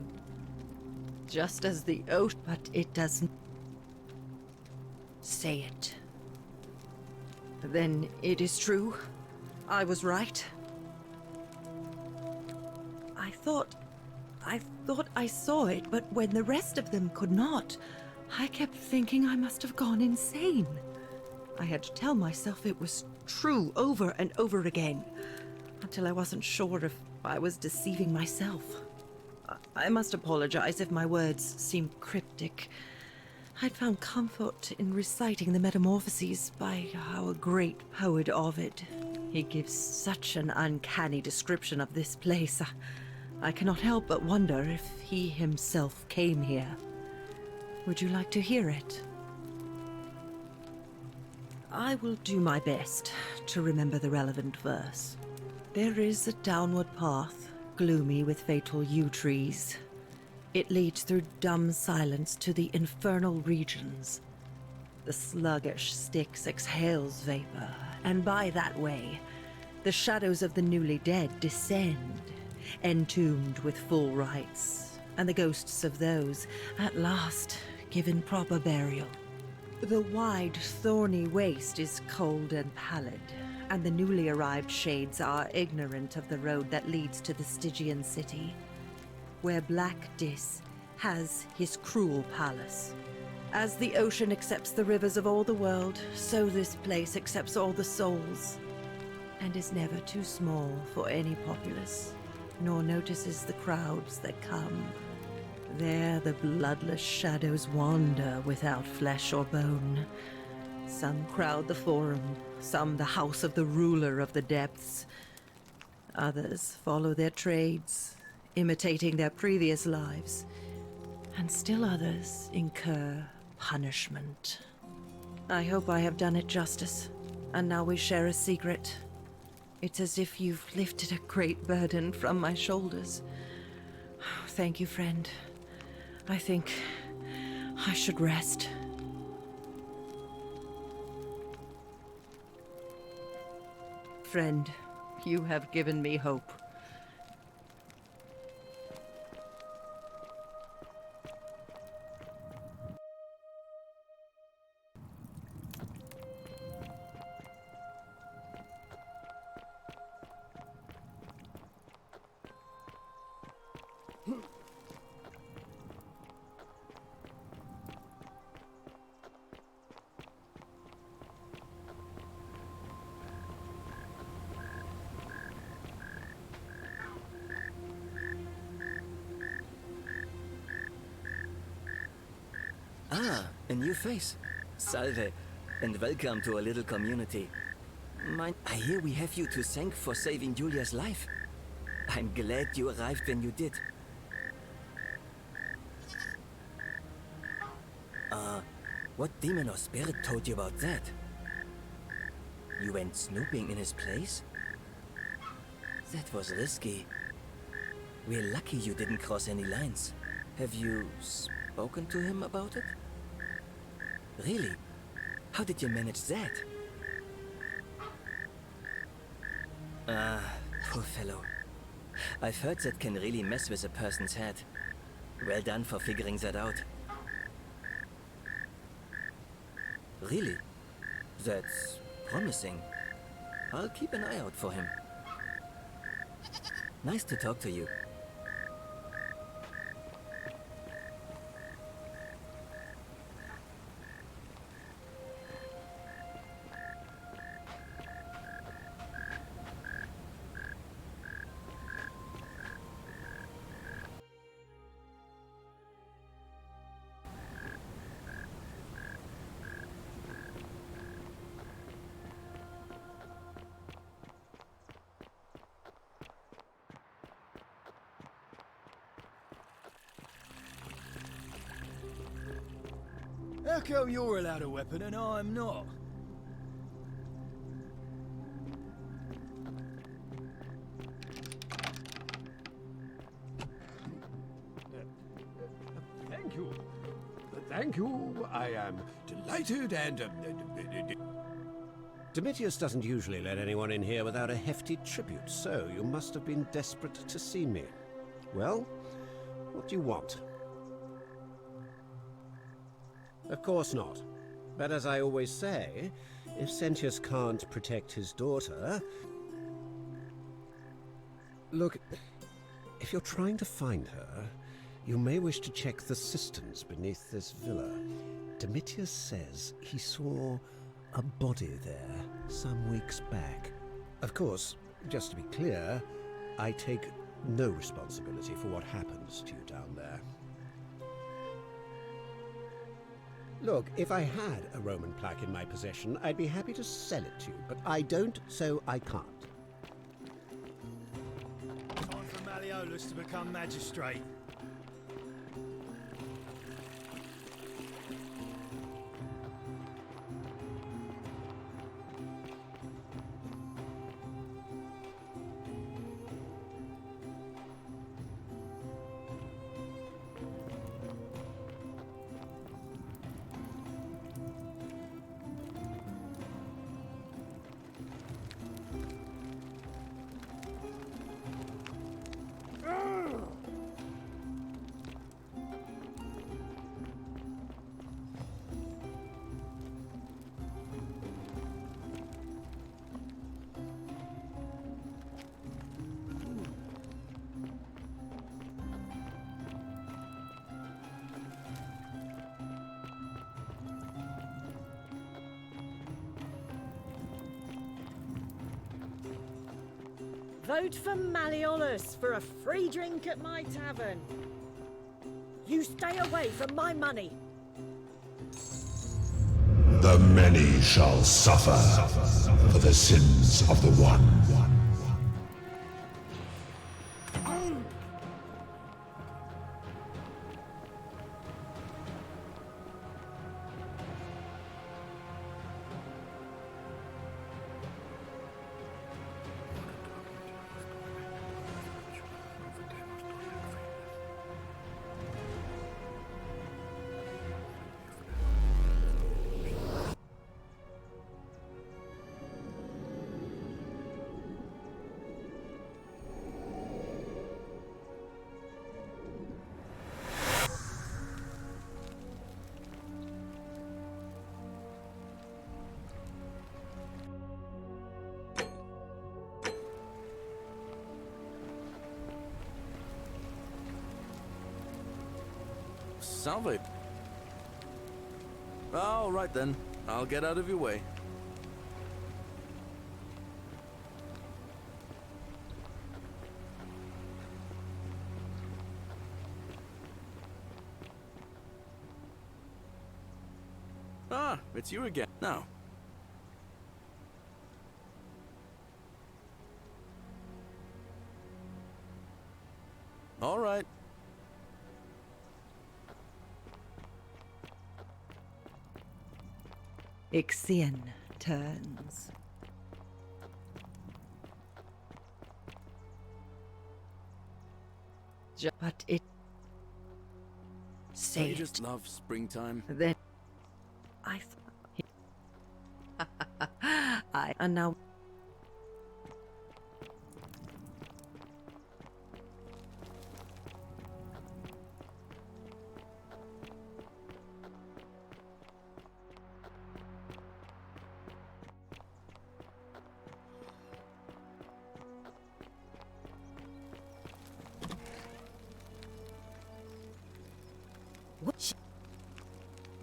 S5: Just as the oath, but it doesn't. Say it. Then it is true. I was right. I thought I saw it, but when the rest of them could not, I kept thinking I must have gone insane. I had to tell myself it was true over and over again. until I wasn't sure if I was deceiving myself. I must apologize if my words seem cryptic. I'd found comfort in reciting the Metamorphoses by our great poet Ovid. He gives such an uncanny description of this place. I cannot help but wonder if he himself came here. Would you like to hear it? I will do my best to remember the relevant verse. There is a downward path, gloomy with fatal yew trees. It leads through dumb silence to the infernal regions. The sluggish Styx exhales vapor, and by that way, the shadows of the newly dead descend, entombed with full rites, and the ghosts of those, at last, given proper burial. The wide, thorny waste is cold and pallid, and the newly arrived shades are ignorant of the road that leads to the Stygian city, where Black Dis has his cruel palace. As the ocean accepts the rivers of all the world, so this place accepts all the souls, and is never too small for any populace, nor notices the crowds that come. There the bloodless shadows wander without flesh or bone. Some crowd the forum, some the house of the ruler of the depths. Others follow their trades, imitating their previous lives, and still others incur punishment. I hope I have done it justice, and now we share a secret. It's as if you've lifted a great burden from my shoulders. Thank you, friend. I think I should rest. Friend, you have given me hope.
S2: Ah, a new face. Salve, and welcome to our little community. I hear we have you to thank for saving Julia's life. I'm glad you arrived when you did. What demon or spirit told you about that? You went snooping in his place? That was risky. We're lucky you didn't cross any lines. Have you spoken to him about it? Really? How did you manage that? Poor fellow. I've heard that can really mess with a person's head. Well done for figuring that out. Really? That's promising. I'll keep an eye out for him. Nice to talk to you.
S9: How come you're allowed a weapon and I'm not?
S22: Thank you. Thank you. I am delighted and... Domitius doesn't usually let anyone in here without a hefty tribute, so you must have been desperate to see me. Well, what do you want? Of course not. But as I always say, if Sentius can't protect his daughter... Look, if you're trying to find her, you may wish to check the cisterns beneath this villa. Domitius says he saw a body there some weeks back. Of course, just to be clear, I take no responsibility for what happens to you down there. Look, if I had a Roman plaque in my possession, I'd be happy to sell it to you, but I don't, so I can't.
S9: Time for Malleolus to become magistrate.
S4: Vote for Malleolus for a free drink at my tavern. You stay away from my money.
S18: The many shall suffer for the sins of the one.
S3: Salve. All right then. I'll get out of your way. Ah, it's you again. Now. All right.
S5: Ixion turns. But it
S3: So you just love springtime.
S5: Then I and now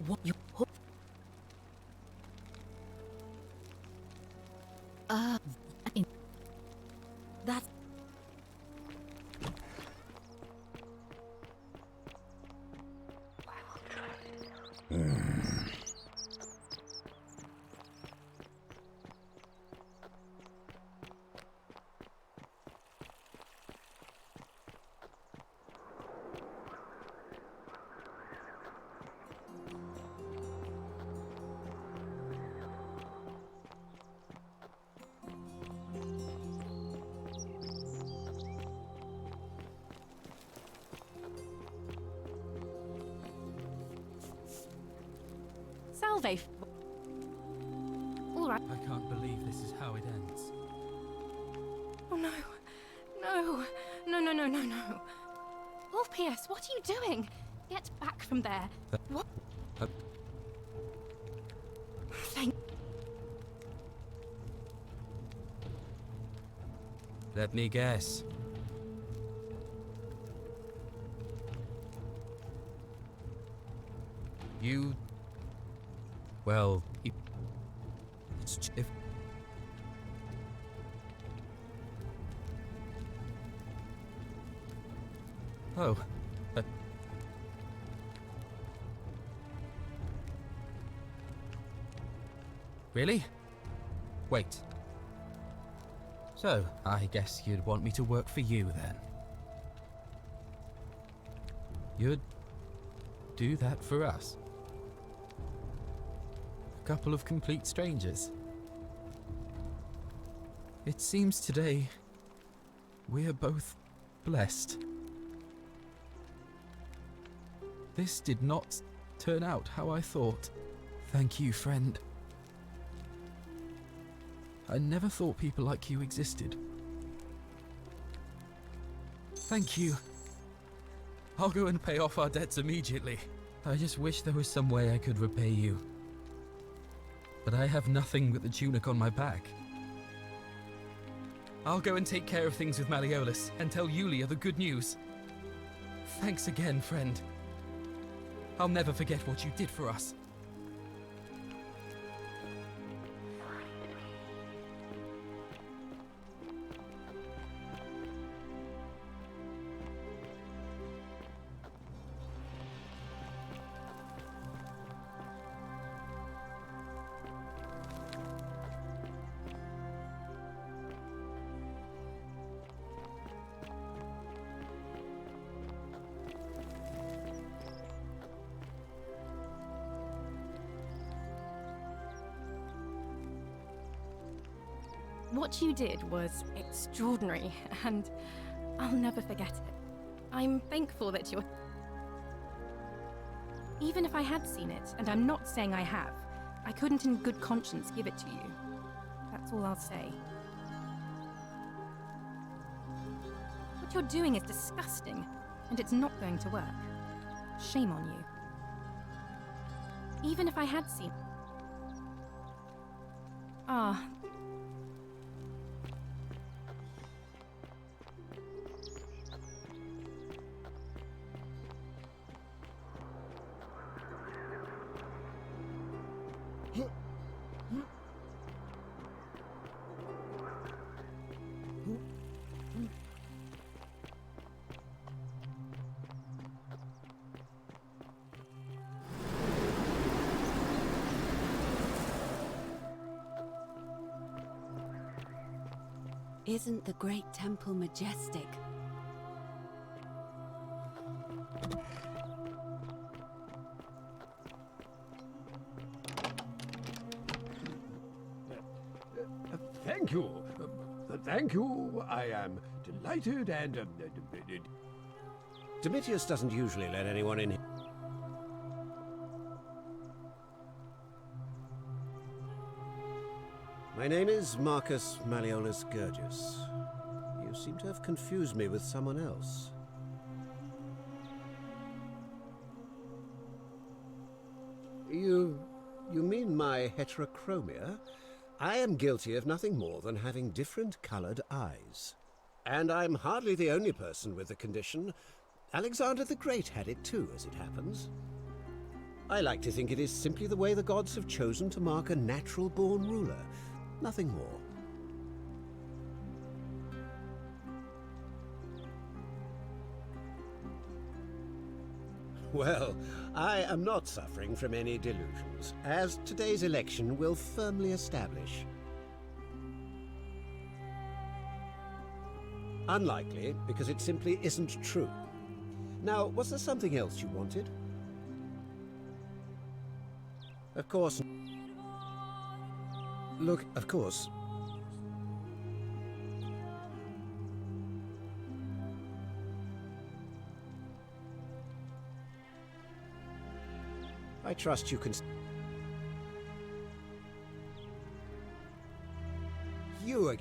S21: What you hope? That's
S12: Salve. All right.
S13: I can't believe this is how it ends.
S12: Oh no. No. No, no, no, no, no. Orpheus, what are you doing? Get back from there. What? Thank...
S13: Let me guess. You... Well, if... Oh. Really? Wait. So, I guess you'd want me to work for you then. You'd do that for us? A couple of complete strangers. It seems today we're both blessed. This did not turn out how I thought. Thank you, friend. I never thought people like you existed. Thank you. I'll go and pay off our debts immediately. I just wish there was some way I could repay you. But I have nothing but the tunic on my back. I'll go and take care of things with Malleolus and tell Yulia the good news. Thanks again, friend. I'll never forget what you did for us.
S12: What you did was extraordinary, and I'll never forget it. I'm thankful that you're... Even if I had seen it, and I'm not saying I have, I couldn't in good conscience give it to you. That's all I'll say. What you're doing is disgusting, and it's not going to work. Shame on you. Even if I had seen... Ah...
S10: Isn't the great temple majestic?
S22: Thank you. Thank you. I am delighted and... Domitius doesn't usually let anyone in. My name is Marcus Malleolus Gurgis. You seem to have confused me with someone else. You mean my heterochromia? I am guilty of nothing more than having different colored eyes. And I'm hardly the only person with the condition. Alexander the Great had it too, as it happens. I like to think it is simply the way the gods have chosen to mark a natural-born ruler. Nothing more. Well, I am not suffering from any delusions, as today's election will firmly establish. Unlikely, because it simply isn't true. Now, was there something else you wanted? Of course. Look, of course. I trust you can... You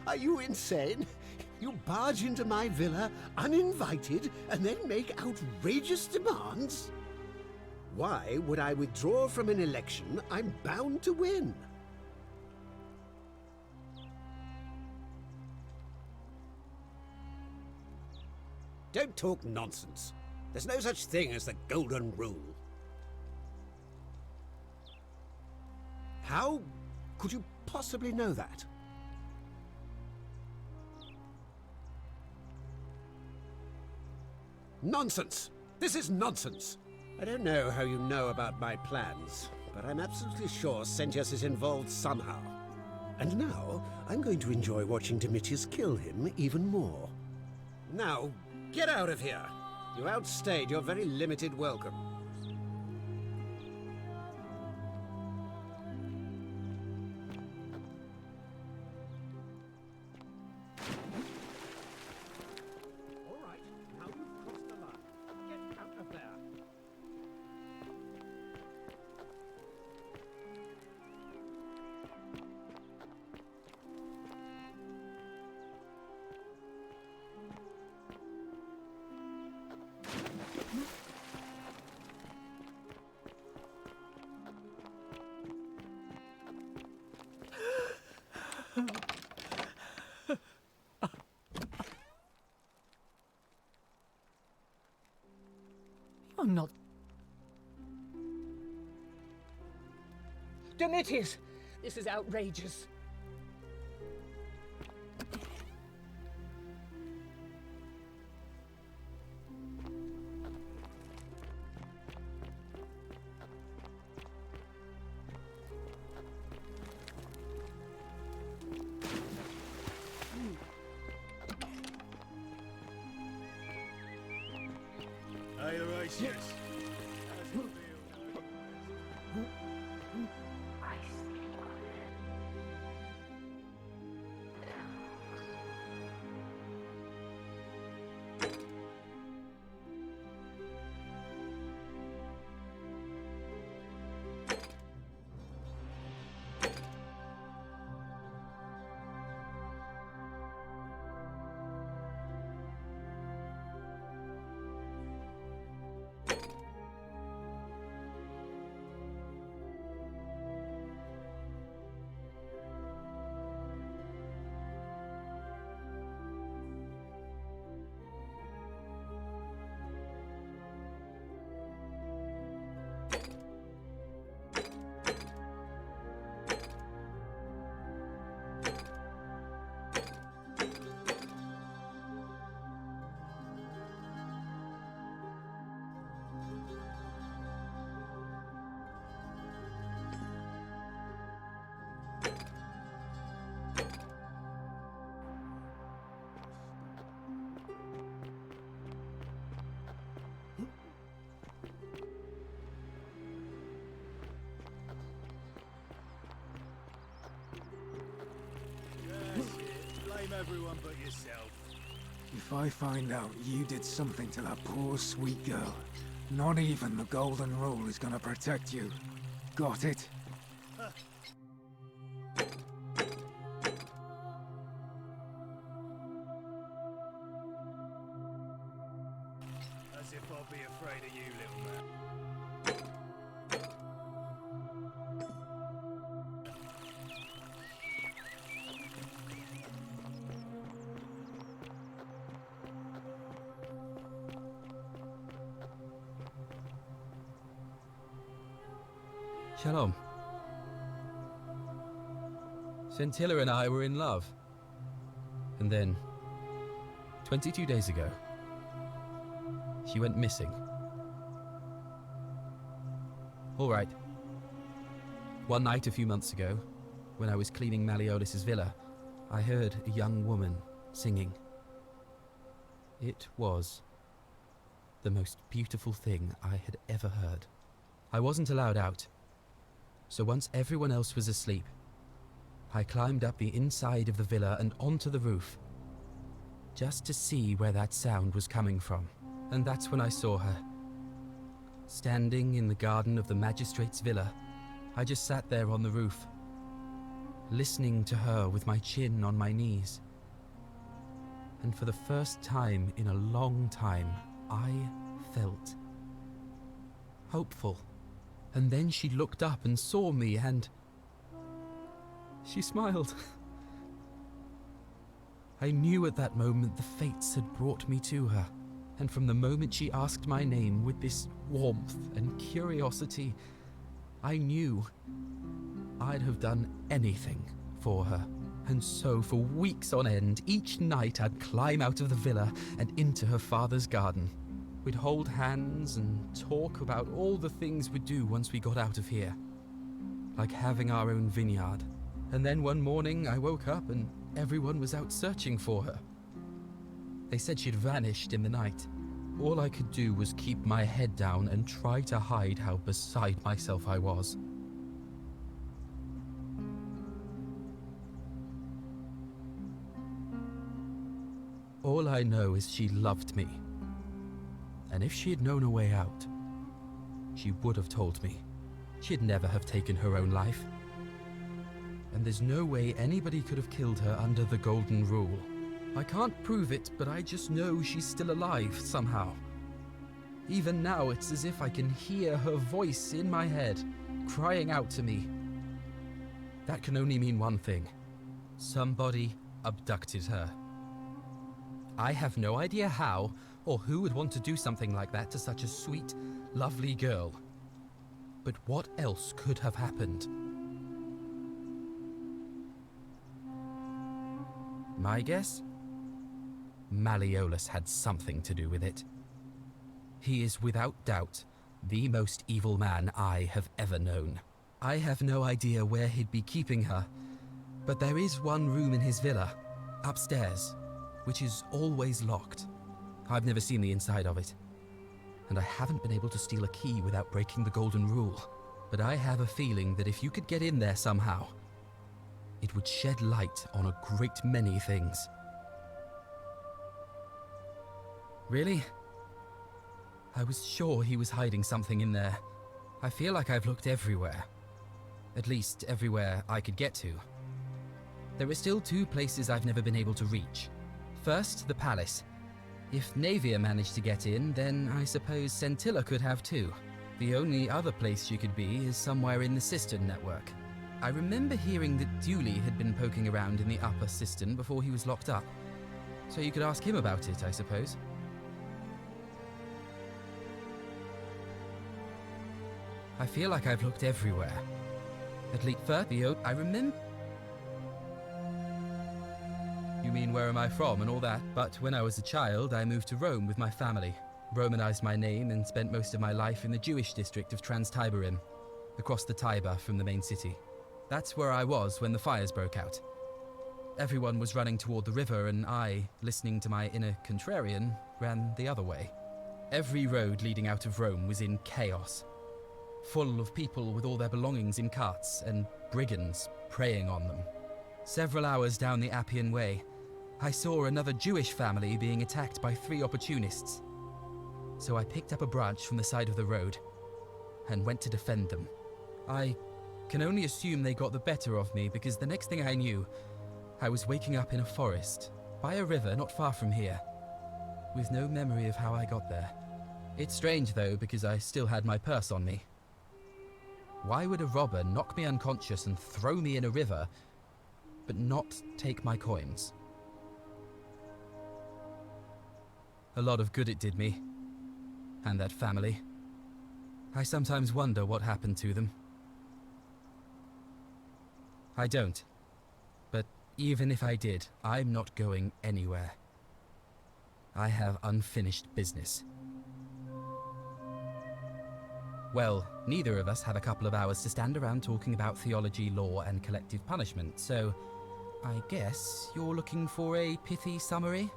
S22: are you insane? You barge into my villa uninvited and then make outrageous demands? Why would I withdraw from an election I'm bound to win? Don't talk nonsense. There's no such thing as the Golden Rule. How could you possibly know that? Nonsense! This is nonsense! I don't know how you know about my plans, but I'm absolutely sure Sentius is involved somehow. And now, I'm going to enjoy watching Demetrius kill him even more. Now, get out of here! You outstayed your very limited welcome. All right, now you've crossed the line. Get out of there.
S20: You're not.
S1: Demetrius! This is outrageous.
S9: Hey, Horatius. Blame everyone but yourself.
S6: If I find out you did something to that poor sweet girl, not even the Golden Rule is gonna protect you. Got it?
S9: As if I'll be afraid of you, little man.
S13: Shalom. Scintilla and I were in love. And then, 22 days ago, she went missing. All right. One night a few months ago, when I was cleaning Malleolis's villa, I heard a young woman singing. It was the most beautiful thing I had ever heard. I wasn't allowed out, so once everyone else was asleep, I climbed up the inside of the villa and onto the roof, just to see where that sound was coming from. And that's when I saw her. Standing in the garden of the magistrate's villa, I just sat there on the roof, listening to her with my chin on my knees. And for the first time in a long time, I felt hopeful. And then she looked up and saw me and she smiled. I knew at that moment the fates had brought me to her. And from the moment she asked my name with this warmth and curiosity, I knew I'd have done anything for her. And so for weeks on end, each night I'd climb out of the villa and into her father's garden. We'd hold hands and talk about all the things we'd do once we got out of here. Like having our own vineyard. And then one morning I woke up and everyone was out searching for her. They said she'd vanished in the night. All I could do was keep my head down and try to hide how beside myself I was. All I know is she loved me. And if she had known a way out, she would have told me. She'd never have taken her own life. And there's no way anybody could have killed her under the Golden Rule. I can't prove it, but I just know she's still alive somehow. Even now, it's as if I can hear her voice in my head, crying out to me. That can only mean one thing. Somebody abducted her. I have no idea how, or who would want to do something like that to such a sweet, lovely girl. But what else could have happened? My guess? Malleolus had something to do with it. He is without doubt the most evil man I have ever known. I have no idea where he'd be keeping her, but there is one room in his villa, upstairs, which is always locked. I've never seen the inside of it, and I haven't been able to steal a key without breaking the Golden Rule. But I have a feeling that if you could get in there somehow, it would shed light on a great many things. Really? I was sure he was hiding something in there. I feel like I've looked everywhere. At least everywhere I could get to. There are still two places I've never been able to reach. First, the palace. If Navia managed to get in, then I suppose Scintilla could have too. The only other place she could be is somewhere in the cistern network. I remember hearing that Dooley had been poking around in the upper cistern before he was locked up. So you could ask him about it, I suppose. I feel like I've looked everywhere. At least I remember... You mean where am I from and all that? But when I was a child, I moved to Rome with my family. Romanized my name and spent most of my life in the Jewish district of Trans-Tiberim, across the Tiber from the main city. That's where I was when the fires broke out. Everyone was running toward the river and I, listening to my inner contrarian, ran the other way. Every road leading out of Rome was in chaos, full of people with all their belongings in carts and brigands preying on them. Several hours down the Appian Way, I saw another Jewish family being attacked by 3 opportunists. So I picked up a branch from the side of the road and went to defend them. I can only assume they got the better of me because the next thing I knew, I was waking up in a forest, by a river not far from here, with no memory of how I got there. It's strange though, because I still had my purse on me. Why would a robber knock me unconscious and throw me in a river, but not take my coins? A lot of good it did me, and that family. I sometimes wonder what happened to them. I don't. But even if I did, I'm not going anywhere. I have unfinished business. Well, neither of us have a couple of hours to stand around talking about theology, law, and collective punishment, so I guess you're looking for a pithy summary?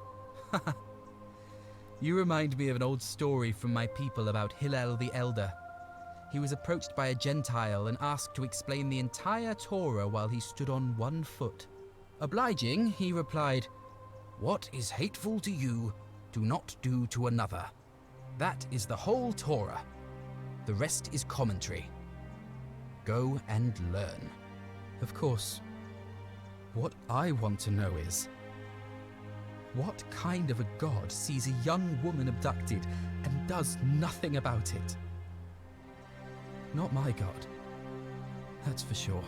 S13: You remind me of an old story from my people about Hillel the Elder. He was approached by a Gentile and asked to explain the entire Torah while he stood on one foot. Obliging, he replied, "What is hateful to you, do not do to another. That is the whole Torah. The rest is commentary. Go and learn." Of course, what I want to know is, what kind of a god sees a young woman abducted and does nothing about it? Not my god, that's for sure.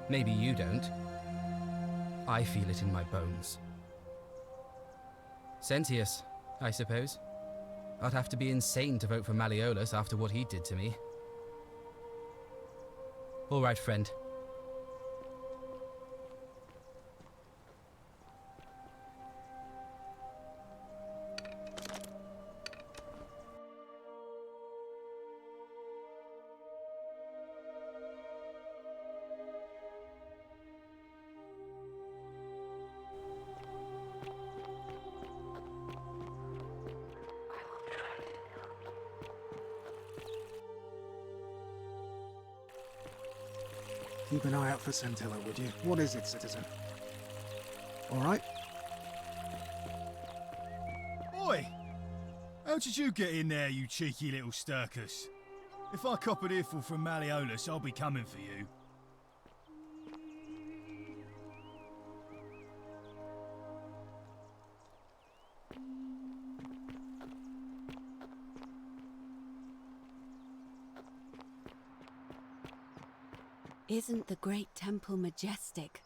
S13: Maybe you don't. I feel it in my bones. Sentius, I suppose. I'd have to be insane to vote for Malleolus after what he did to me. All right, friend.
S6: Keep an eye out for Scintilla, would you? What is it, citizen? All right?
S9: Oi! How did you get in there, you cheeky little sturkus? If I cop an earful from Malleolus, I'll be coming for you.
S10: Isn't the great temple majestic?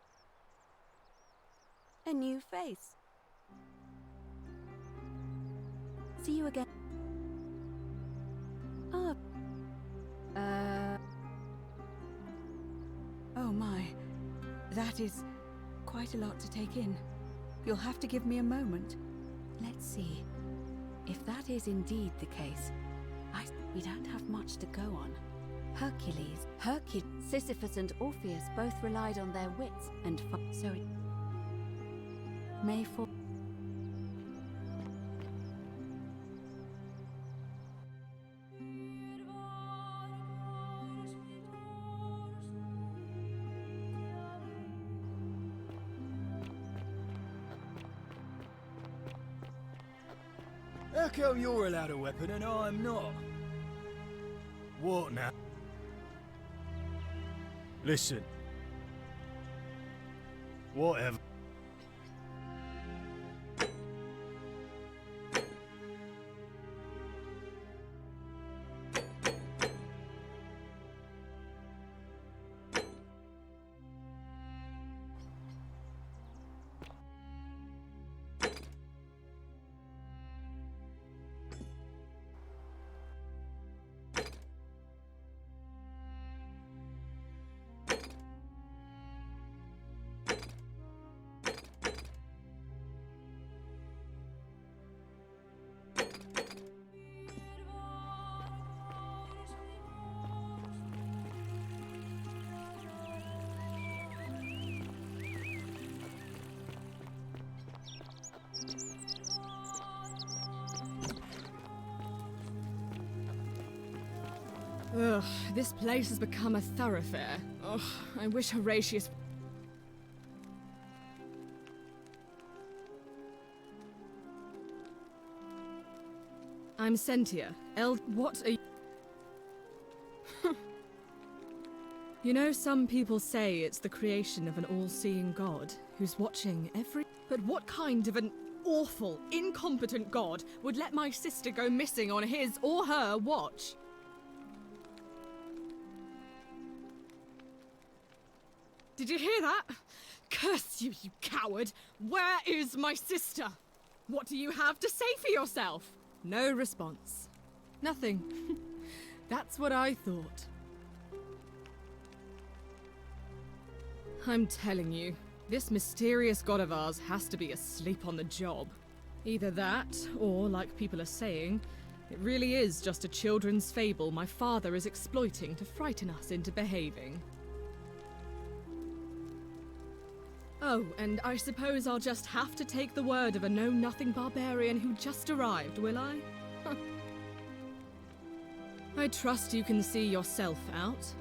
S10: A new face. See you again. Oh. Oh my. That is quite a lot to take in. You'll have to give me a moment. Let's see. If that is indeed the case, we don't have much to go on. Hercules, Sisyphus and Orpheus both relied on their wits and so it may fall.
S9: How come you're allowed a weapon and I'm not? What now? Listen. Whatever.
S7: Ugh, this place has become a thoroughfare. Ugh, I wish Horatius... I'm Sentia. What are you... You know, some people say it's the creation of an all-seeing god who's watching every... But what kind of an awful, incompetent god would let my sister go missing on his or her watch? Did you hear that? Curse you, you coward! Where is my sister? What do you have to say for yourself? No response. Nothing. That's what I thought. I'm telling you, this mysterious god of ours has to be asleep on the job. Either that, or, like people are saying, it really is just a children's fable my father is exploiting to frighten us into behaving. Oh, and I suppose I'll just have to take the word of a know-nothing barbarian who just arrived, will I? I trust you can see yourself out.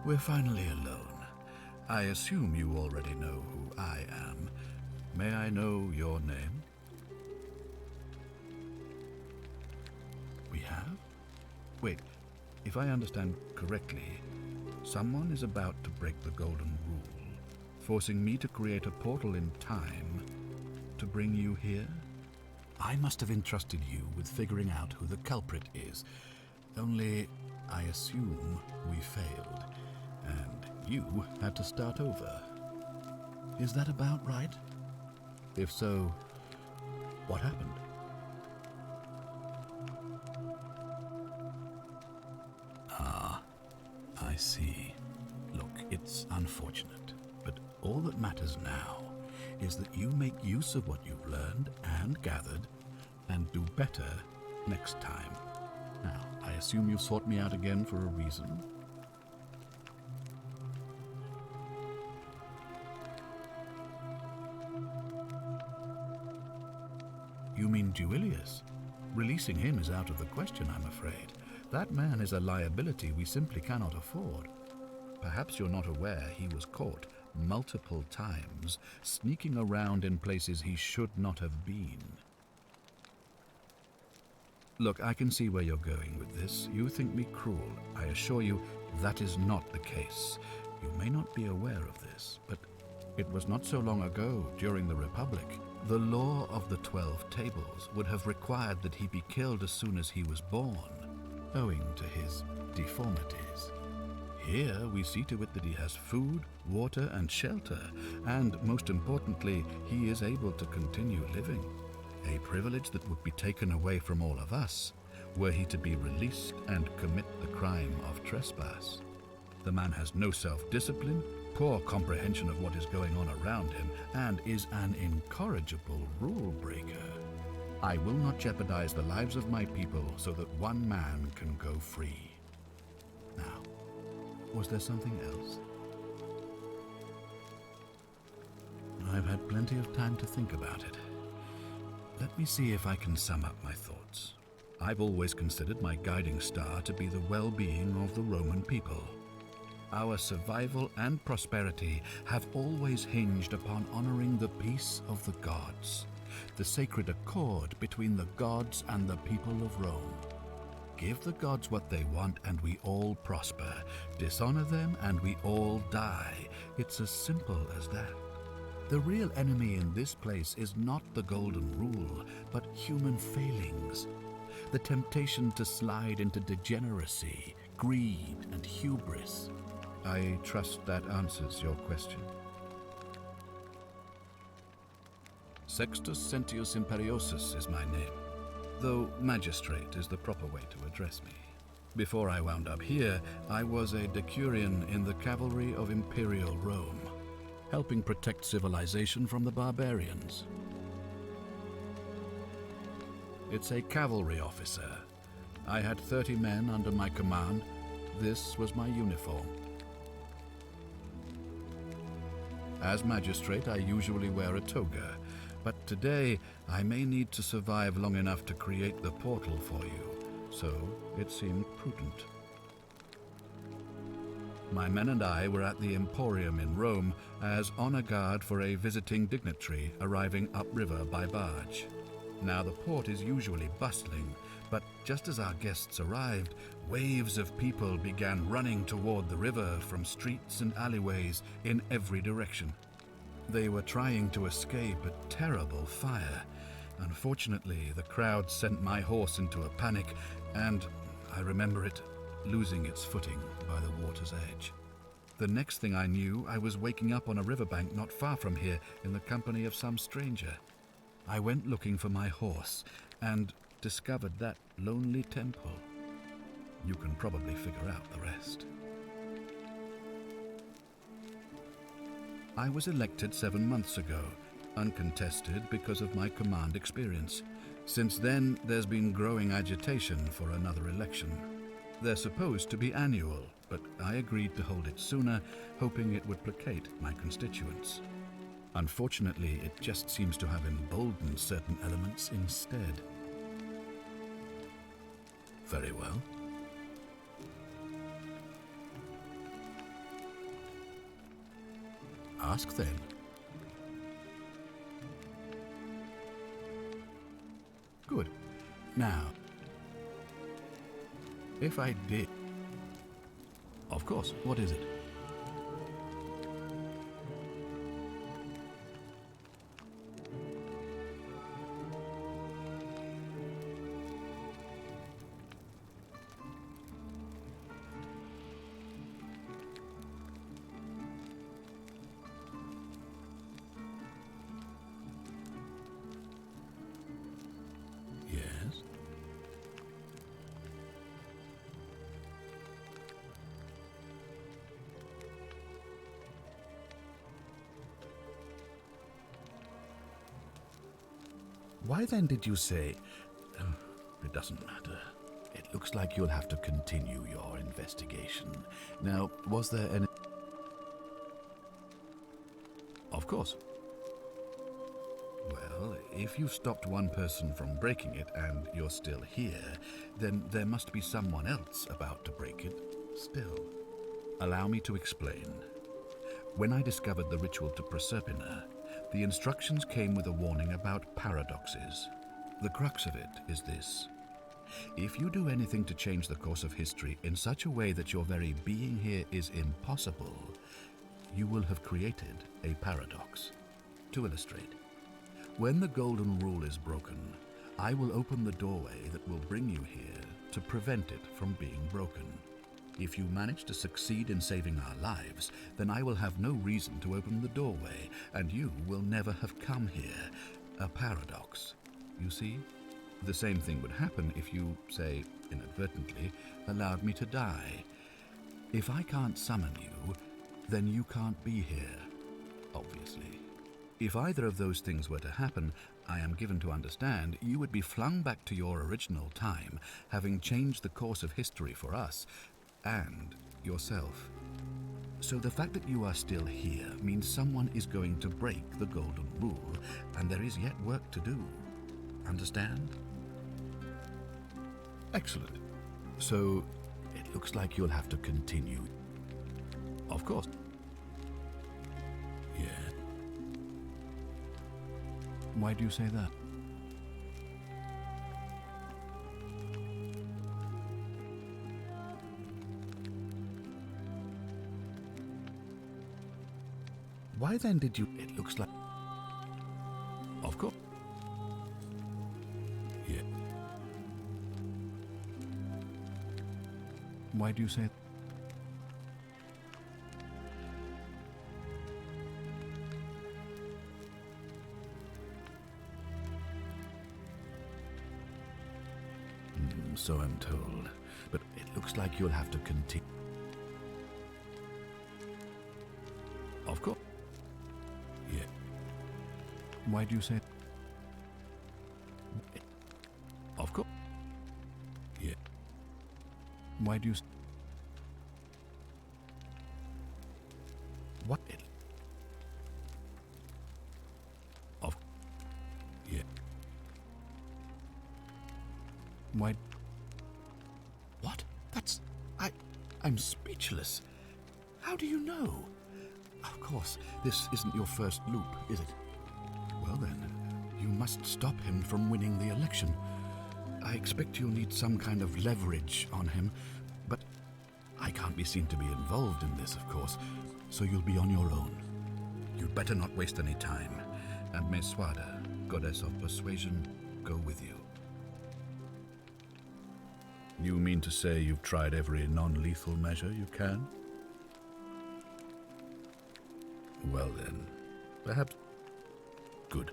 S8: We're finally alone. I assume you already know who I am. May I know your name? We have? Wait, If I understand correctly, someone is about to break the Golden Rule, forcing me to create a portal in time to bring you here? I must have entrusted you with figuring out who the culprit is, only I assume we failed, and you had to start over. Is that about right? If so, what happened? Ah, I see. Look, it's unfortunate, but all that matters now is that you make use of what you've learned and gathered and do better next time. Now, I assume you sought me out again for a reason? You mean Duilius? Releasing him is out of the question, I'm afraid. That man is a liability we simply cannot afford. Perhaps you're not aware he was caught multiple times sneaking around in places he should not have been. Look, I can see where you're going with this. You think me cruel. I assure you that is not the case. You may not be aware of this, but it was not so long ago, during the Republic, the law of the 12 Tables would have required that he be killed as soon as he was born, owing to his deformities. Here we see to it that he has food, water, and shelter, and most importantly, he is able to continue living. A privilege that would be taken away from all of us were he to be released and commit the crime of trespass. The man has no self-discipline, poor comprehension of what is going on around him, and is an incorrigible rule breaker. I will not jeopardize the lives of my people so that one man can go free. Now, was there something else? I've had plenty of time to think about it. Let me see if I can sum up my thoughts. I've always considered my guiding star to be the well-being of the Roman people. Our survival and prosperity have always hinged upon honoring the peace of the gods, the sacred accord between the gods and the people of Rome. Give the gods what they want and we all prosper. Dishonor them and we all die. It's as simple as that. The real enemy in this place is not the Golden Rule, but human failings. The temptation to slide into degeneracy, greed, and hubris. I trust that answers your question. Sextus Sentius Imperiosus is my name, though magistrate is the proper way to address me. Before I wound up here, I was a decurion in the cavalry of Imperial Rome, helping protect civilization from the barbarians. It's a cavalry officer. I had 30 men under my command. This was my uniform. As magistrate, I usually wear a toga, but today I may need to survive long enough to create the portal for you, so it seemed prudent. My men and I were at the Emporium in Rome as honor guard for a visiting dignitary arriving upriver by barge. Now the port is usually bustling, but just as our guests arrived, waves of people began running toward the river from streets and alleyways in every direction. They were trying to escape a terrible fire. Unfortunately, the crowd sent my horse into a panic, and I remember it losing its footing by the water's edge. The next thing I knew, I was waking up on a riverbank not far from here in the company of some stranger. I went looking for my horse and discovered that lonely temple. You can probably figure out the rest. I was elected 7 months ago, uncontested because of my command experience. Since then, there's been growing agitation for another election. They're supposed to be annual, but I agreed to hold it sooner, hoping it would placate my constituents. Unfortunately, it just seems to have emboldened certain elements instead. Very well. Ask then. Good. Now, if I did Of course. What is it? Yes? Why then did you say... Oh, it doesn't matter. It looks like you'll have to continue your investigation. Now, was there any... Of course. Well, if you stopped one person from breaking it and you're still here, then there must be someone else about to break it still. Allow me to explain. When I discovered the ritual to Proserpina, the instructions came with a warning about paradoxes. The crux of it is this. If you do anything to change the course of history in such a way that your very being here is impossible, you will have created a paradox. To illustrate, when the golden rule is broken, I will open the doorway that will bring you here to prevent it from being broken. If you manage to succeed in saving our lives, then I will have no reason to open the doorway, and you will never have come here. A paradox. You see? The same thing would happen if you, say, inadvertently, allowed me to die. If I can't summon you, then you can't be here, obviously. If either of those things were to happen, I am given to understand you would be flung back to your original time, having changed the course of history for us, and yourself. So the fact that you are still here means someone is going to break the golden rule, and there is yet work to do. Understand? Excellent. So it looks like you'll have to continue. Of course. Yeah. Why do you say that? Why then did you... It looks like... Of course. Yeah. Why do you say... So I'm told. But it looks like you'll have to continue. Of course. Yeah. Why do you say... Of course. Yeah. Why do you... What? Of... Yeah. Why... What? That's... I'm speechless. How do you know? Of course, this isn't your first loop, is it? Well then, you must stop him from winning the election. I expect you'll need some kind of leverage on him, but I can't be seen to be involved in this, of course, so you'll be on your own. You'd better not waste any time, and Meswada, goddess of persuasion, go with you. You mean to say you've tried every non-lethal measure you can? Well then, perhaps... Good.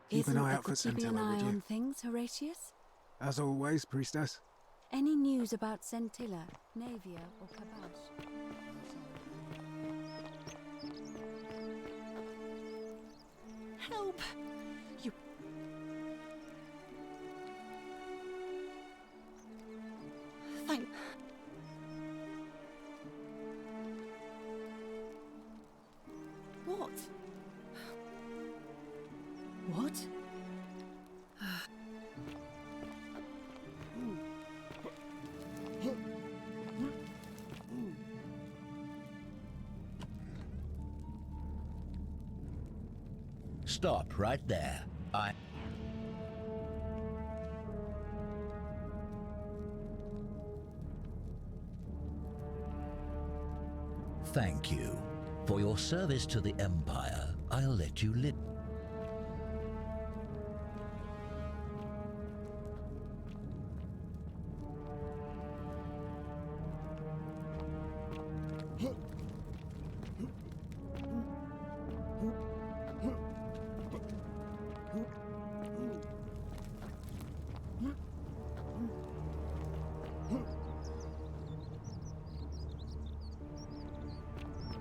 S6: Keep an
S10: Isn't
S6: eye
S10: it
S6: out for
S10: keeping an
S6: Scintilla,
S10: eye
S6: would you?
S10: on things, Horatius?
S6: As always, priestess.
S10: Any news about Scintilla, Navia, or Kabash?
S20: Help! You... Thank... What? What?
S8: stop right there. Thank you. For your service to the Empire, I'll let you live.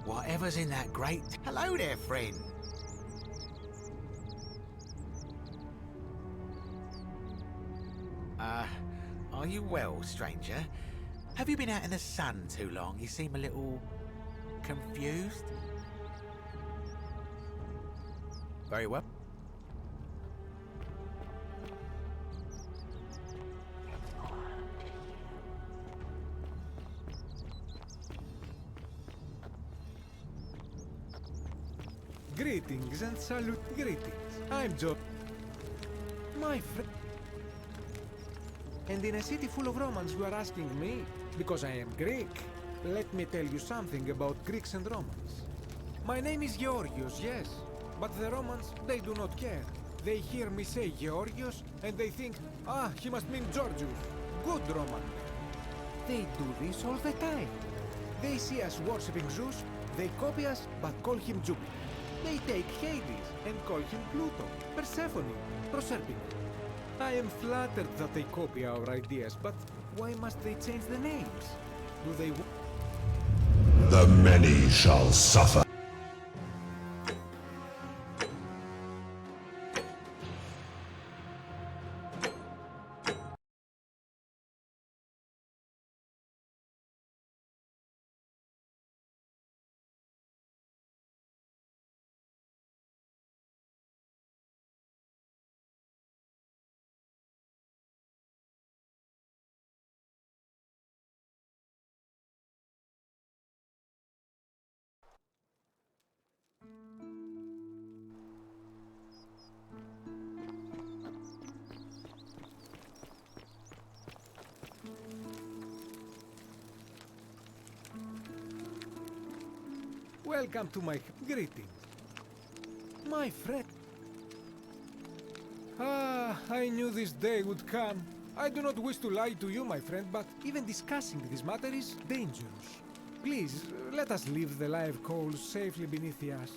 S19: Whatever's in that grate... Hello there, friend. Are you well, stranger? Have you been out in the sun too long? You seem a little... confused? Very well.
S16: Greetings and salute. Greetings. I'm Joe. My friend. And in a city full of Romans, you are asking me? Because I am Greek. Let me tell you something about Greeks and Romans. My name is Georgios, yes. But the Romans, they do not care. They hear me say Georgios, and they think, ah, he must mean Georgius. Good Roman. They do this all the time. They see us worshipping Zeus, they copy us, but call him Jupiter. They take Hades and call him Pluto, Persephone, Proserpine. I am flattered that they copy our ideas, but why must they change the names? Do they...
S18: The many shall suffer.
S16: Welcome to my greetings. My friend. Ah, I knew this day would come. I do not wish to lie to you, my friend, but even discussing this matter is dangerous. Please, let us leave the live coals safely beneath the ash.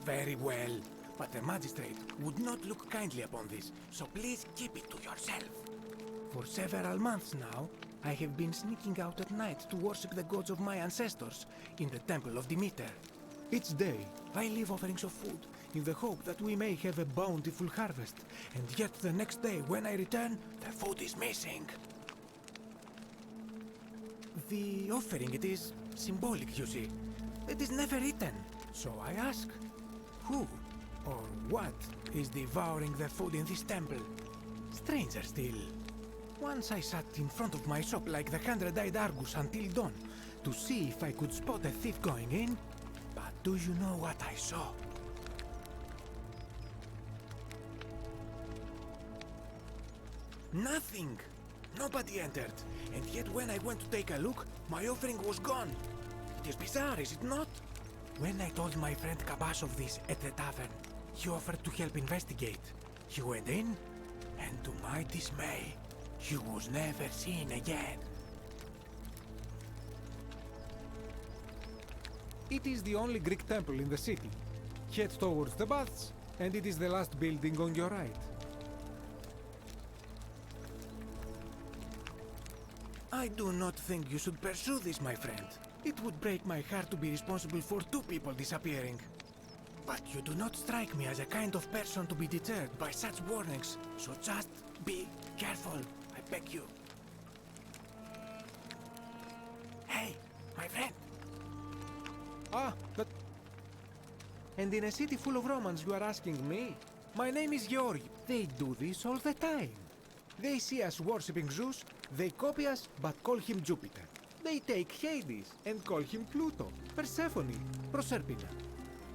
S16: Very well, but the magistrate would not look kindly upon this, so please keep it to yourself. For several months now, I have been sneaking out at night to worship the gods of my ancestors in the temple of Demeter. Each day, I leave offerings of food in the hope that we may have a bountiful harvest, and yet the next day when I return, the food is missing. The offering, it is symbolic, you see. It is never eaten, so I ask, who or what is devouring the food in this temple? Stranger still. Once I sat in front of my shop like the 100-eyed Argus until dawn to see if I could spot a thief going in. But do you know what I saw? Nothing! Nobody entered. And yet when I went to take a look, my offering was gone. It is bizarre, is it not? When I told my friend Kabash of this at the tavern, he offered to help investigate. He went in, and to my dismay, he was never seen again. It is the only Greek temple in the city. Head towards the baths, and it is the last building on your right. I do not think you should pursue this, my friend. It would break my heart to be responsible for 2 people disappearing. But you do not strike me as a kind of person to be deterred by such warnings, so just be careful. I beg you. Hey, my friend. Ah, but... And in a city full of Romans you are asking me? My name is Georgi. They do this all the time. They see us worshipping Zeus, they copy us, but call him Jupiter. They take Hades and call him Pluto, Persephone, Proserpina.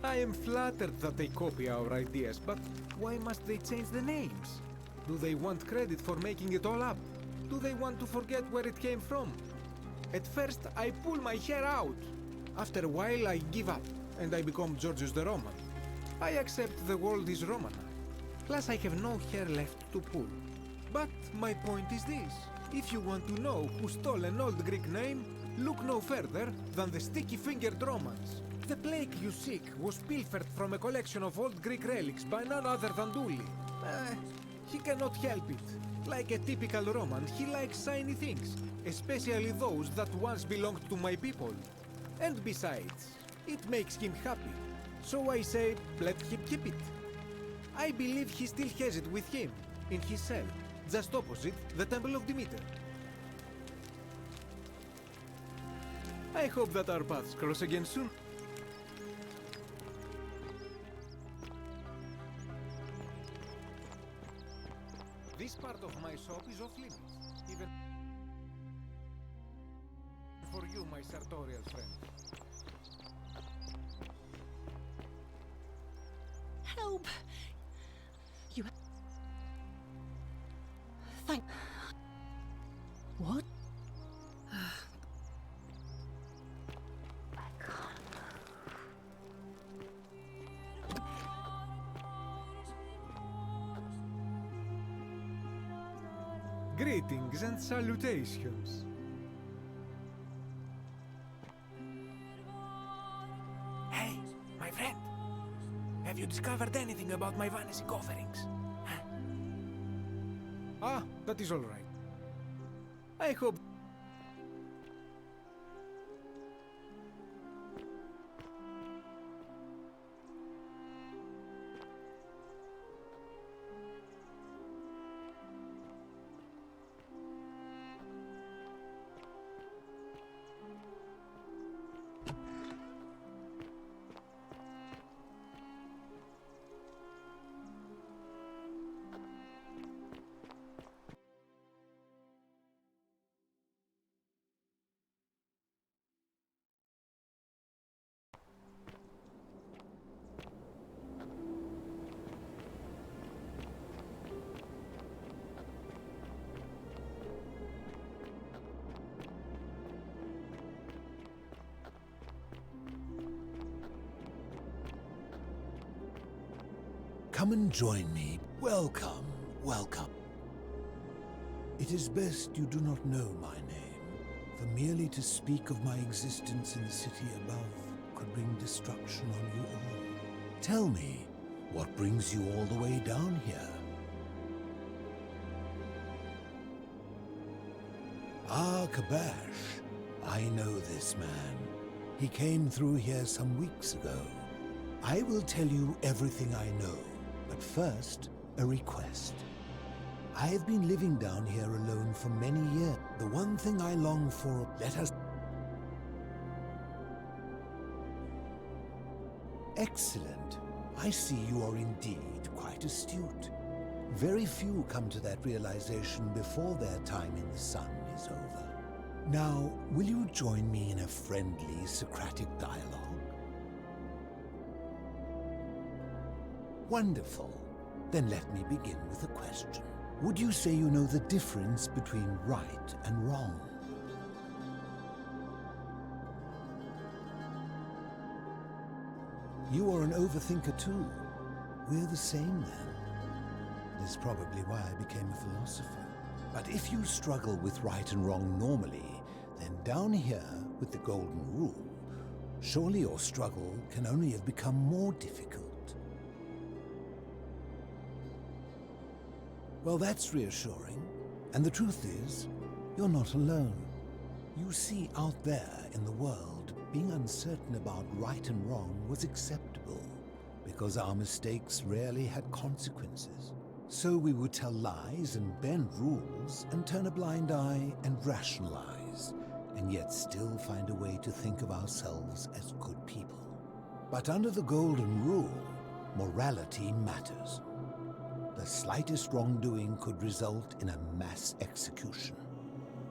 S16: I am flattered that they copy our ideas, but why must they change the names? Do they want credit for making it all up? Do they want to forget where it came from? At first, I pull my hair out. After a while, I give up, and I become Georgius the Roman. I accept the world is Roman. Plus, I have no hair left to pull. But my point is this. If you want to know who stole an old Greek name, look no further than the sticky-fingered Romans. The plague you seek was pilfered from a collection of old Greek relics by none other than Dully. He cannot help it. Like a typical Roman, he likes shiny things, especially those that once belonged to my people. And besides, it makes him happy. So I say, let him keep it. I believe he still has it with him, in his cell, just opposite the Temple of Demeter. I hope that our paths cross again soon. This part of my shop is off limits, even for you, my sartorial friend.
S20: Help! You... Thank... What?
S16: Greetings and salutations.
S14: Hey, my friend. Have you discovered anything about my vanishing offerings? Huh?
S16: Ah, that is all right. I hope...
S8: Come and join me. Welcome, welcome. It is best you do not know my name, for merely to speak of my existence in the city above could bring destruction on you all. Tell me, what brings you all the way down here? Ah, Kabash. I know this man. He came through here some weeks ago. I will tell you everything I know. But first, a request. I have been living down here alone for many years. The one thing I long for, let us... Excellent. I see you are indeed quite astute. Very few come to that realization before their time in the sun is over. Now, will you join me in a friendly Socratic dialogue? Wonderful. Then let me begin with a question. Would you say you know the difference between right and wrong? You are an overthinker too. We're the same then. This is probably why I became a philosopher. But if you struggle with right and wrong normally, then down here with the golden rule, surely your struggle can only have become more difficult. Well, that's reassuring. And the truth is, you're not alone. You see, out there in the world, being uncertain about right and wrong was acceptable, because our mistakes rarely had consequences. So we would tell lies and bend rules and turn a blind eye and rationalize, and yet still find a way to think of ourselves as good people. But under the golden rule, morality matters. The slightest wrongdoing could result in a mass execution.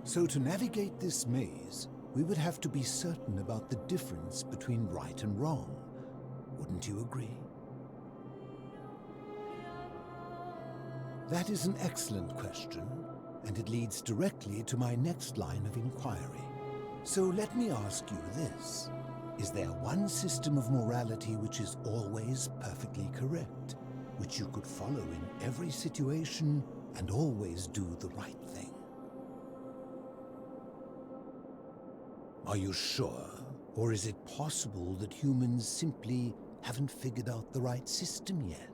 S8: So to navigate this maze, we would have to be certain about the difference between right and wrong,
S15: Wouldn't you agree? That is an excellent question, and it leads directly to my next line of inquiry. So let me ask you this. Is there one system of morality which is always perfectly correct, which you could follow in every situation and always do the right thing? Are you sure? Or is it possible that humans simply haven't figured out the right system yet?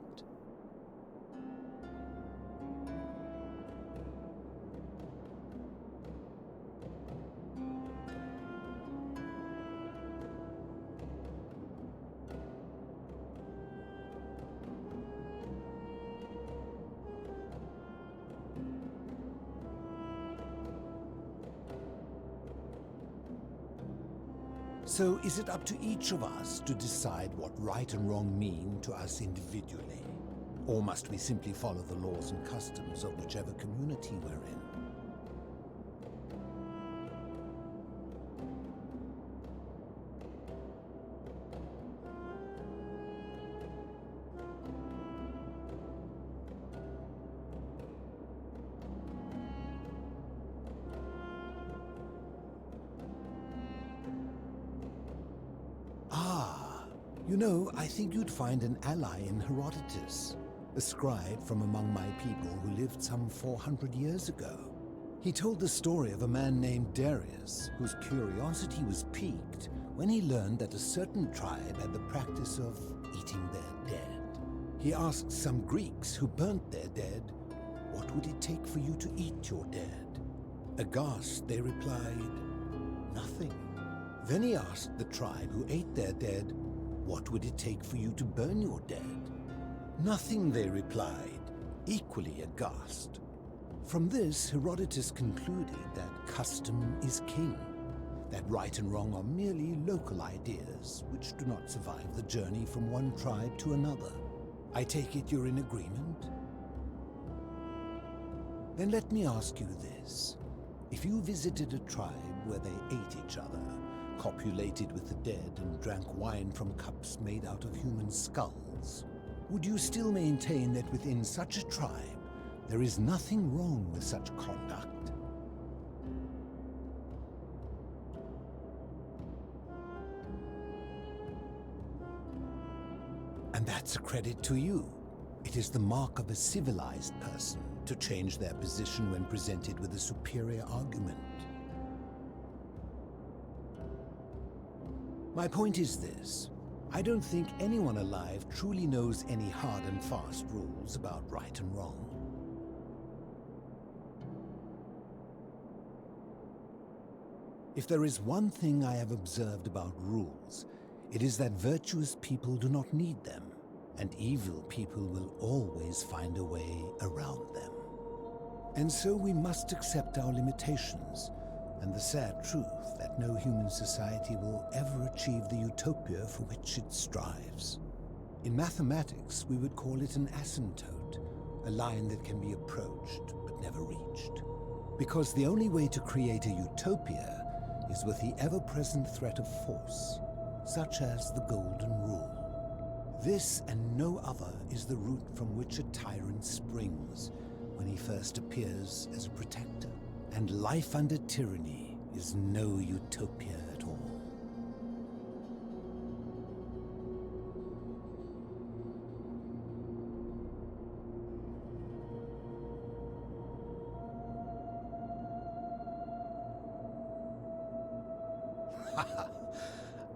S15: So is it up to each of us to decide what right and wrong mean to us individually? Or must we simply follow the laws and customs of whichever community we're in? You know, I think you'd find an ally in Herodotus, a scribe from among my people who lived some 400 years ago. He told the story of a man named Darius, whose curiosity was piqued when he learned that a certain tribe had the practice of eating their dead. He asked some Greeks who burnt their dead, "What would it take for you to eat your dead?" Aghast, they replied, "Nothing." Then he asked the tribe who ate their dead, "What would it take for you to burn your dead?" "Nothing," they replied, equally aghast. From this, Herodotus concluded that custom is king, that right and wrong are merely local ideas which do not survive the journey from one tribe to another. I take it you're in agreement? Then let me ask you this. If you visited a tribe where they ate each other, copulated with the dead and drank wine from cups made out of human skulls, would you still maintain that within such a tribe there is nothing wrong with such conduct? And that's a credit to you. It is the mark of a civilized person to change their position when presented with a superior argument. My point is this. I don't think anyone alive truly knows any hard and fast rules about right and wrong. If there is one thing I have observed about rules, it is that virtuous people do not need them, and evil people will always find a way around them. And so we must accept our limitations, and the sad truth that no human society will ever achieve the utopia for which it strives. In mathematics, we would call it an asymptote, a line that can be approached but never reached. Because the only way to create a utopia is with the ever-present threat of force, such as the Golden Rule. This and no other is the root from which a tyrant springs when he first appears as a protector. And life under tyranny is no utopia at all.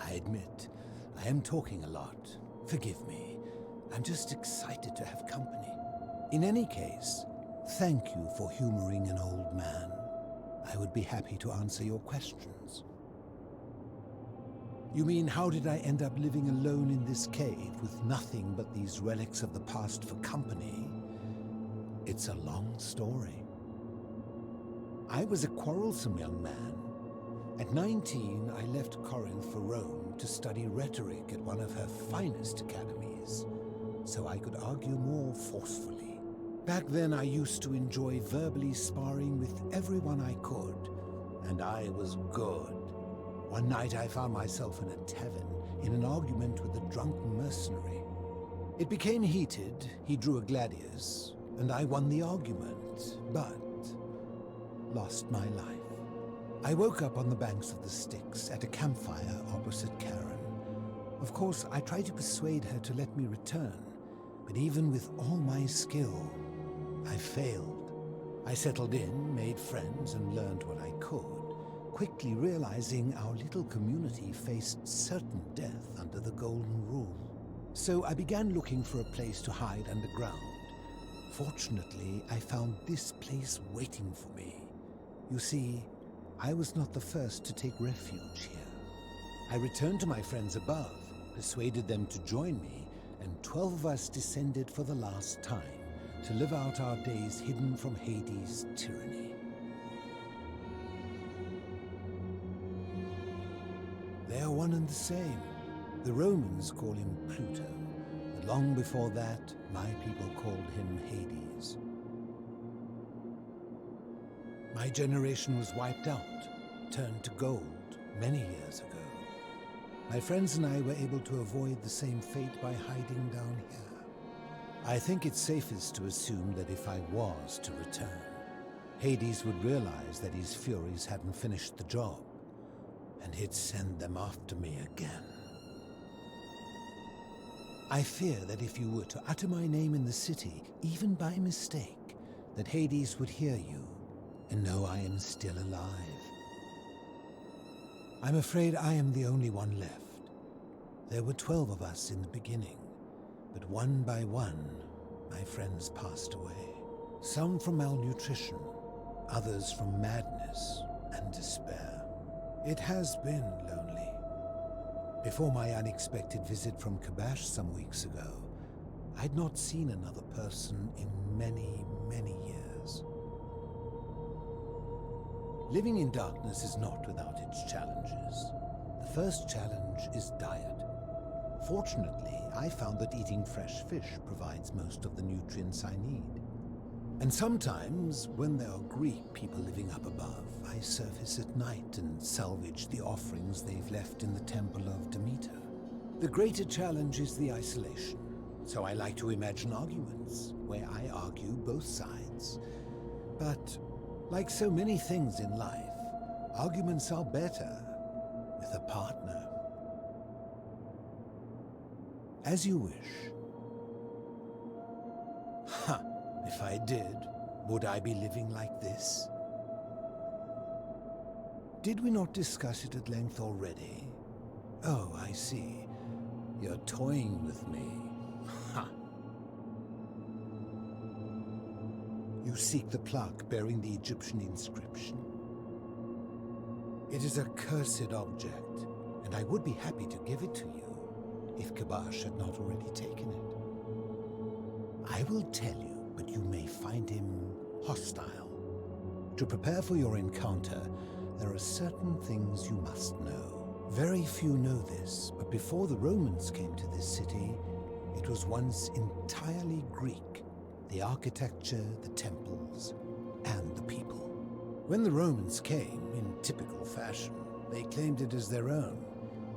S15: I admit, I am talking a lot. Forgive me. I'm just excited to have company. In any case, thank you for humoring an old man. I would be happy to answer your questions. You mean, how did I end up living alone in this cave with nothing but these relics of the past for company? It's a long story. I was a quarrelsome young man. At 19, I left Corinth for Rome to study rhetoric at one of her finest academies, so I could argue more forcefully. Back then, I used to enjoy verbally sparring with everyone I could, and I was good. One night I found myself in a tavern, in an argument with a drunk mercenary. It became heated, he drew a gladius, and I won the argument, but lost my life. I woke up on the banks of the Styx at a campfire opposite Karen. Of course, I tried to persuade her to let me return, but even with all my skill, I failed. I settled in, made friends, and learned what I could, quickly realizing our little community faced certain death under the Golden Rule. So I began looking for a place to hide underground. Fortunately, I found this place waiting for me. You see, I was not the first to take refuge here. I returned to my friends above, persuaded them to join me, and 12 of us descended for the last time to live out our days hidden from Hades' tyranny. They are one and the same. The Romans call him Pluto, but long before that, my people called him Hades. My generation was wiped out, turned to gold, many years ago. My friends and I were able to avoid the same fate by hiding down here. I think it's safest to assume that if I was to return, Hades would realize that his furies hadn't finished the job, and he'd send them after me again. I fear that if you were to utter my name in the city, even by mistake, that Hades would hear you and know I am still alive. I'm afraid I am the only one left. There were 12 of us in the beginning, but one by one, my friends passed away. Some from malnutrition, others from madness and despair. It has been lonely. Before my unexpected visit from Kabash some weeks ago, I'd not seen another person in many, many years. Living in darkness is not without its challenges. The first challenge is diet. Fortunately, I found that eating fresh fish provides most of the nutrients I need. And sometimes, when there are Greek people living up above, I surface at night and salvage the offerings they've left in the temple of Demeter. The greater challenge is the isolation, so I like to imagine arguments, where I argue both sides. But, like so many things in life, arguments are better with a partner. As you wish. Ha! If I did, would I be living like this? Did we not discuss it at length already? Oh, I see. You're toying with me. Ha! You seek the plaque bearing the Egyptian inscription. It is a cursed object, and I would be happy to give it to you, if Kabash had not already taken it. I will tell you, but you may find him hostile. To prepare for your encounter, there are certain things you must know. Very few know this, but before the Romans came to this city, it was once entirely Greek. The architecture, the temples, and the people. When the Romans came, in typical fashion, they claimed it as their own,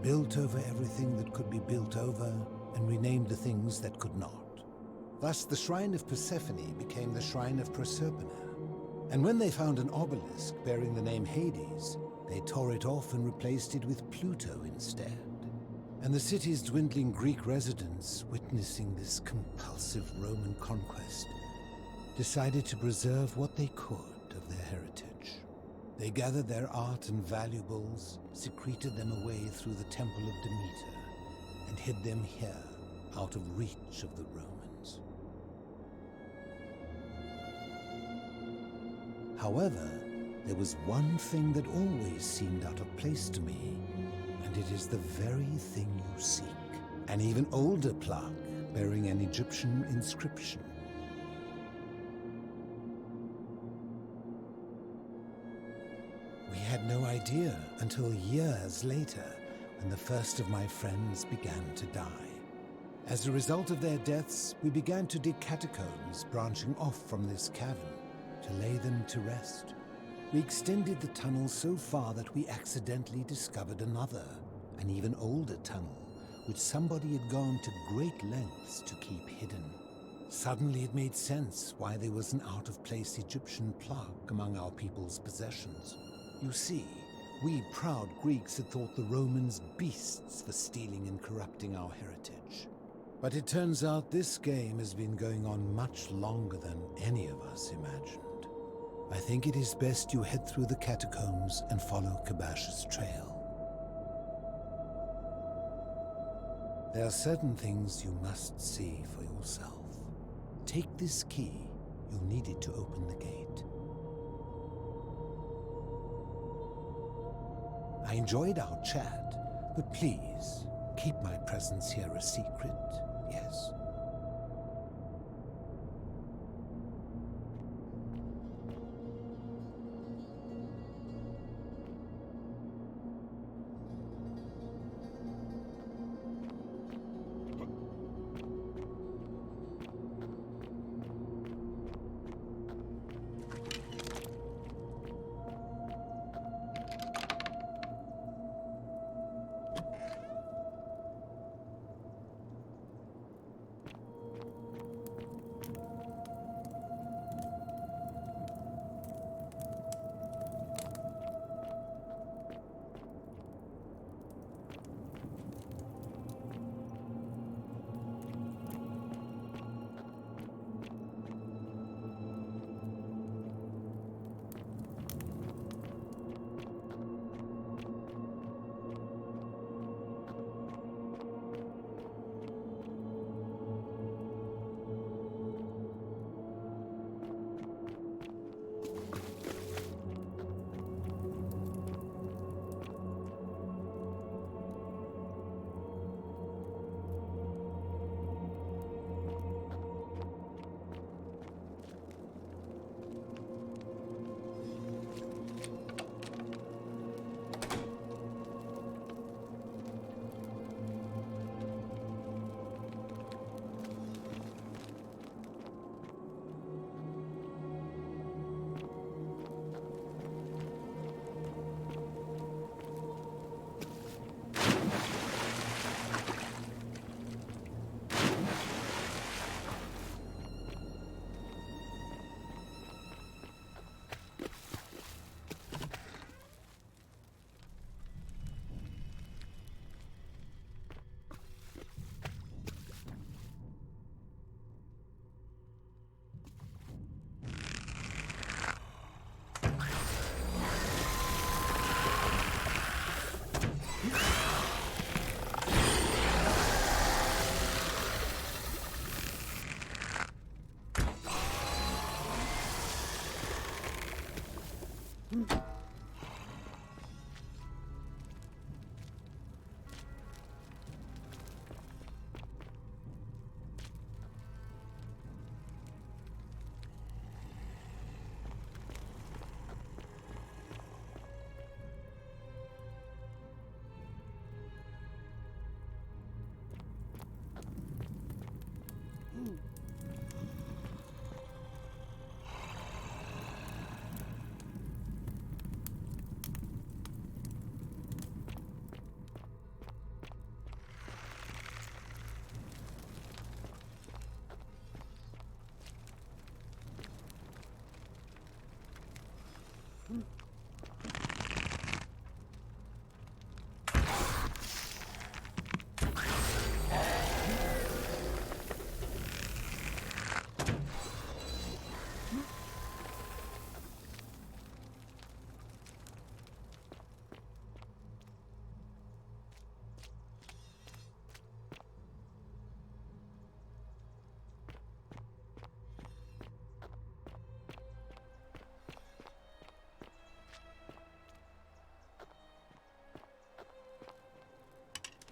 S15: built over everything that could be built over, and renamed the things that could not. Thus, the shrine of Persephone became the shrine of Proserpina. And when they found an obelisk bearing the name Hades, they tore it off and replaced it with Pluto instead. And the city's dwindling Greek residents, witnessing this compulsive Roman conquest, decided to preserve what they could of their heritage. They gathered their art and valuables, secreted them away through the Temple of Demeter, and hid them here, out of reach of the Romans. However, there was one thing that always seemed out of place to me, and it is the very thing you seek. An even older plaque bearing an Egyptian inscription. We had no idea until years later, when the first of my friends began to die. As a result of their deaths, we began to dig catacombs branching off from this cavern to lay them to rest. We extended the tunnel so far that we accidentally discovered another, an even older tunnel, which somebody had gone to great lengths to keep hidden. Suddenly it made sense why there was an out-of-place Egyptian plaque among our people's possessions. You see, we proud Greeks had thought the Romans beasts for stealing and corrupting our heritage. But it turns out this game has been going on much longer than any of us imagined. I think it is best you head through the catacombs and follow Kabash's trail. There are certain things you must see for yourself. Take this key. You'll need it to open the gate. I enjoyed our chat, but please, keep my presence here a secret, yes?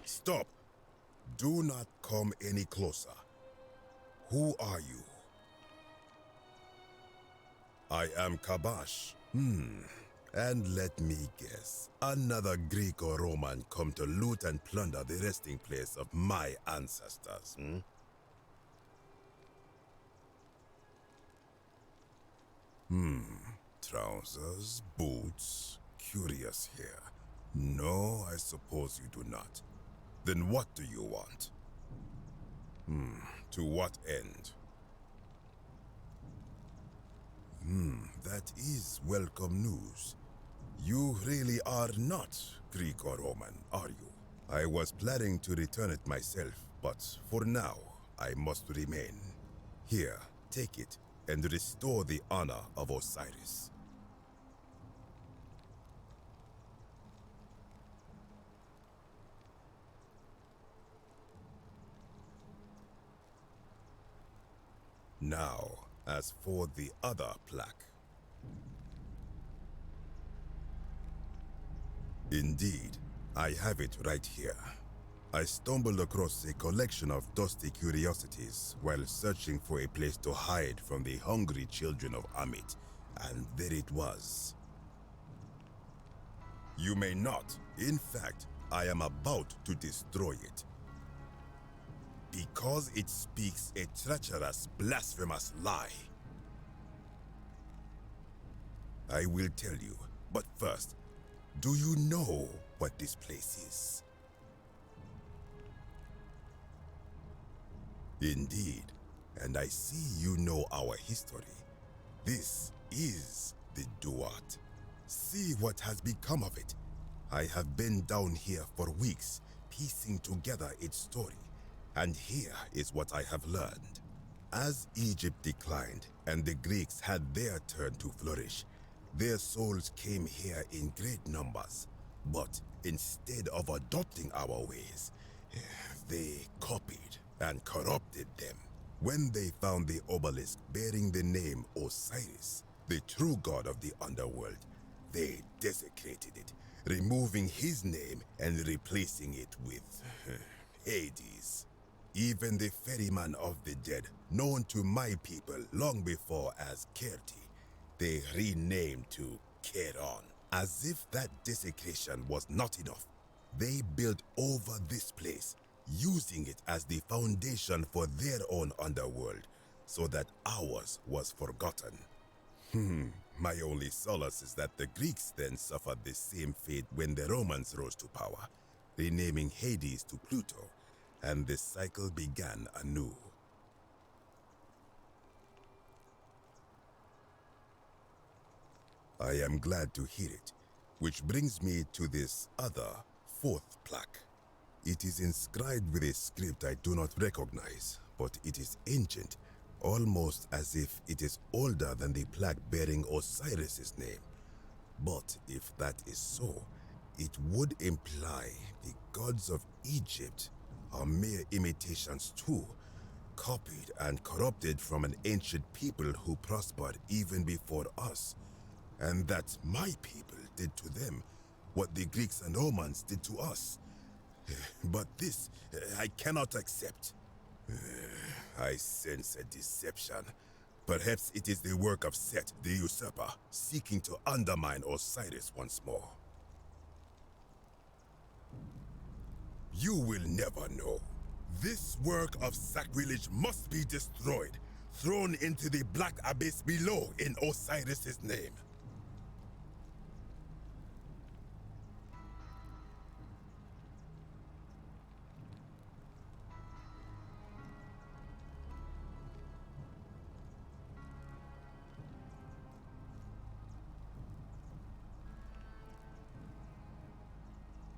S11: Stop! Do not come any closer. Who are you? I am Kabash. And let me guess, another Greek or Roman come to loot and plunder the resting place of my ancestors, Trousers, boots, curious here. No, I suppose you do not. Then what do you want? To what end? That is welcome news. You really are not Greek or Roman, are you? I was planning to return it myself, but for now, I must remain. Here, take it, and restore the honor of Osiris. Now, as for the other plaque. Indeed, I have it right here. I stumbled across a collection of dusty curiosities while searching for a place to hide from the hungry children of Amit, and there it was. You may not. In fact, I am about to destroy it. Because it speaks a treacherous, blasphemous lie. I will tell you, but first, do you know what this place is? Indeed, and I see you know our history. This is the Duat. See what has become of it. I have been down here for weeks, piecing together its story, and here is what I have learned. As Egypt declined and the Greeks had their turn to flourish, their souls came here in great numbers. But instead of adopting our ways, they copied and corrupted them. When they found the obelisk bearing the name Osiris, the true god of the underworld, they desecrated it, removing his name and replacing it with Hades. Even the ferryman of the dead, known to my people long before as Kerti, they renamed to Keron. As if that desecration was not enough, they built over this place, using it as the foundation for their own underworld, so that ours was forgotten. My only solace is that the Greeks then suffered the same fate when the Romans rose to power, renaming Hades to Pluto, and the cycle began anew. I am glad to hear it, which brings me to this other, fourth plaque. It is inscribed with a script I do not recognize, but it is ancient, almost as if it is older than the plaque bearing Osiris's name. But if that is so, it would imply the gods of Egypt are mere imitations too, copied and corrupted from an ancient people who prospered even before us, and that my people did to them what the Greeks and Romans did to us. But this, I cannot accept. I sense a deception. Perhaps it is the work of Set, the usurper, seeking to undermine Osiris once more. You will never know. This work of sacrilege must be destroyed, thrown into the black abyss below in Osiris's name.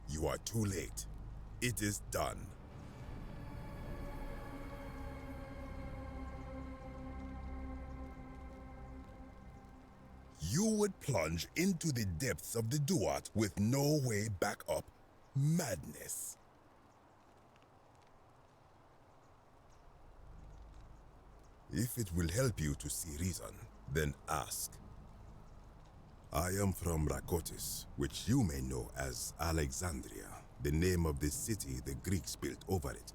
S11: You are too late. It is done. You would plunge into the depths of the Duat with no way back up. Madness. If it will help you to see reason, then ask. I am from Rakotis, which you may know as Alexandria, the name of the city the Greeks built over it.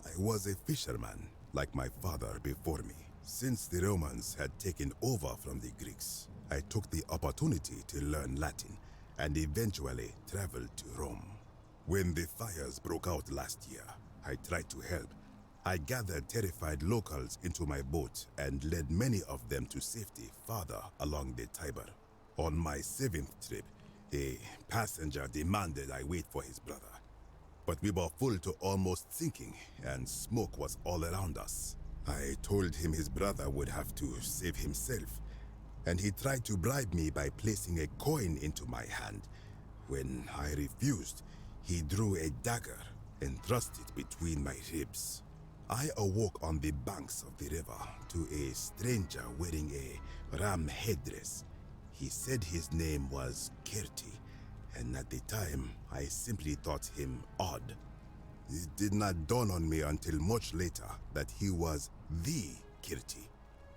S11: I was a fisherman, like my father before me. Since the Romans had taken over from the Greeks, I took the opportunity to learn Latin and eventually traveled to Rome. When the fires broke out last year, I tried to help. I gathered terrified locals into my boat and led many of them to safety farther along the Tiber. On my 7th trip, a passenger demanded I wait for his brother. but we were full to almost sinking, and smoke was all around us. I told him his brother would have to save himself, and he tried to bribe me by placing a coin into my hand. When I refused, he drew a dagger and thrust it between my ribs. I awoke on the banks of the river to a stranger wearing a ram headdress. He said his name was Kirti, and at the time, I simply thought him odd. It did not dawn on me until much later that he was the Kirti,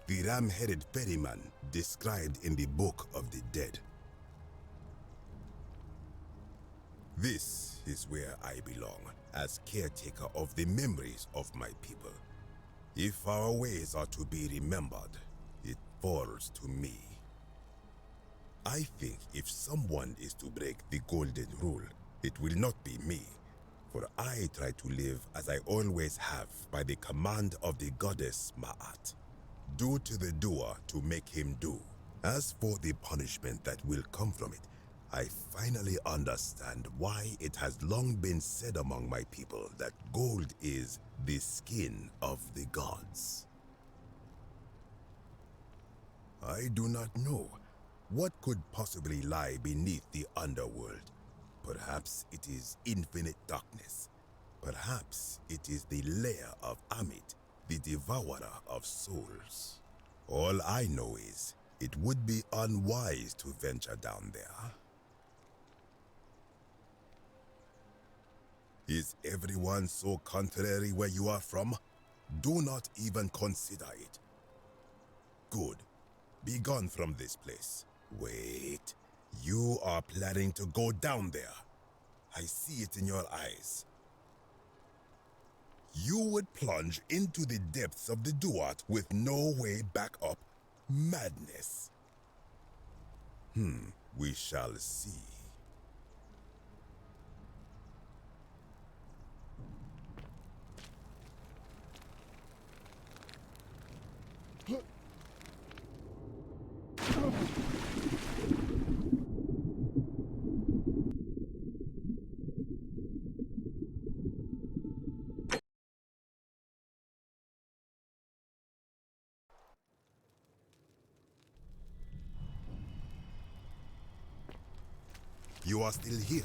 S11: the ram-headed ferryman described in the Book of the Dead. This is where I belong, as caretaker of the memories of my people. If our ways are to be remembered, it falls to me. I think if someone is to break the golden rule, it will not be me, for I try to live as I always have by the command of the goddess Ma'at. Do to the doer to make him do. As for the punishment that will come from it, I finally understand why it has long been said among my people that gold is the skin of the gods. I do not know what could possibly lie beneath the underworld. Perhaps it is infinite darkness. Perhaps it is the lair of Amit, the devourer of souls. All I know is it would be unwise to venture down there. Is everyone so contrary where you are from? Do not even consider it. Good. Be gone from this place. Wait. You are planning to go down there. I see it in your eyes. You would plunge into the depths of the Duat with no way back up. Madness. We shall see. You are still here.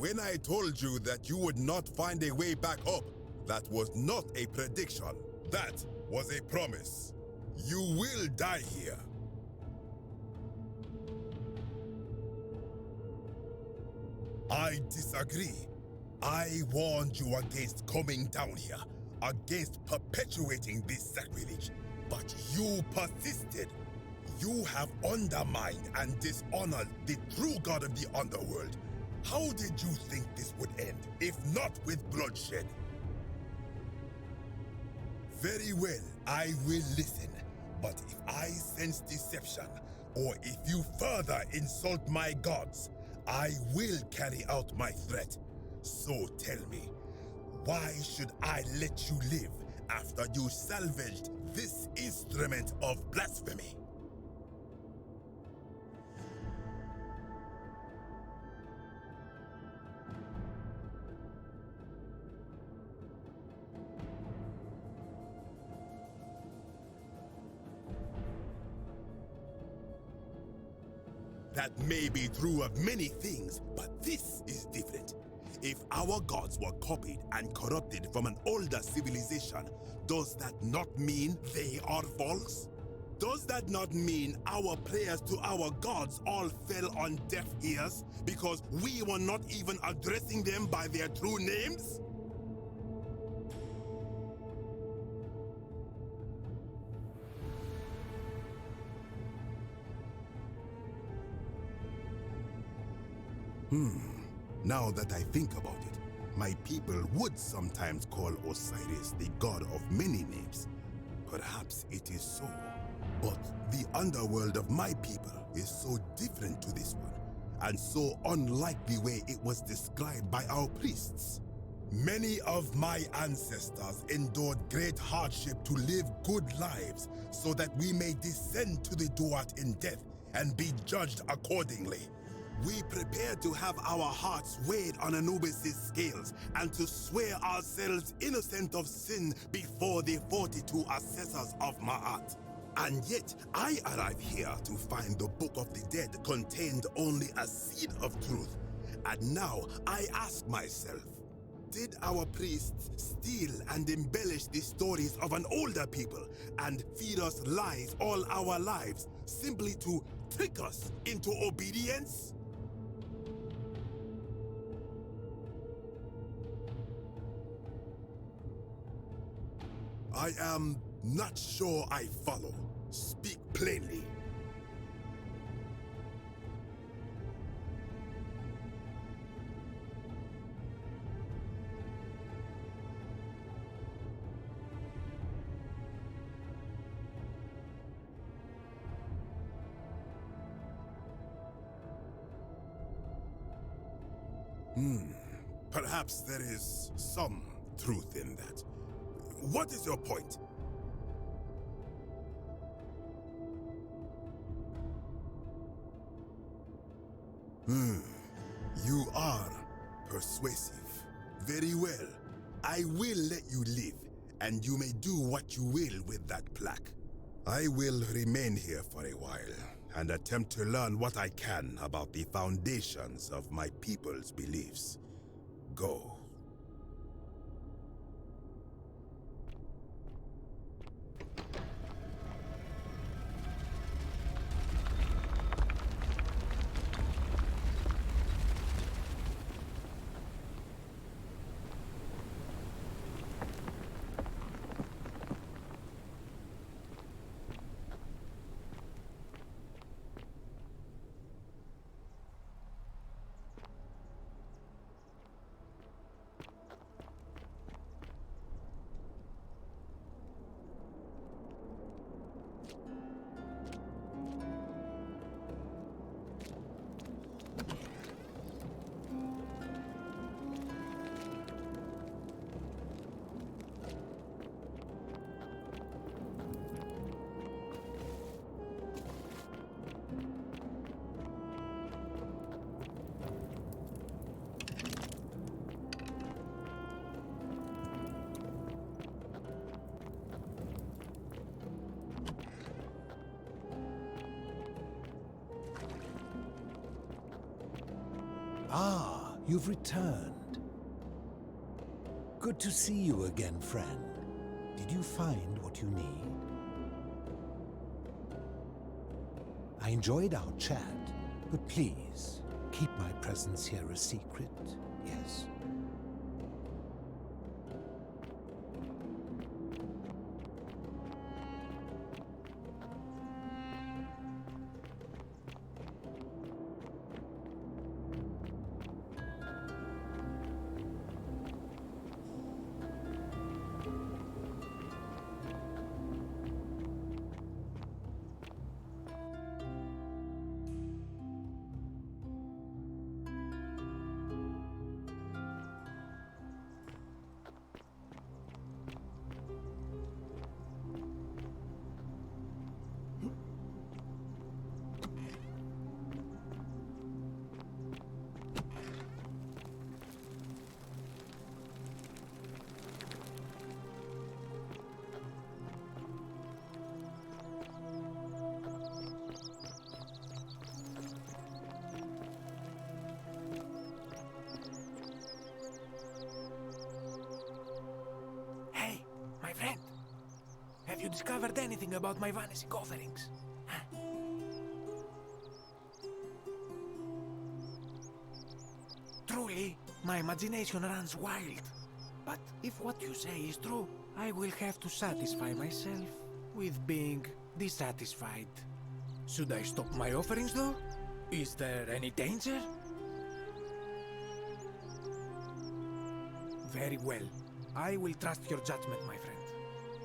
S11: When I told you that you would not find a way back up, that was not a prediction. That was a promise. You will die here. I disagree. I warned you against coming down here, against perpetuating this sacrilege, but you persisted. You have undermined and dishonored the true God of the underworld. How did you think this would end, if not with bloodshed? Very well, I will listen. But if I sense deception, or if you further insult my gods, I will carry out my threat. So tell me, why should I let you live after you salvaged this instrument of blasphemy? That may be true of many things, but this is different. If our gods were copied and corrupted from an older civilization, does that not mean they are false? Does that not mean our prayers to our gods all fell on deaf ears because we were not even addressing them by their true names? Now that I think about it, my people would sometimes call Osiris the god of many names. Perhaps it is so. But the underworld of my people is so different to this one, and so unlike the way it was described by our priests. Many of my ancestors endured great hardship to live good lives so that we may descend to the Duat in death and be judged accordingly. We prepared to have our hearts weighed on Anubis' scales and to swear ourselves innocent of sin before the 42 assessors of Ma'at. And yet, I arrive here to find the Book of the Dead contained only a seed of truth. And now I ask myself, did our priests steal and embellish the stories of an older people and feed us lies all our lives simply to trick us into obedience? I am not sure I follow. Speak plainly. Perhaps there is some truth in that. What is your point? You are persuasive. Very well. I will let you live, and you may do what you will with that plaque. I will remain here for a while, and attempt to learn what I can about the foundations of my people's beliefs. Go.
S15: Ah, You've returned. Good to see you again, friend. Did you find what you need? I enjoyed our chat, but please, keep my presence here a secret, yes?
S14: My friend, have you discovered anything about my vanishing offerings? Huh? Truly, my imagination runs wild. But if what you say is true, I will have to satisfy myself with being dissatisfied. Should I stop my offerings, though? Is there any danger? Very well. I will trust your judgment, my friend.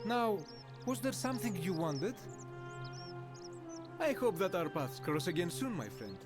S16: Now, was there something you wanted? I hope that our paths cross again soon, my friend.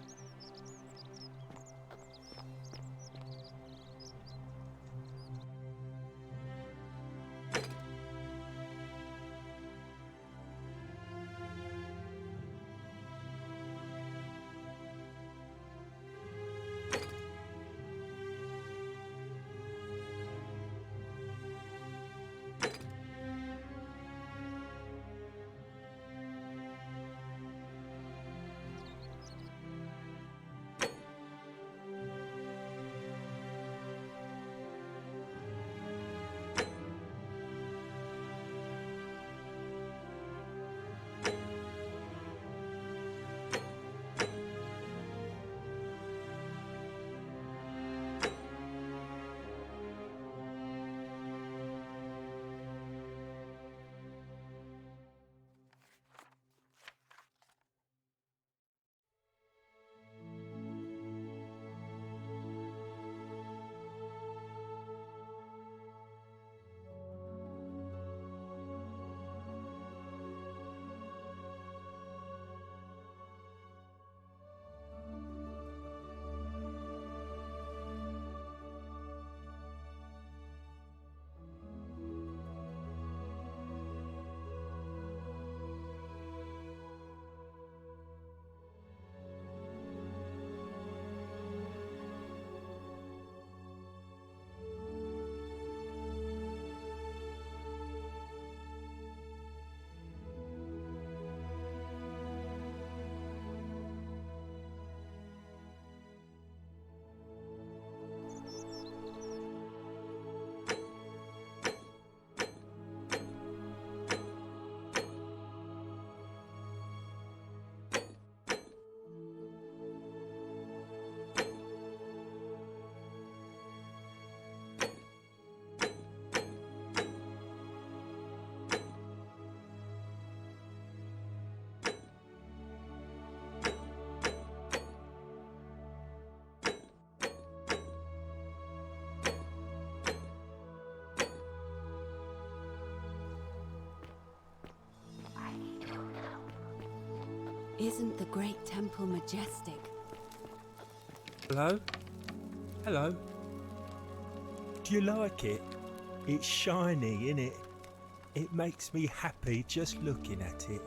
S10: Isn't the great temple majestic?
S2: Hello? Hello? Do you like it? It's shiny, innit? It makes me happy just looking at it.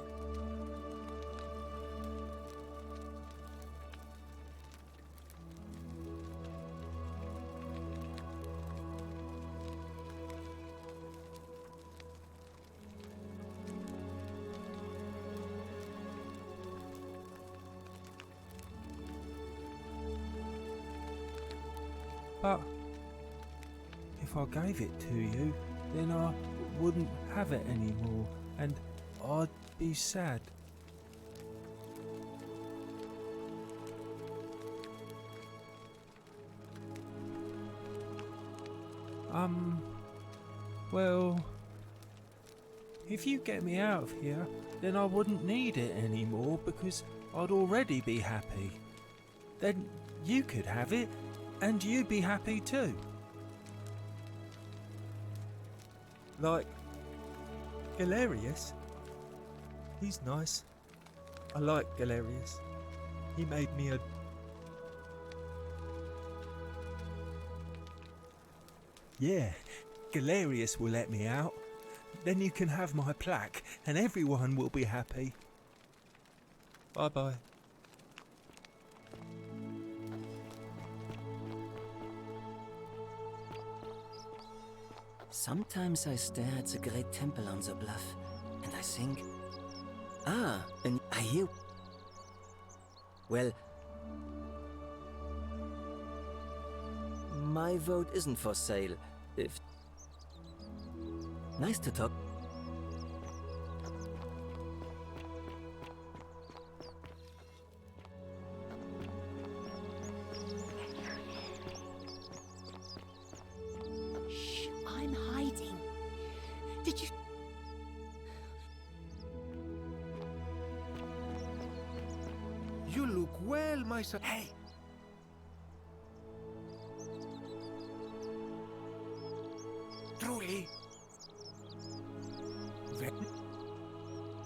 S2: But if I gave it to you, then I wouldn't have it anymore, and I'd be sad. Well, if you get me out of here, then I wouldn't need it anymore because I'd already be happy. Then you could have it, and you'd be happy too. Like Galerius. He's nice. I like Galerius. He made me a... Yeah, Galerius will let me out. Then you can have my plaque and everyone will be happy. Bye-bye.
S4: Sometimes I stare at the great temple on the bluff, and I think, and I hear... Well, my vote isn't for sale, if... Nice to talk.
S20: Shh, I'm hiding. Did you...
S16: You look well, my son.
S14: Hey! Truly?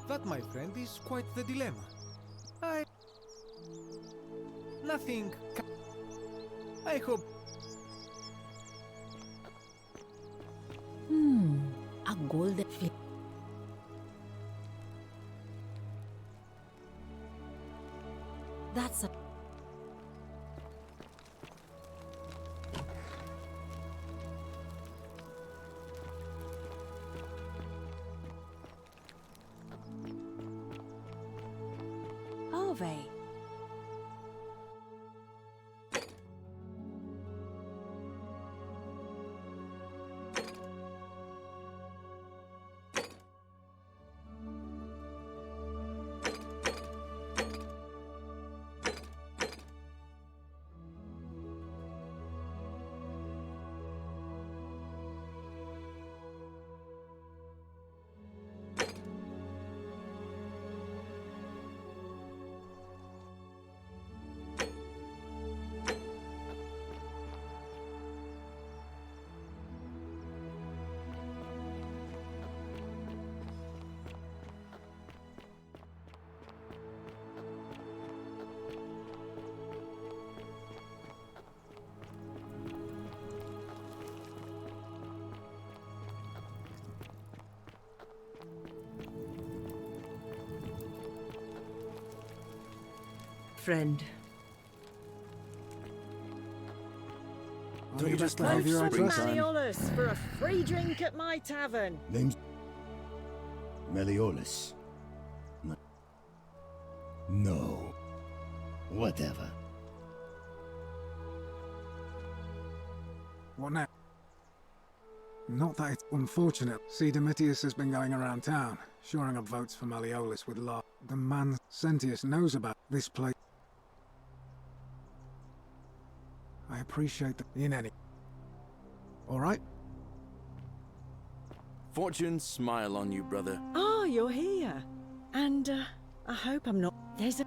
S16: That, my friend, is quite the dilemma. Nothing... I hope...
S21: A golden fish. That's a...
S20: Are they?
S5: Friend.
S6: Don't you just
S1: Close
S6: behave your
S1: from
S6: trust?
S1: Malleolus for a free drink at my tavern.
S17: Name's Malleolus. No. Whatever.
S6: What now? Not that it's unfortunate. See, Domitius has been going around town, shoring up votes for Malleolus with law. The man Sentius knows about this place. I appreciate the in any. All right?
S3: Fortune smile on you, brother.
S1: Oh, you're here. And, I hope I'm not... There's a...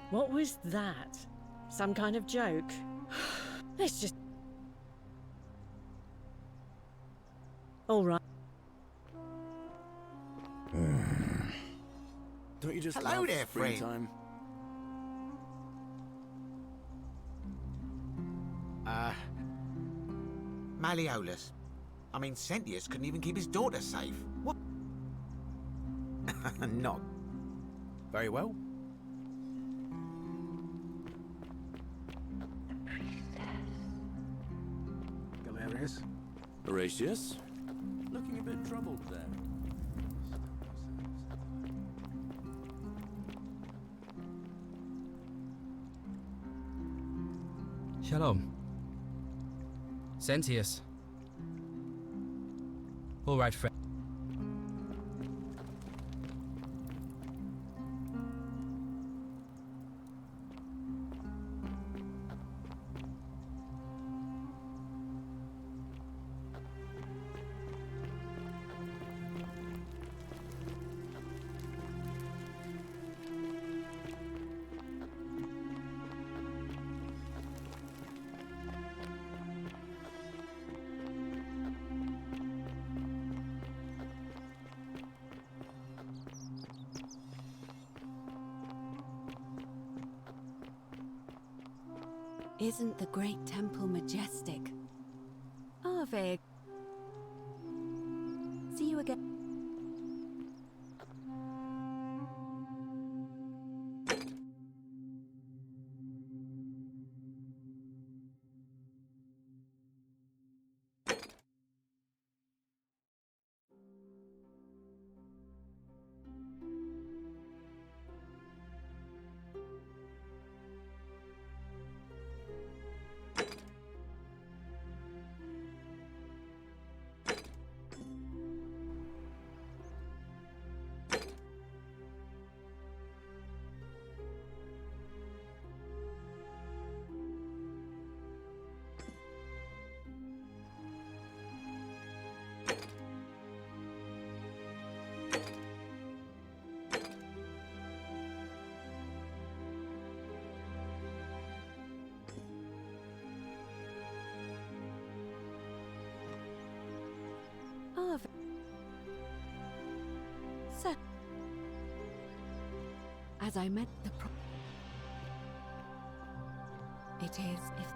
S1: What was that? Some kind of joke? Let's just... All right.
S3: Don't you just
S19: Hello
S3: love
S19: there, friend.
S3: springtime?
S19: Malleolus. I mean, Sentius couldn't even keep his daughter safe. What? Not. Very well.
S6: Galerius?
S3: Horatius? Looking a bit troubled there.
S13: Shalom. Sentius. All right, friend.
S10: Isn't the great temple majestic? Ave. See you again. Ave. So, as I met the it is if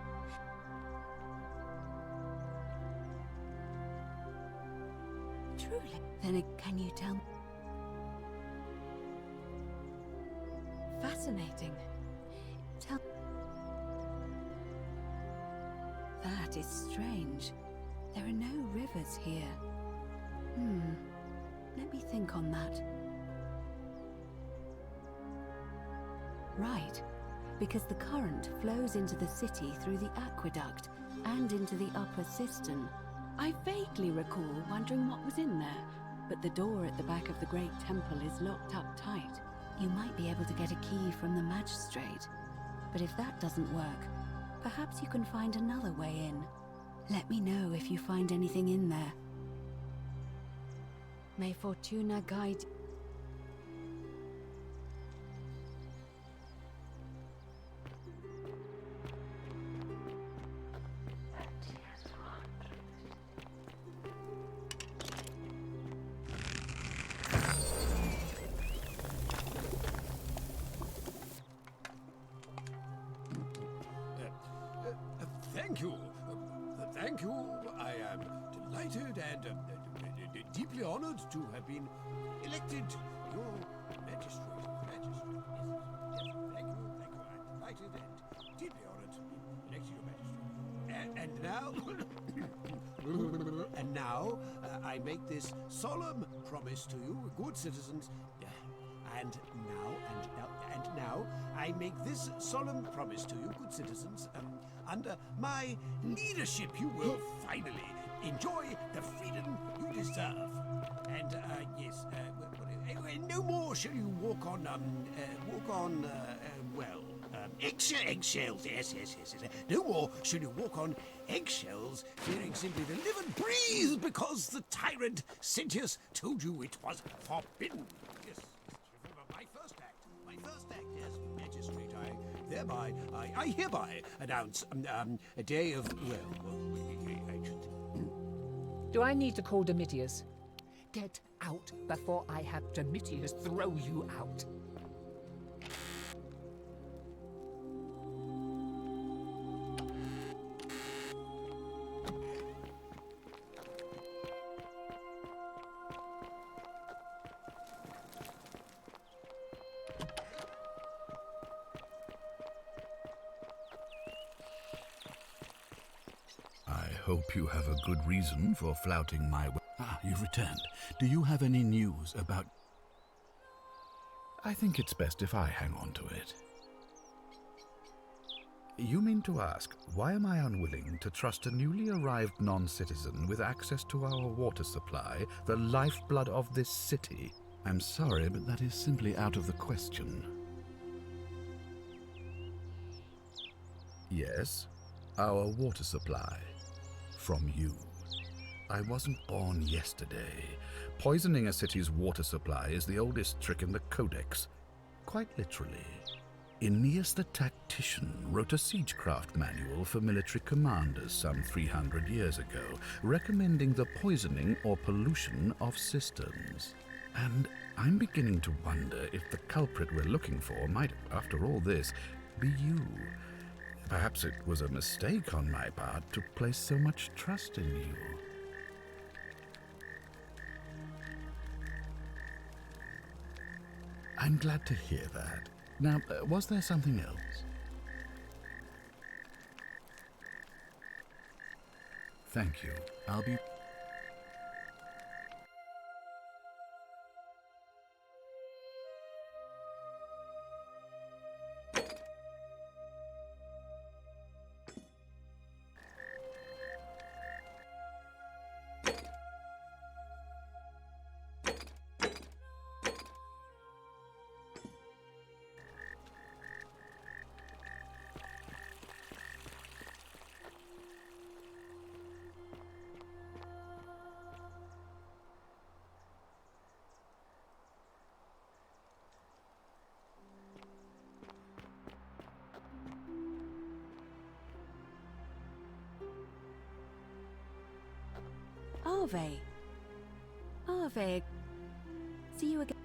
S10: truly, then can you tell me? Fascinating. Tell. That is strange. There are no rivers here. Let me think on that. Right, because the current flows into the city through the aqueduct and into the upper cistern. I vaguely recall wondering what was in there, but the door at the back of the great temple is locked up tight. You might be able to get a key from the magistrate, but if that doesn't work, perhaps you can find another way in. Let me know if you find anything in there. May Fortuna guide you.
S12: Thank you. Thank you. I am delighted and deeply honored to have been elected your magistrate. Yes, thank you. I'm delighted and deeply honored to be elected your magistrate. And now, I make this solemn promise to you, good citizens. And now, I make this solemn promise to you, good citizens. Under my leadership, you will finally enjoy the freedom you deserve. And yes, no more shall you walk on eggshells. Yes. No more shall you walk on eggshells, fearing simply to live and breathe because the tyrant Sentius told you it was forbidden. Yes, my first act, yes, magistrate. I hereby announce a day of
S22: Do I need to call Domitius? Get out before I have Domitius throw you out.
S8: I hope you have a good reason for flouting my... you've returned. Do you have any news about... I think it's best if I hang on to it. You mean to ask, why am I unwilling to trust a newly arrived non-citizen with access to our water supply, the lifeblood of this city? I'm sorry, but that is simply out of the question. Yes, our water supply. From you. I wasn't born yesterday. Poisoning a city's water supply is the oldest trick in the Codex. Quite literally. Aeneas the Tactician wrote a siegecraft manual for military commanders some 300 years ago, recommending the poisoning or pollution of cisterns. And I'm beginning to wonder if the culprit we're looking for might, after all this, be you. Perhaps it was a mistake on my part to place so much trust in you. I'm glad to hear that. Now, was there something else? Thank you. I'll be...
S10: Ave. Ave. See you again.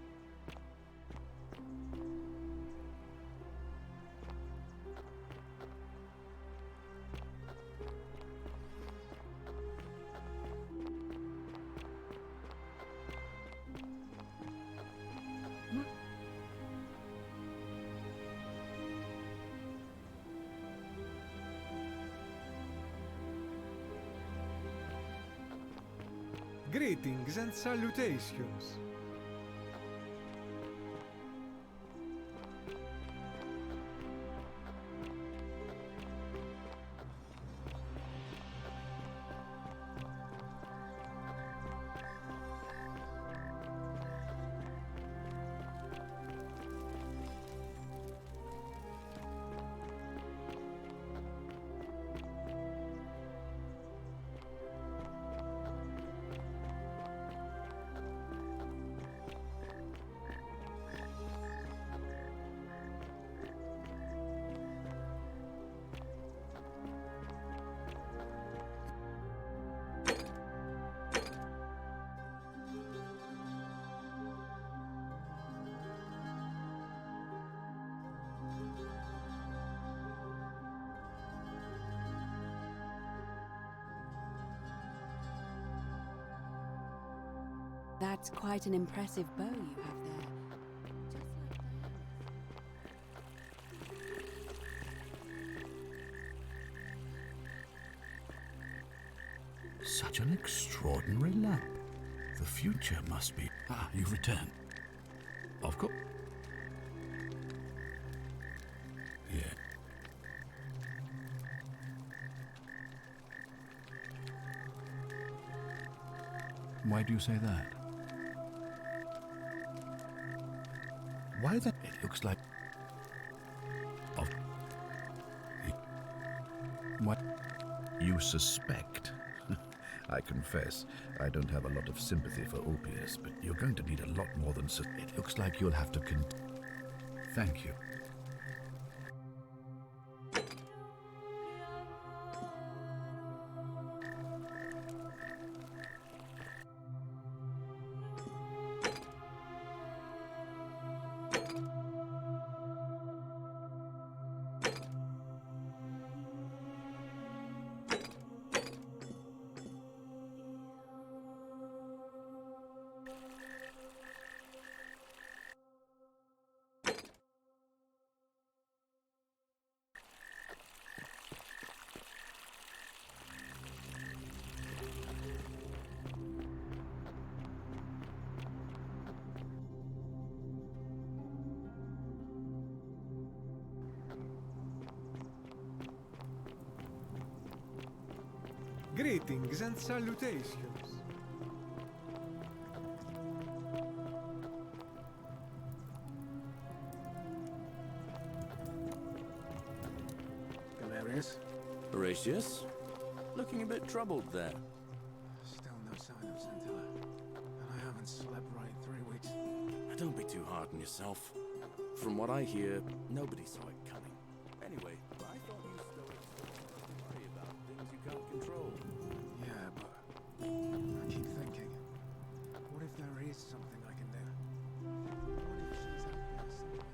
S16: Greetings and salutations.
S10: That's quite an impressive bow you have there.
S8: Such an extraordinary lamp. The future must be... Ah, you've returned. Of course. Yeah. Why do you say that? Why then? It looks like... Of... What? You suspect? I confess, I don't have a lot of sympathy for Ulpius, but you're going to need a lot more than... It looks like you'll have to Thank you.
S16: Greetings and salutations.
S6: Galerius?
S3: Horatius? Looking a bit troubled there.
S6: Still no sign of Sentilla. And I haven't slept right in 3 weeks.
S3: Don't be too hard on yourself. From what I hear, nobody saw it coming. Anyway, I thought you stoics don't worry about things you can't control.
S6: Yeah, but I keep thinking, what if there is something I can do? What if she's out there somewhere?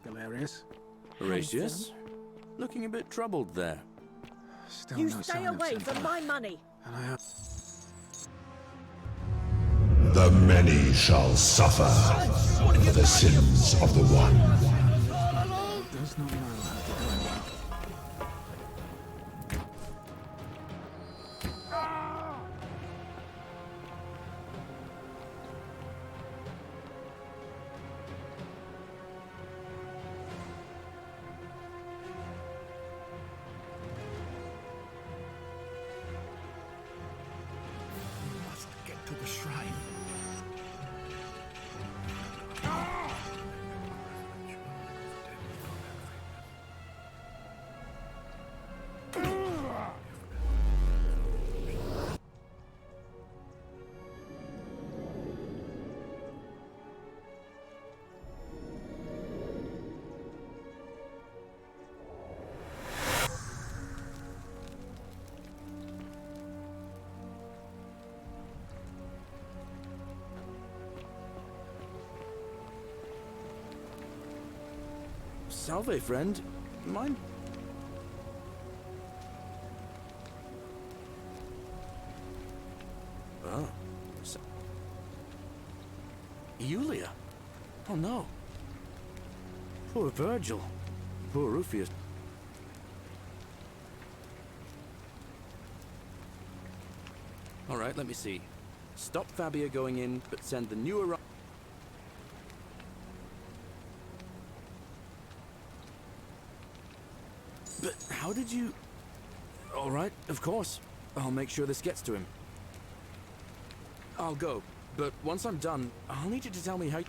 S6: Galerius?
S3: Horatius? Looking a bit troubled there.
S6: Still
S1: You
S6: no
S1: stay
S6: sign of
S1: away from
S6: Sentilla.
S1: my money.
S6: And I have...
S18: The many shall suffer for the sins of the one.
S6: Does not know how to do it well.
S8: Must get to the shrine.
S3: Salve, friend. Mind? Oh. Yulia? Oh no. Poor Virgil. Poor Rufius. Alright, let me see. Stop Fabia going in, but send the new arrival. But how did you... Alright, of course. I'll make sure this gets to him. I'll go, but once I'm done, I'll need you to tell me how...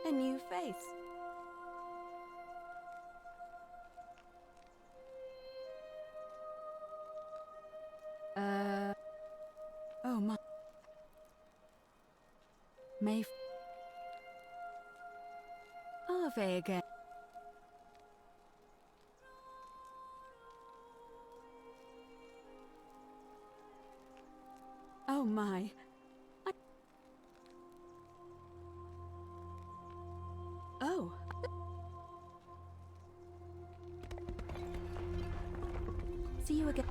S10: A new face. Oh my. Ave again. Oh my. Oh. See you again.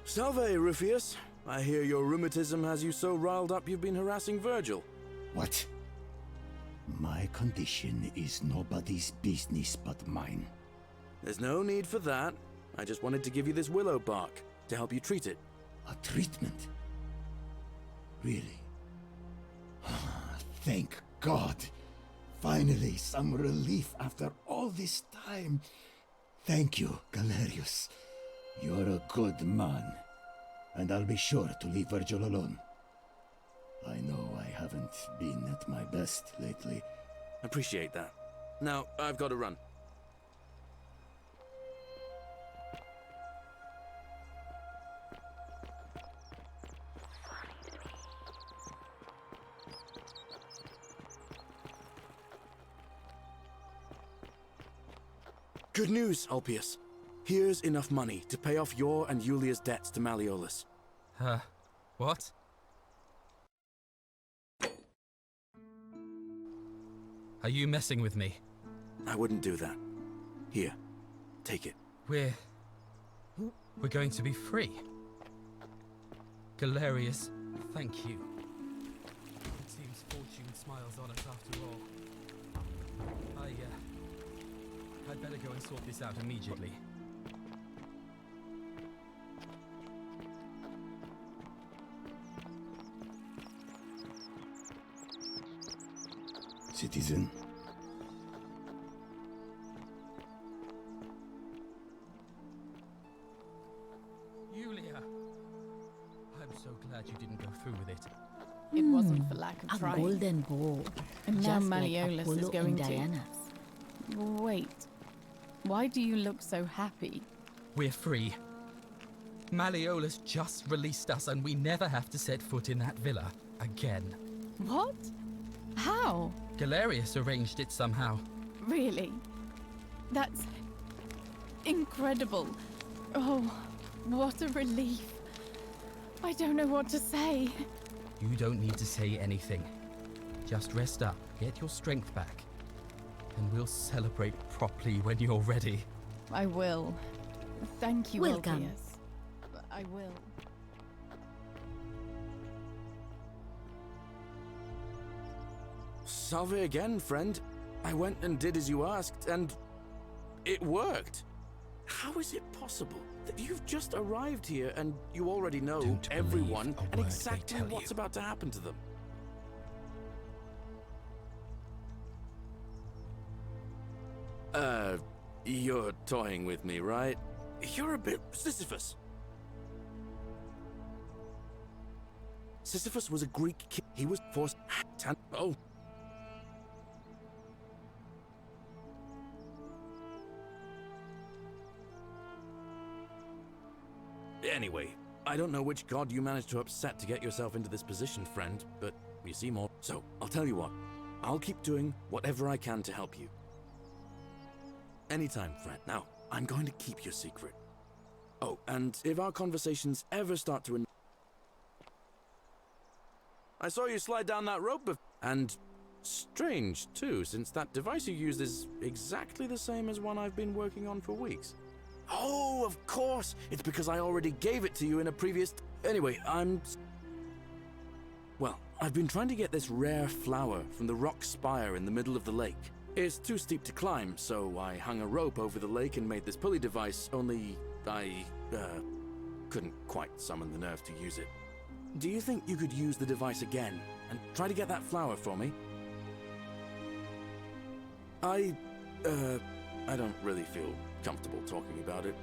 S3: Salve, Ruffius. I hear your rheumatism has you so riled up you've been harassing Virgil.
S17: What? My condition is nobody's business but mine.
S3: There's no need for that. I just wanted to give you this willow bark to help you treat it.
S17: A treatment? Really? Thank God. Finally, some relief after all this time. Thank you, Galerius. You're a good man. And I'll be sure to leave Virgil alone. I know I haven't been at my best lately.
S3: Appreciate that. Now, I've got to run. Good news, Ulpius. Here's enough money to pay off your and Julia's debts to Malleolus.
S13: What? Are you messing with me?
S3: I wouldn't do that. Here, take it.
S13: We're going to be free. Galerius, thank you. It seems fortune smiles on us after all. I'd better go and sort this out immediately.
S17: Citizen.
S13: Julia! I'm so glad you didn't go through with it.
S7: It wasn't for lack of
S21: a
S7: trying.
S21: golden bow,
S7: And now
S21: just like
S7: Malleolus
S21: Apollo
S7: is going
S21: and
S7: to.
S21: Diana's.
S7: Wait. Why do you look so happy?
S13: We're free. Malleolus just released us and we never have to set foot in that villa again.
S7: What? How?
S13: Galerius arranged it somehow.
S7: Really? That's incredible. Oh, what a relief. I don't know what to say.
S13: You don't need to say anything. Just rest up, get your strength back, and we'll celebrate properly when you're ready.
S7: I will. Thank you,
S21: Welcome.
S7: Ulpius. I will.
S3: Salve again, friend. I went and did as you asked, and it worked. How is it possible that you've just arrived here and you already know
S13: Don't
S3: everyone
S13: believe a
S3: and
S13: word they
S3: exactly
S13: tell
S3: what's
S13: you.
S3: about to happen to them? You're toying with me, right? You're a bit Sisyphus. Sisyphus was a Greek king. He was forced. Oh. Anyway, I don't know which god you managed to upset to get yourself into this position, friend, but you seem more. So, I'll tell you what. I'll keep doing whatever I can to help you. Anytime, friend. Now, I'm going to keep your secret. Oh, and if our conversations ever start to... I saw you slide down that rope and strange, too, since that device you used is exactly the same as one I've been working on for weeks. Oh, of course! It's because I already gave it to you in a previous... Anyway, Well, I've been trying to get this rare flower from the rock spire in the middle of the lake. It's too steep to climb, so I hung a rope over the lake and made this pulley device, only I, couldn't couldn't quite summon the nerve to use it. Do you think you could use the device again and try to get that flower for me? I don't really feel comfortable talking about it.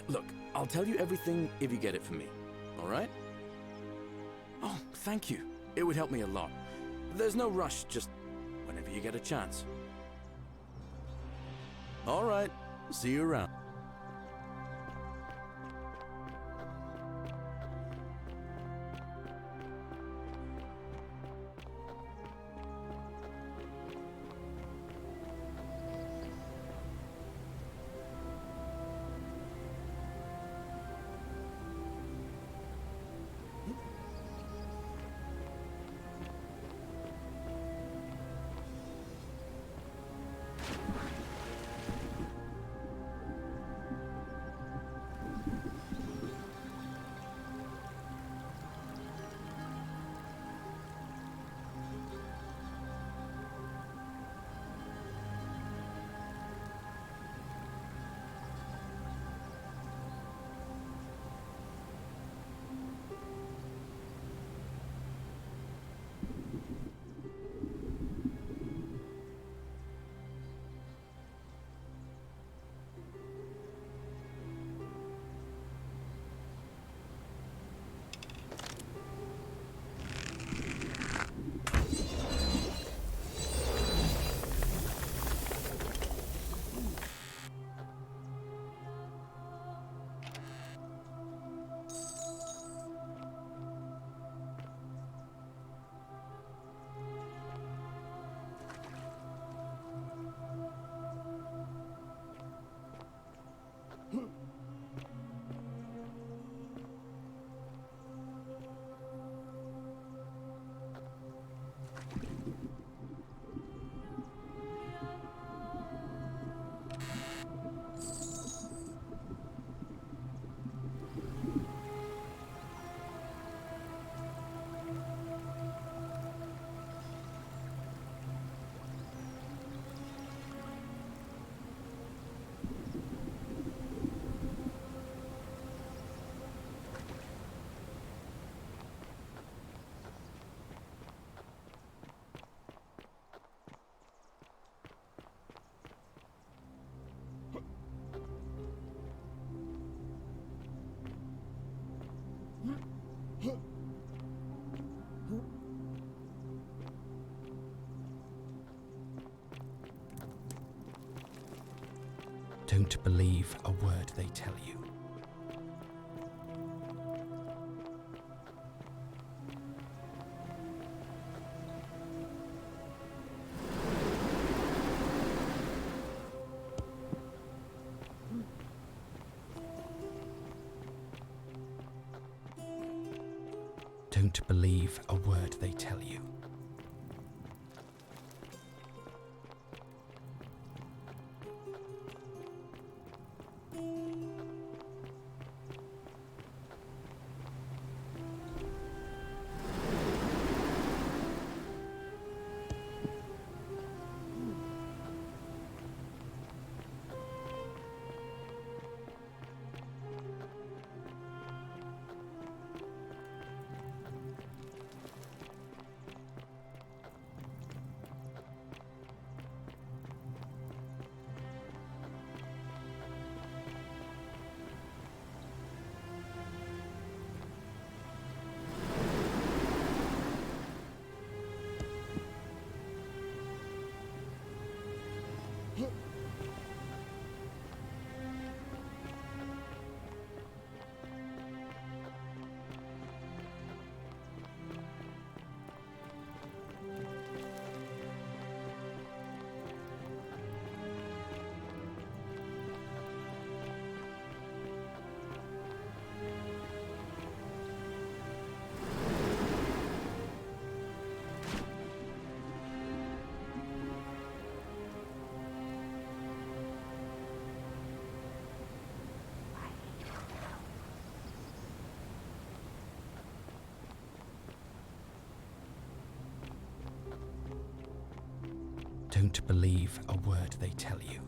S3: Look, I'll tell you everything if you get it for me, all right? Oh, thank you. It would help me a lot. There's no rush, just whenever you get a chance. All right, see you around.
S13: Don't believe a word they tell you. Don't believe a word they tell you. Don't believe a word they tell you.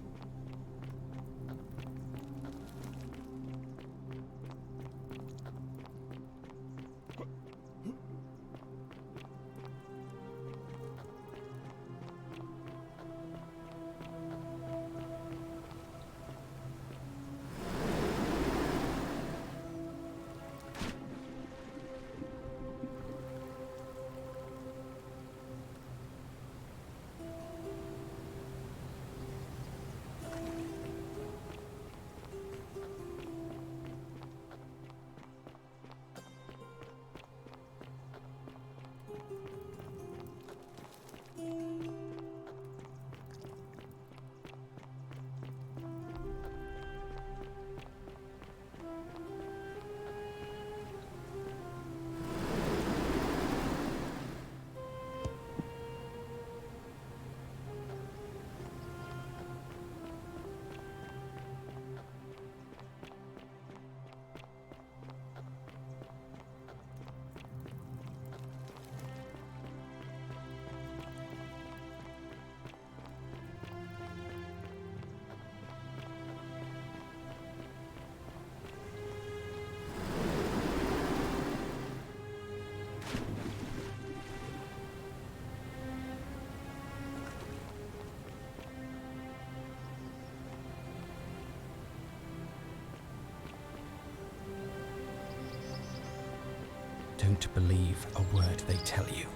S13: Don't believe a word they tell you.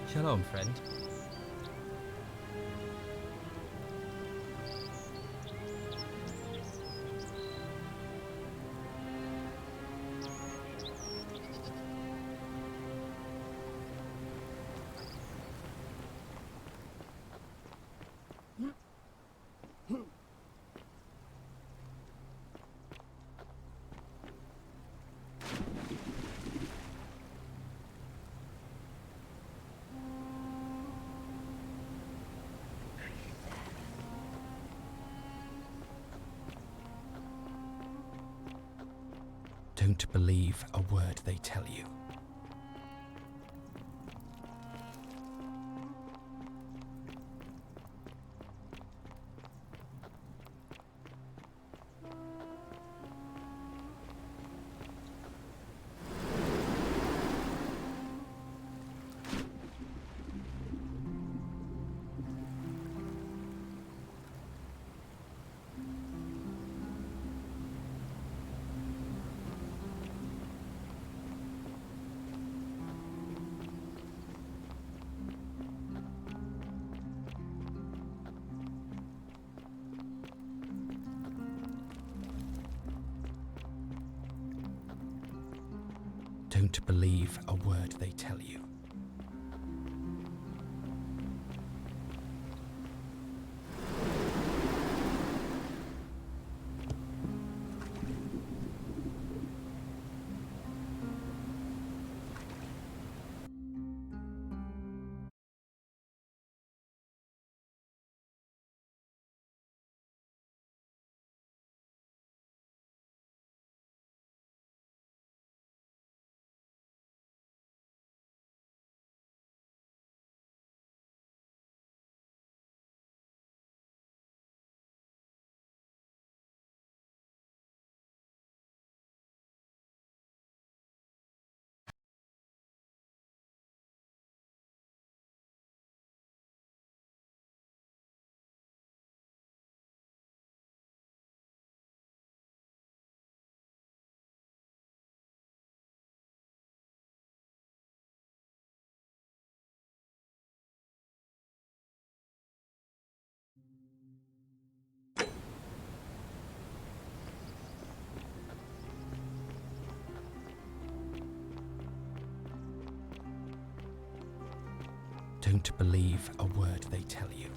S13: Shalom, friend. Don't believe a word they tell you. Don't believe a word they tell you. Don't believe a word they tell you.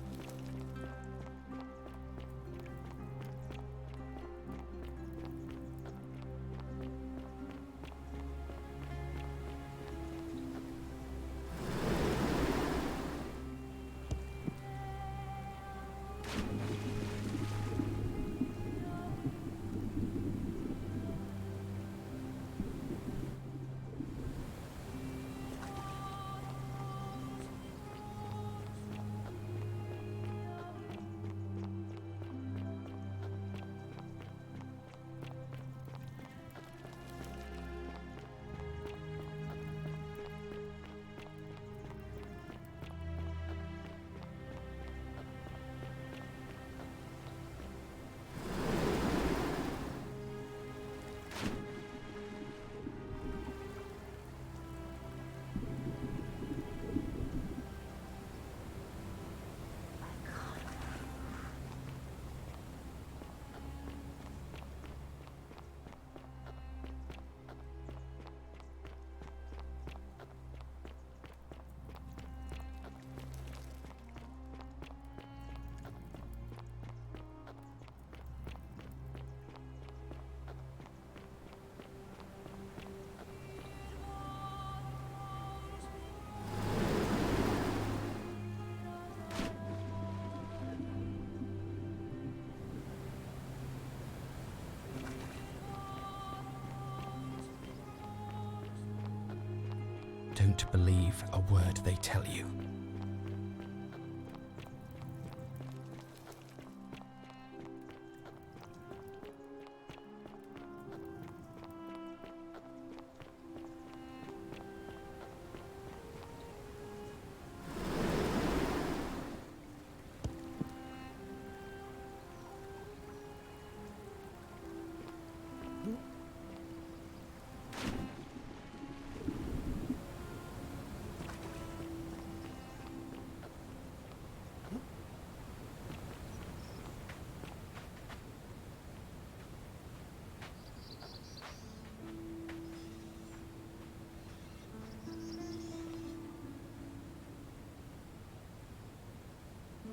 S13: Don't believe a word they tell you.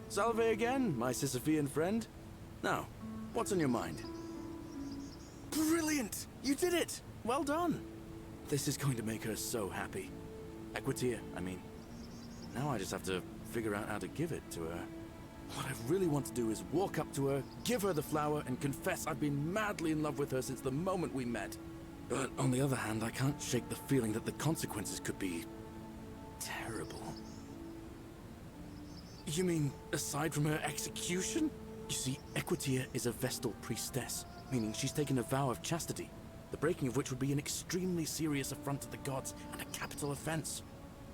S3: Salve again, my Sisyphean friend. Now, what's on your mind? Brilliant! You did it! Well done! This is going to make her so happy. Equitia, I mean. Now I just have to figure out how to give it to her. What I really want to do is walk up to her, give her the flower, and confess I've been madly in love with her since the moment we met. But on the other hand, I can't shake the feeling that the consequences could be terrible. You mean, aside from her execution? You see, Equitia is a Vestal priestess, meaning she's taken a vow of chastity, the breaking of which would be an extremely serious affront to the gods and a capital offense.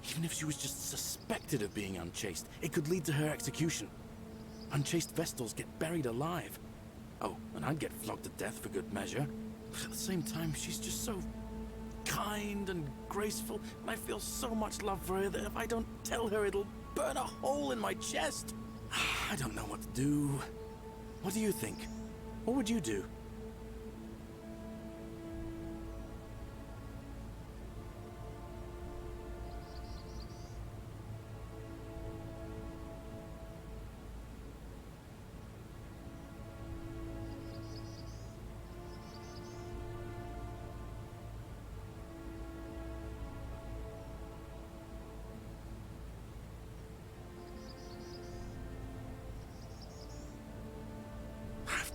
S3: Even if she was just suspected of being unchaste, it could lead to her execution. Unchaste Vestals get buried alive. Oh, and I'd get flogged to death for good measure. But at the same time, she's just so kind and graceful, and I feel so much love for her that if I don't tell her, it'll burn a hole in my chest. I don't know what to do. What do you think? What would you do?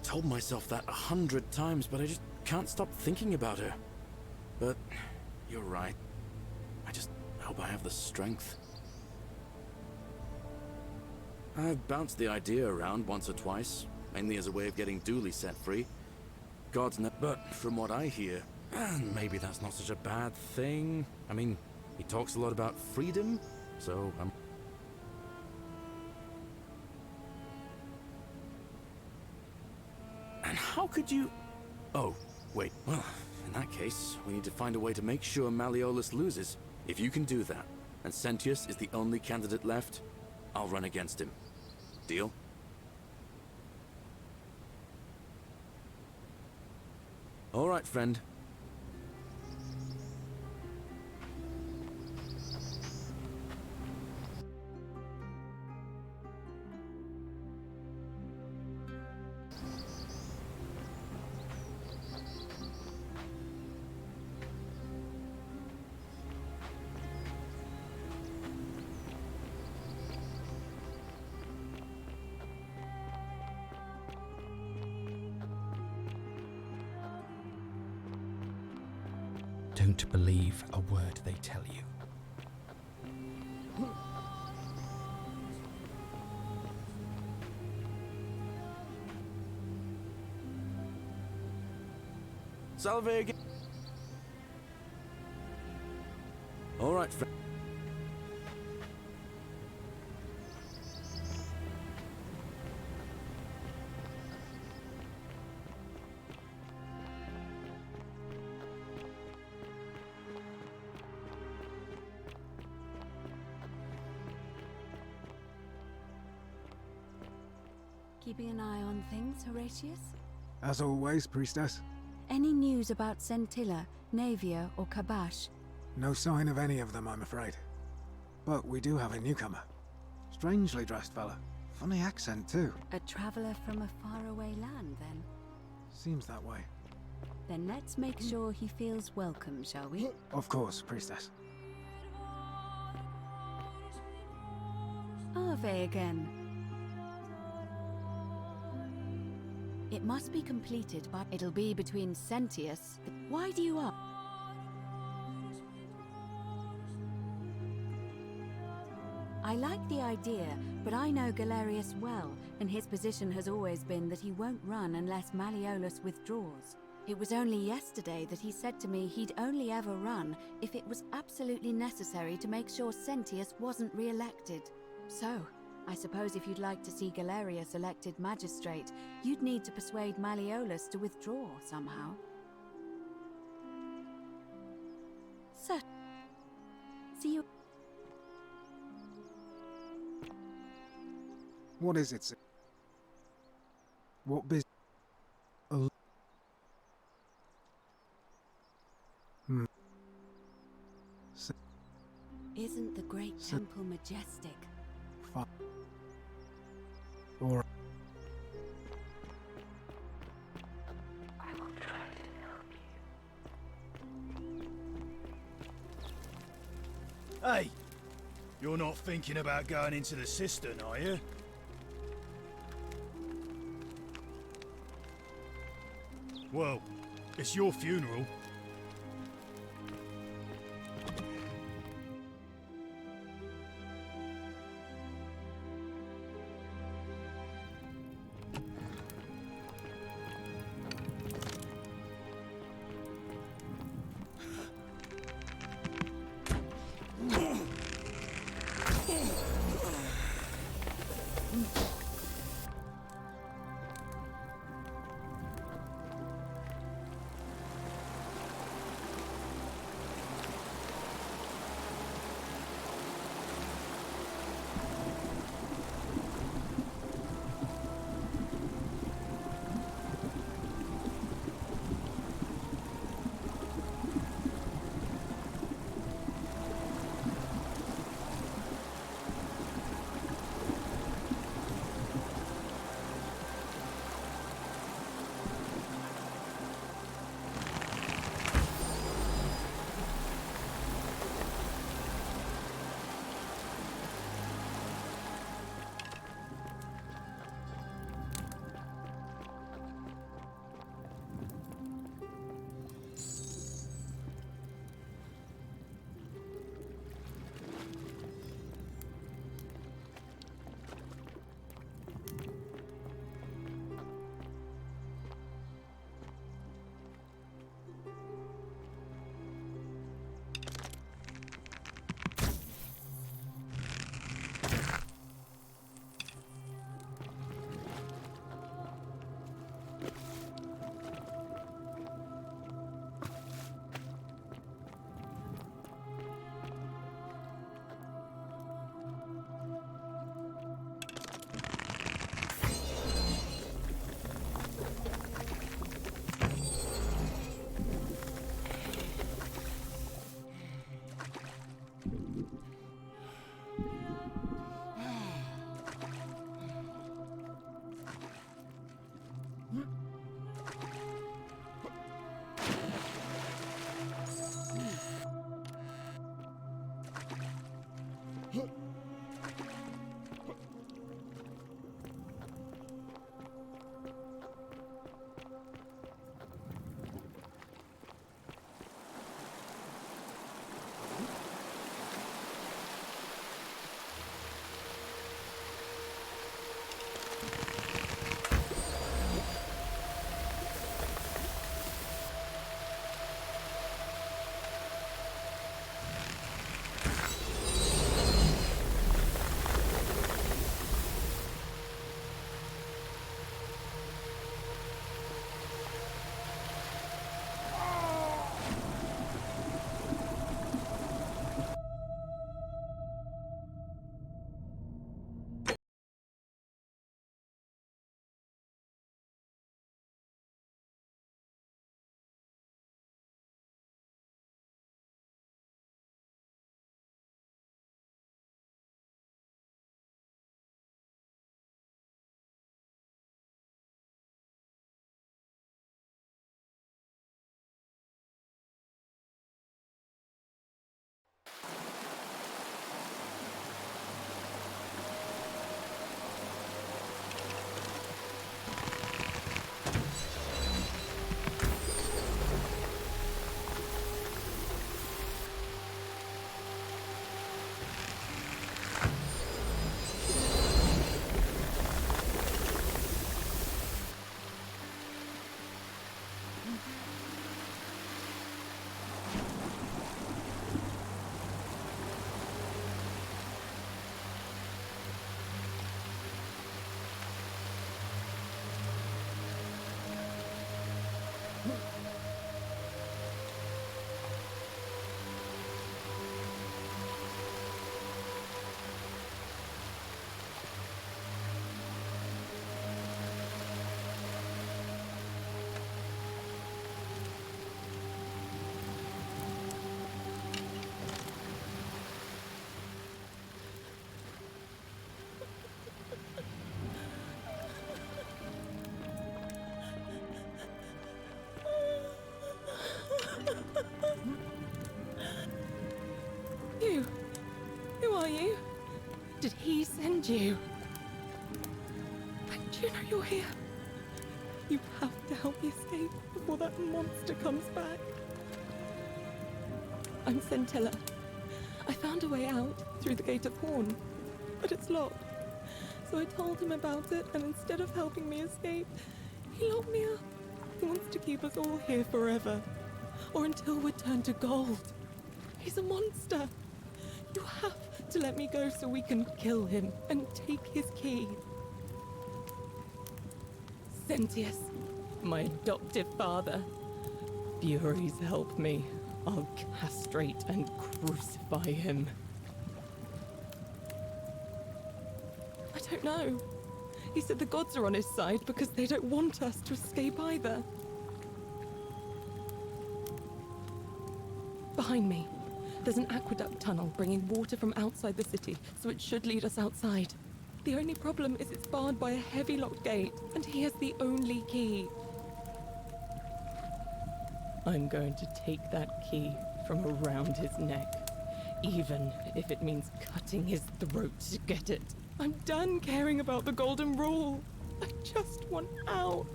S3: Told myself that 100 times, but I just can't stop thinking about her. But you're right. I just hope I have the strength. I've bounced the idea around once or twice, mainly as a way of getting Dooley set free. God's no— But from what I hear, maybe that's not such a bad thing. I mean, he talks a lot about freedom, so I'm— And how could you— Oh, wait. Well, in that case, we need to find a way to make sure Malleolus loses. If you can do that, and Sentius is the only candidate left, I'll run against him. Deal? All right, friend.
S13: Don't believe a word they tell you.
S3: Salve again. All right, friend.
S10: Keeping an eye on things, Horatius?
S6: As always, priestess.
S10: Any news about Sentilla, Navia, or Kabash?
S6: No sign of any of them, I'm afraid. But we do have a newcomer. Strangely dressed fella. Funny accent, too.
S10: A traveler from a faraway land, then?
S6: Seems that way.
S10: Then let's make sure he feels welcome, shall we?
S6: Of course, priestess.
S10: Ave again. It must be completed, but it'll be between Sentius. Why do you up? I like the idea, but I know Galerius well, and his position has always been that he won't run unless Malleolus withdraws. It was only yesterday that he said to me he'd only ever run if it was absolutely necessary to make sure Sentius wasn't re-elected. So, I suppose if you'd like to see Galerius elected magistrate, you'd need to persuade Malleolus to withdraw somehow. Sir, see you.
S6: What is it, sir? What business?
S10: Isn't the great temple majestic?
S9: Hey! You're not thinking about going into the cistern, are you? Well, it's your funeral.
S11: found you. Do you know you're here? You have to help me escape before that monster comes back. I'm Sentilla. I found a way out through the Gate of Horn, but it's locked. So I told him about it, and instead of helping me escape, he locked me up. He wants to keep us all here forever, or until we're turned to gold. He's a monster. You have to let me go so we can kill him and take his key. Sentius, my adoptive father. Furies help me. I'll castrate and crucify him. I don't know. He said the gods are on his side because they don't want us to escape either. Behind me, there's an aqueduct tunnel bringing water from outside the city, so it should lead us outside. The only problem is it's barred by a heavy locked gate, and he has the only key. I'm going to take that key from around his neck, even if it means cutting his throat to get it. I'm done caring about the Golden Rule. I just want out.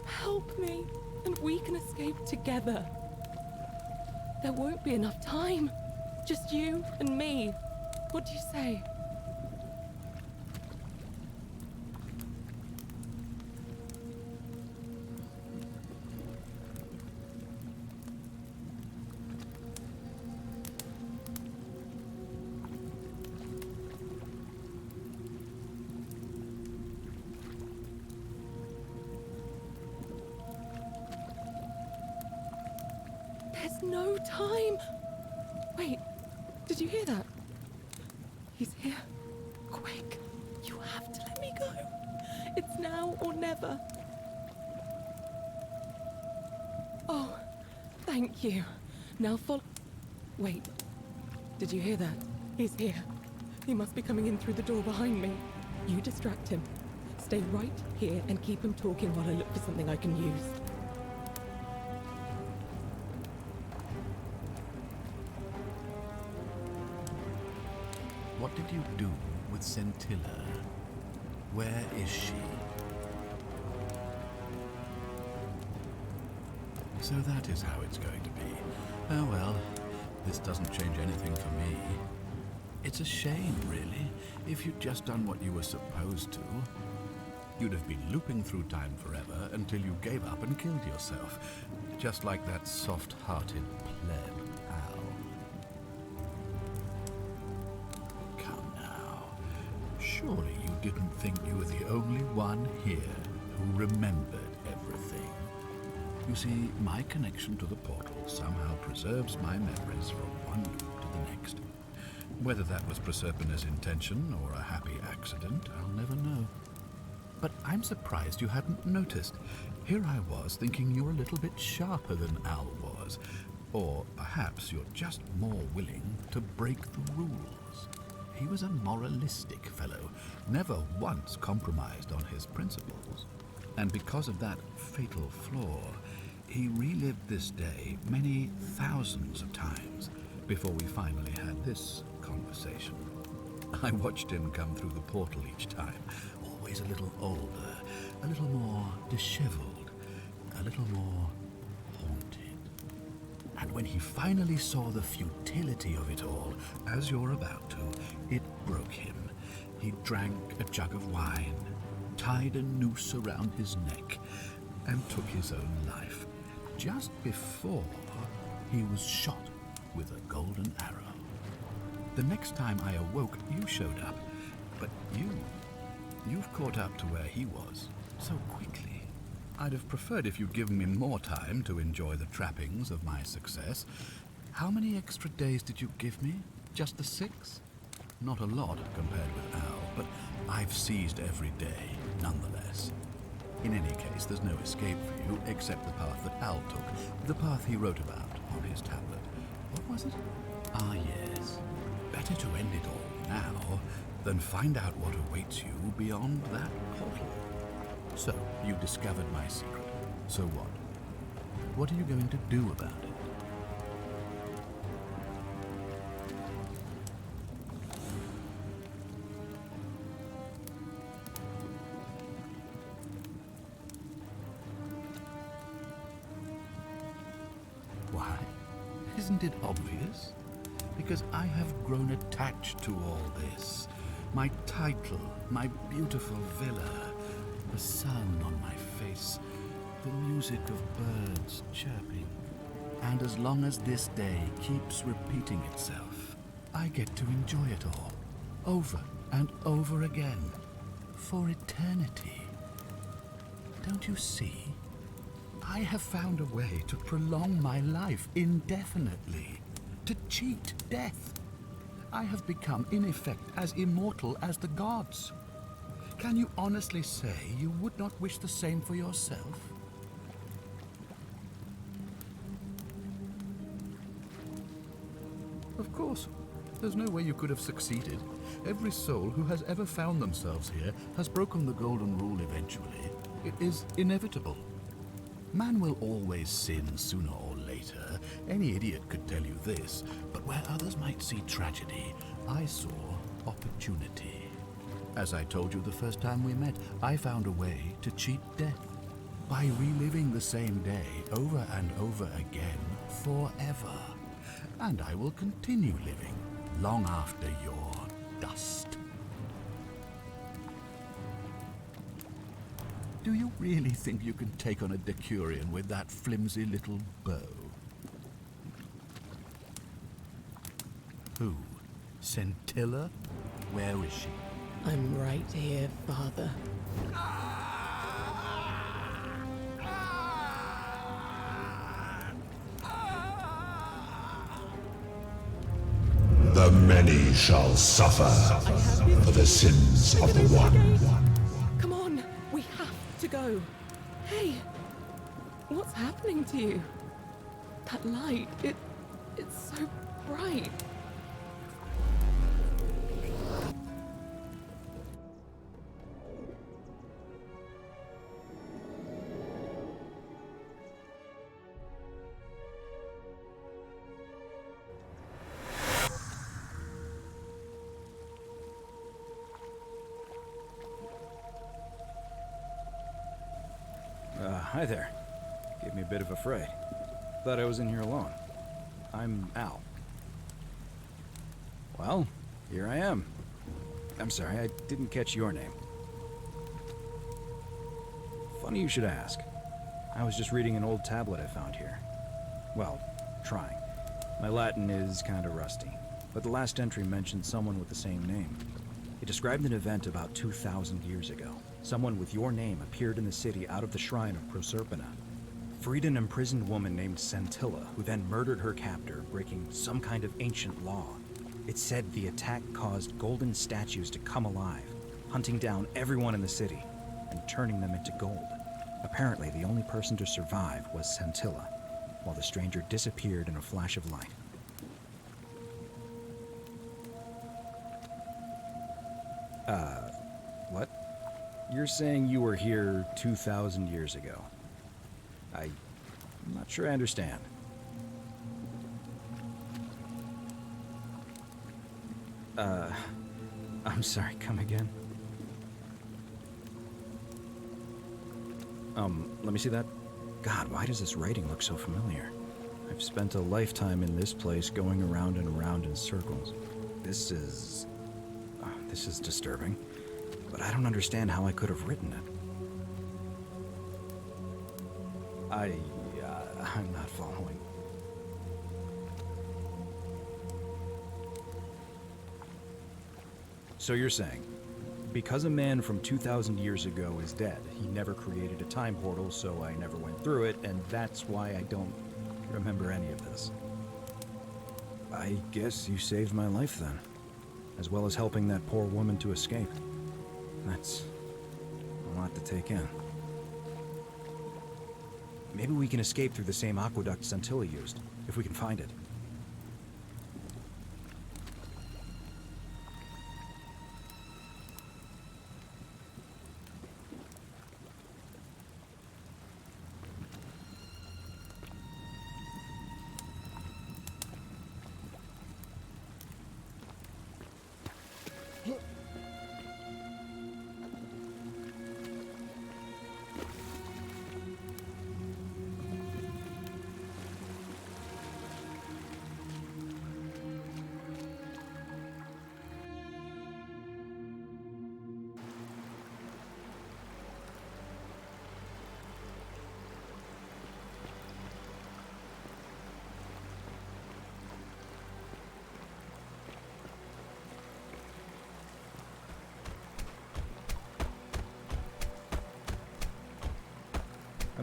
S11: Help me, and we can escape together. There won't be enough time. Just you and me. What do you say? There's no time. Wait, did you hear that? He's here. Quick, you have to let me go. It's now or never. Oh, thank you. Now follow. Wait, did you hear that? He's here. He must be coming in through the door behind me. You distract him. Stay right here and keep him talking while I look for something I can use.
S8: What did you do with Sentilla? Where is she? So that is how it's going to be. Oh well, this doesn't change anything for me. It's a shame, really. If you'd just done what you were supposed to, you'd have been looping through time forever until you gave up and killed yourself. Just like that soft-hearted pleb. Surely you didn't think you were the only one here who remembered everything. You see, my connection to the portal somehow preserves my memories from one loop to the next. Whether that was Proserpina's intention or a happy accident, I'll never know. But I'm surprised you hadn't noticed. Here I was thinking you were a little bit sharper than Al was. Or perhaps you're just more willing to break the rules. He was a moralistic fellow, never once compromised on his principles. And because of that fatal flaw, he relived this day many thousands of times before we finally had this conversation. I watched him come through the portal each time, always a little older, a little more disheveled, a little more haunted. And when he finally saw the futility of it all, as you're about to, it broke him. He drank a jug of wine, tied a noose around his neck, and took his own life, just before he was shot with a golden arrow. The next time I awoke, you showed up, but you've caught up to where he was so quickly. I'd have preferred if you'd given me more time to enjoy the trappings of my success. How many extra days did you give me? Just the 6? Not a lot compared with Al, but I've seized every day, nonetheless. In any case, there's no escape for you except the path that Al took, the path he wrote about on his tablet. What was it? Ah, yes. Better to end it all now than find out what awaits you beyond that portal. So, you discovered my secret. So what? What are you going to do about it? why? Isn't it obvious? Because I have grown attached to all this. My title, my beautiful villa, the sun on my face, the music of birds chirping. And as long as this day keeps repeating itself, I get to enjoy it all, over and over again, for eternity. Don't you see? I have found a way to prolong my life indefinitely, to cheat death. I have become, in effect, as immortal as the gods. Can you honestly say you would not wish the same for yourself? Of course. There's no way you could have succeeded. Every soul who has ever found themselves here has broken the golden rule eventually. It is inevitable. Man will always sin sooner or later. Any idiot could tell you this. But where others might see tragedy, I saw opportunity. As I told you the first time we met, I found a way to cheat death. By reliving the same day over and over again forever. And I will continue living long after your dust. Do you really think you can take on a Decurion with that flimsy little bow? Who? Sentilla? Where is she?
S11: I'm right here, Father.
S18: The many shall suffer for the sins of the one.
S11: Come on, we have to go. Hey, what's happening to you? That light, it's so bright.
S2: Hi there. Gave me a bit of a fright. Thought I was in here alone. I'm Al. Well, here I am. I'm sorry, I didn't catch your name. Funny you should ask. I was just reading an old tablet I found here. Well, trying. My Latin is kinda rusty, but the last entry mentioned someone with the same name. It described an event about 2,000 years ago. Someone with your name appeared in the city out of the shrine of Proserpina. Freed an imprisoned woman named Sentilla, who then murdered her captor, breaking some kind of ancient law. It said the attack caused golden statues to come alive, hunting down everyone in the city and turning them into gold. Apparently, the only person to survive was Sentilla, while the stranger disappeared in a flash of light. What? You're saying you were here 2,000 years ago? I'm not sure I understand. I'm sorry, come again? Let me see that. God, why does this writing look so familiar? I've spent a lifetime in this place going around and around in circles. This is disturbing, but I don't understand how I could have written it. I'm not following. So you're saying, because a man from 2,000 years ago is dead, he never created a time portal, so I never went through it, and that's why I don't remember any of this. I guess you saved my life then, as well as helping that poor woman to escape. That's a lot to take in. Maybe we can escape through the same aqueduct Sentilla used, if we can find it.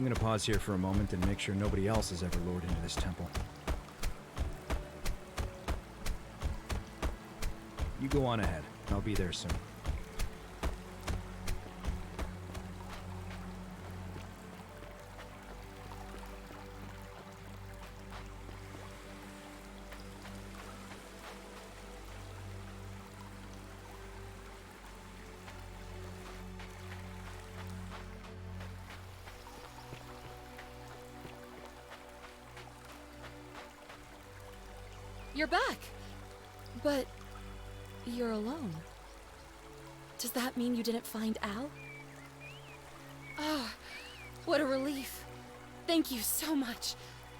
S2: I'm gonna pause here for a moment and make sure nobody else has ever lured into this temple. You go on ahead. I'll be there soon.
S4: You're back! But you're alone. Does that mean you didn't find Al? Ah, what a relief. Thank you so much.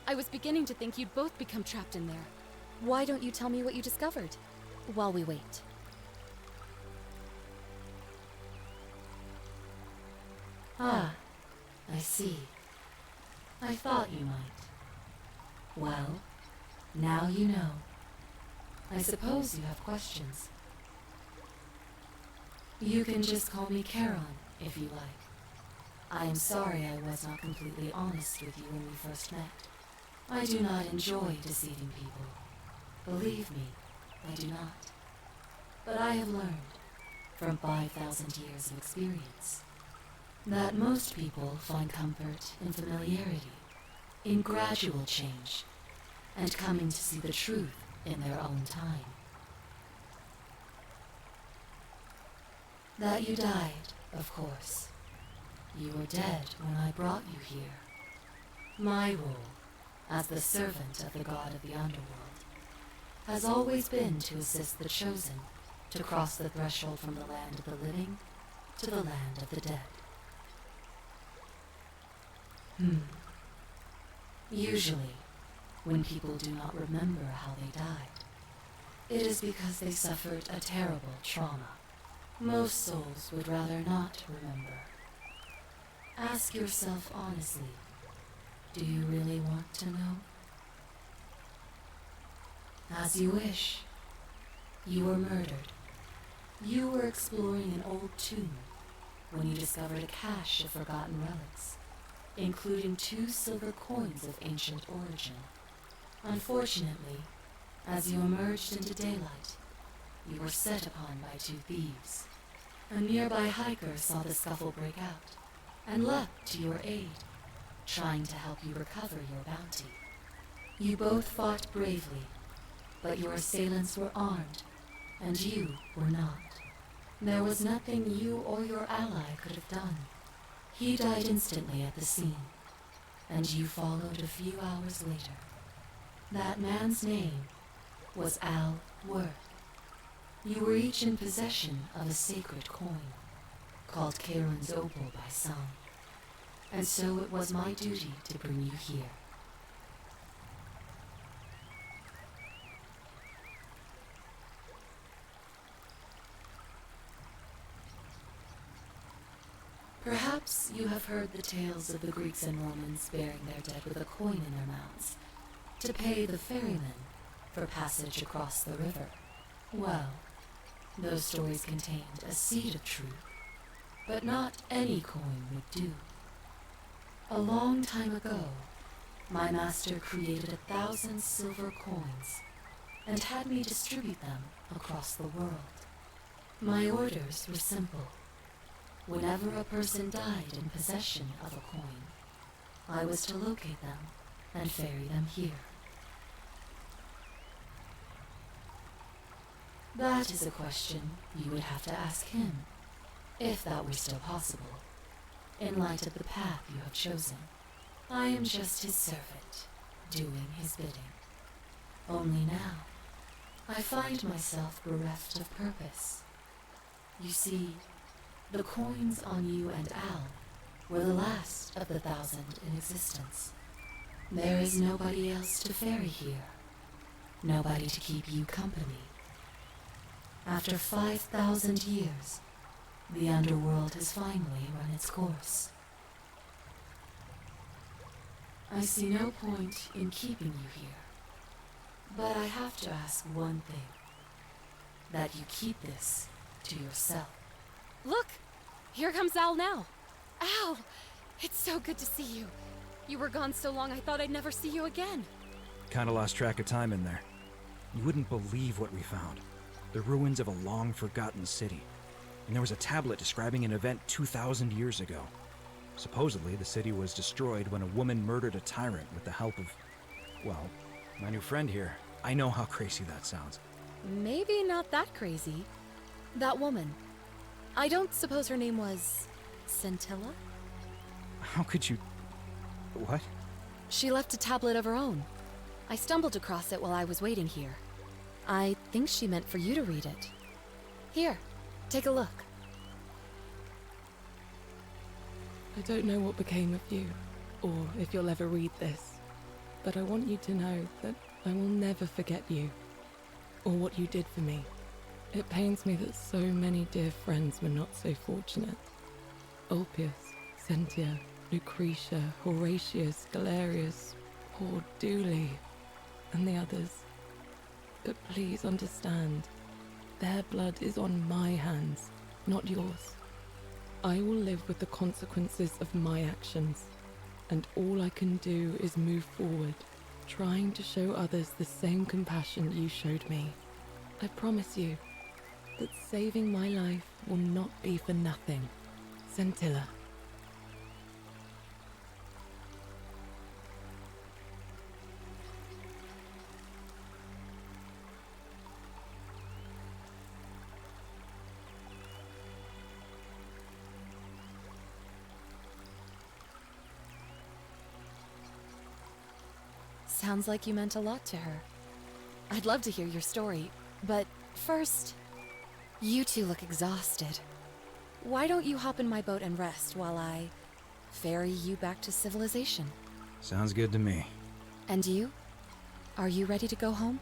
S4: I was beginning to think you'd both become trapped in there. Why don't you tell me what you discovered while we wait?
S21: Ah, I see. I thought you might. Well, now you know. I suppose you have questions. You can just call me Charon, if you like. I am sorry I was not completely honest with you when we first met. I do not enjoy deceiving people. Believe me, I do not. But I have learned, from 5,000 years of experience, that most people find comfort in familiarity, in gradual change, and coming to see the truth in their own time. That you died, of course. You were dead when I brought you here. My role, as the servant of the god of the underworld, has always been to assist the chosen to cross the threshold from the land of the living to the land of the dead. Usually, when people do not remember how they died, it is because they suffered a terrible trauma. Most souls would rather not remember. Ask yourself honestly, do you really want to know? As you wish. You were murdered. You were exploring an old tomb when you discovered a cache of forgotten relics, including 2 silver coins of ancient origin. Unfortunately, as you emerged into daylight, you were set upon by 2 thieves. A nearby hiker saw the scuffle break out and leapt to your aid, trying to help you recover your bounty. You both fought bravely, but your assailants were armed, and you were not. There was nothing you or your ally could have done. He died instantly at the scene, and you followed a few hours later. That man's name was Al Worth. You were each in possession of a sacred coin, called Charon's Opal by some, and so it was my duty to bring you here. Perhaps you have heard the tales of the Greeks and Romans burying their dead with a coin in their mouths to pay the ferryman for passage across the river. Well, those stories contained a seed of truth, but not any coin would do. A long time ago, my master created 1,000 silver coins and had me distribute them across the world. My orders were simple. Whenever a person died in possession of a coin, I was to locate them and ferry them here. That is a question you would have to ask him, if that were still possible, in light of the path you have chosen. I am just his servant, doing his bidding. Only now, I find myself bereft of purpose. You see, the coins on you and Al were the last of the 1,000 in existence. There is nobody else to ferry here, nobody to keep you company. After 5,000 years, the underworld has finally run its course. I see no point in keeping you here, but I have to ask one thing, that you keep this to yourself.
S4: Look! Here comes Al now. Al! It's so good to see you. You were gone so long I thought I'd never see you again.
S2: Kinda lost track of time in there. You wouldn't believe what we found. The ruins of a long-forgotten city. And there was a tablet describing an event 2,000 years ago. Supposedly, the city was destroyed when a woman murdered a tyrant with the help of, well, my new friend here. I know how crazy that sounds.
S4: Maybe not that crazy. That woman. I don't suppose her name was Scintilla?
S2: How could you... What?
S4: She left a tablet of her own. I stumbled across it while I was waiting here. I think she meant for you to read it. Here, take a look.
S11: I don't know what became of you, or if you'll ever read this, but I want you to know that I will never forget you, or what you did for me. It pains me that so many dear friends were not so fortunate. Ulpius, Sentia, Lucretia, Horatius, Galerius, poor Dooley, and the others. But please understand, their blood is on my hands, not yours. I will live with the consequences of my actions, and all I can do is move forward, trying to show others the same compassion you showed me. I promise you that saving my life will not be for nothing. Scintilla.
S4: Sounds like you meant a lot to her. I'd love to hear your story, but first, you two look exhausted. Why don't you hop in my boat and rest while I ferry you back to civilization?
S2: Sounds good to me.
S4: And you? Are you ready to go home?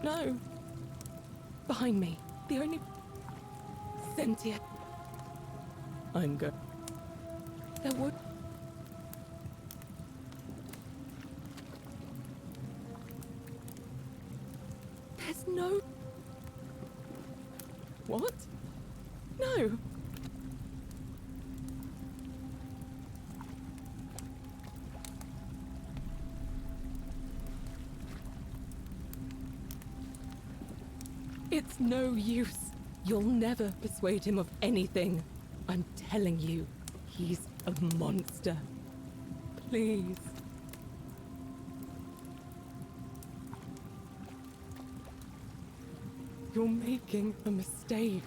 S11: No. Behind me. The only... Sentius. I'm good. There would... There's no... What? No. It's no use. You'll never persuade him of anything. I'm telling you, he's a monster. Please. You're making a mistake.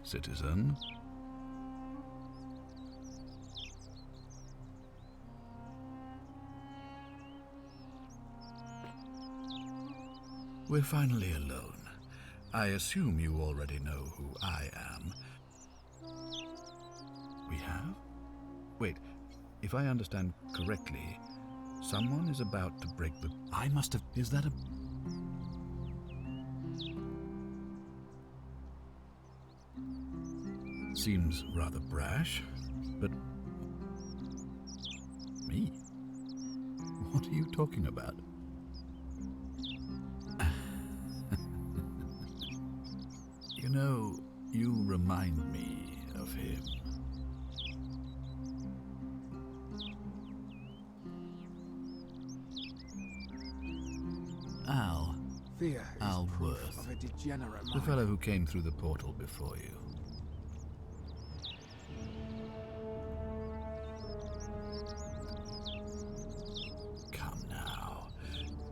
S8: Citizen? We're finally alone. I assume you already know who I am. We have? Wait, if I understand correctly, someone is about to break the... I must have... Is that a... Seems rather brash, but... Me? What are you talking about? You know, you remind me of him. Al.
S6: Fear is
S8: Al
S6: proof
S8: Worth.
S6: of a degenerate
S8: The
S6: mind.
S8: fellow who came through the portal before you. Come now.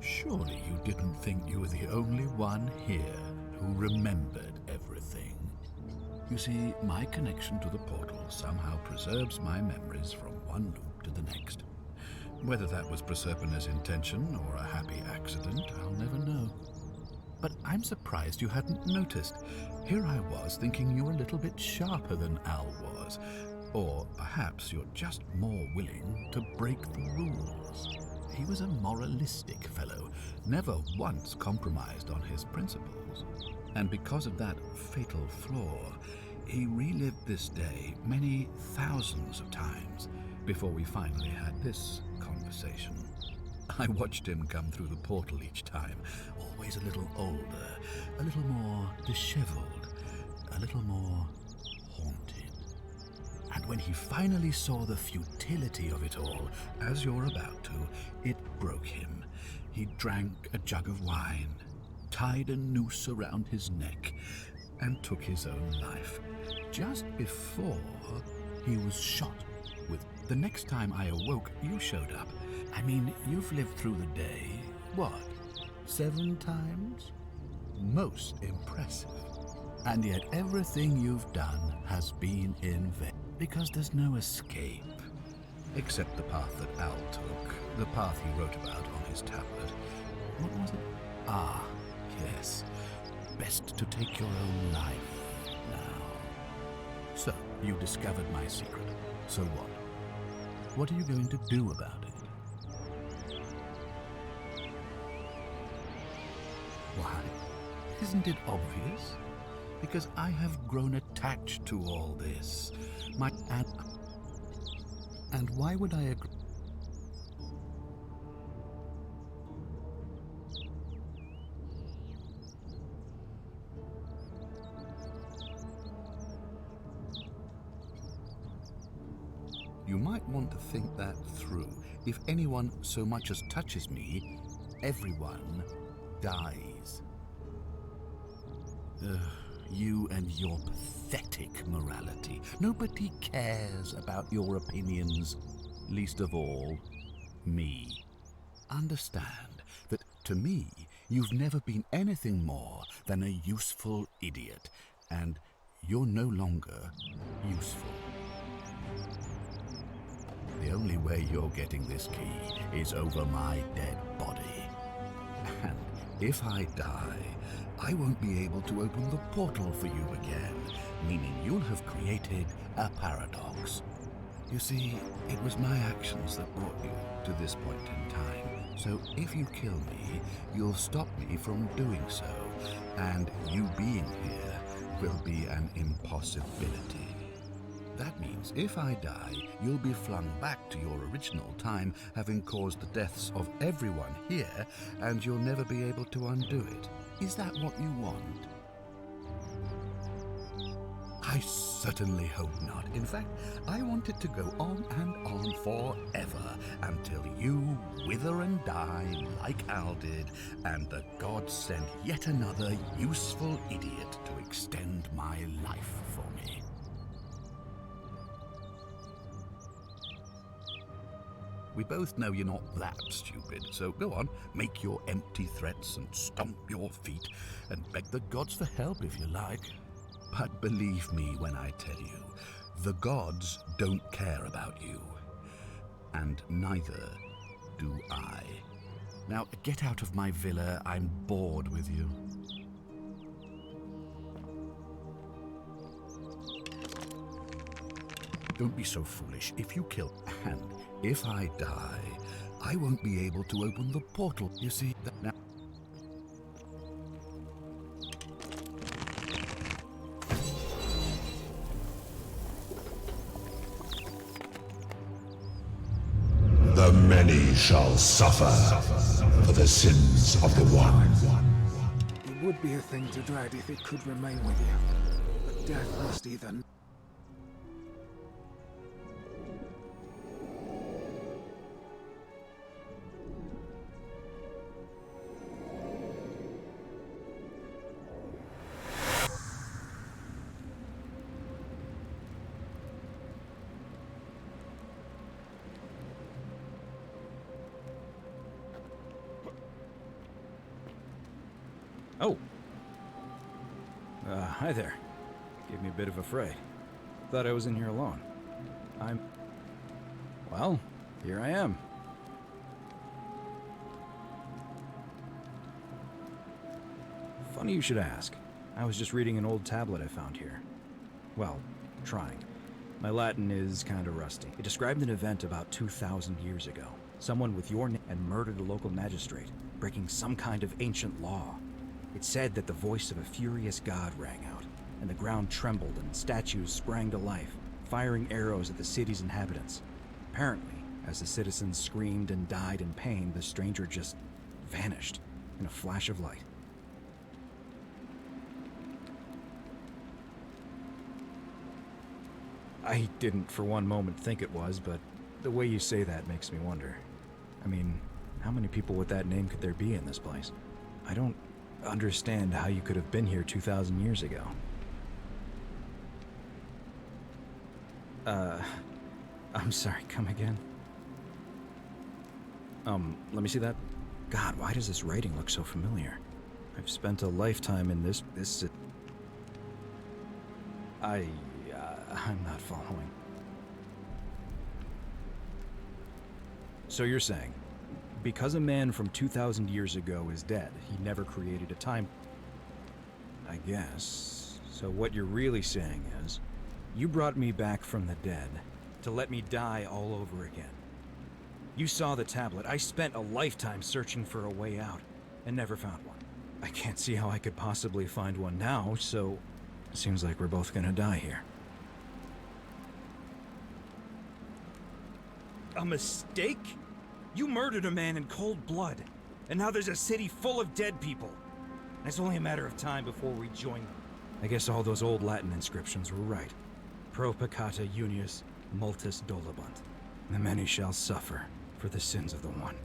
S8: Surely you didn't think you were the only one here who remembered everything. You see, my connection to the portal somehow preserves my memories from one loop to the next. Whether that was Proserpina's intention or a happy accident, I'll never know. But I'm surprised you hadn't noticed. Here I was thinking you were a little bit sharper than Al was. Or perhaps you're just more willing to break the rules. He was a moralistic fellow, never once compromised on his principles. And because of that fatal flaw, he relived this day many thousands of times before we finally had this conversation. I watched him come through the portal each time, always a little older, a little more disheveled, a little more haunted. And when he finally saw the futility of it all, as you're about to, it broke him. He drank a jug of wine, tied a noose around his neck, and took his own life. Just before he was shot with... The next time I awoke, you showed up. I mean, you've lived through the day, what, 7 times? Most impressive. And yet everything you've done has been in vain, because there's no escape. Except the path that Al took, the path he wrote about on his tablet. What was it? Ah, yes. Best to take your own life now. So, you discovered my secret. So what? What are you going to do about it? Why? Isn't it obvious? Because I have grown attached to all this. And why would I agree? You might want to think that through. If anyone so much as touches me, everyone dies. You and your pathetic morality. Nobody cares about your opinions, least of all, me. Understand that to me, you've never been anything more than a useful idiot, and you're no longer useful. The only way you're getting this key is over my dead body. And if I die, I won't be able to open the portal for you again, meaning you'll have created a paradox. You see, it was my actions that brought you to this point in time. So if you kill me, you'll stop me from doing so, and you being here will be an impossibility. That means if I die, you'll be flung back to your original time, having caused the deaths of everyone here, and you'll never be able to undo it. Is that what you want? I certainly hope not. In fact, I want it to go on and on forever, until you wither and die like Al did, and the gods send yet another useful idiot to extend my life for me. We both know you're not that stupid, so go on, make your empty threats and stomp your feet, and beg the gods for help if you like. But believe me when I tell you, the gods don't care about you. And neither do I. Now, get out of my villa, I'm bored with you. Don't be so foolish. If you kill, and if I die, I won't be able to open the portal. You see, that now.
S18: The many shall suffer for the sins of the one.
S6: It would be a thing to dread if it could remain with you. But death must either...
S2: Oh. Hi there. Gave me a bit of a fright. Thought I was in here alone. Well, here I am. Funny you should ask. I was just reading an old tablet I found here. Well, trying. My Latin is kinda rusty. It described an event about 2,000 years ago. Someone with your name and murdered a local magistrate, breaking some kind of ancient law. It said that the voice of a furious god rang out, and the ground trembled and statues sprang to life, firing arrows at the city's inhabitants. Apparently, as the citizens screamed and died in pain, the stranger just vanished in a flash of light. I didn't for one moment think it was, but the way you say that makes me wonder. I mean, how many people with that name could there be in this place? I don't understand how you could have been here 2,000 years ago. I'm sorry, come again? Let me see that. God, why does this writing look so familiar? I've spent a lifetime in this I'm not following. So you're saying, because a man from 2,000 years ago is dead, he never created a time... I guess. So what you're really saying is, you brought me back from the dead to let me die all over again. You saw the tablet. I spent a lifetime searching for a way out, and never found one. I can't see how I could possibly find one now, so it seems like we're both gonna die here. A mistake? You murdered a man in cold blood, and now there's a city full of dead people. It's only a matter of time before we join them. I guess all those old Latin inscriptions were right. Pro peccata unius multis dolabunt. The many shall suffer for the sins of the one.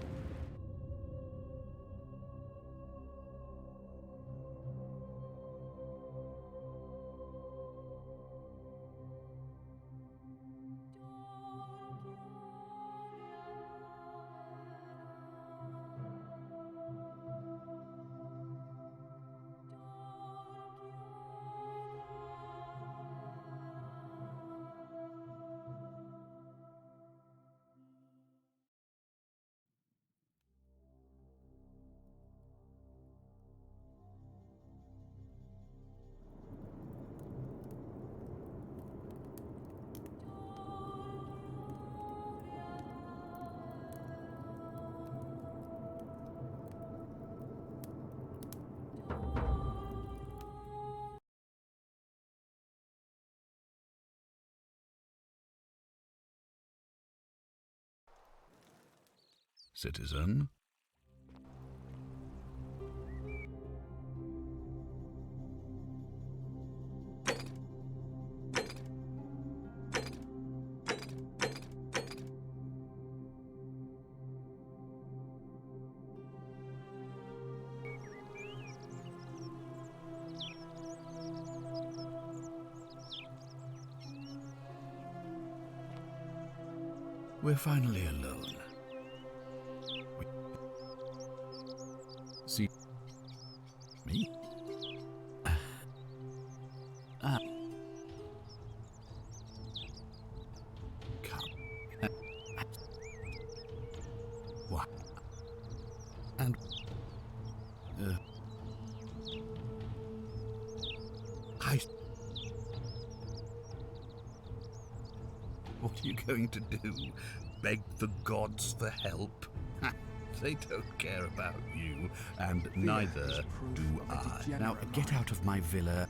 S8: Citizen? We're finally alone. See me? Come. What? And I. What are you going to do? Beg the gods for help? They don't care about you, and neither do I. Now, get out of my villa.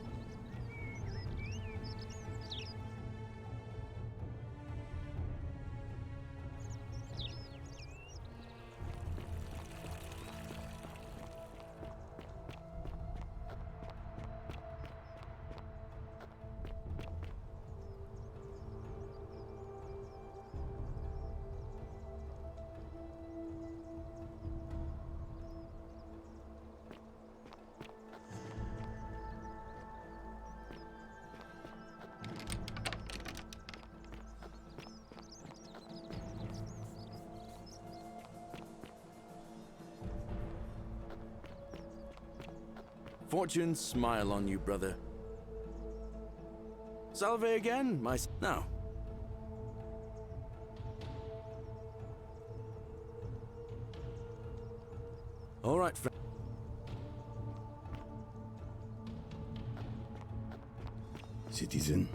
S3: Fortune smile on you, brother. Salve again, my... Now. All right, friend.
S17: Citizen.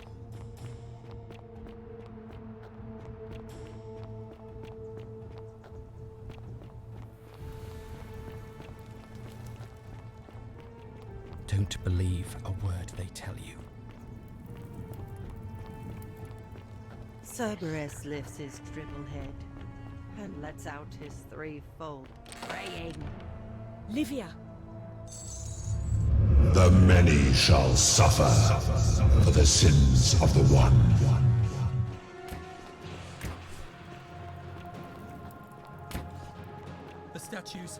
S13: Don't believe a word they tell you.
S5: Cerberus lifts his dribble head and lets out his threefold praying.
S1: Livia!
S18: The many shall suffer for the sins of the one.
S14: The statues.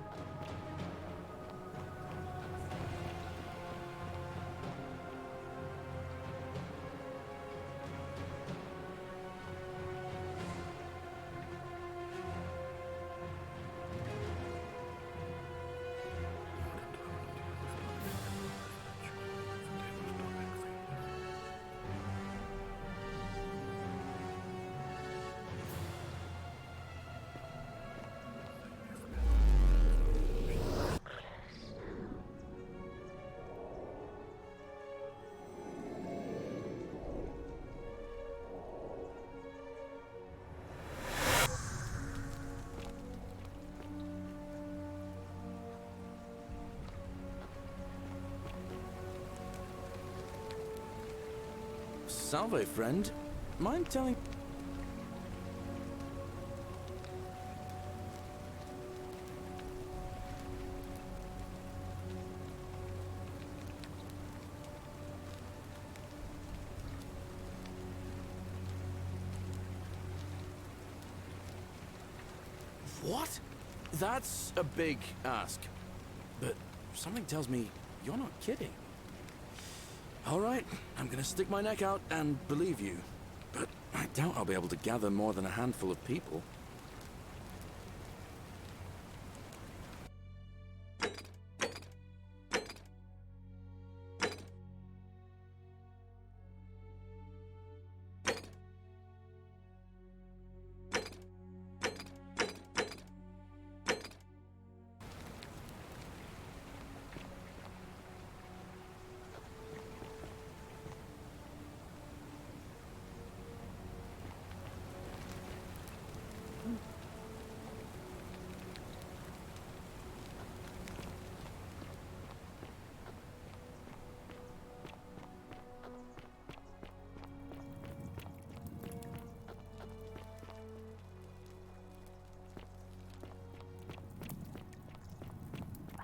S3: Salve, friend. Mind telling... What? That's a big ask. But something tells me you're not kidding. All right, I'm gonna stick my neck out and believe you. But I doubt I'll be able to gather more than a handful of people.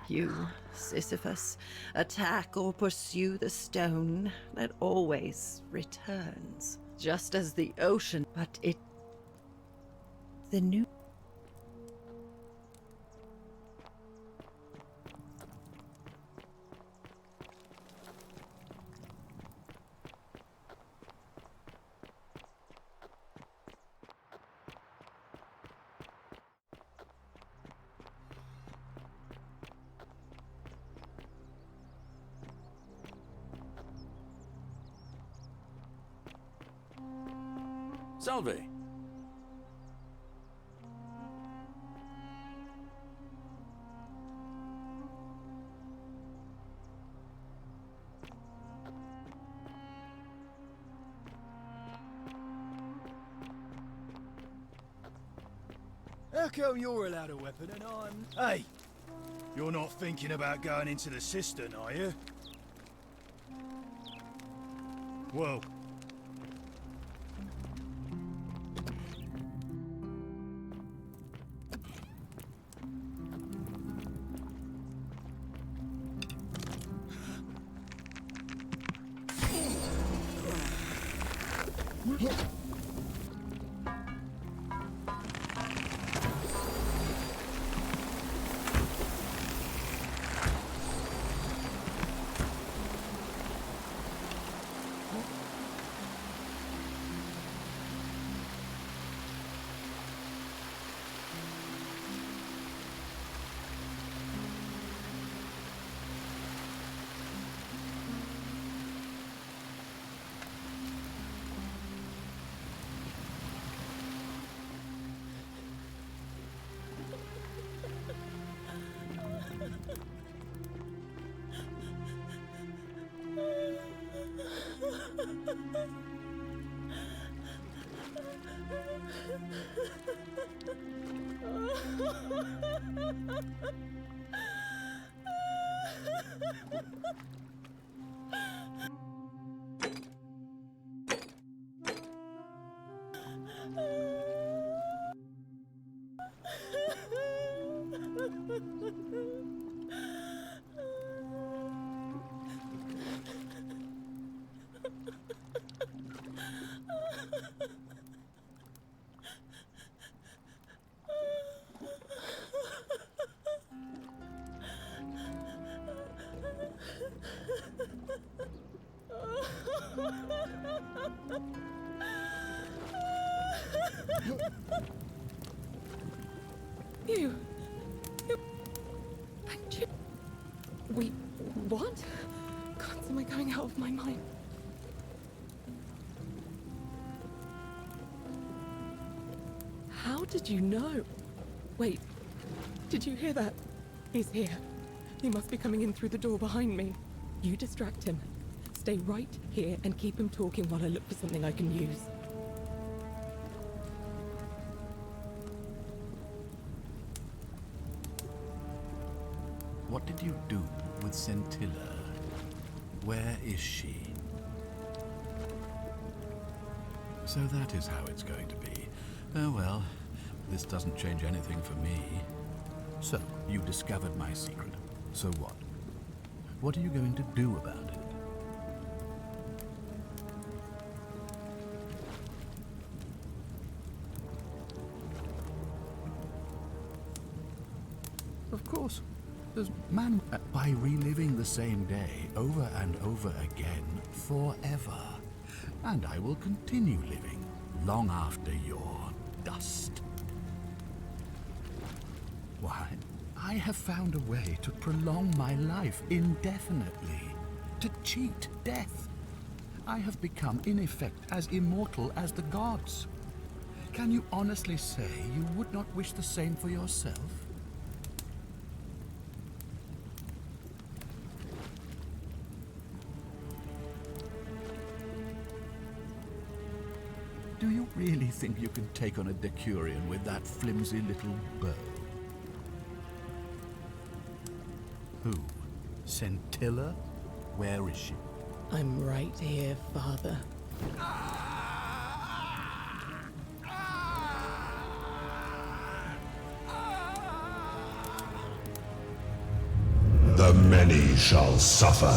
S5: You, Sisyphus, attack or pursue the stone that always returns, just as the ocean, but it... the new...
S3: Salve.
S9: How come you're allowed a weapon and I'm... Hey! You're not thinking about going into the cistern, are you? Whoa.
S11: You... Wait, what? God, am I going out of my mind? How did you know? Wait, did you hear that? He's here. He must be coming in through the door behind me. You distract him. Stay right here and keep him talking while I look for something I can use.
S8: What did you do with Sentilla? Where is she? So that is how it's going to be. Oh well, this doesn't change anything for me. So, you discovered my secret. So what? What are you going to do about it? Of course. Man, by reliving the same day over and over again forever. And I will continue living long after your dust. Why, I have found a way to prolong my life indefinitely, to cheat death. I have become, in effect, as immortal as the gods. Can you honestly say you would not wish the same for yourself? Do you really think you can take on a Decurion with that flimsy little bow? Who? Sentilla? Where is she?
S11: I'm right here, Father.
S18: The many shall suffer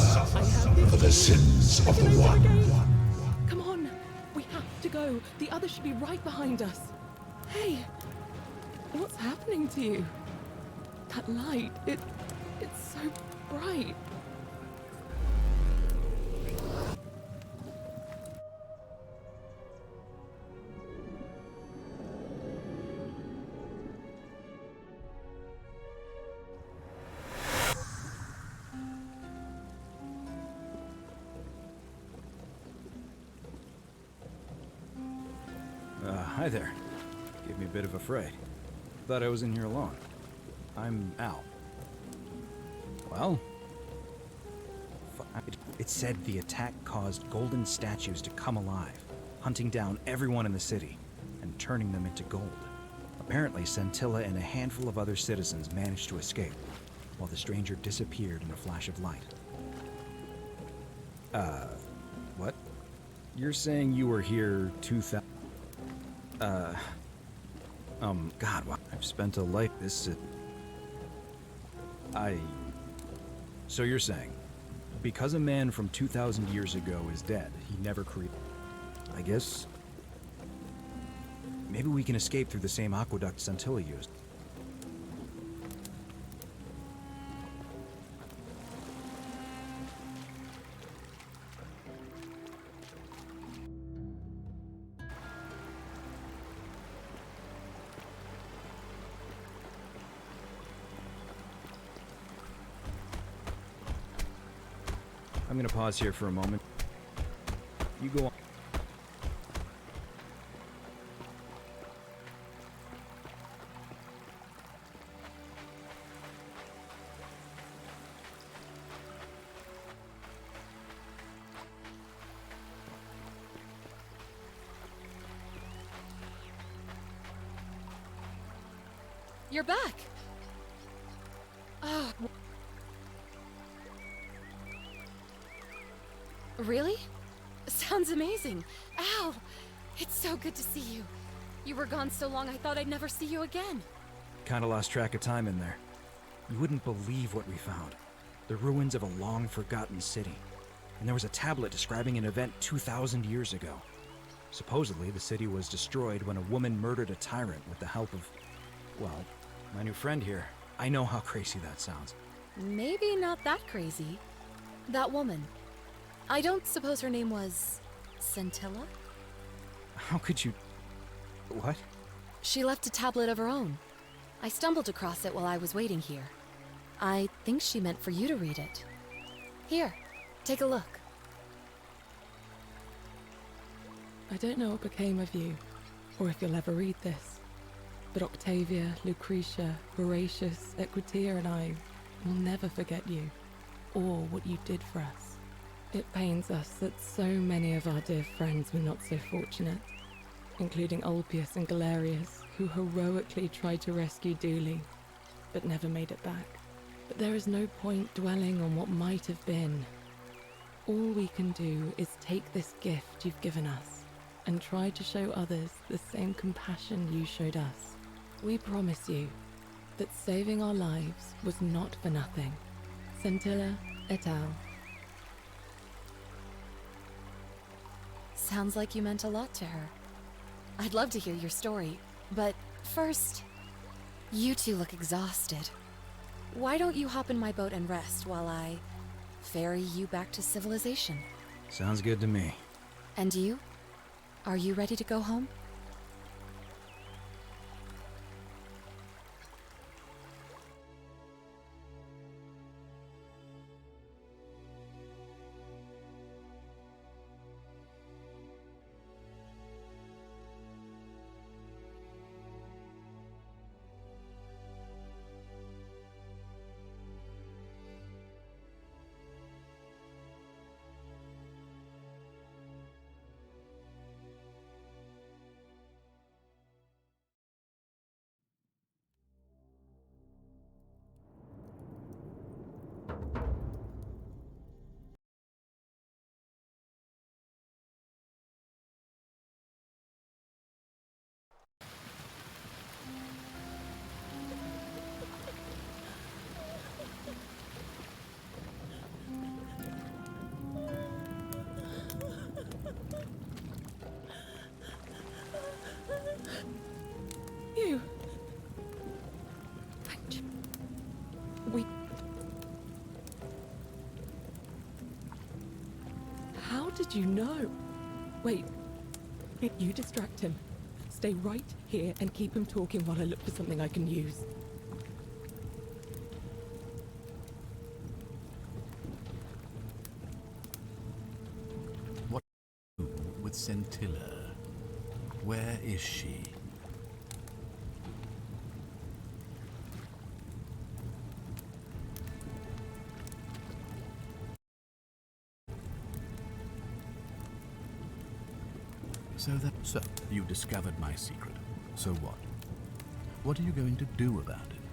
S18: for the sins of the one.
S11: Come on, we have to go. The others should be right behind us. Hey, what's happening to you? That light, it's so bright.
S2: Hi there. Gave me a bit of a fright. Thought I was in here alone. I'm Al. Well? It said the attack caused golden statues to come alive, hunting down everyone in the city and turning them into gold. Apparently, Sentilla and a handful of other citizens managed to escape, while the stranger disappeared in a flash of light. What? You're saying you were here 2000... God, wow. I've spent a life this... So you're saying, because a man from 2,000 years ago is dead, he never created... I guess... Maybe we can escape through the same aqueduct Sentilla used. I'm gonna pause here for a moment. You go on.
S4: You're back! Oh. Really? Sounds amazing. Ow! It's so good to see you. You were gone so long I thought I'd never see you again.
S2: Kinda lost track of time in there. You wouldn't believe what we found. The ruins of a long-forgotten city. And there was a tablet describing an event 2,000 years ago. Supposedly, the city was destroyed when a woman murdered a tyrant with the help of... well, my new friend here. I know how crazy that sounds.
S4: Maybe not that crazy. That woman. I don't suppose her name was... Sentilla?
S2: How could you... What?
S4: She left a tablet of her own. I stumbled across it while I was waiting here. I think she meant for you to read it. Here, take a look.
S11: I don't know what became of you, or if you'll ever read this, but Octavia, Lucretia, Horatius, Equitia and I will never forget you, or what you did for us. It pains us that so many of our dear friends were not so fortunate, including Ulpius and Galerius, who heroically tried to rescue Dooley, but never made it back. But there is no point dwelling on what might have been. All we can do is take this gift you've given us and try to show others the same compassion you showed us. We promise you that saving our lives was not for nothing. Scintilla et al.
S4: Sounds like you meant a lot to her. I'd love to hear your story, but first, you two look exhausted. Why don't you hop in my boat and rest while I ferry you back to civilization?
S2: Sounds good to me.
S4: And you? Are you ready to go home?
S11: You. We. How did you know? Wait. You distract him. Stay right here and keep him talking while I look for something I can use.
S8: What with Sentilla? Where is she? So you discovered my secret. So what? What are you going to do about it?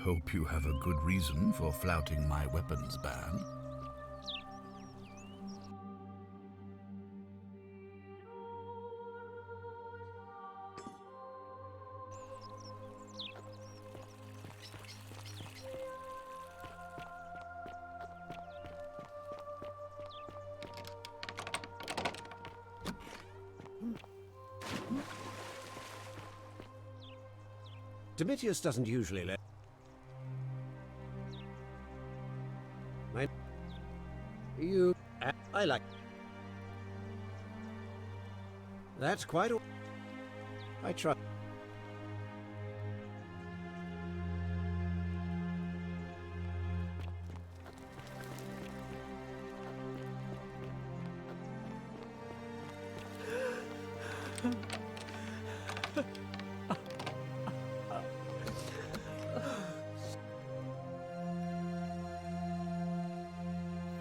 S8: hope you have a good reason for flouting my weapons ban.
S12: Domitius doesn't usually let... I like... That's quite all... I try...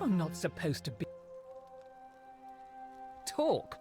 S22: I'm not supposed to be... Talk.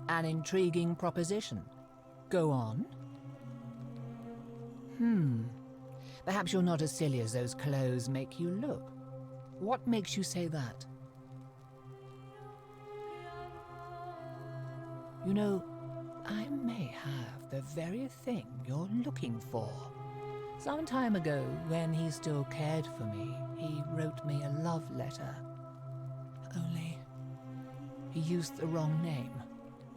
S22: An intriguing proposition. Go on. Perhaps you're not as silly as those clothes make you look. What makes you say that? You know, I may have the very thing you're looking for. Some time ago, when he still cared for me, he wrote me a love letter. Only, he used the wrong name.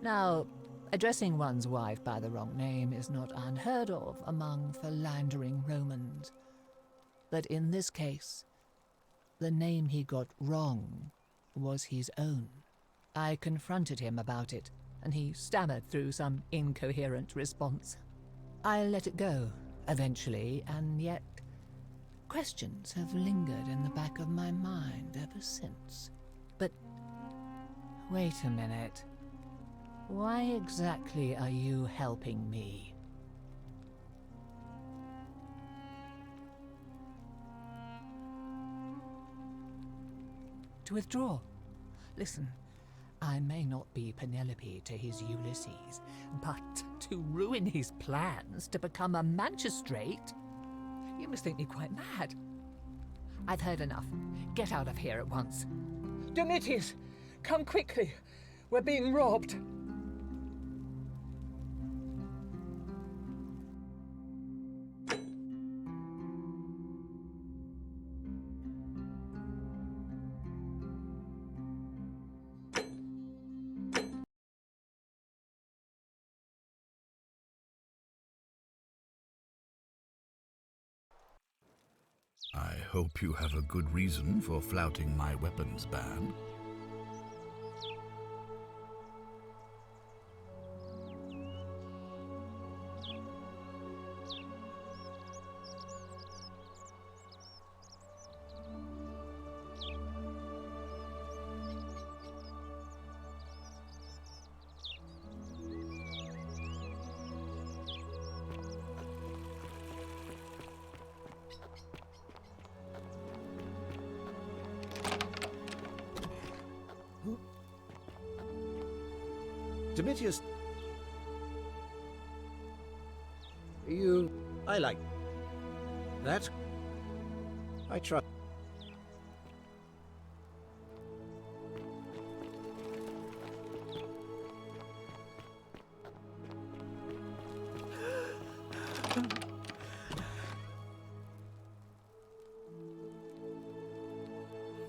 S22: Now, addressing one's wife by the wrong name is not unheard of among philandering Romans. But in this case, the name he got wrong was his own. I confronted him about it, and he stammered through some incoherent response. I let it go, eventually, and yet questions have lingered in the back of my mind ever since. But wait a minute. Why exactly are you helping me? To withdraw. Listen, I may not be Penelope to his Ulysses, but to ruin his plans to become a magistrate? You must think me quite mad. I've heard enough. Get out of here at once. Domitius, come quickly. We're being robbed.
S8: I hope you have a good reason for flouting my weapons ban.
S12: Domitius, I like that. I try.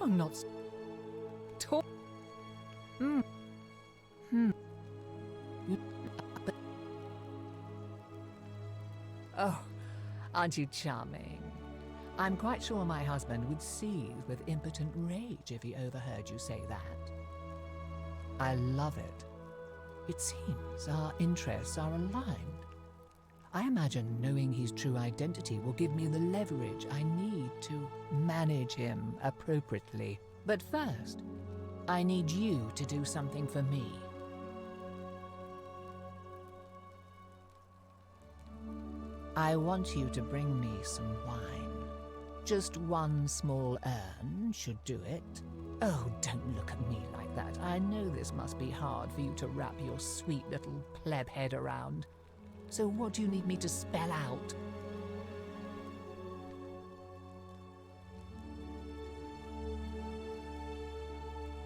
S22: I'm not talk. Oh, aren't you charming? I'm quite sure my husband would seethe with impotent rage if he overheard you say that. I love it. It seems our interests are aligned. I imagine knowing his true identity will give me the leverage I need to manage him appropriately. But first, I need you to do something for me. I want you to bring me some wine. Just one small urn should do it. Oh, don't look at me like that. I know this must be hard for you to wrap your sweet little pleb head around. So what do you need me to spell out?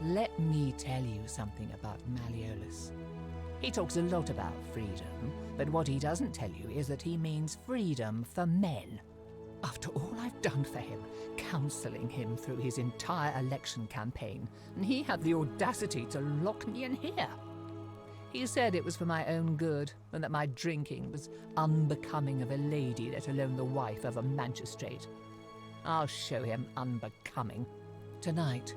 S22: Let me tell you something about Malleolus. He talks a lot about freedom, but what he doesn't tell you is that he means freedom for men. After all I've done for him, counseling him through his entire election campaign, and he had the audacity to lock me in here. He said it was for my own good, and that my drinking was unbecoming of a lady, let alone the wife of a magistrate. I'll show him unbecoming. Tonight,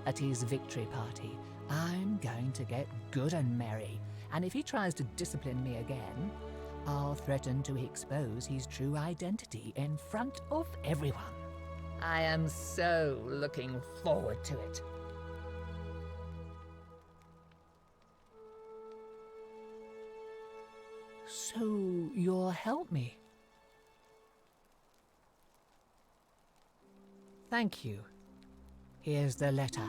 S22: at his victory party, I'm going to get good and merry, and if he tries to discipline me again, I'll threaten to expose his true identity in front of everyone. I am so looking forward to it. So you'll help me? Thank you. Here's the letter.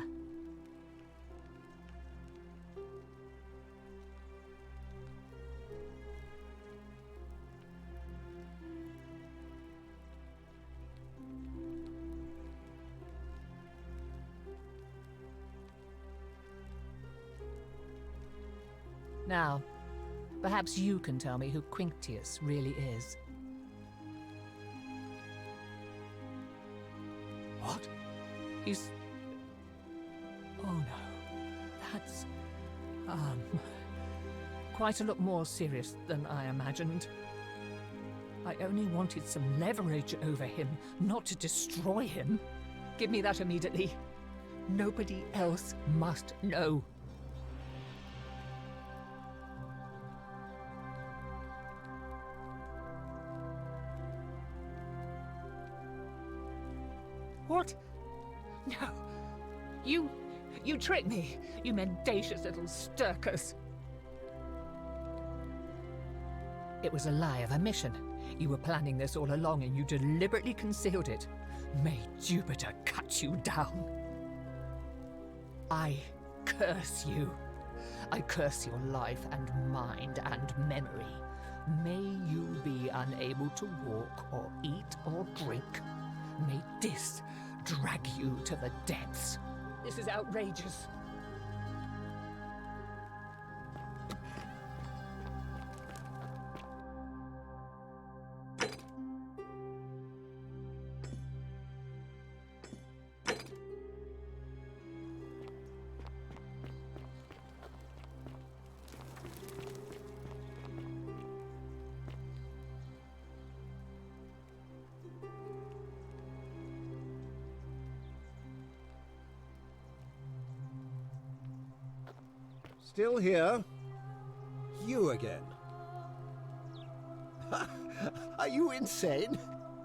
S22: Now, Perhaps you can tell me who Quinctius really is.
S12: What?
S22: He's... Oh no. That's... quite a lot more serious than I imagined. I only wanted some leverage over him, not to destroy him. Give me that immediately. Nobody else must know. What? No. You tricked me, you mendacious little stirkers. It was a lie of a mission. You were planning this all along and you deliberately concealed it. May Jupiter cut you down. I curse you. I curse your life and mind and memory. May you be unable to walk or eat or drink. May this drag you to the depths. This is outrageous.
S12: Still here? You again. Are you insane?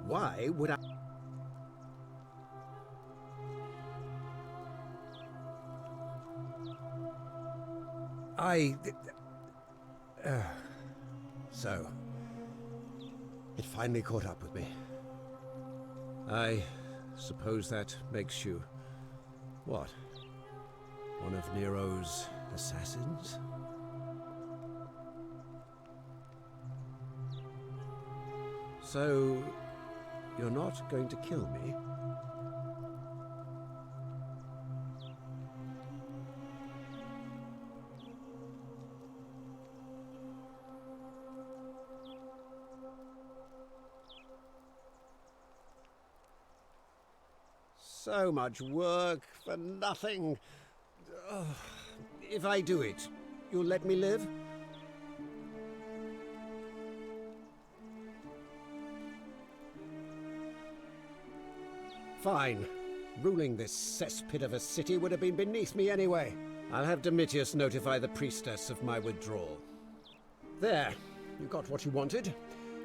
S12: Why would So, it finally caught up with me. I suppose that makes you... what? One of Nero's assassins? So, you're not going to kill me? So much work for nothing. Ugh. If I do it, you'll let me live? Fine. Ruling this cesspit of a city would have been beneath me anyway. I'll have Domitius notify the priestess of my withdrawal. There. You got what you wanted.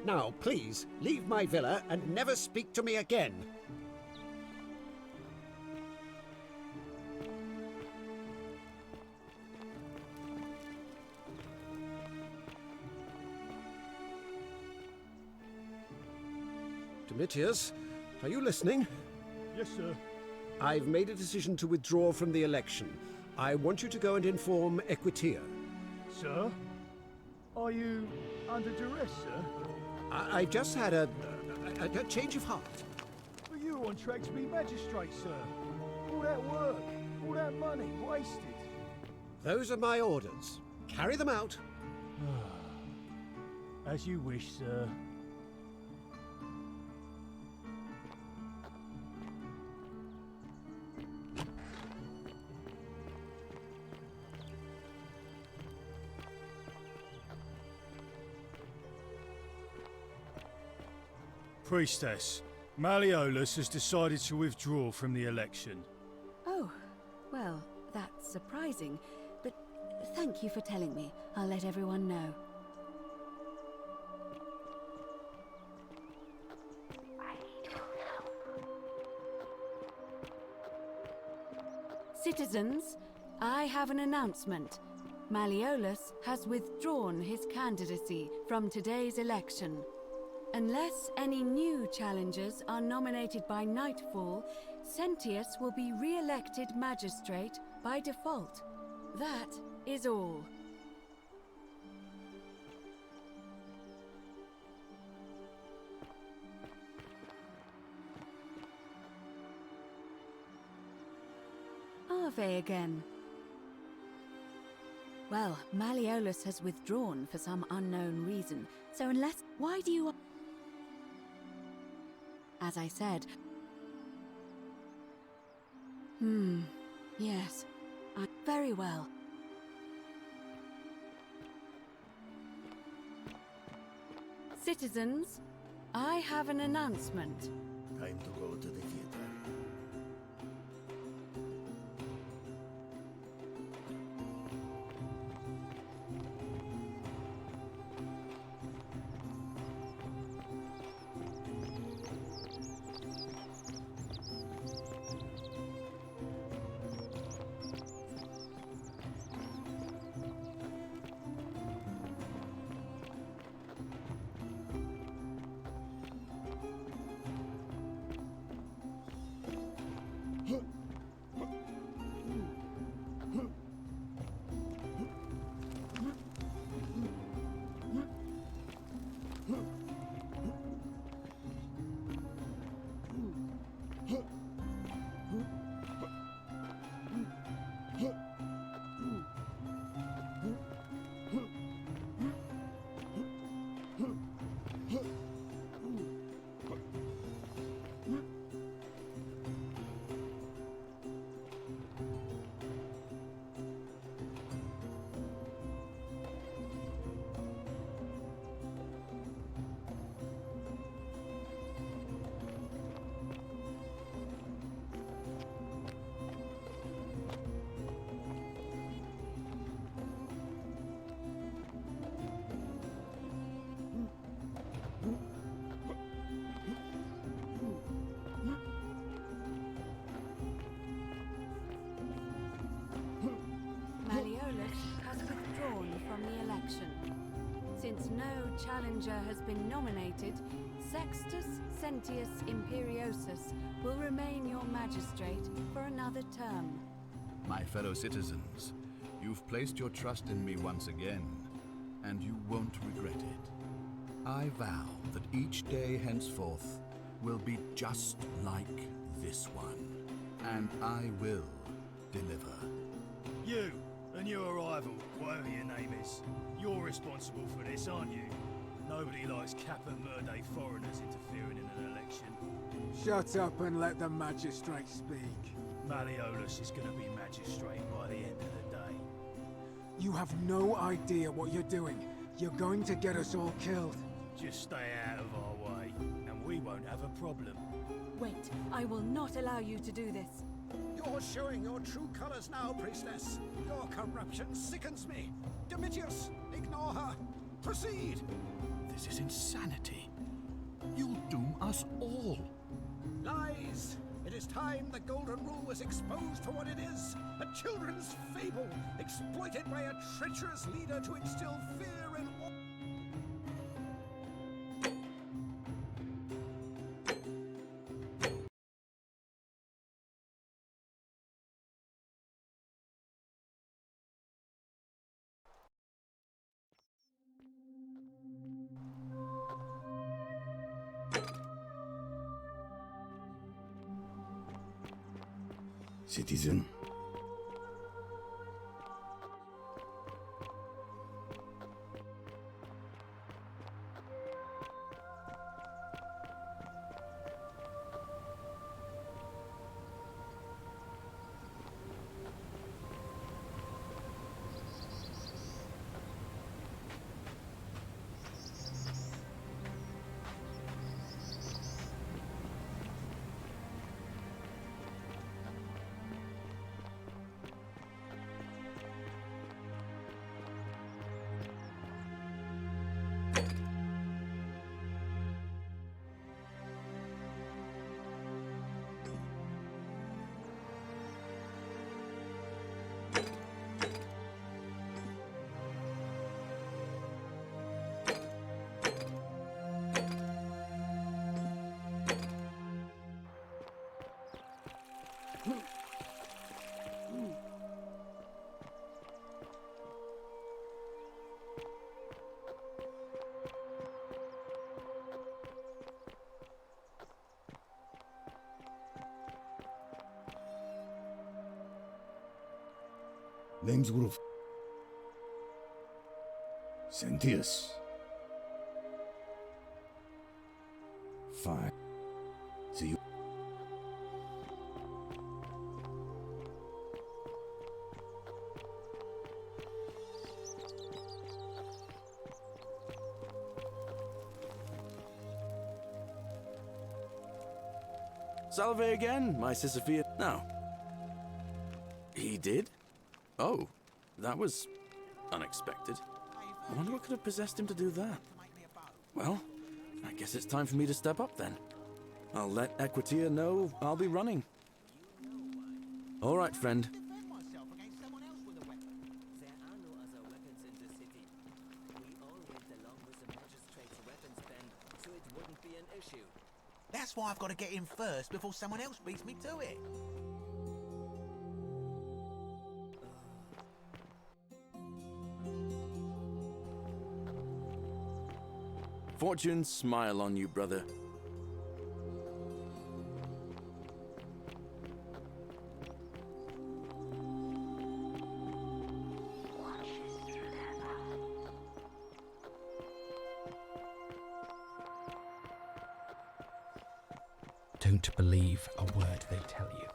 S12: Now, please, leave my villa and never speak to me again. Domitius, are you listening?
S9: Yes, sir.
S12: I've made a decision to withdraw from the election. I want you to go and inform Equitia.
S9: Sir? Are you under duress, sir?
S12: I've just had a change of heart.
S9: But you were on track to be magistrate, sir. All that work, all that money, wasted.
S12: Those are my orders. Carry them out.
S9: As you wish, sir. Priestess, Malleolus has decided to withdraw from the election.
S10: Oh, well, that's surprising, but thank you for telling me. I'll let everyone know. Citizens, I have an announcement. Malleolus has withdrawn his candidacy from today's election. Unless any new challengers are nominated by nightfall, Sentius will be re-elected magistrate by default. That is all. Ave again. Well, Malleolus has withdrawn for some unknown reason, so unless... Why do you... As I said... Yes. Very well. Citizens, I have an announcement.
S17: Time to go to the theater.
S10: Malleolus has withdrawn from the election. Since no challenger has been nominated, Sextus Sentius Imperiosus will remain your magistrate for another term.
S8: My fellow citizens, you've placed your trust in me once again, and you won't regret it. I vow that each day henceforth will be just like this one, and I will deliver.
S9: You and your rival, whatever your name is, you're responsible for this, aren't you? Nobody likes Cap and Murday foreigners interfering in an election.
S6: Shut up and let the magistrate speak.
S9: Malleolus is going to be magistrate by the end of the day.
S6: You have no idea what you're doing. You're going to get us all killed.
S9: Just stay out of our way, and we won't have a problem.
S10: Wait, I will not allow you to do this.
S12: You're showing your true colors now, priestess. Your corruption sickens me. Domitius, ignore her. Proceed.
S8: This is insanity. You'll doom us all.
S12: Lies. It is time the Golden Rule was exposed for what it is. A children's fable, exploited by a treacherous leader to instill fear in all.
S17: Citizen. Name's Wolf. Sentius. Fine. See you.
S3: Salve again, my Sisyphean. No. He did? Oh, that was unexpected. I wonder what could have possessed him to do that. Well, I guess it's time for me to step up then. I'll let Equitia know I'll be running. All right, friend.
S19: That's why I've got to get in first before someone else beats me to it.
S3: Fortune smile on you, brother.
S13: Don't believe a word they tell you.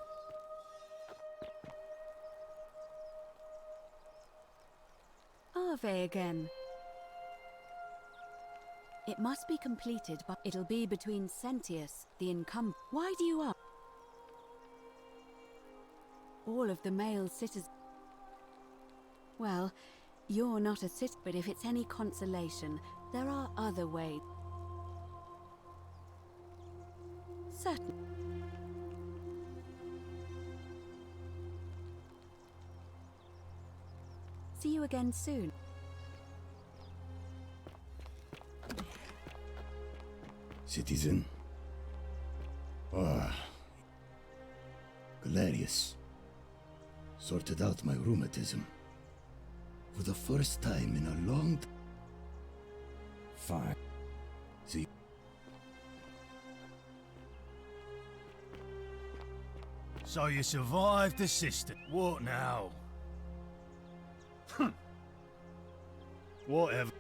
S10: Ave again. It must be completed, but it'll be between Sentius, the incumbent. Why do you ask? All of the male citizens. Well, you're not a citizen, but if it's any consolation, there are other ways. Certain. See you again soon.
S17: Citizen. Ah. Galerius. Sorted out my rheumatism. For the first time in a long time. Fine. See.
S9: So you survived the system. What now? Whatever.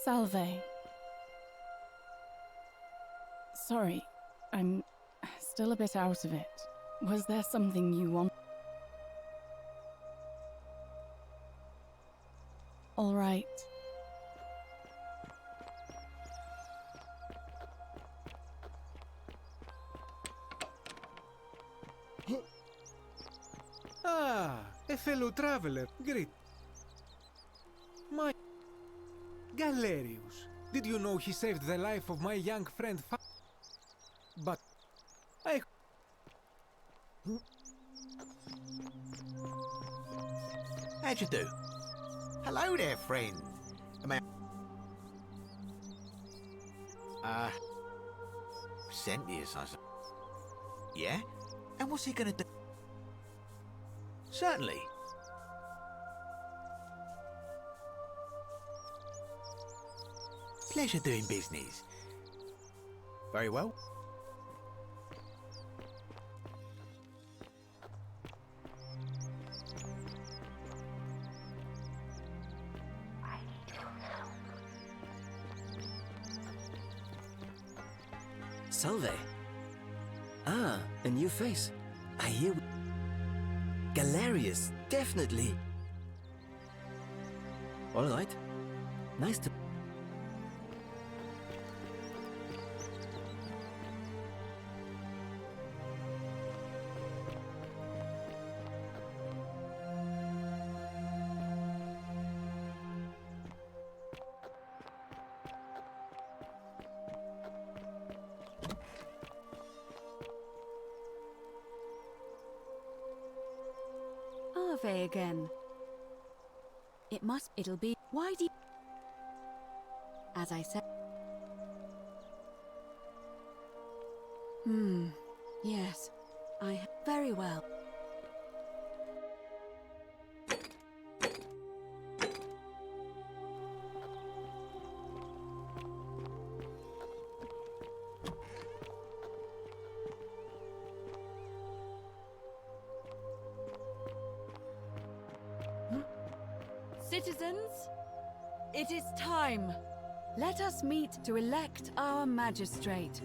S7: Salve. Sorry, I'm still a bit out of it. Was there something you want? All right.
S16: Ah, a fellow traveler. Great. My... Galerius. Did you know he saved the life of my young friend But... I...
S19: How'd you do? Hello there, friend. Sentius, I suppose. Yeah? And what's he gonna do? Certainly. Pleasure doing business. Very well.
S14: Salve. Ah, a new face. I hear... Galerius, definitely. All right. Nice to...
S10: Ave again. It'll be... Why do you... As I said... Yes. Very well. Citizens, it is time. Let us meet to elect our magistrate.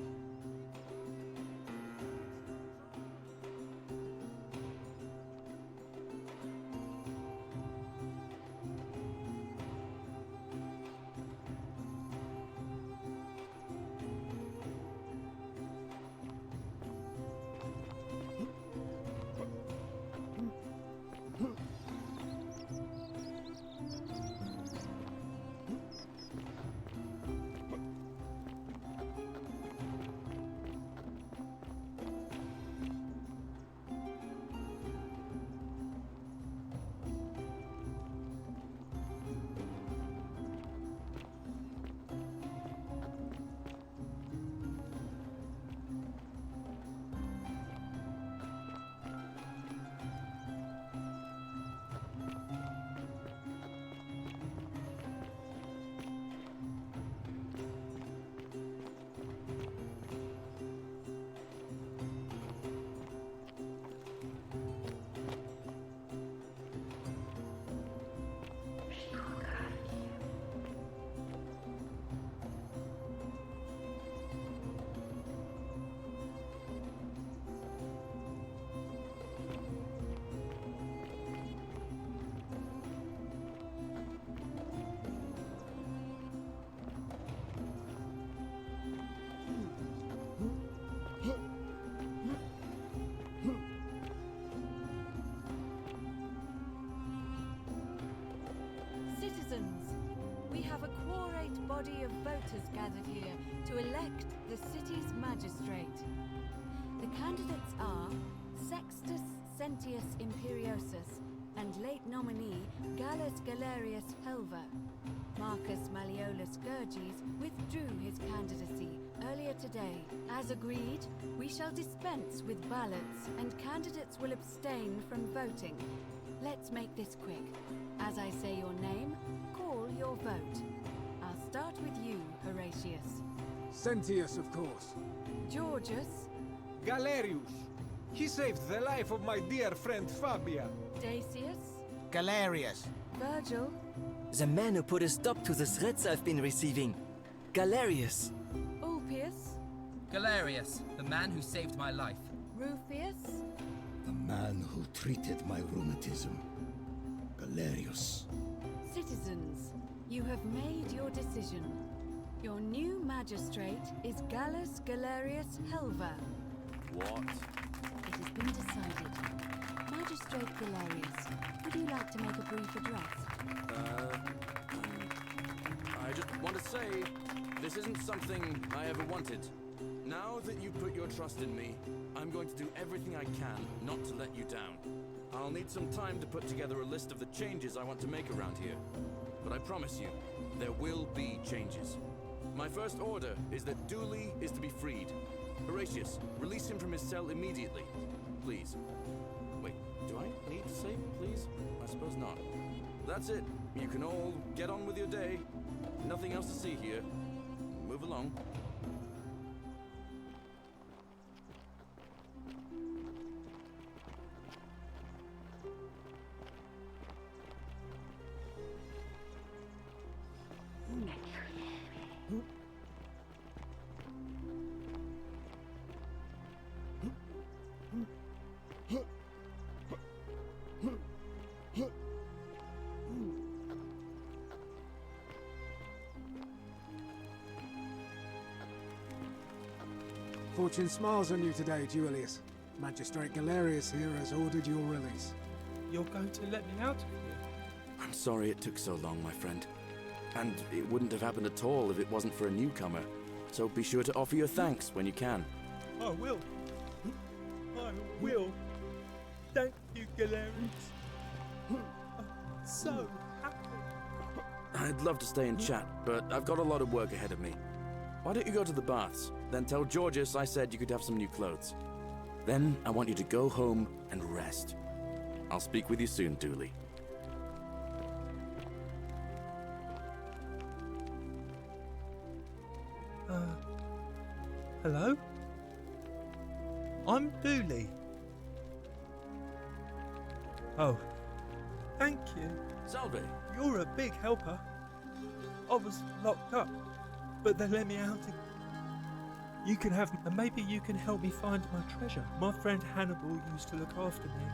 S10: Citizens, we have a quorate body of voters gathered here to elect the city's magistrate. The candidates are Sextus Sentius Imperiosus and late nominee Gallus Galerius Helver. Marcus Malleolus Gurges withdrew his candidacy earlier today. As agreed, we shall dispense with ballots and candidates will abstain from voting. Let's make this quick. As I say your name, call your vote. I'll start with you, Horatius.
S6: Sentius, of course.
S10: Georgius.
S16: Galerius. He saved the life of my dear friend Fabia.
S10: Dacius.
S19: Galerius.
S10: Virgil.
S14: The man who put a stop to the threats I've been receiving. Galerius.
S10: Ulpius.
S15: Galerius, the man who saved my life.
S10: Rufius.
S17: The man who treated my rheumatism. Galerius.
S10: Citizens, you have made your decision. Your new magistrate is Gallus Galerius Helver.
S3: What?
S10: It has been decided. Magistrate Galerius, would you like to make a brief address?
S3: I just want to say, this isn't something I ever wanted. Now that you've put your trust in me, I'm going to do everything I can not to let you down. I'll need some time to put together a list of the changes I want to make around here. But I promise you, there will be changes. My first order is that Dooley is to be freed. Horatius, release him from his cell immediately. Please. Wait, do I need to say please? I suppose not. That's it. You can all get on with your day. Nothing else to see here. Move along.
S6: Fortune smiles on you today, Julius. Magistrate Galerius here has ordered your release.
S20: You're going to let me out of here?
S3: I'm sorry it took so long, my friend. And it wouldn't have happened at all if it wasn't for a newcomer. So be sure to offer your thanks when you can.
S20: I will. I will. Thank you, Galerius. I'm so happy.
S3: I'd love to stay and chat, but I've got a lot of work ahead of me. Why don't you go to the baths? Then tell Georgius I said you could have some new clothes. Then I want you to go home and rest. I'll speak with you soon, Dooley.
S20: Hello? I'm Dooley. Oh, Thank you.
S3: Salve.
S20: You're a big helper. I was locked up, but they let me out. You can have, and maybe you can help me find my treasure. My friend Hannibal used to look after me,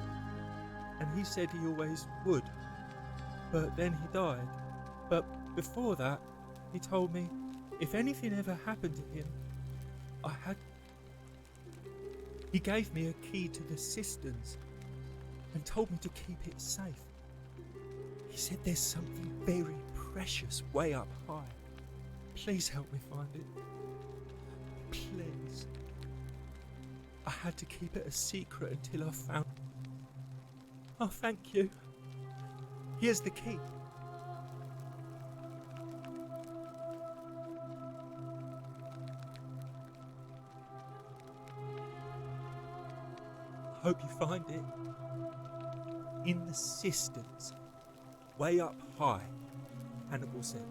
S20: and he said he always would. But then he died. But before that, he told me if anything ever happened to him, He gave me a key to the cisterns and told me to keep it safe. He said there's something very precious way up high. Please help me find it. Please. I had to keep it a secret until I found it. Oh, thank you. Here's the key. Hope you find it. In the cisterns, way up high, Hannibal said.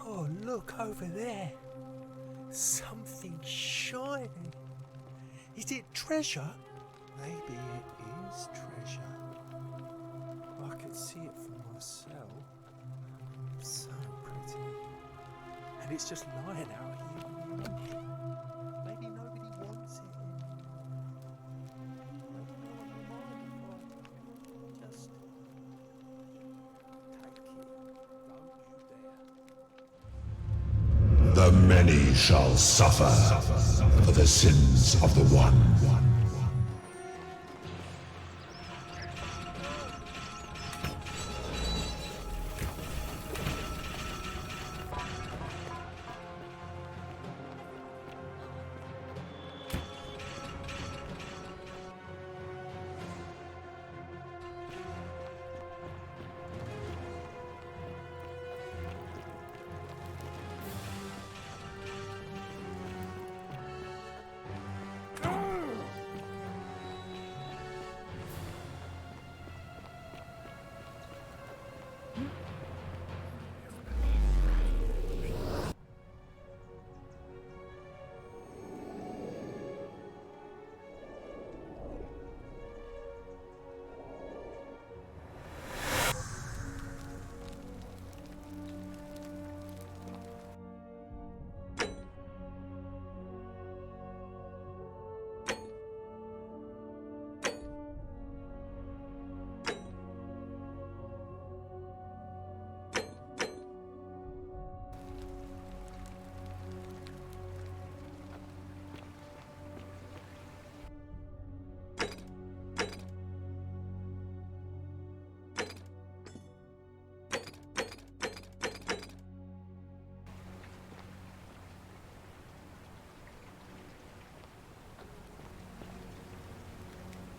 S20: Oh, look over there. Something shining. Is it treasure? Maybe it is treasure. I could see it for myself. So pretty. And it's just lying out here. Maybe nobody wants it.
S18: The many shall suffer for the sins of the one.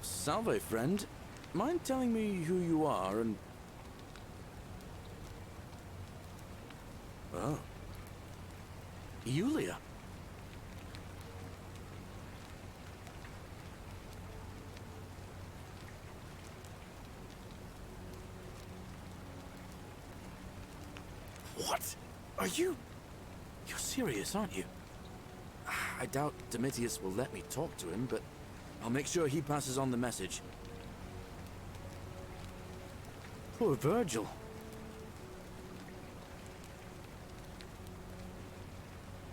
S3: Salve, friend. Mind telling me who you are and... Oh. Yulia. What? Are you... You're serious, aren't you? I doubt Domitius will let me talk to him, but I'll make sure he passes on the message. Poor Virgil.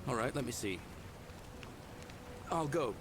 S3: All right, let me see. I'll go.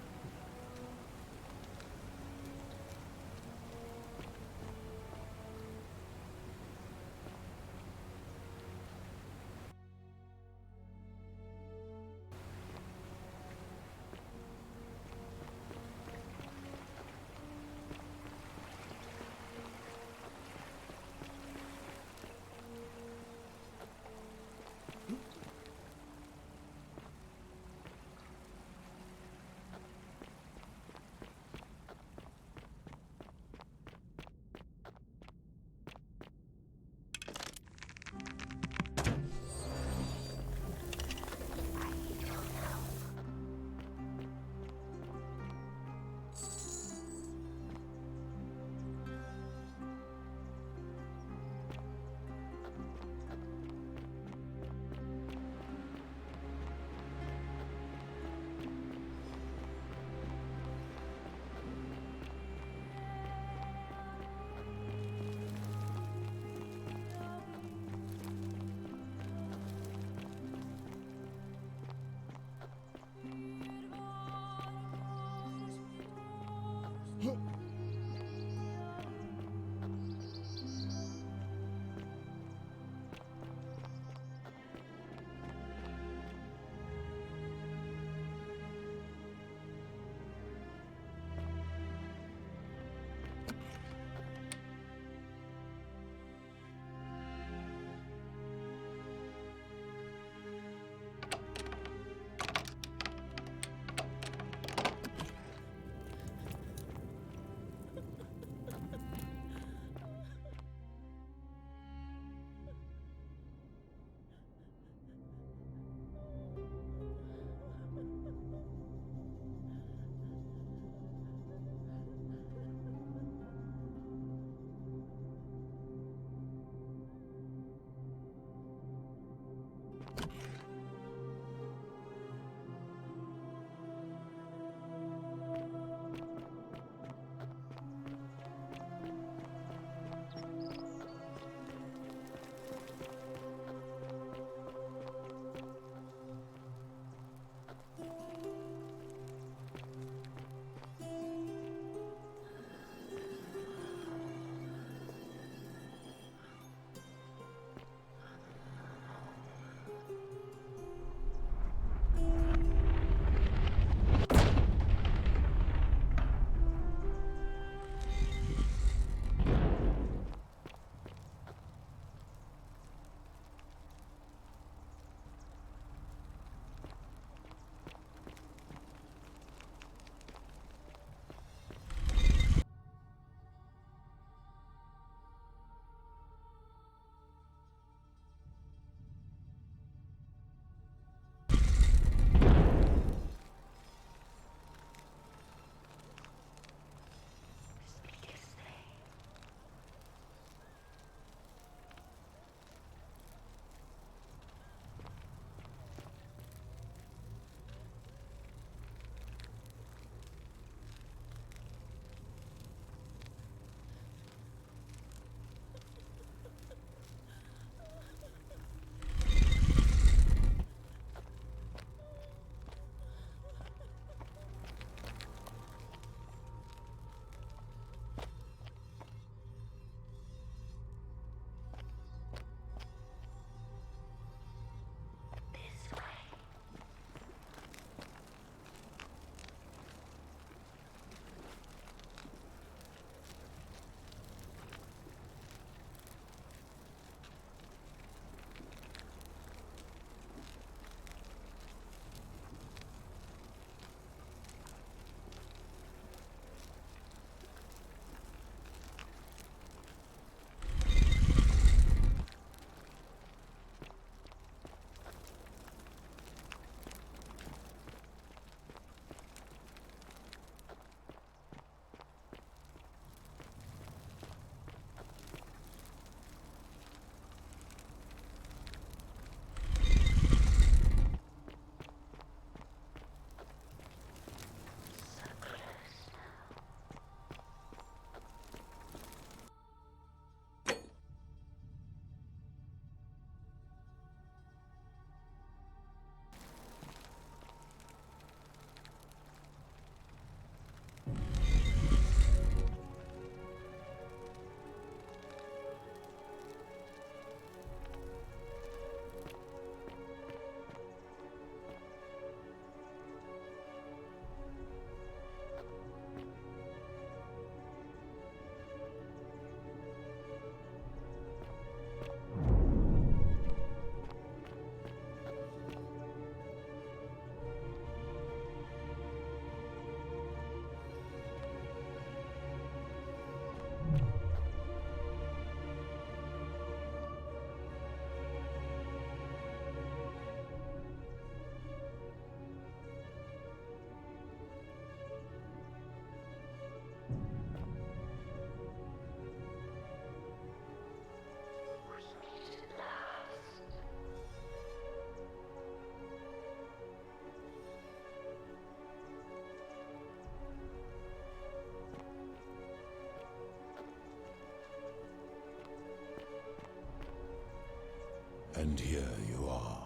S18: And here you are.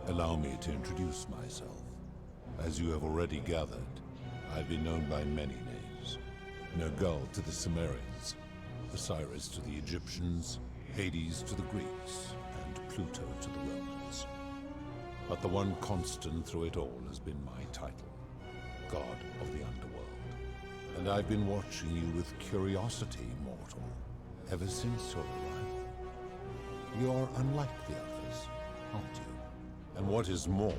S18: Allow me to introduce myself. As you have already gathered, I've been known by many names. Nergal to the Sumerians, Osiris to the Egyptians, Hades to the Greeks, and Pluto to the Romans. But the one constant through it all has been my title, God of the Underworld. And I've been watching you with curiosity, mortal, ever since your arrival. You're unlike the others, aren't you? And what is more,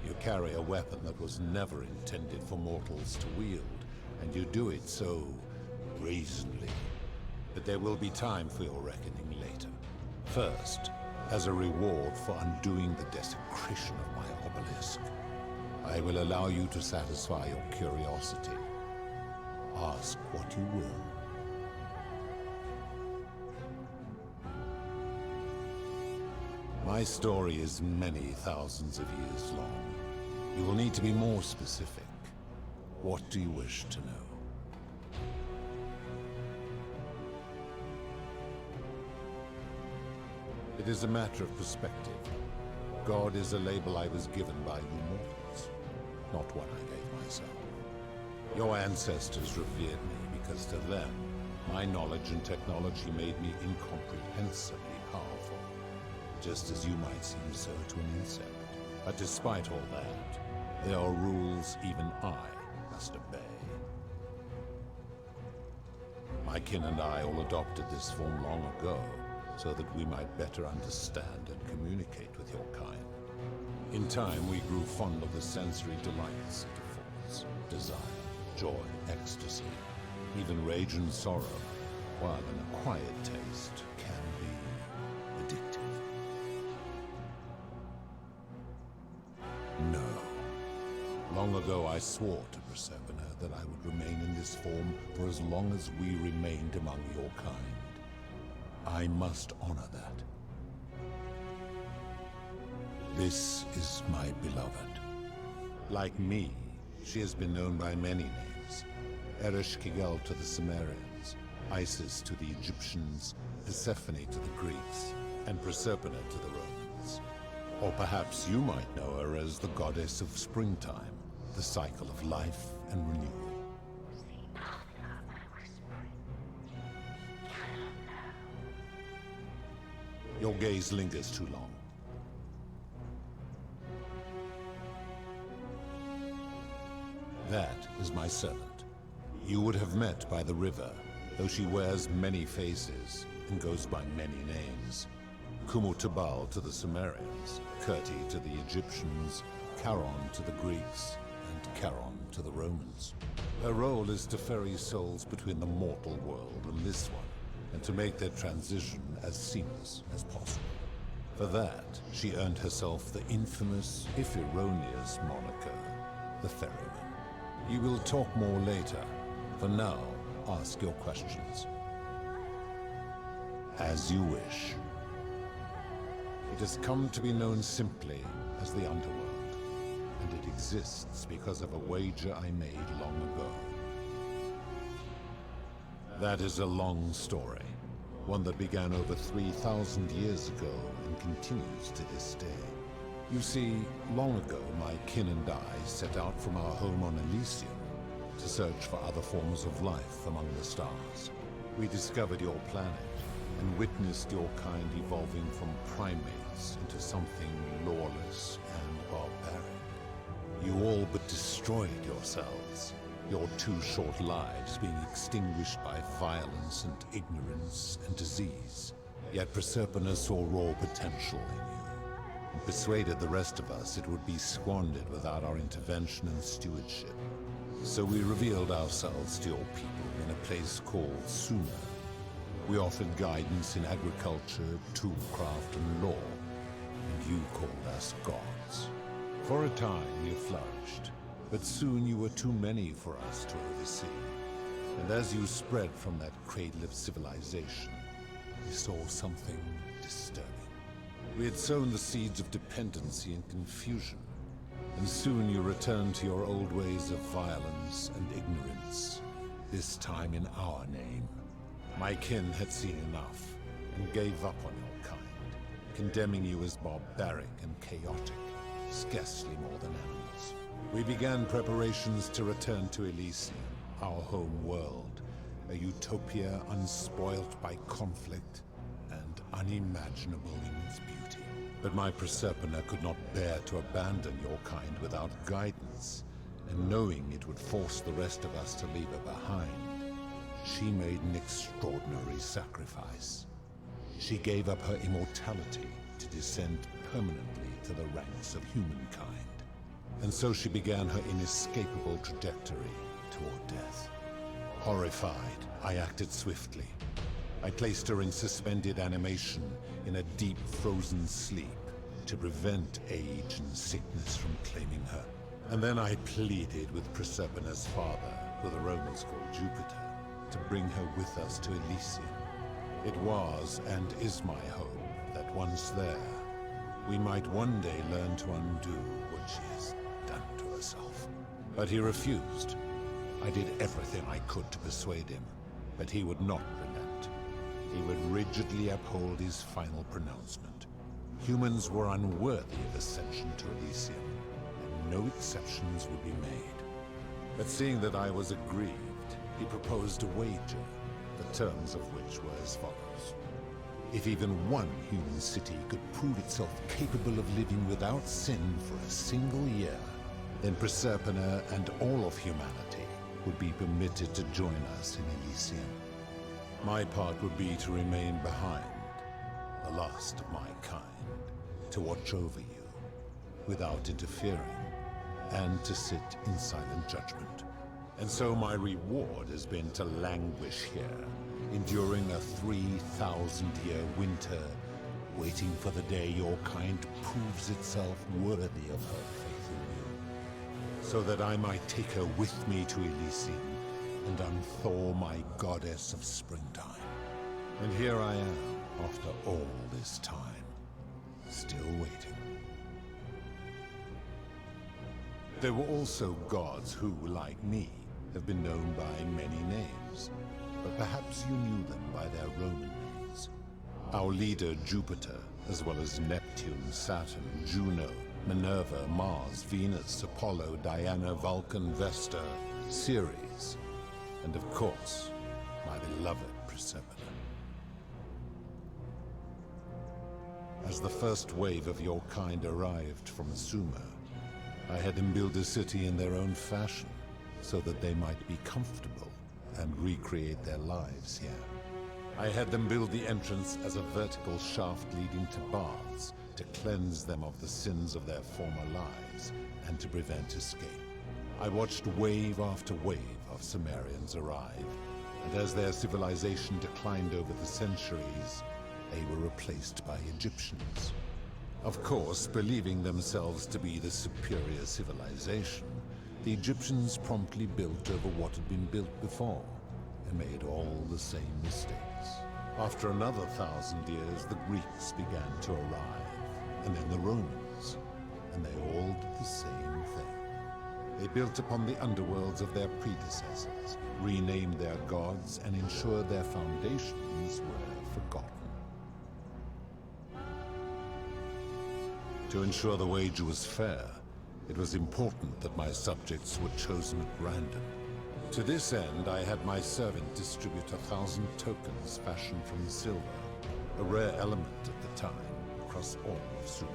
S18: you carry a weapon that was never intended for mortals to wield, and you do it so brazenly. But there will be time for your reckoning later. First, as a reward for undoing the desecration of my obelisk, I will allow you to satisfy your curiosity. Ask what you will. My story is many thousands of years long. You will need to be more specific. What do you wish to know? It is a matter of perspective. God is a label I was given by you mortals, not one I gave myself. Your ancestors revered me because to them, my knowledge and technology made me incomprehensibly powerful, just as you might seem so to an insect. But despite all that, there are rules even I must obey. My kin and I all adopted this form long ago, so that we might better understand and communicate with your kind. In time, we grew fond of the sensory delights it affords: desire, joy, ecstasy, even rage and sorrow, while an acquired taste can be addictive. No. Long ago, I swore to Persephone that I would remain in this form for as long as we remained among your kind. I must honor that. This is my beloved. Like me, she has been known by many names. Ereshkigal to the Sumerians, Isis to the Egyptians, Persephone to the Greeks, and Proserpina to the Romans. Or perhaps you might know her as the goddess of springtime, the cycle of life and renewal. Your gaze lingers too long. That is my servant. You would have met by the river, though she wears many faces and goes by many names. Kumutubal to the Sumerians, Kirti to the Egyptians, Charon to the Greeks, and Charon to the Romans. Her role is to ferry souls between the mortal world and this one, and to make their transition as seamless as possible. For that, she earned herself the infamous, if erroneous, moniker, the Ferryman. You will talk more later. For now, ask your questions. As you wish. It has come to be known simply as the Underworld, and it exists because of a wager I made long ago. That is a long story, one that began over 3,000 years ago and continues to this day. You see, long ago my kin and I set out from our home on Elysium to search for other forms of life among the stars. We discovered your planet and witnessed your kind evolving from primates into something lawless and barbaric. You all but destroyed yourselves, your 2 short lives being extinguished by violence and ignorance and disease. Yet Proserpina saw raw potential in you, and persuaded the rest of us it would be squandered without our intervention and stewardship. So we revealed ourselves to your people in a place called Sumer. We offered guidance in agriculture, toolcraft, and law, and you called us gods. For a time you flourished, but soon you were too many for us to oversee. And as you spread from that cradle of civilization, we saw something disturbing. We had sown the seeds of dependency and confusion, and soon you returned to your old ways of violence and ignorance, this time in our name. My kin had seen enough, and gave up on your kind. condemning you as barbaric and chaotic, scarcely more than animals. We began preparations to return to Elysium, our home world, a utopia unspoilt by conflict and unimaginable in its beauty. But my Proserpina could not bear to abandon your kind without guidance, and knowing it would force the rest of us to leave her behind, she made an extraordinary sacrifice. She gave up her immortality to descend permanently to the ranks of humankind. And so she began her inescapable trajectory toward death. Horrified, I acted swiftly. I placed her in suspended animation in a deep frozen sleep to prevent age and sickness from claiming her. And then I pleaded with Proserpina's father, who the Romans called Jupiter, to bring her with us to Elysium. It was and is my hope that once there, we might one day learn to undo what she has done to herself. But he refused. I did everything I could to persuade him, but he would not relent. He would rigidly uphold his final pronouncement. Humans were unworthy of ascension to Elysium, and no exceptions would be made. But seeing that I was aggrieved, he proposed a wager, the terms of which were as follows. If even one human city could prove itself capable of living without sin for a single year, then Proserpina and all of humanity would be permitted to join us in Elysium. My part would be to remain behind, the last of my kind, to watch over you, without interfering, and to sit in silent judgment. And so my reward has been to languish here, enduring a 3,000-year winter, waiting for the day your kind proves itself worthy of her faith in you, so that I might take her with me to Elysium and unthaw my goddess of springtime. And here I am, after all this time, still waiting. There were also gods who, like me, have been known by many names, but perhaps you knew them by their Roman names. Our leader, Jupiter, as well as Neptune, Saturn, Juno, Minerva, Mars, Venus, Apollo, Diana, Vulcan, Vesta, Ceres, and of course, my beloved Proserpina. As the first wave of your kind arrived from Sumer, I had them build a city in their own fashion, so that they might be comfortable and recreate their lives here. I had them build the entrance as a vertical shaft leading to baths to cleanse them of the sins of their former lives and to prevent escape. I watched wave after wave of Sumerians arrive, and as their civilization declined over the centuries, they were replaced by Egyptians. Of course, believing themselves to be the superior civilization, the Egyptians promptly built over what had been built before, and made all the same mistakes. After another 1,000 years, the Greeks began to arrive, and then the Romans, and they all did the same thing. They built upon the underworlds of their predecessors, renamed their gods, and ensured their foundations were forgotten. To ensure the wager was fair, it was important that my subjects were chosen at random. To this end, I had my servant distribute 1,000 tokens fashioned from silver, a rare element at the time, across all of Sumer.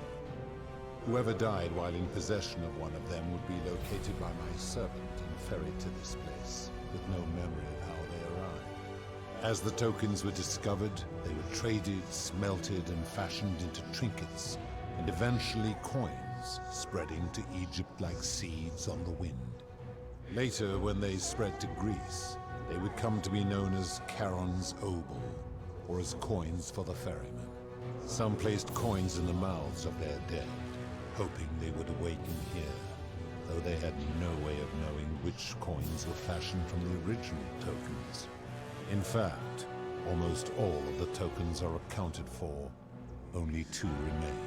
S18: Whoever died while in possession of one of them would be located by my servant and ferried to this place, with no memory of how they arrived. As the tokens were discovered, they were traded, smelted, and fashioned into trinkets, and eventually coins, spreading to Egypt like seeds on the wind. Later, when they spread to Greece, they would come to be known as Charon's obol, or as coins for the ferryman. Some placed coins in the mouths of their dead, hoping they would awaken here, though they had no way of knowing which coins were fashioned from the original tokens. In fact, almost all of the tokens are accounted for, only 2 remain.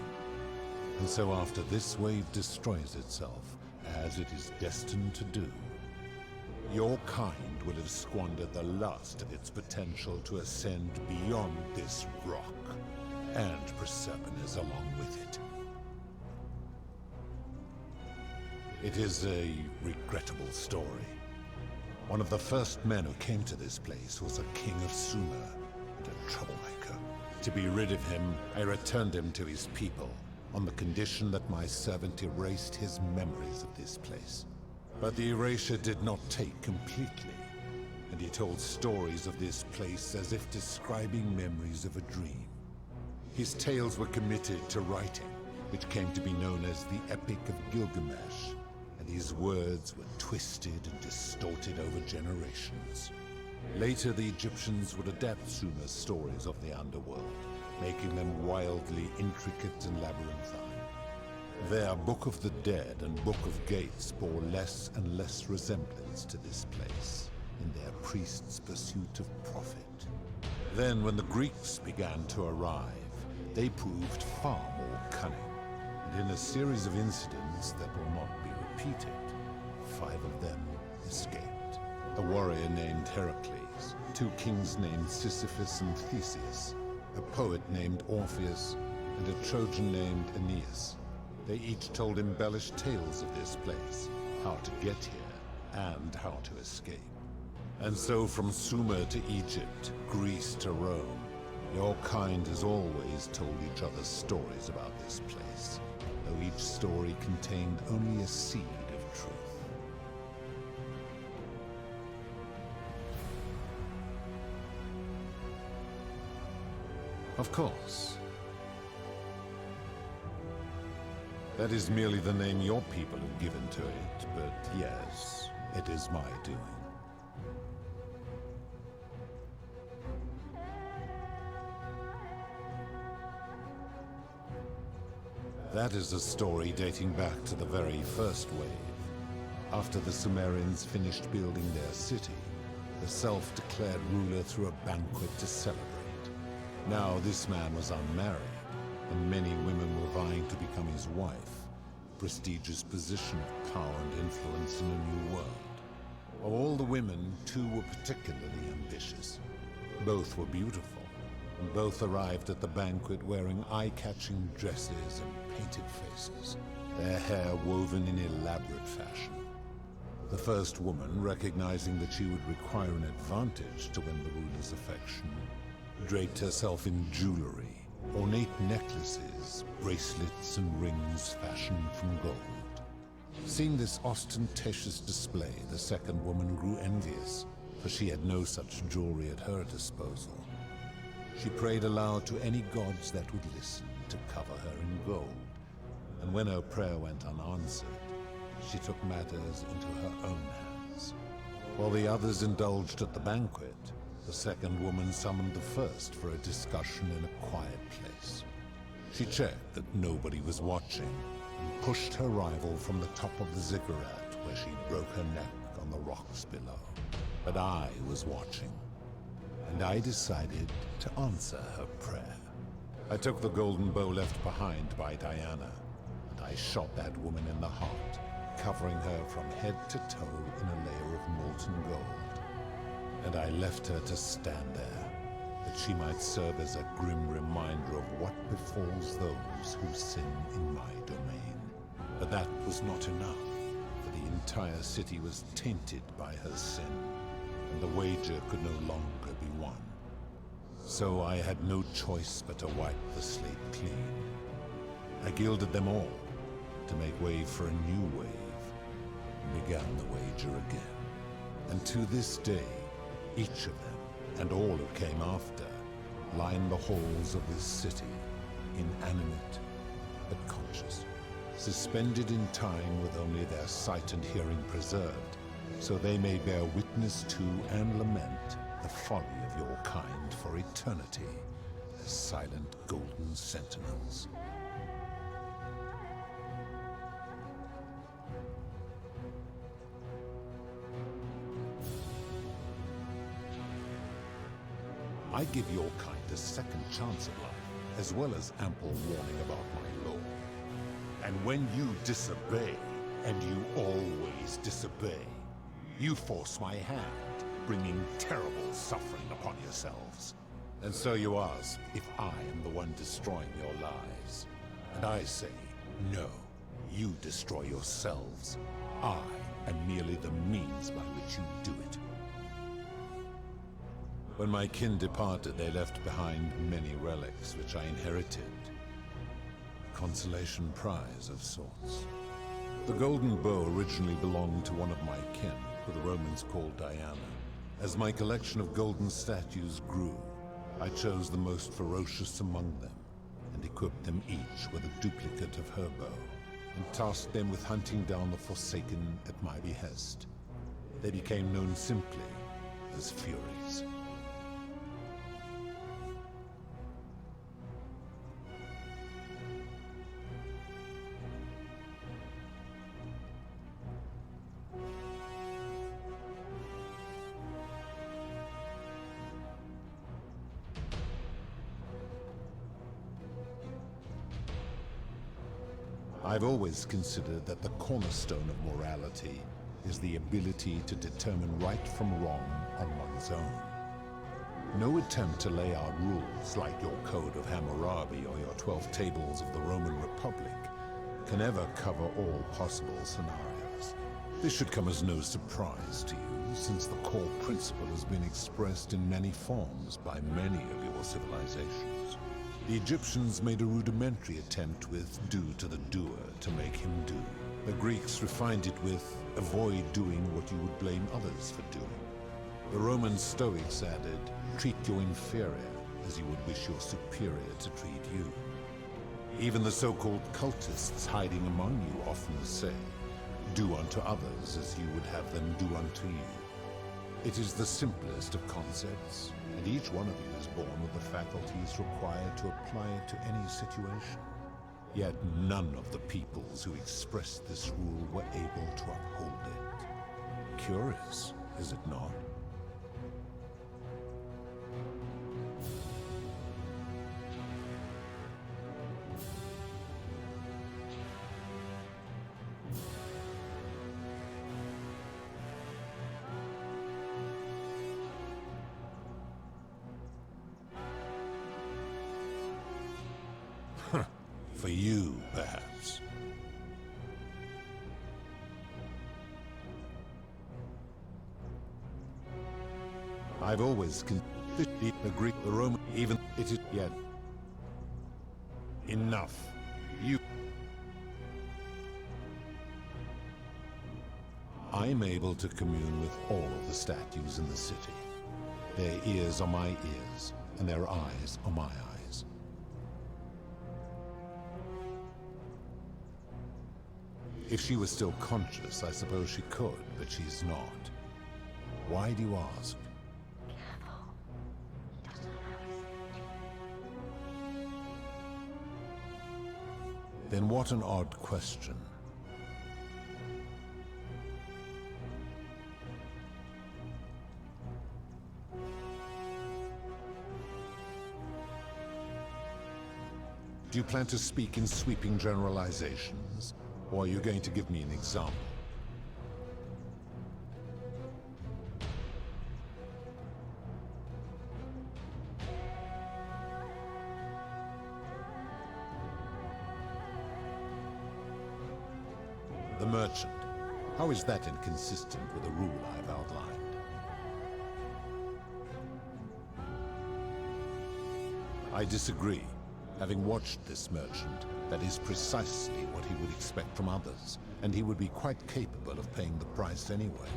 S18: And so after this wave destroys itself, as it is destined to do, your kind would have squandered the last of its potential to ascend beyond this rock and Proserpines along with it. It is a regrettable story. One of the first men who came to this place was a king of Sumer and a troublemaker. To be rid of him, I returned him to his people, on the condition that my servant erased his memories of this place. But the erasure did not take completely, and he told stories of this place as if describing memories of a dream. His tales were committed to writing, which came to be known as the Epic of Gilgamesh, and his words were twisted and distorted over generations. Later, the Egyptians would adapt Sumer's stories of the underworld, making them wildly intricate and labyrinthine. Their Book of the Dead and Book of Gates bore less and less resemblance to this place in their priests' pursuit of profit. Then, when the Greeks began to arrive, they proved far more cunning, and in a series of incidents that will not be repeated, 5 of them escaped. A warrior named Heracles, 2 kings named Sisyphus and Theseus, a poet named Orpheus, and a Trojan named Aeneas. They each told embellished tales of this place, how to get here, and how to escape. And so from Sumer to Egypt, Greece to Rome, your kind has always told each other stories about this place, though each story contained only a seed of truth. Of course. That is merely the name your people have given to it, but yes, it is my doing. That is a story dating back to the very first wave. After the Sumerians finished building their city, the self-declared ruler threw a banquet to celebrate. Now this man was unmarried, and many women were vying to become his wife, a prestigious position of power and influence in a new world. Of all the women, 2 were particularly ambitious. Both were beautiful, and both arrived at the banquet wearing eye-catching dresses and painted faces, their hair woven in elaborate fashion. The first woman, recognizing that she would require an advantage to win the ruler's affection, draped herself in jewelry, ornate necklaces, bracelets, and rings fashioned from gold. Seeing this ostentatious display, the second woman grew envious, for she had no such jewelry at her disposal. She prayed aloud to any gods that would listen to cover her in gold, and when her prayer went unanswered, she took matters into her own hands. While the others indulged at the banquet, the second woman summoned the first for a discussion in a quiet place. She checked that nobody was watching, and pushed her rival from the top of the ziggurat, where she broke her neck on the rocks below. But I was watching, and I decided to answer her prayer. I took the golden bow left behind by Diana, and I shot that woman in the heart, covering her from head to toe in a layer of molten gold. And I left her to stand there, that she might serve as a grim reminder of what befalls those who sin in my domain. But that was not enough, for the entire city was tainted by her sin, and the wager could no longer be won. So I had no choice but to wipe the slate clean. I gilded them all, to make way for a new wave, and began the wager again. And to this day, each of them, and all who came after, line the halls of this city, inanimate but conscious, suspended in time with only their sight and hearing preserved, so they may bear witness to and lament the folly of your kind for eternity, as silent golden sentinels. I give your kind a second chance of life, as well as ample warning about my law. And when you disobey, and you always disobey, you force my hand, bringing terrible suffering upon yourselves. And so you ask if I am the one destroying your lives. And I say, no. You destroy yourselves. I am merely the means by which you do it. When my kin departed, they left behind many relics which I inherited. A consolation prize of sorts. The golden bow originally belonged to one of my kin, who the Romans called Diana. As my collection of golden statues grew, I chose the most ferocious among them, and equipped them each with a duplicate of her bow, and tasked them with hunting down the Forsaken at my behest. They became known simply as Furies. I've always considered that the cornerstone of morality is the ability to determine right from wrong on one's own. No attempt to lay out rules like your Code of Hammurabi or your 12 Tables of the Roman Republic can ever cover all possible scenarios. This should come as no surprise to you, since the core principle has been expressed in many forms by many of your civilizations. The Egyptians made a rudimentary attempt with do to the doer to make him do. The Greeks refined it with avoid doing what you would blame others for doing. The Roman Stoics added treat your inferior as you would wish your superior to treat you. Even the so-called cultists hiding among you often say do unto others as you would have them do unto you. It is the simplest of concepts, and each one of you is born with the faculties required to apply it to any situation. Yet none of the peoples who expressed this rule were able to uphold it. Curious, is it not? For you, perhaps. I've always agreed the Roman, even it is yet. Enough. You. I'm able to commune with all of the statues in the city. Their ears are my ears, and their eyes are my eyes. If she was still conscious, I suppose she could, but she's not. Why do you ask? Then what an odd question. Do you plan to speak in sweeping generalizations? Or are you going to give me an example? The merchant. How is that inconsistent with the rule I've outlined? I disagree. Having watched this merchant, that is precisely what he would expect from others, and he would be quite capable of paying the price anyway.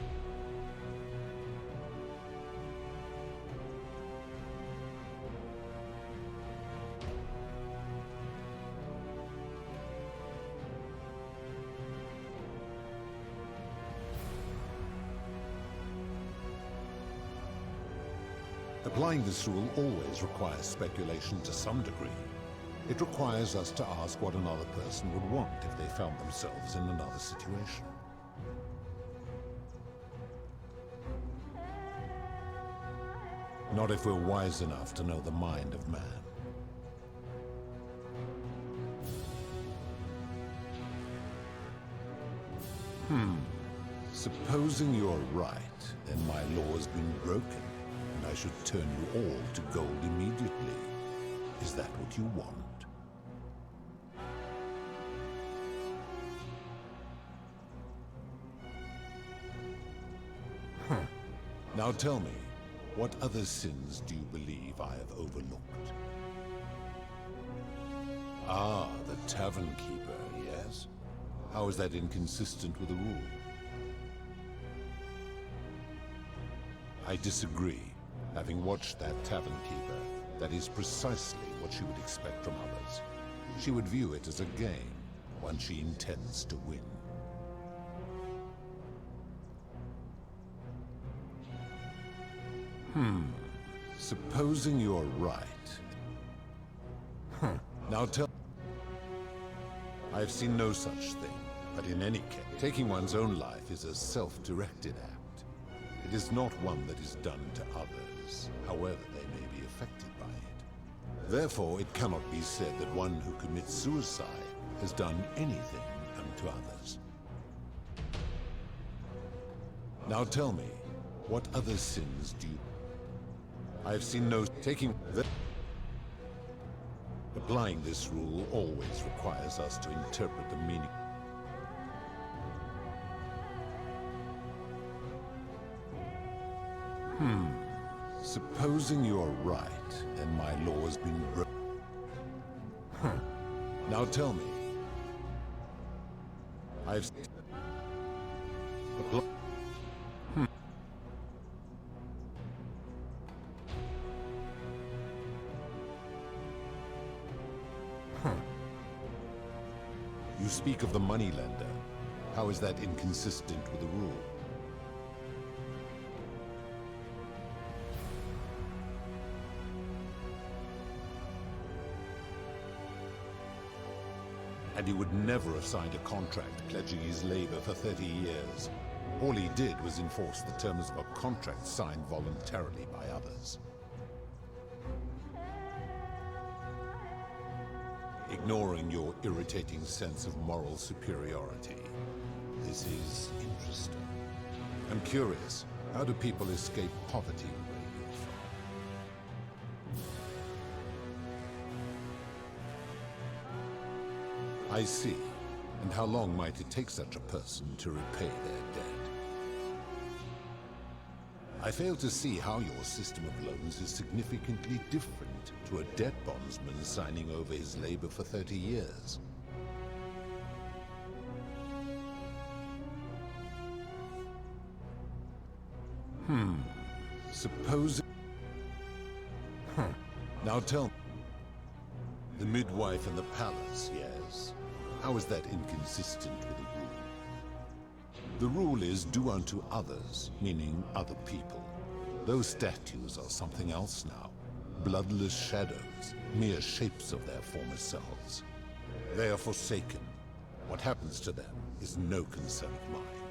S18: Applying this rule always requires speculation to some degree. It requires us to ask what another person would want if they found themselves in another situation. Not if we're wise enough to know the mind of man. Supposing you're right, then my law has been broken, and I I should turn you all to gold immediately. Is that what you want? Now tell me, what other sins do you believe I have overlooked? Ah, the tavern keeper, yes? How is that inconsistent with the rule? I disagree. Having watched that tavern keeper, that is precisely what she would expect from others. She would view it as a game, one she intends to win. Supposing you're right. Now tell... I've seen no such thing, but in any case, taking one's own life is a self-directed act. It is not one that is done to others, however they may be affected by it. Therefore, it cannot be said that one who commits suicide has done anything unto others. Now tell me, what other sins do you... I've seen no taking... Applying this rule always requires us to interpret the meaning. Supposing you're right, and my law has been broken. Now tell me. I've... You speak of the moneylender. How is that inconsistent with the rule? And he would never have signed a contract pledging his labor for 30 years. All he did was enforce the terms of a contract signed voluntarily by others. Ignoring your irritating sense of moral superiority. This is interesting. I'm curious, how do people escape poverty where you're from? I see. And how long might it take such a person to repay their debt? I fail to see how your system of loans is significantly different to a debt bondsman signing over his labor for 30 years. Suppose... Now tell me. The midwife in the palace, yes. How is that inconsistent with the rule? The rule is do unto others, meaning other people. Those statues are something else now. Bloodless shadows, mere shapes of their former selves. They are forsaken. What happens to them is no concern of mine.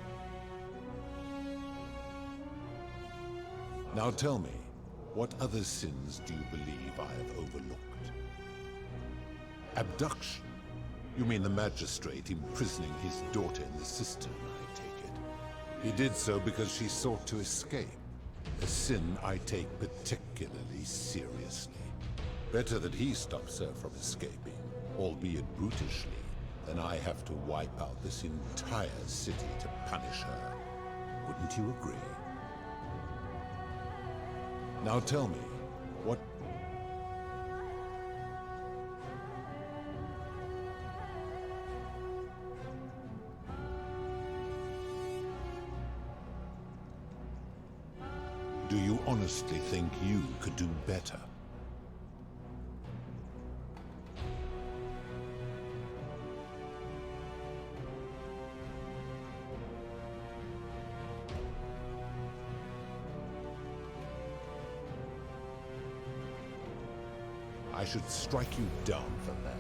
S18: Now tell me, what other sins do you believe I have overlooked? Abduction? You mean the magistrate imprisoning his daughter in the cistern, I take it. He did so because she sought to escape. A sin I take particularly seriously. Better that he stops her from escaping, albeit brutishly, than I have to wipe out this entire city to punish her. Wouldn't you agree? Now tell me, what... Do you honestly think you could do better? I should strike you down for that.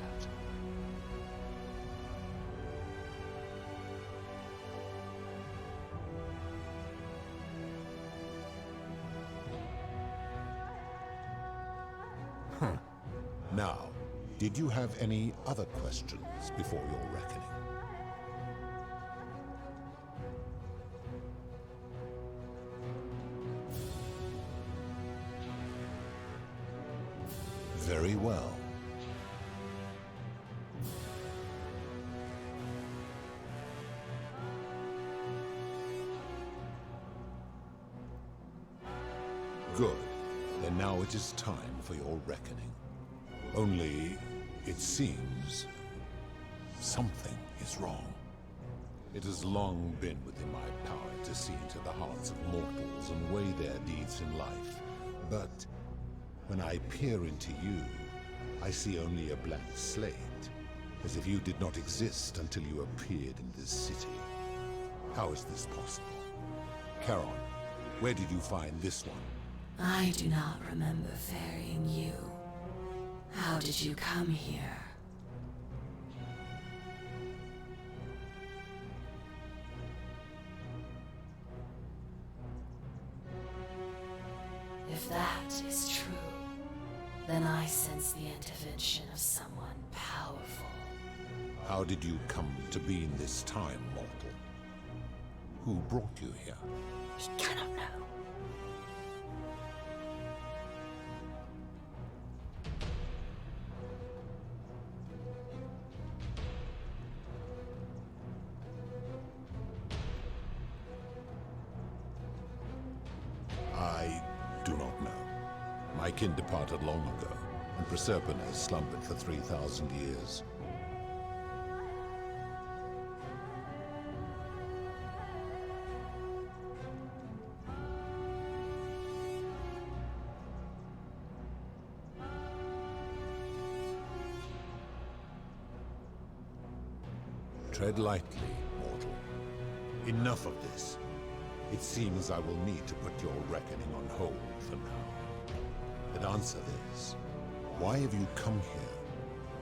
S18: Now, did you have any other questions before your reckoning? Very well. Good. Then now it is time for your reckoning. Only, it seems, something is wrong. It has long been within my power to see into the hearts of mortals and weigh their deeds in life. But when I peer into you, I see only a blank slate, as if you did not exist until you appeared in this city. How is this possible? Charon, where did you find this one?
S1: I do not remember ferrying you. How did you come here? If that is true, then I sense the intervention of someone powerful.
S18: How did you come to be in this time, mortal? Who brought you here?
S1: He cannot know.
S18: I do not know. My kin departed long ago, and Proserpine has slumbered for 3,000 years. Tread lightly, mortal. Enough of this. It seems I will need to put your reckoning on hold for now. But answer this. Why have you come here?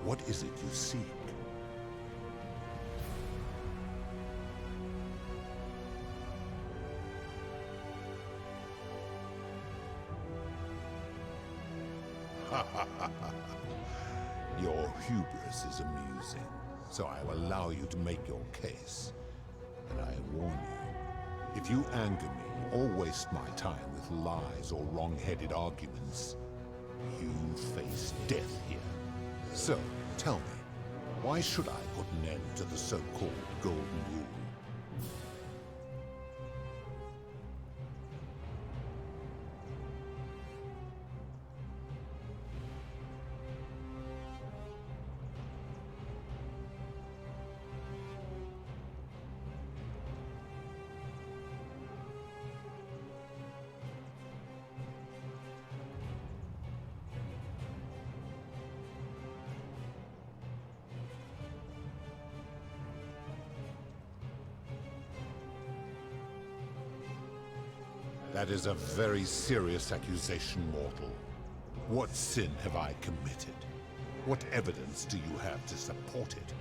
S18: What is it you seek? Your hubris is amusing, so I will allow you to make your case. But I warn you, if you anger me or waste my time with lies or wrong-headed arguments, you face death here. So, tell me, why should I put an end to the so-called Golden Rule? That is a very serious accusation, mortal. What sin have I committed? What evidence do you have to support it?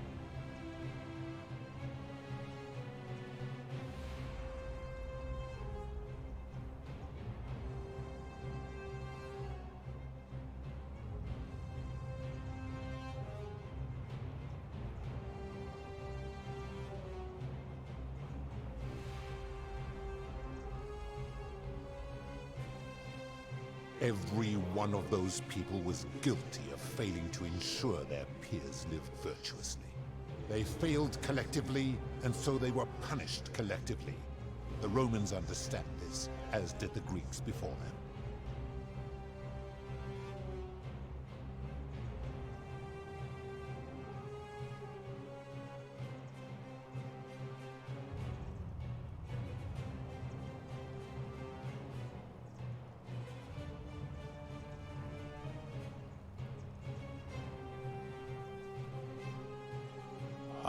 S18: Every one of those people was guilty of failing to ensure their peers lived virtuously. They failed collectively, and so they were punished collectively. The Romans understand this, as did the Greeks before them.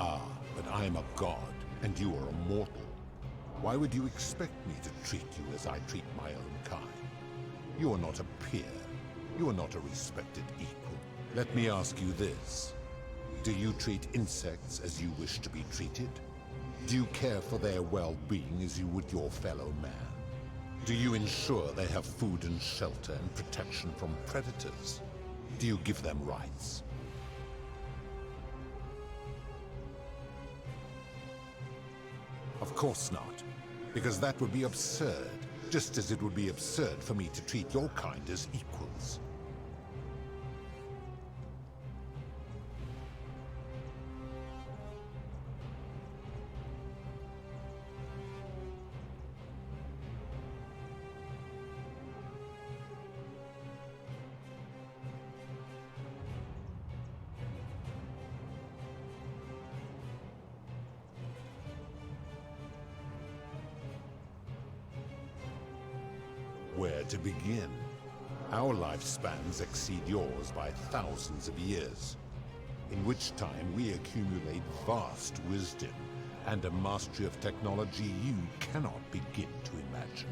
S18: Ah, but I am a god, and you are a mortal. Why would you expect me to treat you as I treat my own kind? You are not a peer. You are not a respected equal. Let me ask you this. Do you treat insects as you wish to be treated? Do you care for their well-being as you would your fellow man? Do you ensure they have food and shelter and protection from predators? Do you give them rights? Of course not, because that would be absurd, just as it would be absurd for me to treat your kind as equals. to begin? Our lifespans exceed yours by thousands of years, in which time we accumulate vast wisdom and a mastery of technology you cannot begin to imagine.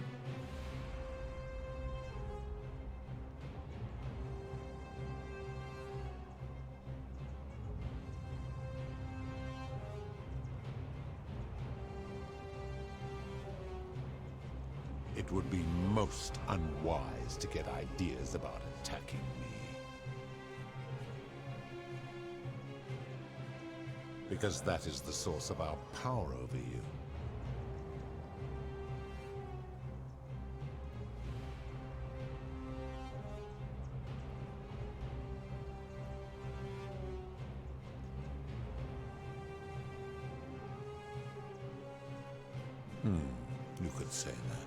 S18: It would be most unwise to get ideas about attacking me. Because that is the source of our power over you. You could say that.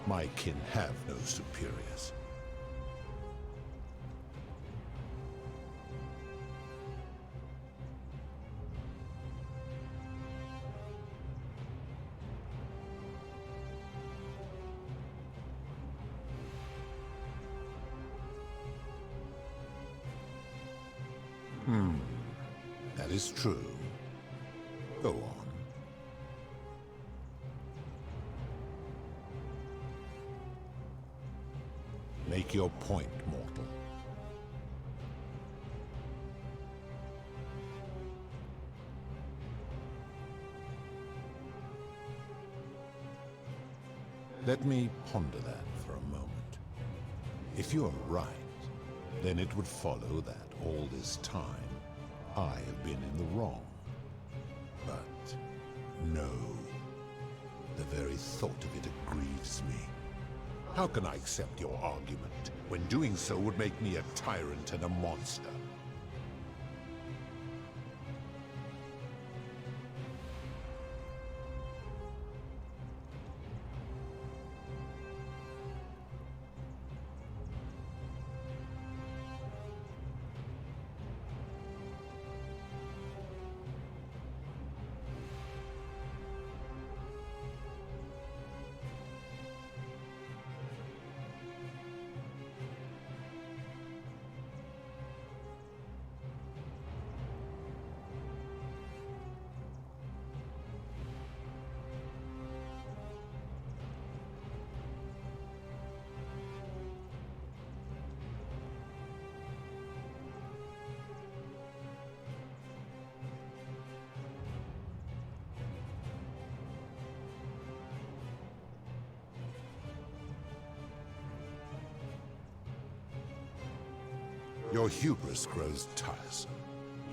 S18: My kin have no superiors. That is true. Go on. Make your point, mortal. Let me ponder that for a moment. If you are right, then it would follow that all this time I have been in the wrong. But no, the very thought of it grieves me. How can I accept your argument when doing so would make me a tyrant and a monster? Your hubris grows tiresome.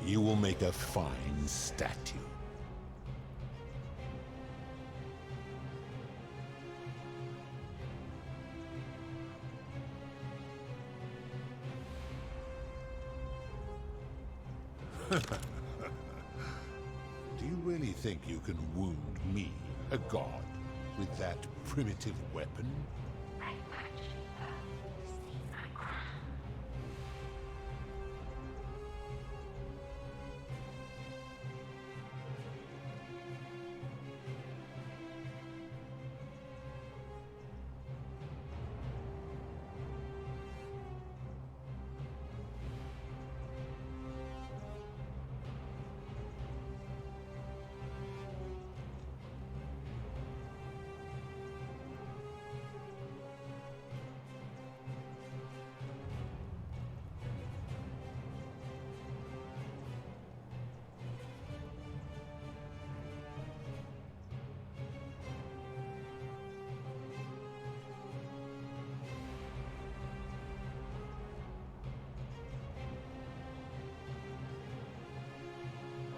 S18: You will make a fine statue. Do you really think you can wound me, a god, with that primitive weapon?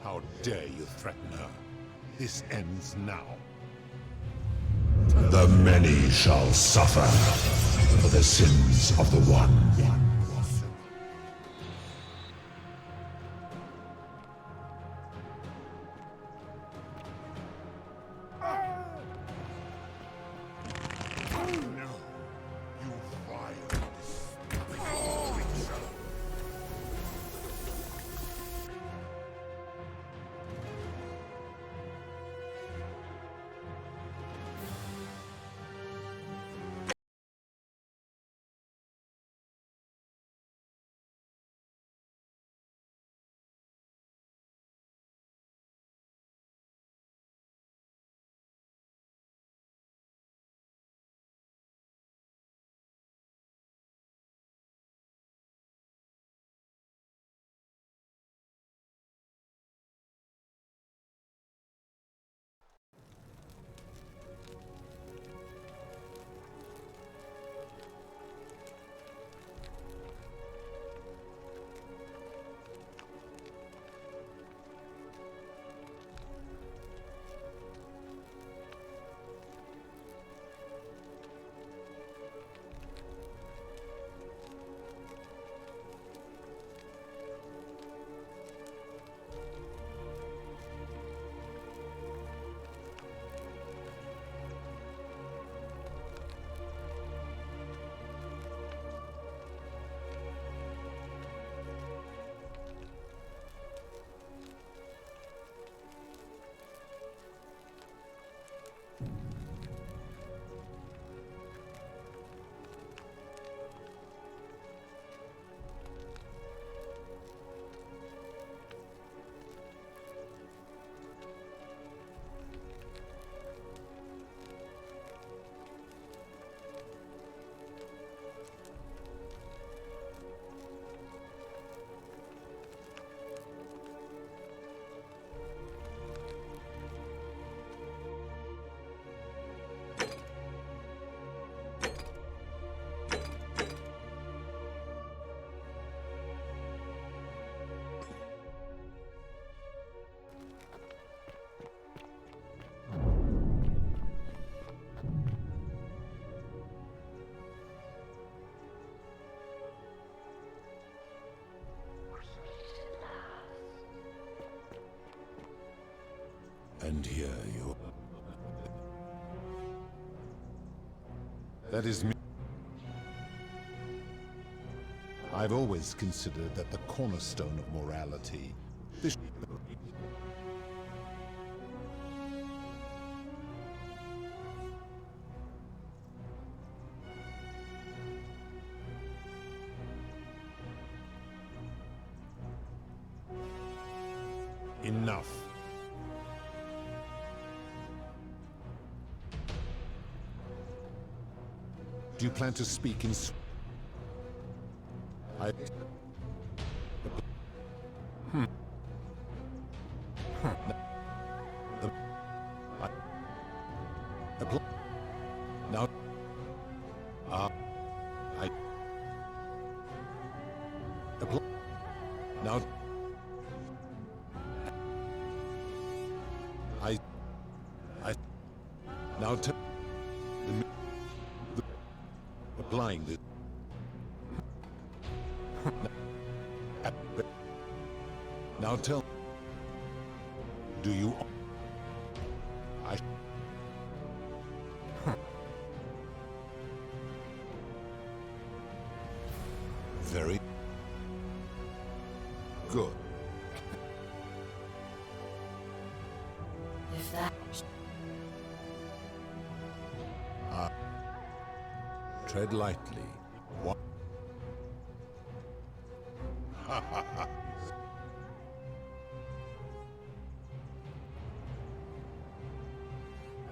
S18: How dare you threaten her? This ends now.
S8: The many shall suffer for the sins of the one.
S18: And here you... That is me. I've always considered that the cornerstone of morality... This... Enough. Do you plan to speak in... I... Hmm. Now... I... Now... Now tell... Applying this... Now tell... Do you... I... Very... Good.
S1: If that...
S18: Tread lightly. What?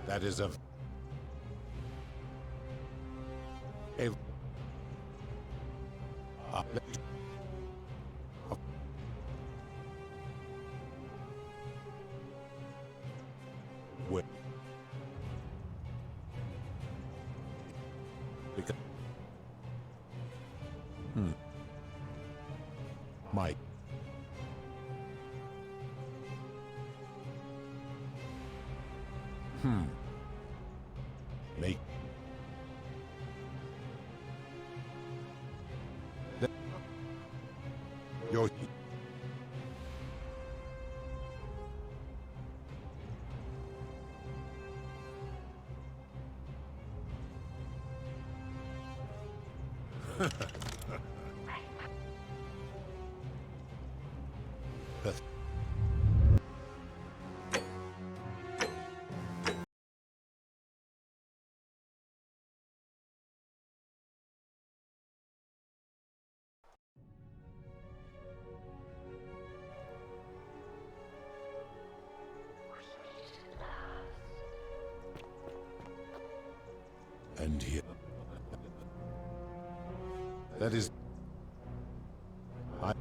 S18: That is a... Wait. Because... Mike. Make... Your... And here... That is... I...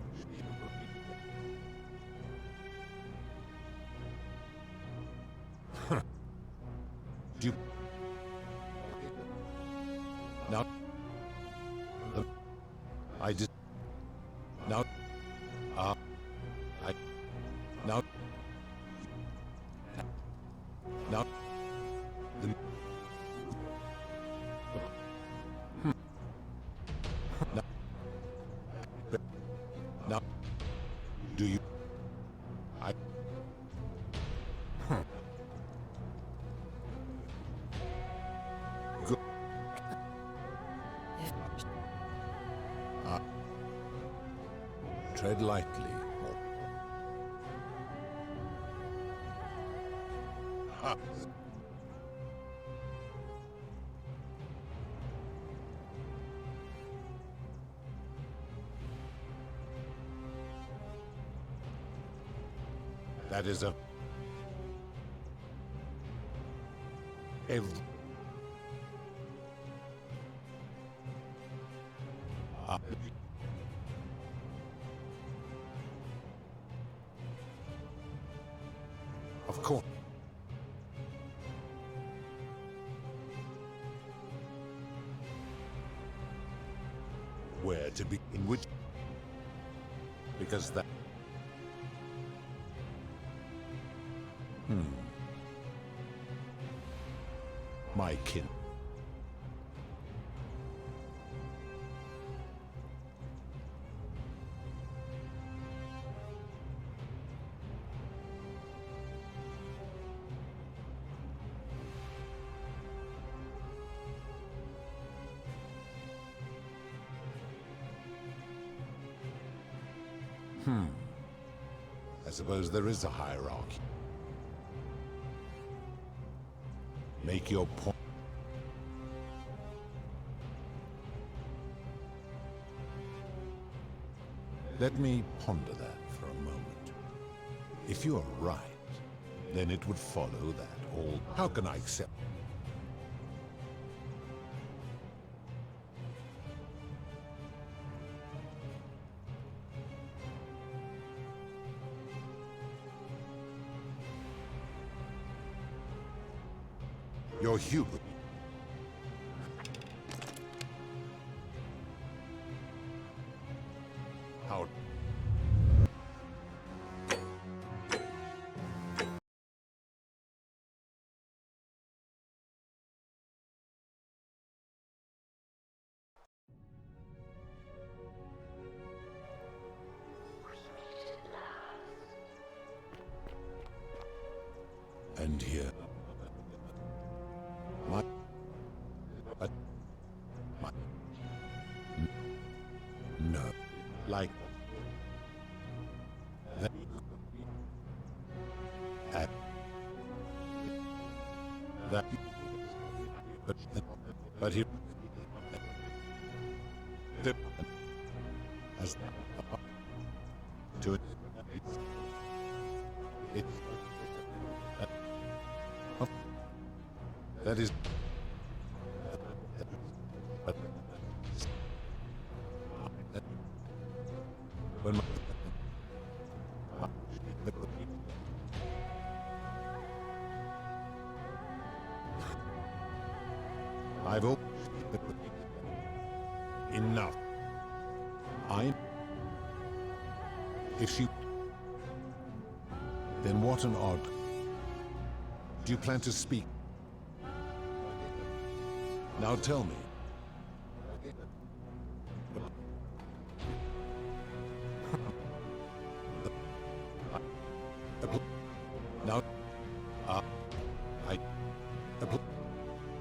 S18: Do you... Now... I did... Now... I... Now... Now... The... Now, do you... I... Good. Tread lightly. That is a... Of course. Where to be, in which... Because that... My kin. I suppose there is a hierarchy. Make your point. Let me ponder that for a moment. If you are right, then it would follow that all... How can I accept... You're human. How... And here... My... No. Like... That... That... But he... As... To it... It... That is... When my... I've opened... Enough. If she... Then what an odd... Do you plan to speak? Now tell me. Now...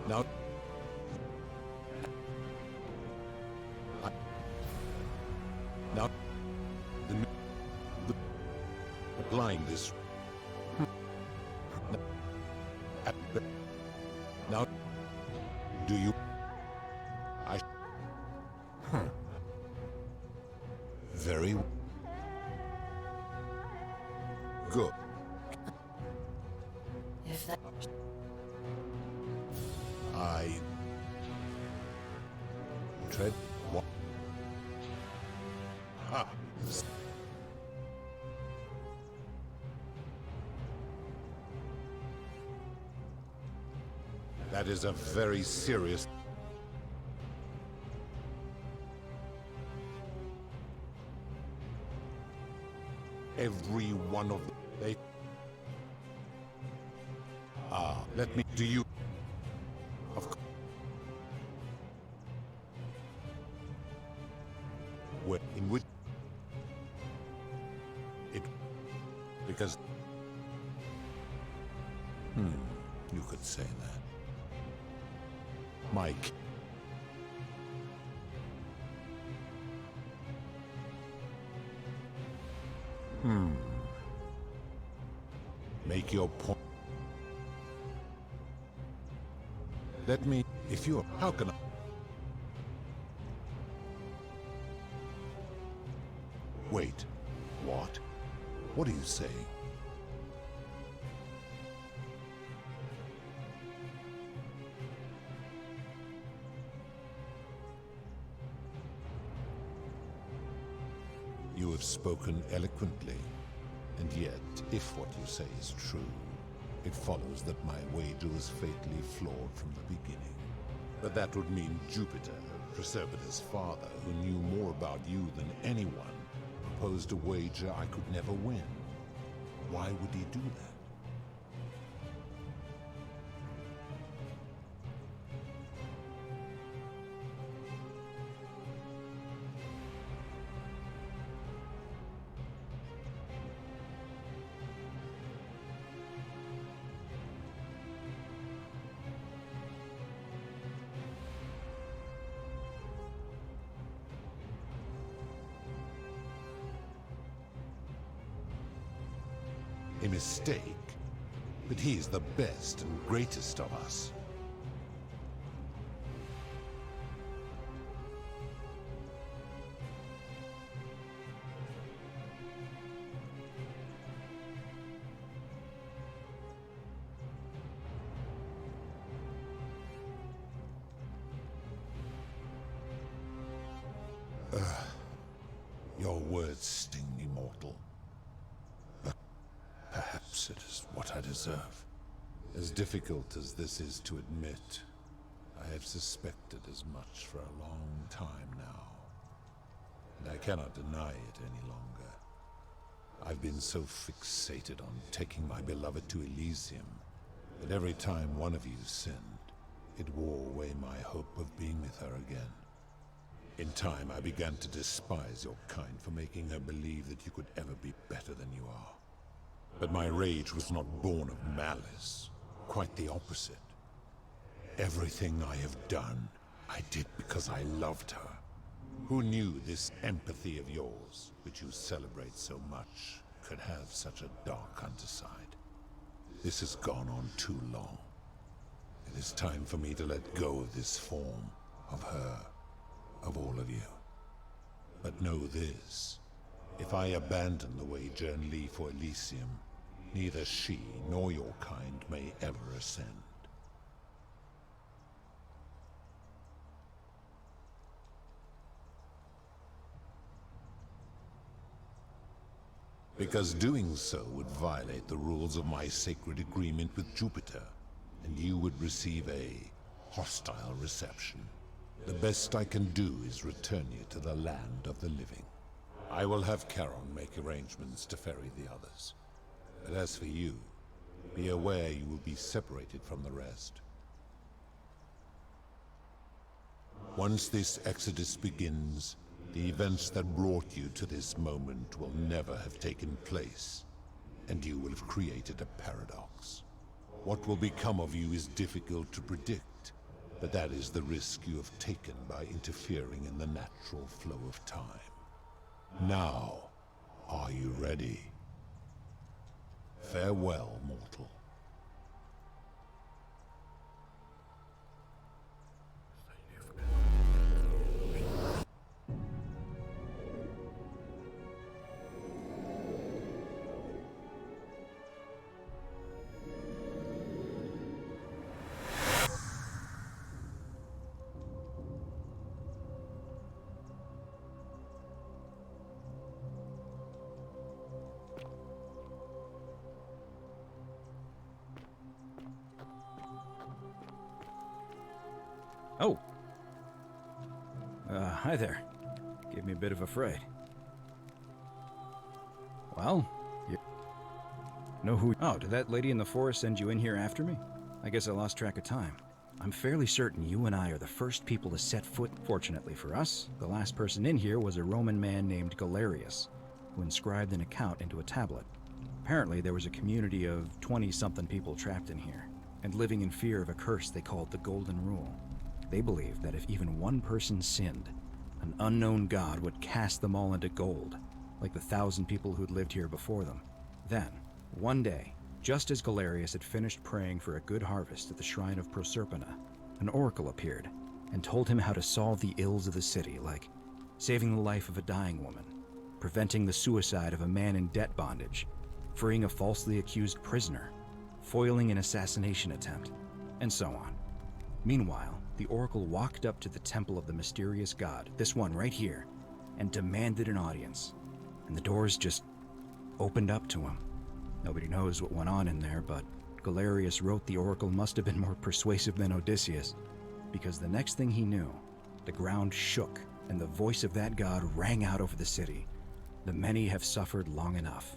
S18: Now... Now... Applying this... Now... Do you... Very... Good.
S1: If that...
S18: I... Tread... What? Ha! That is a very serious... Every one of them. They... let me... Do you... Of course. Where... In which... It... Because... You could say that. Mike. Make your point. Let me... If you're... How can I... Wait. What? What are you saying? have spoken eloquently. And yet, if what you say is true, it follows that my wager was fatally flawed from the beginning. But that would mean Jupiter, Proserpina's father, who knew more about you than anyone, proposed a wager I could never win. Why would he do that? A mistake? But he is the best and greatest of us. Your words sting me, mortal. But perhaps it is what I deserve. As difficult as this is to admit, I have suspected as much for a long time now. And I cannot deny it any longer. I've been so fixated on taking my beloved to Elysium that every time one of you sinned, it wore away my hope of being with her again. In time, I began to despise your kind for making her believe that you could ever be better than you are. But my rage was not born of malice. Quite the opposite. Everything I have done, I did because I loved her. Who knew this empathy of yours, which you celebrate so much, could have such a dark underside? This has gone on too long. It is time for me to let go of this form, of her, of all of you. But know this, if I abandon the wager and leave for Elysium, neither she nor your kind may ever ascend. Because doing so would violate the rules of my sacred agreement with Jupiter, and you would receive a hostile reception. The best I can do is return you to the land of the living. I will have Charon make arrangements to ferry the others. But as for you, be aware you will be separated from the rest. Once this exodus begins, the events that brought you to this moment will never have taken place, and you will have created a paradox. What will become of you is difficult to predict, but that is the risk you have taken by interfering in the natural flow of time. Now, are you ready? Farewell, mortal.
S2: Oh. Hi there. Gave me a bit of a fright. Well, you know who... Oh, did that lady in the forest send you in here after me? I guess I lost track of time. I'm fairly certain you and I are the first people to set foot. Fortunately for us, the last person in here was a Roman man named Galerius, who inscribed an account into a tablet. Apparently, there was a community of 20-something people trapped in here, and living in fear of a curse they called the Golden Rule. They believed that if even one person sinned, an unknown god would cast them all into gold, like the 1,000 people who'd lived here before them. Then, one day, just as Galerius had finished praying for a good harvest at the shrine of Proserpina, an oracle appeared and told him how to solve the ills of the city, like saving the life of a dying woman, preventing the suicide of a man in debt bondage, freeing a falsely accused prisoner, foiling an assassination attempt, and so on. Meanwhile, the oracle walked up to the temple of the mysterious god, this one right here, and demanded an audience. and the doors just opened up to him. Nobody knows what went on in there, but Galerius wrote the oracle must have been more persuasive than Odysseus, because the next thing he knew, the ground shook, and the voice of that god rang out over the city. The many have suffered long enough.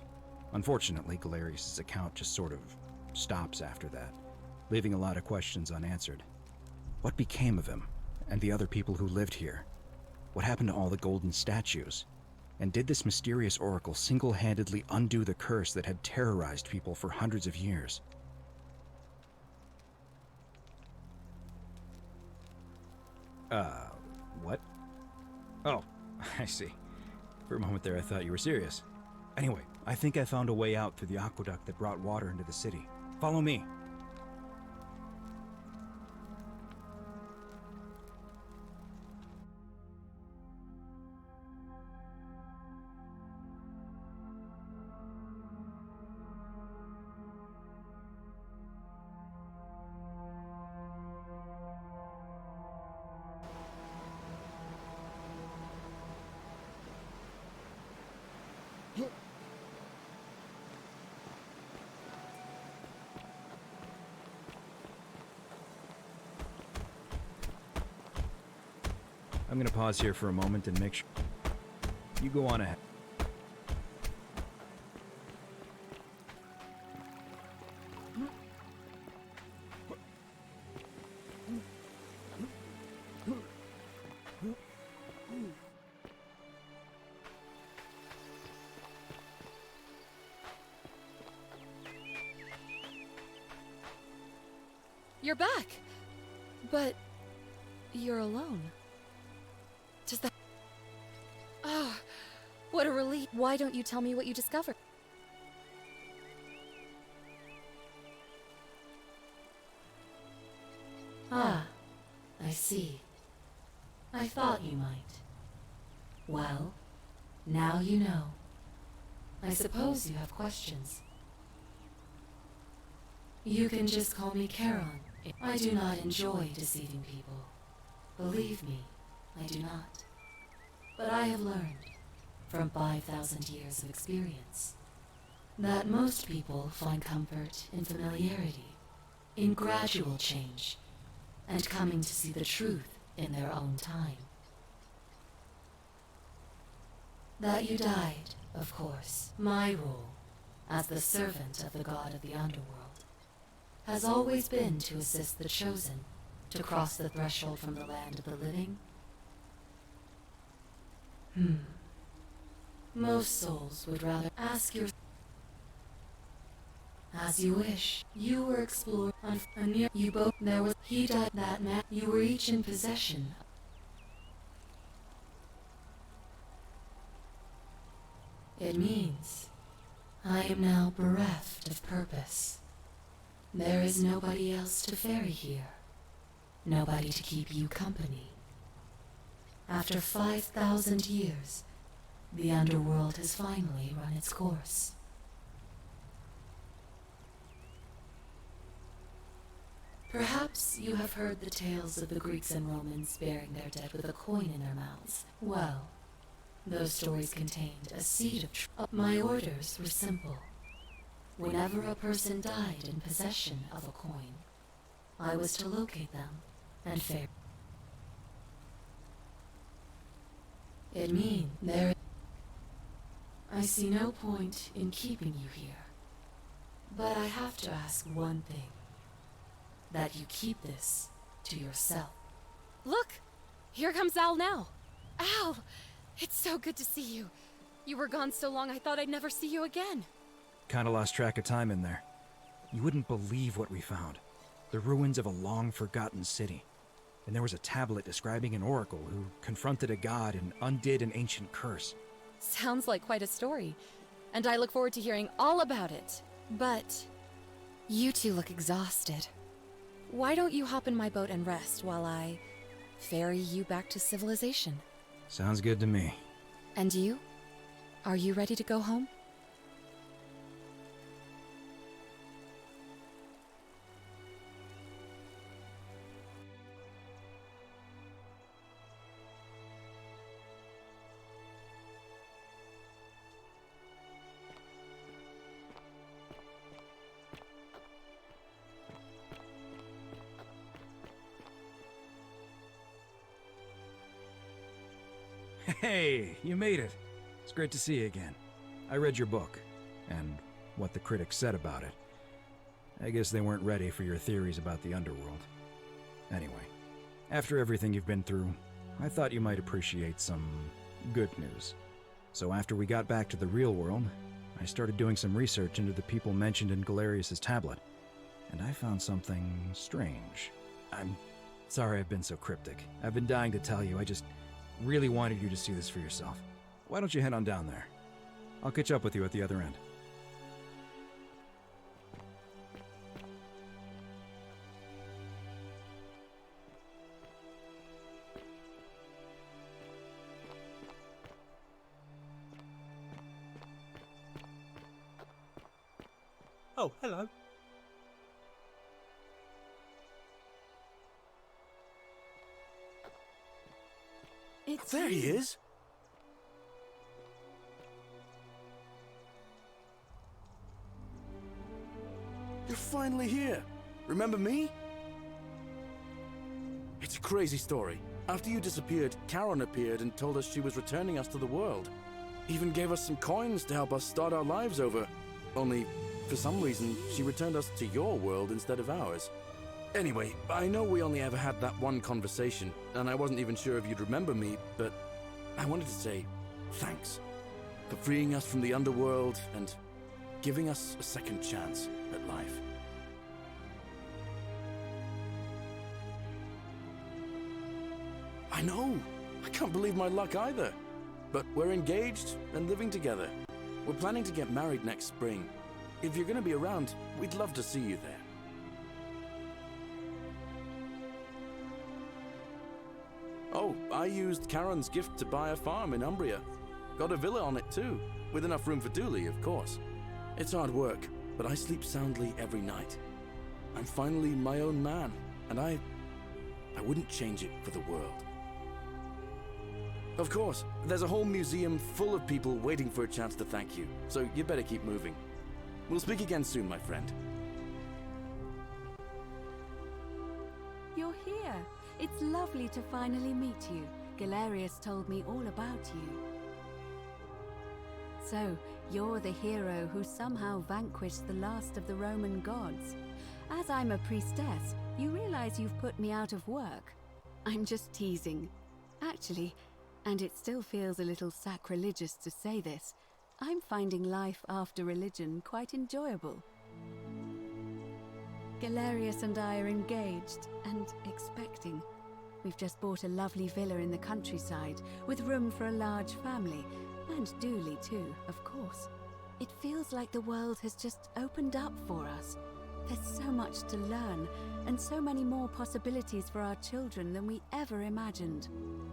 S2: Unfortunately, Galerius' account just sort of stops after that, leaving a lot of questions unanswered. What became of him, and the other people who lived here? What happened to all the golden statues? And did this mysterious oracle single-handedly undo the curse that had terrorized people for hundreds of years? What? Oh, I see. For a moment there I thought you were serious. Anyway, I think I found a way out through the aqueduct that brought water into the city. Follow me. I'm gonna pause here for a moment and make sure. You go on ahead.
S4: You're back! But you're alone. Does that... Oh, what a relief. Why don't you tell me what you discovered?
S1: Ah, I see. I thought you might. Well, now you know. I suppose you have questions. You can just call me Charon. I do not enjoy deceiving people. Believe me, I do not. But I have learned, from 5,000 years of experience, that most people find comfort in familiarity, in gradual change, and coming to see the truth in their own time. That you died, of course, my role, as the servant of the god of the underworld, has always been to assist the chosen to cross the threshold from the land of the living. Most souls would rather ask your... As you wish. You were explored on a near... You both... There was... He died that man. You were each in possession. It means I am now bereft of purpose. There is nobody else to ferry here. Nobody to keep you company. After 5,000 years, the underworld has finally run its course. Perhaps you have heard the tales of the Greeks and Romans burying their dead with a coin in their mouths. Well, those stories contained a seed of truth. My orders were simple. Whenever a person died in possession of a coin, I was to locate them and ferry. It means I see no point in keeping you here. But I have to ask one thing. That you keep this to yourself.
S4: Look! Here comes Al now. Al! It's so good to see you. You were gone so long I thought I'd never see you again.
S2: Kinda lost track of time in there. You wouldn't believe what we found. The ruins of a long-forgotten city. And there was a tablet describing an oracle who confronted a god and undid an ancient curse.
S4: Sounds like quite a story. And I look forward to hearing all about it. But you two look exhausted. Why don't you hop in my boat and rest while I ferry you back to civilization?
S2: Sounds good to me.
S4: And you? Are you ready to go home?
S2: Hey, you made it. It's great to see you again. I read your book, and what the critics said about it. I guess they weren't ready for your theories about the underworld. Anyway, after everything you've been through, I thought you might appreciate some good news. So after we got back to the real world, I started doing some research into the people mentioned in Galerius' tablet, and I found something strange. I'm sorry I've been so cryptic. I've been dying to tell you, I just really wanted you to see this for yourself. Why don't you head on down there? I'll catch up with you at the other end.
S20: Oh, hello.
S3: There he is! You're finally here. Remember me? It's a crazy story. After you disappeared, Charon appeared and told us she was returning us to the world. Even gave us some coins to help us start our lives over. Only, for some reason, she returned us to your world instead of ours. Anyway, I know we only ever had that one conversation, and I wasn't even sure if you'd remember me, but I wanted to say thanks for freeing us from the underworld and giving us a second chance at life. I know! I can't believe my luck either. But we're engaged and living together. We're planning to get married next spring. If you're gonna be around, we'd love to see you there. Oh, I used Charon's gift to buy a farm in Umbria. Got a villa on it too, with enough room for Dooley, of course. It's hard work, but I sleep soundly every night. I'm finally my own man, and I wouldn't change it for the world. Of course, there's a whole museum full of people waiting for a chance to thank you, so you better keep moving. We'll speak again soon, my friend.
S10: You're here. It's lovely to finally meet you. Galerius told me all about you. So, you're the hero who somehow vanquished the last of the Roman gods. As I'm a priestess, you realize you've put me out of work. I'm just teasing. Actually, and it still feels a little sacrilegious to say this, I'm finding life after religion quite enjoyable. Galerius and I are engaged and expecting. We've just bought a lovely villa in the countryside with room for a large family, and Dooley too, of course. It feels like the world has just opened up for us. There's so much to learn, and so many more possibilities for our children than we ever imagined.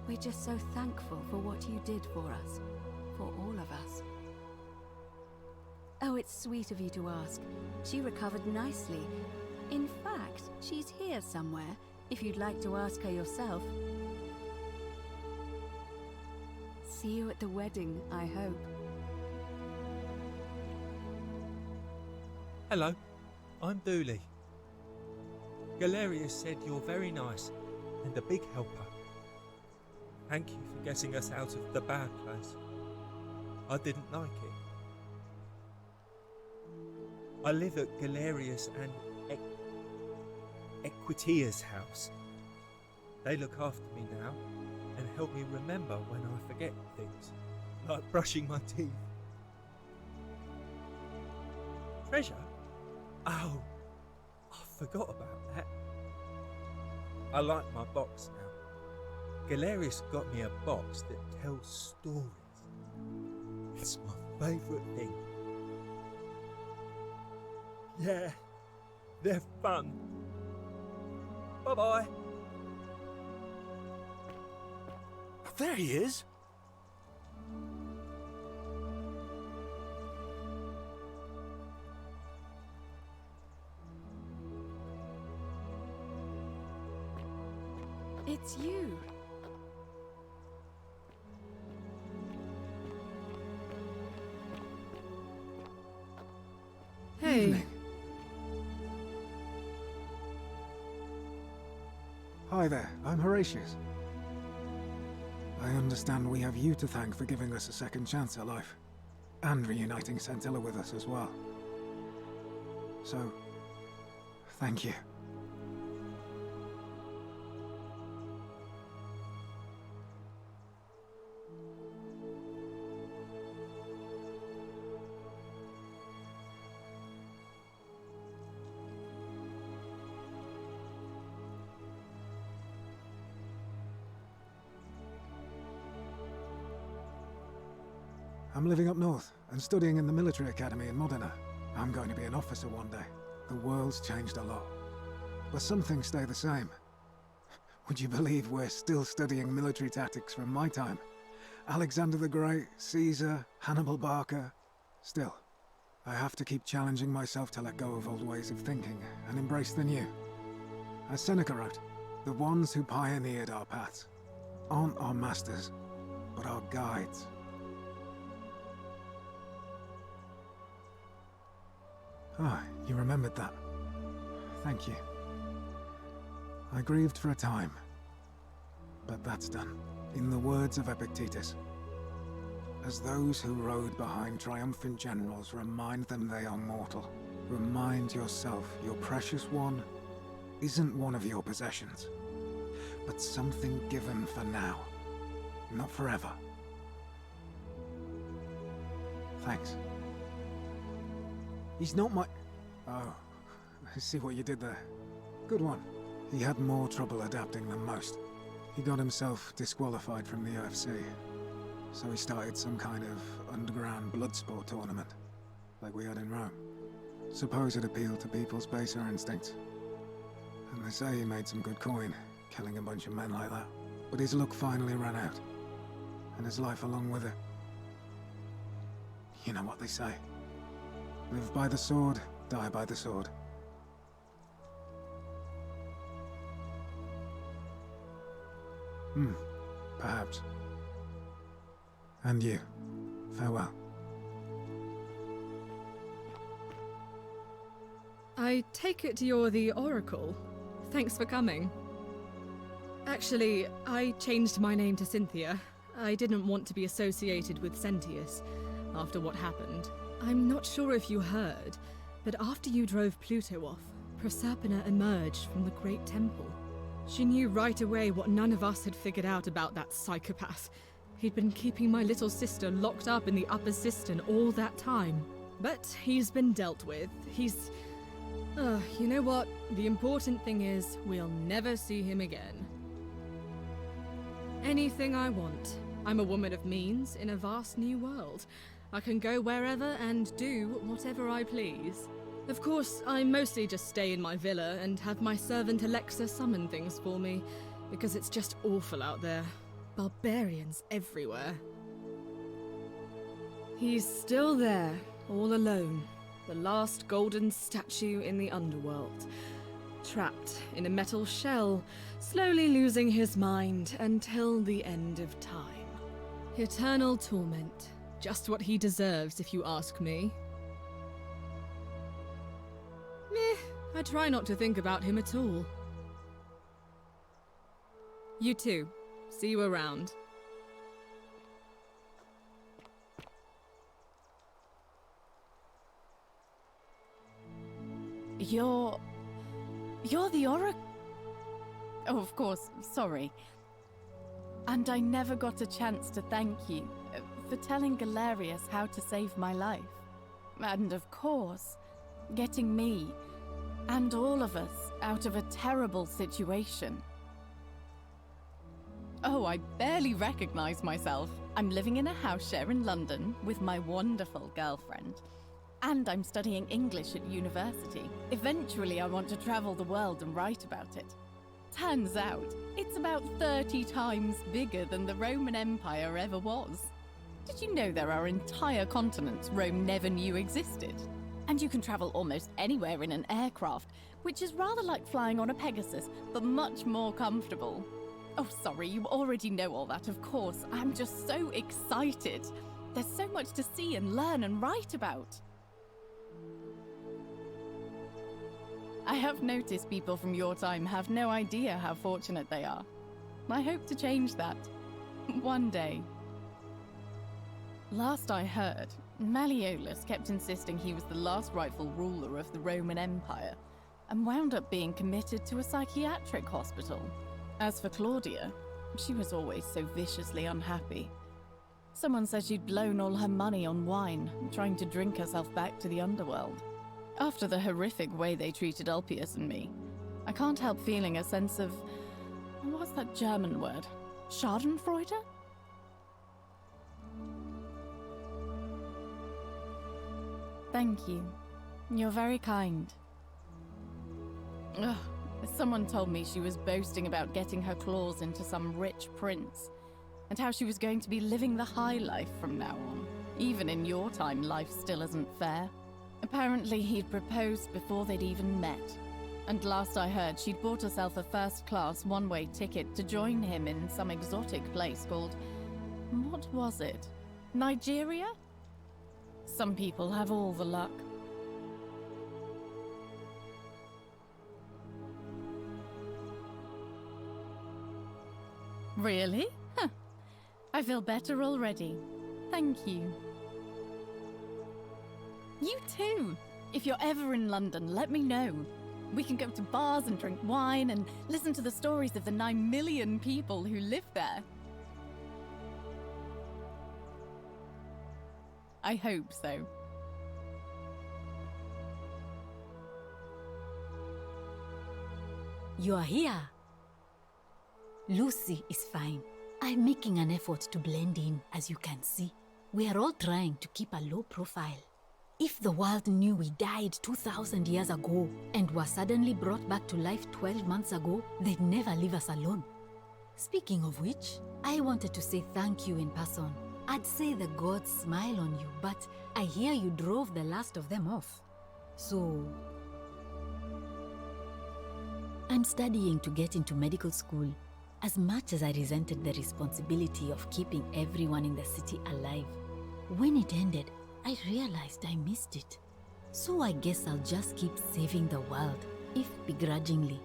S10: We're just so thankful for what you did for us, for all of us. Oh, it's sweet of you to ask. She recovered nicely. In fact, she's here somewhere, if you'd like to ask her yourself. See you at the wedding, I hope.
S20: Hello, I'm Dooley. Galerius said you're very nice and a big helper. Thank you for getting us out of the bad place. I didn't like it. I live at Galerius and Equitia's house. They look after me now and help me remember when I forget things, like brushing my teeth. Treasure? Oh, I forgot about that. I like my box now. Galerius got me a box that tells stories. It's my favourite thing. Yeah, they're fun. Bye-bye.
S3: There he is!
S10: It's you.
S6: Hey. Hi there, I'm Horatius. I understand we have you to thank for giving us a second chance at life, and reuniting Sentilla with us as well. So, thank you. I'm living up north and studying in the military academy in Modena. I'm going to be an officer one day. The world's changed a lot, but some things stay the same. Would you believe we're still studying military tactics from my time? Alexander the Great, Caesar, Hannibal Barca. Still, I have to keep challenging myself to let go of old ways of thinking and embrace the new. As Seneca wrote, the ones who pioneered our paths aren't our masters, but our guides. Ah, you remembered that. Thank you. I grieved for a time, but that's done. In the words of Epictetus, as those who rode behind triumphant generals remind them they are mortal, remind yourself your precious one isn't one of your possessions, but something given for now, not forever. Thanks. He's not my... Oh, I see what you did there. Good one. He had more trouble adapting than most. He got himself disqualified from the UFC, so he started some kind of underground blood sport tournament, like we had in Rome. Suppose it appealed to people's baser instincts. And they say he made some good coin, killing a bunch of men like that. But his luck finally ran out, and his life along with it. You know what they say. Live by the sword, die by the sword. Perhaps. And you. Farewell.
S5: I take it you're the Oracle. Thanks for coming. Actually, I changed my name to Cynthia. I didn't want to be associated with Sentius after what happened. I'm not sure if you heard, but after you drove Pluto off, Proserpina emerged from the Great Temple. She knew right away what none of us had figured out about that psychopath. He'd been keeping my little sister locked up in the upper cistern all that time. But he's been dealt with. He's... you know what? The important thing is, we'll never see him again. Anything I want. I'm a woman of means in a vast new world. I can go wherever and do whatever I please. Of course, I mostly just stay in my villa and have my servant Alexa summon things for me, because it's just awful out there. Barbarians everywhere. He's still there, all alone. The last golden statue in the underworld. Trapped in a metal shell, slowly losing his mind until the end of time. Eternal torment. Just what he deserves, if you ask me. Meh, I try not to think about him at all. You too. See you around.
S7: You're the Oracle? Oh, of course, sorry. And I never got a chance to thank you for telling Galerius how to save my life. And of course, getting me, and all of us, out of a terrible situation. Oh, I barely recognize myself. I'm living in a house share in London with my wonderful girlfriend. And I'm studying English at university. Eventually, I want to travel the world and write about it. Turns out, it's about 30 times bigger than the Roman Empire ever was. Did you know there are entire continents Rome never knew existed? And you can travel almost anywhere in an aircraft, which is rather like flying on a Pegasus, but much more comfortable. Oh, sorry, you already know all that, of course. I'm just so excited. There's so much to see and learn and write about. I have noticed people from your time have no idea how fortunate they are. I hope to change that. One day. Last I heard, Malleolus kept insisting he was the last rightful ruler of the Roman Empire, and wound up being committed to a psychiatric hospital. As for Claudia, she was always so viciously unhappy. Someone said she'd blown all her money on wine, trying to drink herself back to the underworld. After the horrific way they treated Ulpius and me, I can't help feeling a sense of... what's that German word? Schadenfreude? Thank you. You're very kind. Ugh, someone told me she was boasting about getting her claws into some rich prince, and how she was going to be living the high life from now on. Even in your time, life still isn't fair. Apparently, he'd proposed before they'd even met. And last I heard, she'd bought herself a first-class one-way ticket to join him in some exotic place called... what was it? Nigeria? Some people have all the luck. Really? Huh. I feel better already. Thank you. You too! If you're ever in London, let me know. We can go to bars and drink wine and listen to the stories of the 9 million people who live there. I hope so.
S11: You are here. Lucy is fine. I'm making an effort to blend in, as you can see. We are all trying to keep a low profile. If the world knew we died 2,000 years ago and were suddenly brought back to life 12 months ago, they'd never leave us alone. Speaking of which, I wanted to say thank you in person. I'd say the gods smile on you, but I hear you drove the last of them off. So... I'm studying to get into medical school. As much as I resented the responsibility of keeping everyone in the city alive, when it ended, I realized I missed it. So I guess I'll just keep saving the world, if begrudgingly,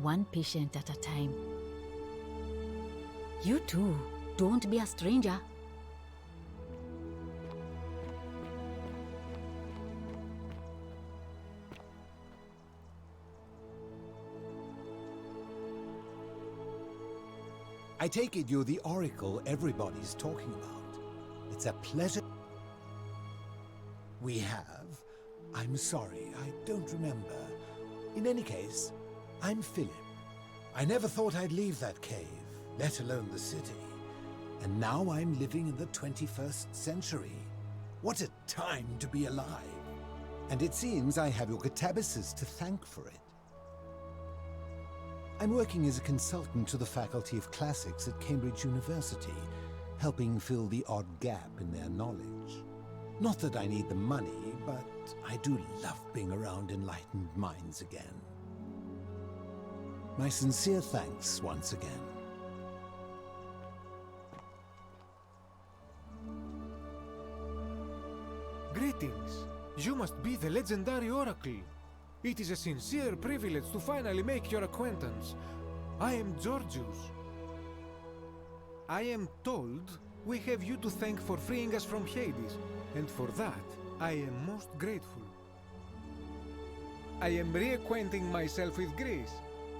S11: one patient at a time. You too, don't be a stranger.
S12: I take it you're the oracle everybody's talking about. It's a pleasure. We have. I'm sorry, I don't remember. In any case, I'm Philip. I never thought I'd leave that cave, let alone the city. And now I'm living in the 21st century. What a time to be alive. And it seems I have your catabasis to thank for it. I'm working as a consultant to the Faculty of Classics at Cambridge University, helping fill the odd gap in their knowledge. Not that I need the money, but I do love being around enlightened minds again. My sincere thanks once again.
S16: Greetings. You must be the legendary oracle. It is a sincere privilege to finally make your acquaintance. I am Georgius. I am told we have you to thank for freeing us from Hades, and for that, I am most grateful. I am reacquainting myself with Greece.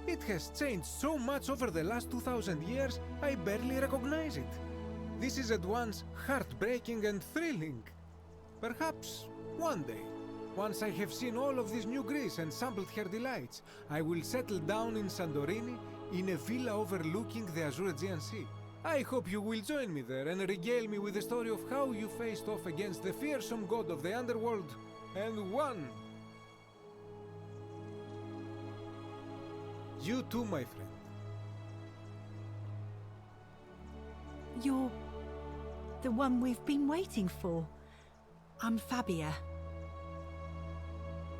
S16: It has changed so much over the last 2,000 years, I barely recognize it. This is at once heartbreaking and thrilling. Perhaps one day, once I have seen all of this new Greece and sampled her delights, I will settle down in Santorini in a villa overlooking the Azure Aegean Sea. I hope you will join me there and regale me with the story of how you faced off against the fearsome god of the underworld and won. You too, my friend.
S21: You're the one we've been waiting for. I'm Fabia.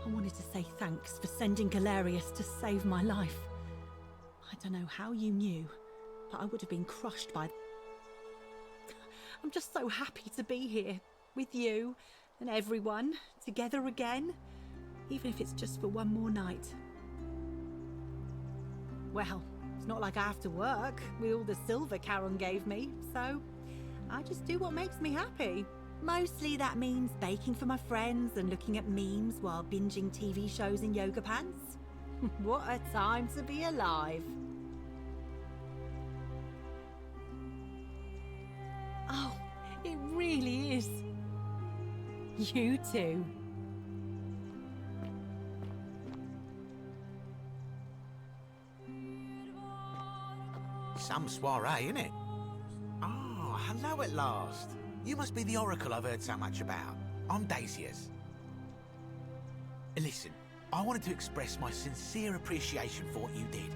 S21: I wanted to say thanks for sending Galerius to save my life. I don't know how you knew, but I would have been crushed by... I'm just so happy to be here, with you and everyone, together again, even if it's just for one more night. Well, It's not like I have to work with all the silver Charon gave me, so I just do what makes me happy. Mostly that means baking for my friends and looking at memes while binging TV shows in yoga pants. What a time to be alive. Oh, it really is. You too.
S19: Some soiree, innit? Ah, hello at last. You must be the oracle I've heard so much about. I'm Dacius. Listen, I wanted to express my sincere appreciation for what you did.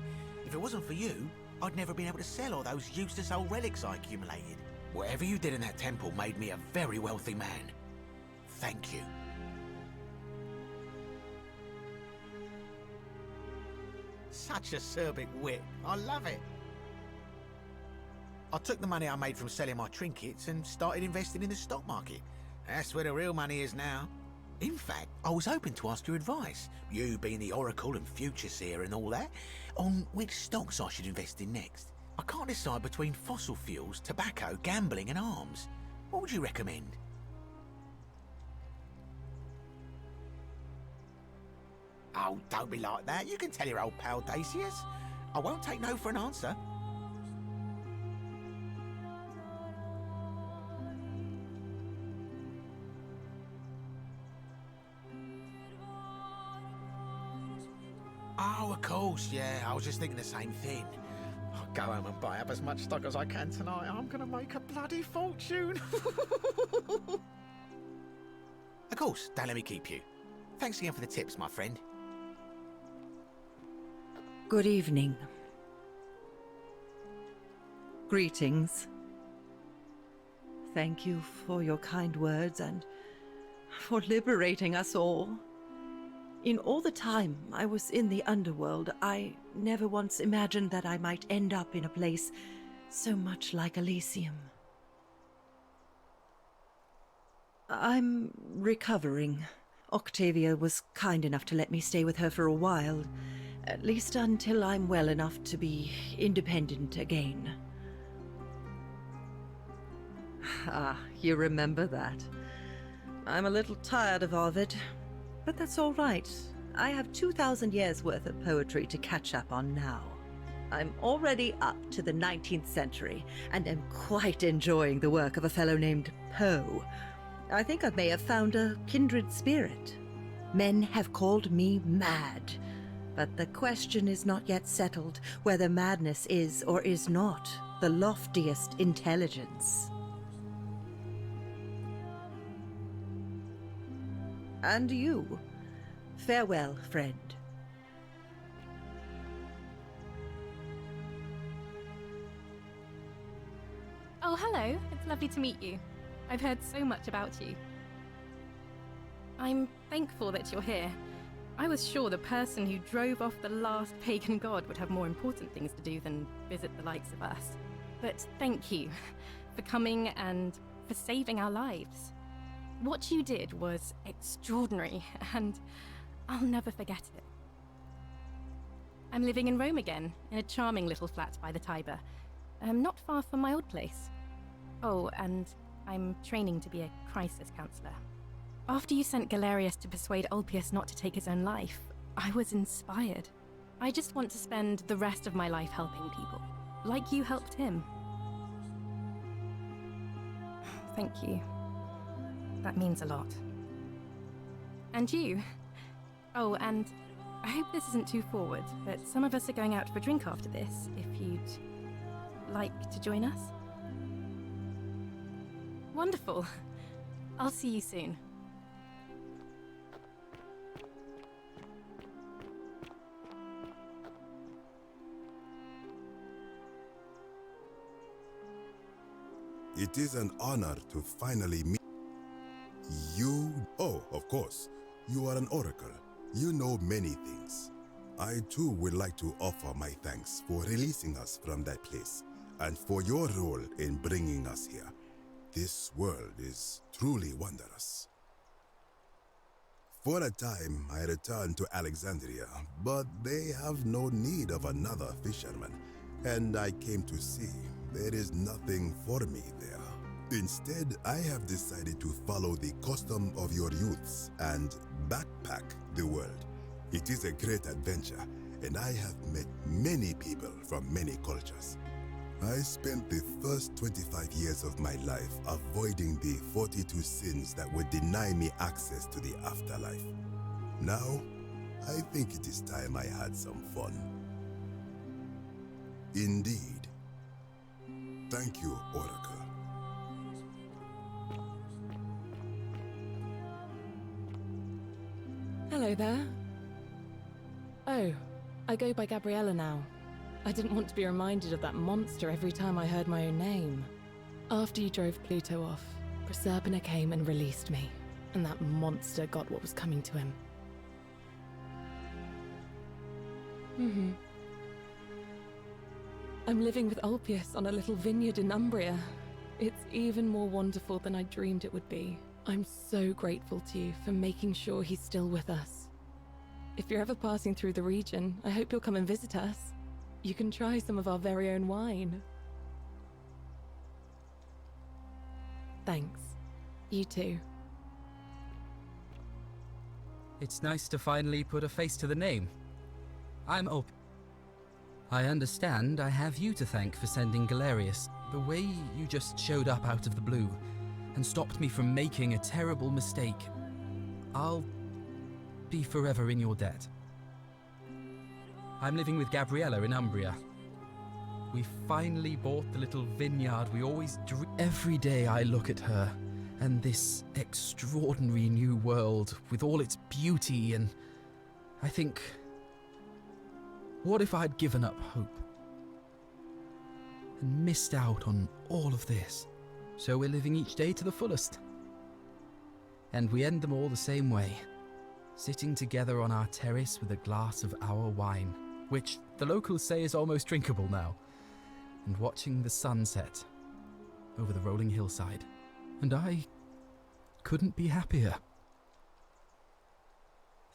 S19: If it wasn't for you, I'd never been able to sell all those useless old relics I accumulated. Whatever you did in that temple made me a very wealthy man. Thank you. Such acerbic wit. I love it. I took the money I made from selling my trinkets and started investing in the stock market. That's where the real money is now. In fact, I was hoping to ask your advice, you being the oracle and future seer and all that, on which stocks I should invest in next. I can't decide between fossil fuels, tobacco, gambling and arms. What would you recommend? Oh, don't be like that. You can tell your old pal Dacius. I won't take no for an answer. Oh, of course, yeah. I was just thinking the same thing. I'll go home and buy up as much stock as I can tonight. I'm gonna make a bloody fortune. Of course, don't let me keep you. Thanks again for the tips, my friend.
S13: Good evening. Greetings. Thank you for your kind words and for liberating us all. In all the time I was in the underworld, I never once imagined that I might end up in a place so much like Elysium. I'm recovering. Octavia was kind enough to let me stay with her for a while, at least until I'm well enough to be independent again. Ah, you remember that. I'm a little tired of Ovid, but that's all right. I have 2,000 years worth of poetry to catch up on now. I'm already up to the 19th century, and am quite enjoying the work of a fellow named Poe. I think I may have found a kindred spirit. Men have called me mad, but the question is not yet settled whether madness is or is not the loftiest intelligence. And you, farewell, friend.
S22: Oh, hello. It's lovely to meet you. I've heard so much about you. I'm thankful that you're here. I was sure the person who drove off the last pagan god would have more important things to do than visit the likes of us. But thank you for coming and for saving our lives. What you did was extraordinary, and I'll never forget it. I'm living in Rome again, in a charming little flat by the Tiber, not far from my old place. Oh, and I'm training to be a crisis counselor. After you sent Galerius to persuade Ulpius not to take his own life, I was inspired. I just want to spend the rest of my life helping people, like you helped him. Thank you. That means a lot. And you? Oh, and I hope this isn't too forward, but some of us are going out for a drink after this, if you'd like to join us. Wonderful. I'll see you soon.
S23: It is an honor to finally meet you. Oh, of course. You are an oracle. You know many things. I too would like to offer my thanks for releasing us from that place and for your role in bringing us here. This world is truly wondrous. For a time, I returned to Alexandria, but they have no need of another fisherman, and I came to see there is nothing for me there. Instead, I have decided to follow the custom of your youths and backpack the world. It is a great adventure, and I have met many people from many cultures. I spent the first 25 years of my life avoiding the 42 sins that would deny me access to the afterlife. Now, I think it is time I had some fun. Indeed. Thank you, Oracle.
S5: Hello there. Oh, I go by Gabriella now. I didn't want to be reminded of that monster every time I heard my own name. After you drove Pluto off, Proserpina came and released me, and that monster got what was coming to him. I'm living with Ulpius on a little vineyard in Umbria. It's even more wonderful than I dreamed it would be. I'm so grateful to you for making sure he's still with us. If you're ever passing through the region, I hope you'll come and visit us. You can try some of our very own wine. Thanks. You too.
S9: It's nice to finally put a face to the name. I'm Ulpius. I understand I have you to thank for sending Galerius. The way you just showed up out of the blue and stopped me from making a terrible mistake. I'll be forever in your debt. I'm living with Gabriella in Umbria. We finally bought the little vineyard we always dreamed. Every day I look at her and this extraordinary new world with all its beauty, and I think, what if I'd given up hope and missed out on all of this? So we're living each day to the fullest. And we end them all the same way, sitting together on our terrace with a glass of our wine, which the locals say is almost drinkable now, and watching the sunset over the rolling hillside. And I couldn't be happier.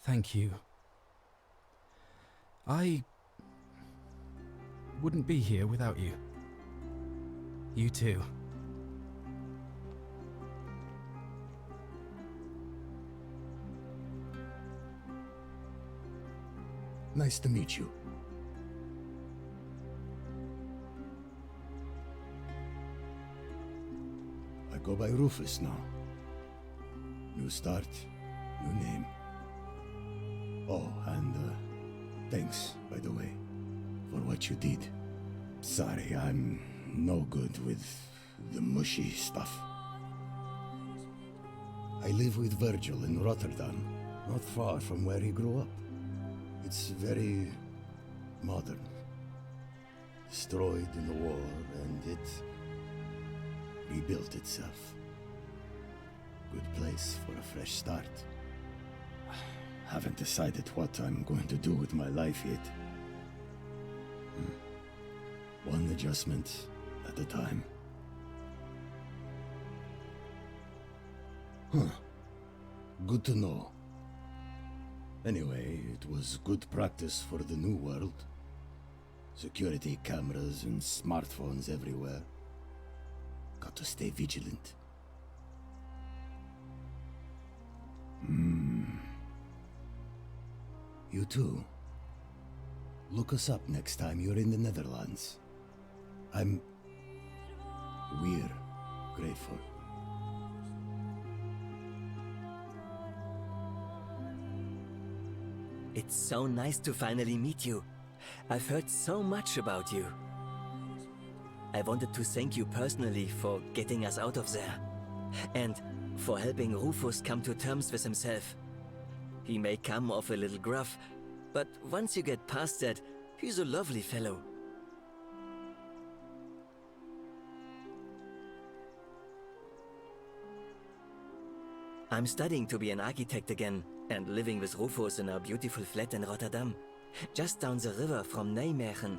S9: Thank you. I wouldn't be here without you. You too.
S17: Nice to meet you. I go by Rufus now. New start, new name. Oh, and thanks, by the way, for what you did. Sorry, I'm no good with the mushy stuff. I live with Virgil in Rotterdam, not far from where he grew up. It's very modern. Destroyed in the war, and it rebuilt itself. Good place for a fresh start. Haven't decided what I'm going to do with my life yet. One adjustment at a time. Good to know. Anyway, it was good practice for the new world. Security cameras and smartphones everywhere. Got to stay vigilant. You too. Look us up next time you're in the Netherlands. We're grateful.
S14: It's so nice to finally meet you. I've heard so much about you. I wanted to thank you personally for getting us out of there, and for helping Rufus come to terms with himself. He may come off a little gruff, but once you get past that, he's a lovely fellow. I'm studying to be an architect again, and living with Rufus in our beautiful flat in Rotterdam, just down the river from Nijmegen,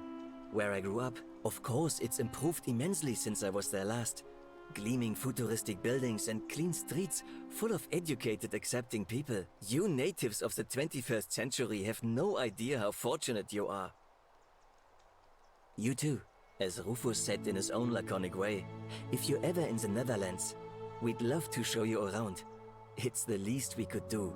S14: where I grew up. Of course, it's improved immensely since I was there last. Gleaming futuristic buildings and clean streets full of educated, accepting people. You natives of the 21st century have no idea how fortunate you are. You too. As Rufus said in his own laconic way, if you're ever in the Netherlands, we'd love to show you around. It's the least we could do.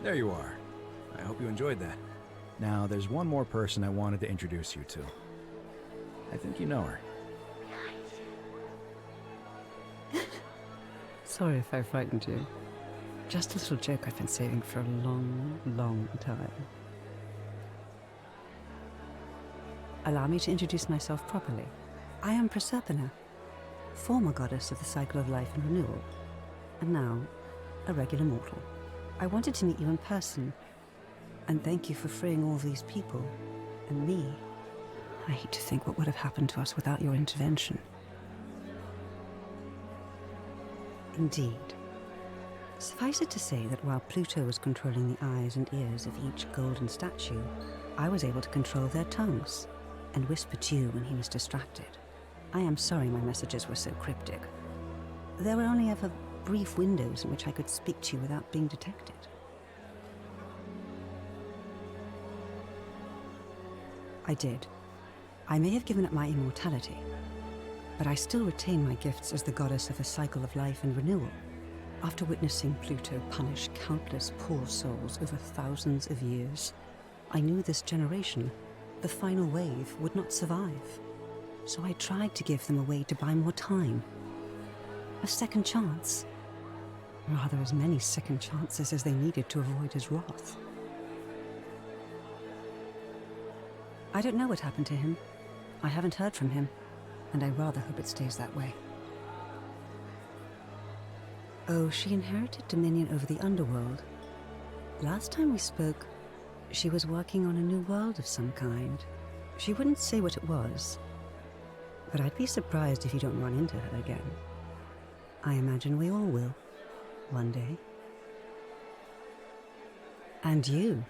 S2: There you are. I hope you enjoyed that. Now, there's one more person I wanted to introduce you to. I think you know her.
S8: Sorry if I frightened you. Just a little joke I've been saving for a long, long time. Allow me to introduce myself properly. I am Proserpina, former goddess of the cycle of life and renewal, and now a regular mortal. I wanted to meet you in person, and thank you for freeing all these people, and me. I hate to think what would have happened to us without your intervention. Indeed. Suffice it to say that while Pluto was controlling the eyes and ears of each golden statue, I was able to control their tongues, and whisper to you when he was distracted. I am sorry my messages were so cryptic. There were only ever brief windows in which I could speak to you without being detected. I did. I may have given up my immortality, but I still retain my gifts as the goddess of a cycle of life and renewal. After witnessing Pluto punish countless poor souls over thousands of years, I knew this generation, the final wave, would not survive. So I tried to give them a way to buy more time. A second chance. Rather, as many second chances as they needed to avoid his wrath. I don't know what happened to him. I haven't heard from him, and I rather hope it stays that way. Oh, she inherited dominion over the underworld. Last time we spoke, she was working on a new world of some kind. She wouldn't say what it was, but I'd be surprised if you don't run into her again. I imagine we all will. One day. And you,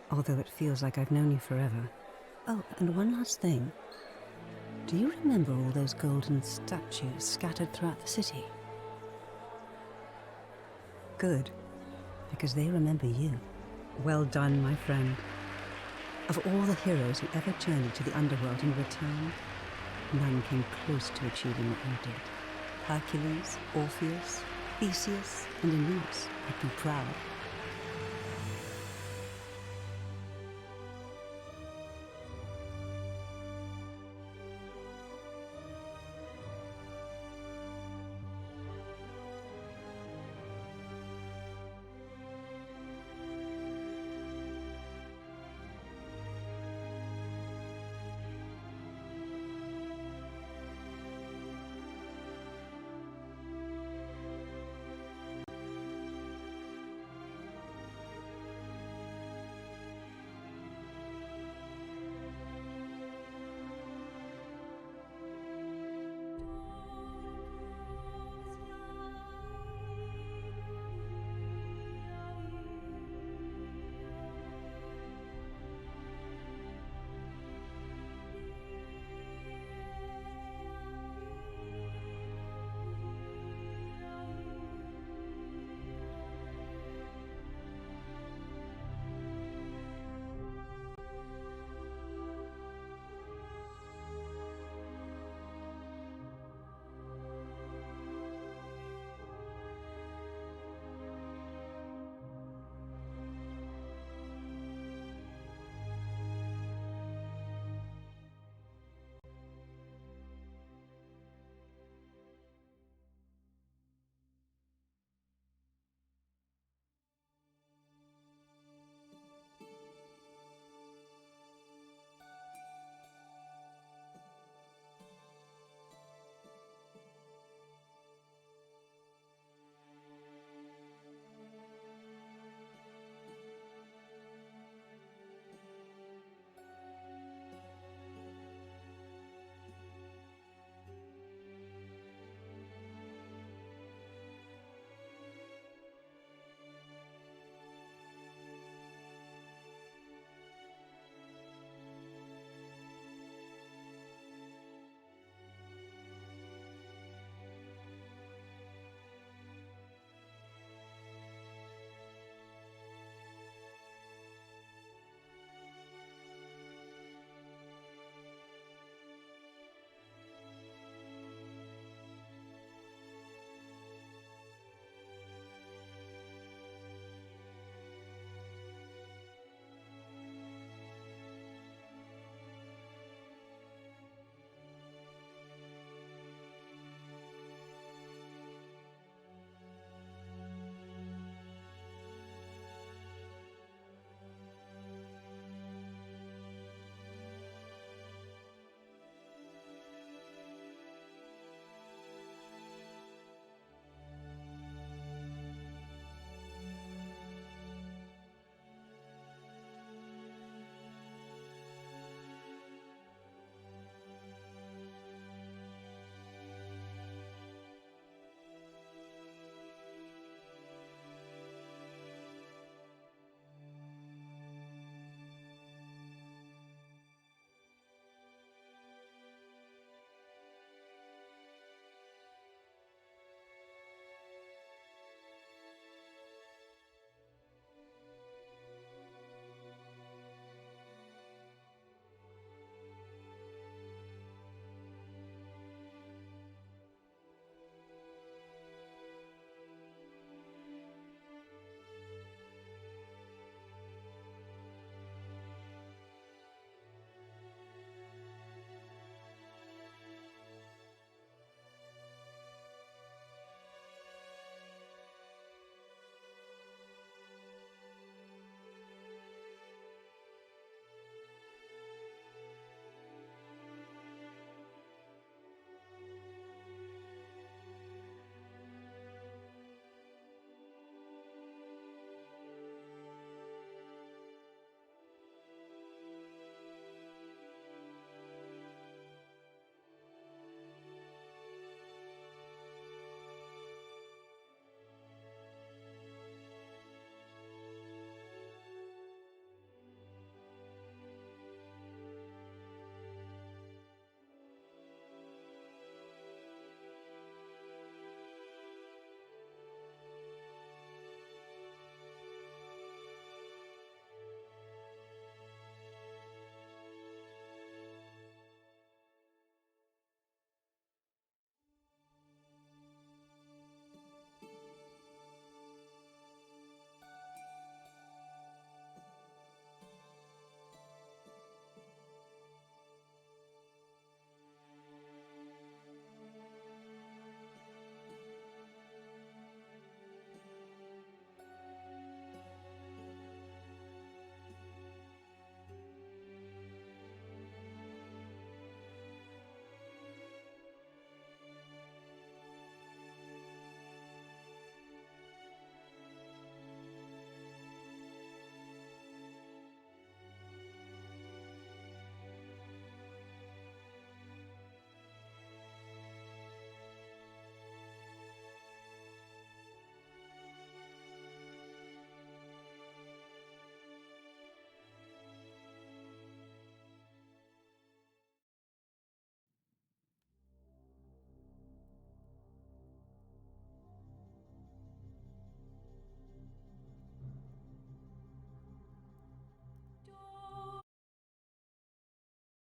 S8: although it feels like I've known you forever. Oh, and one last thing. Do you remember all those golden statues scattered throughout the city? Good, because they remember you. Well done, my friend. Of all the heroes who ever journeyed to the underworld and returned, none came close to achieving what you did. Hercules, Orpheus, Theseus, and Aeneas would be proud.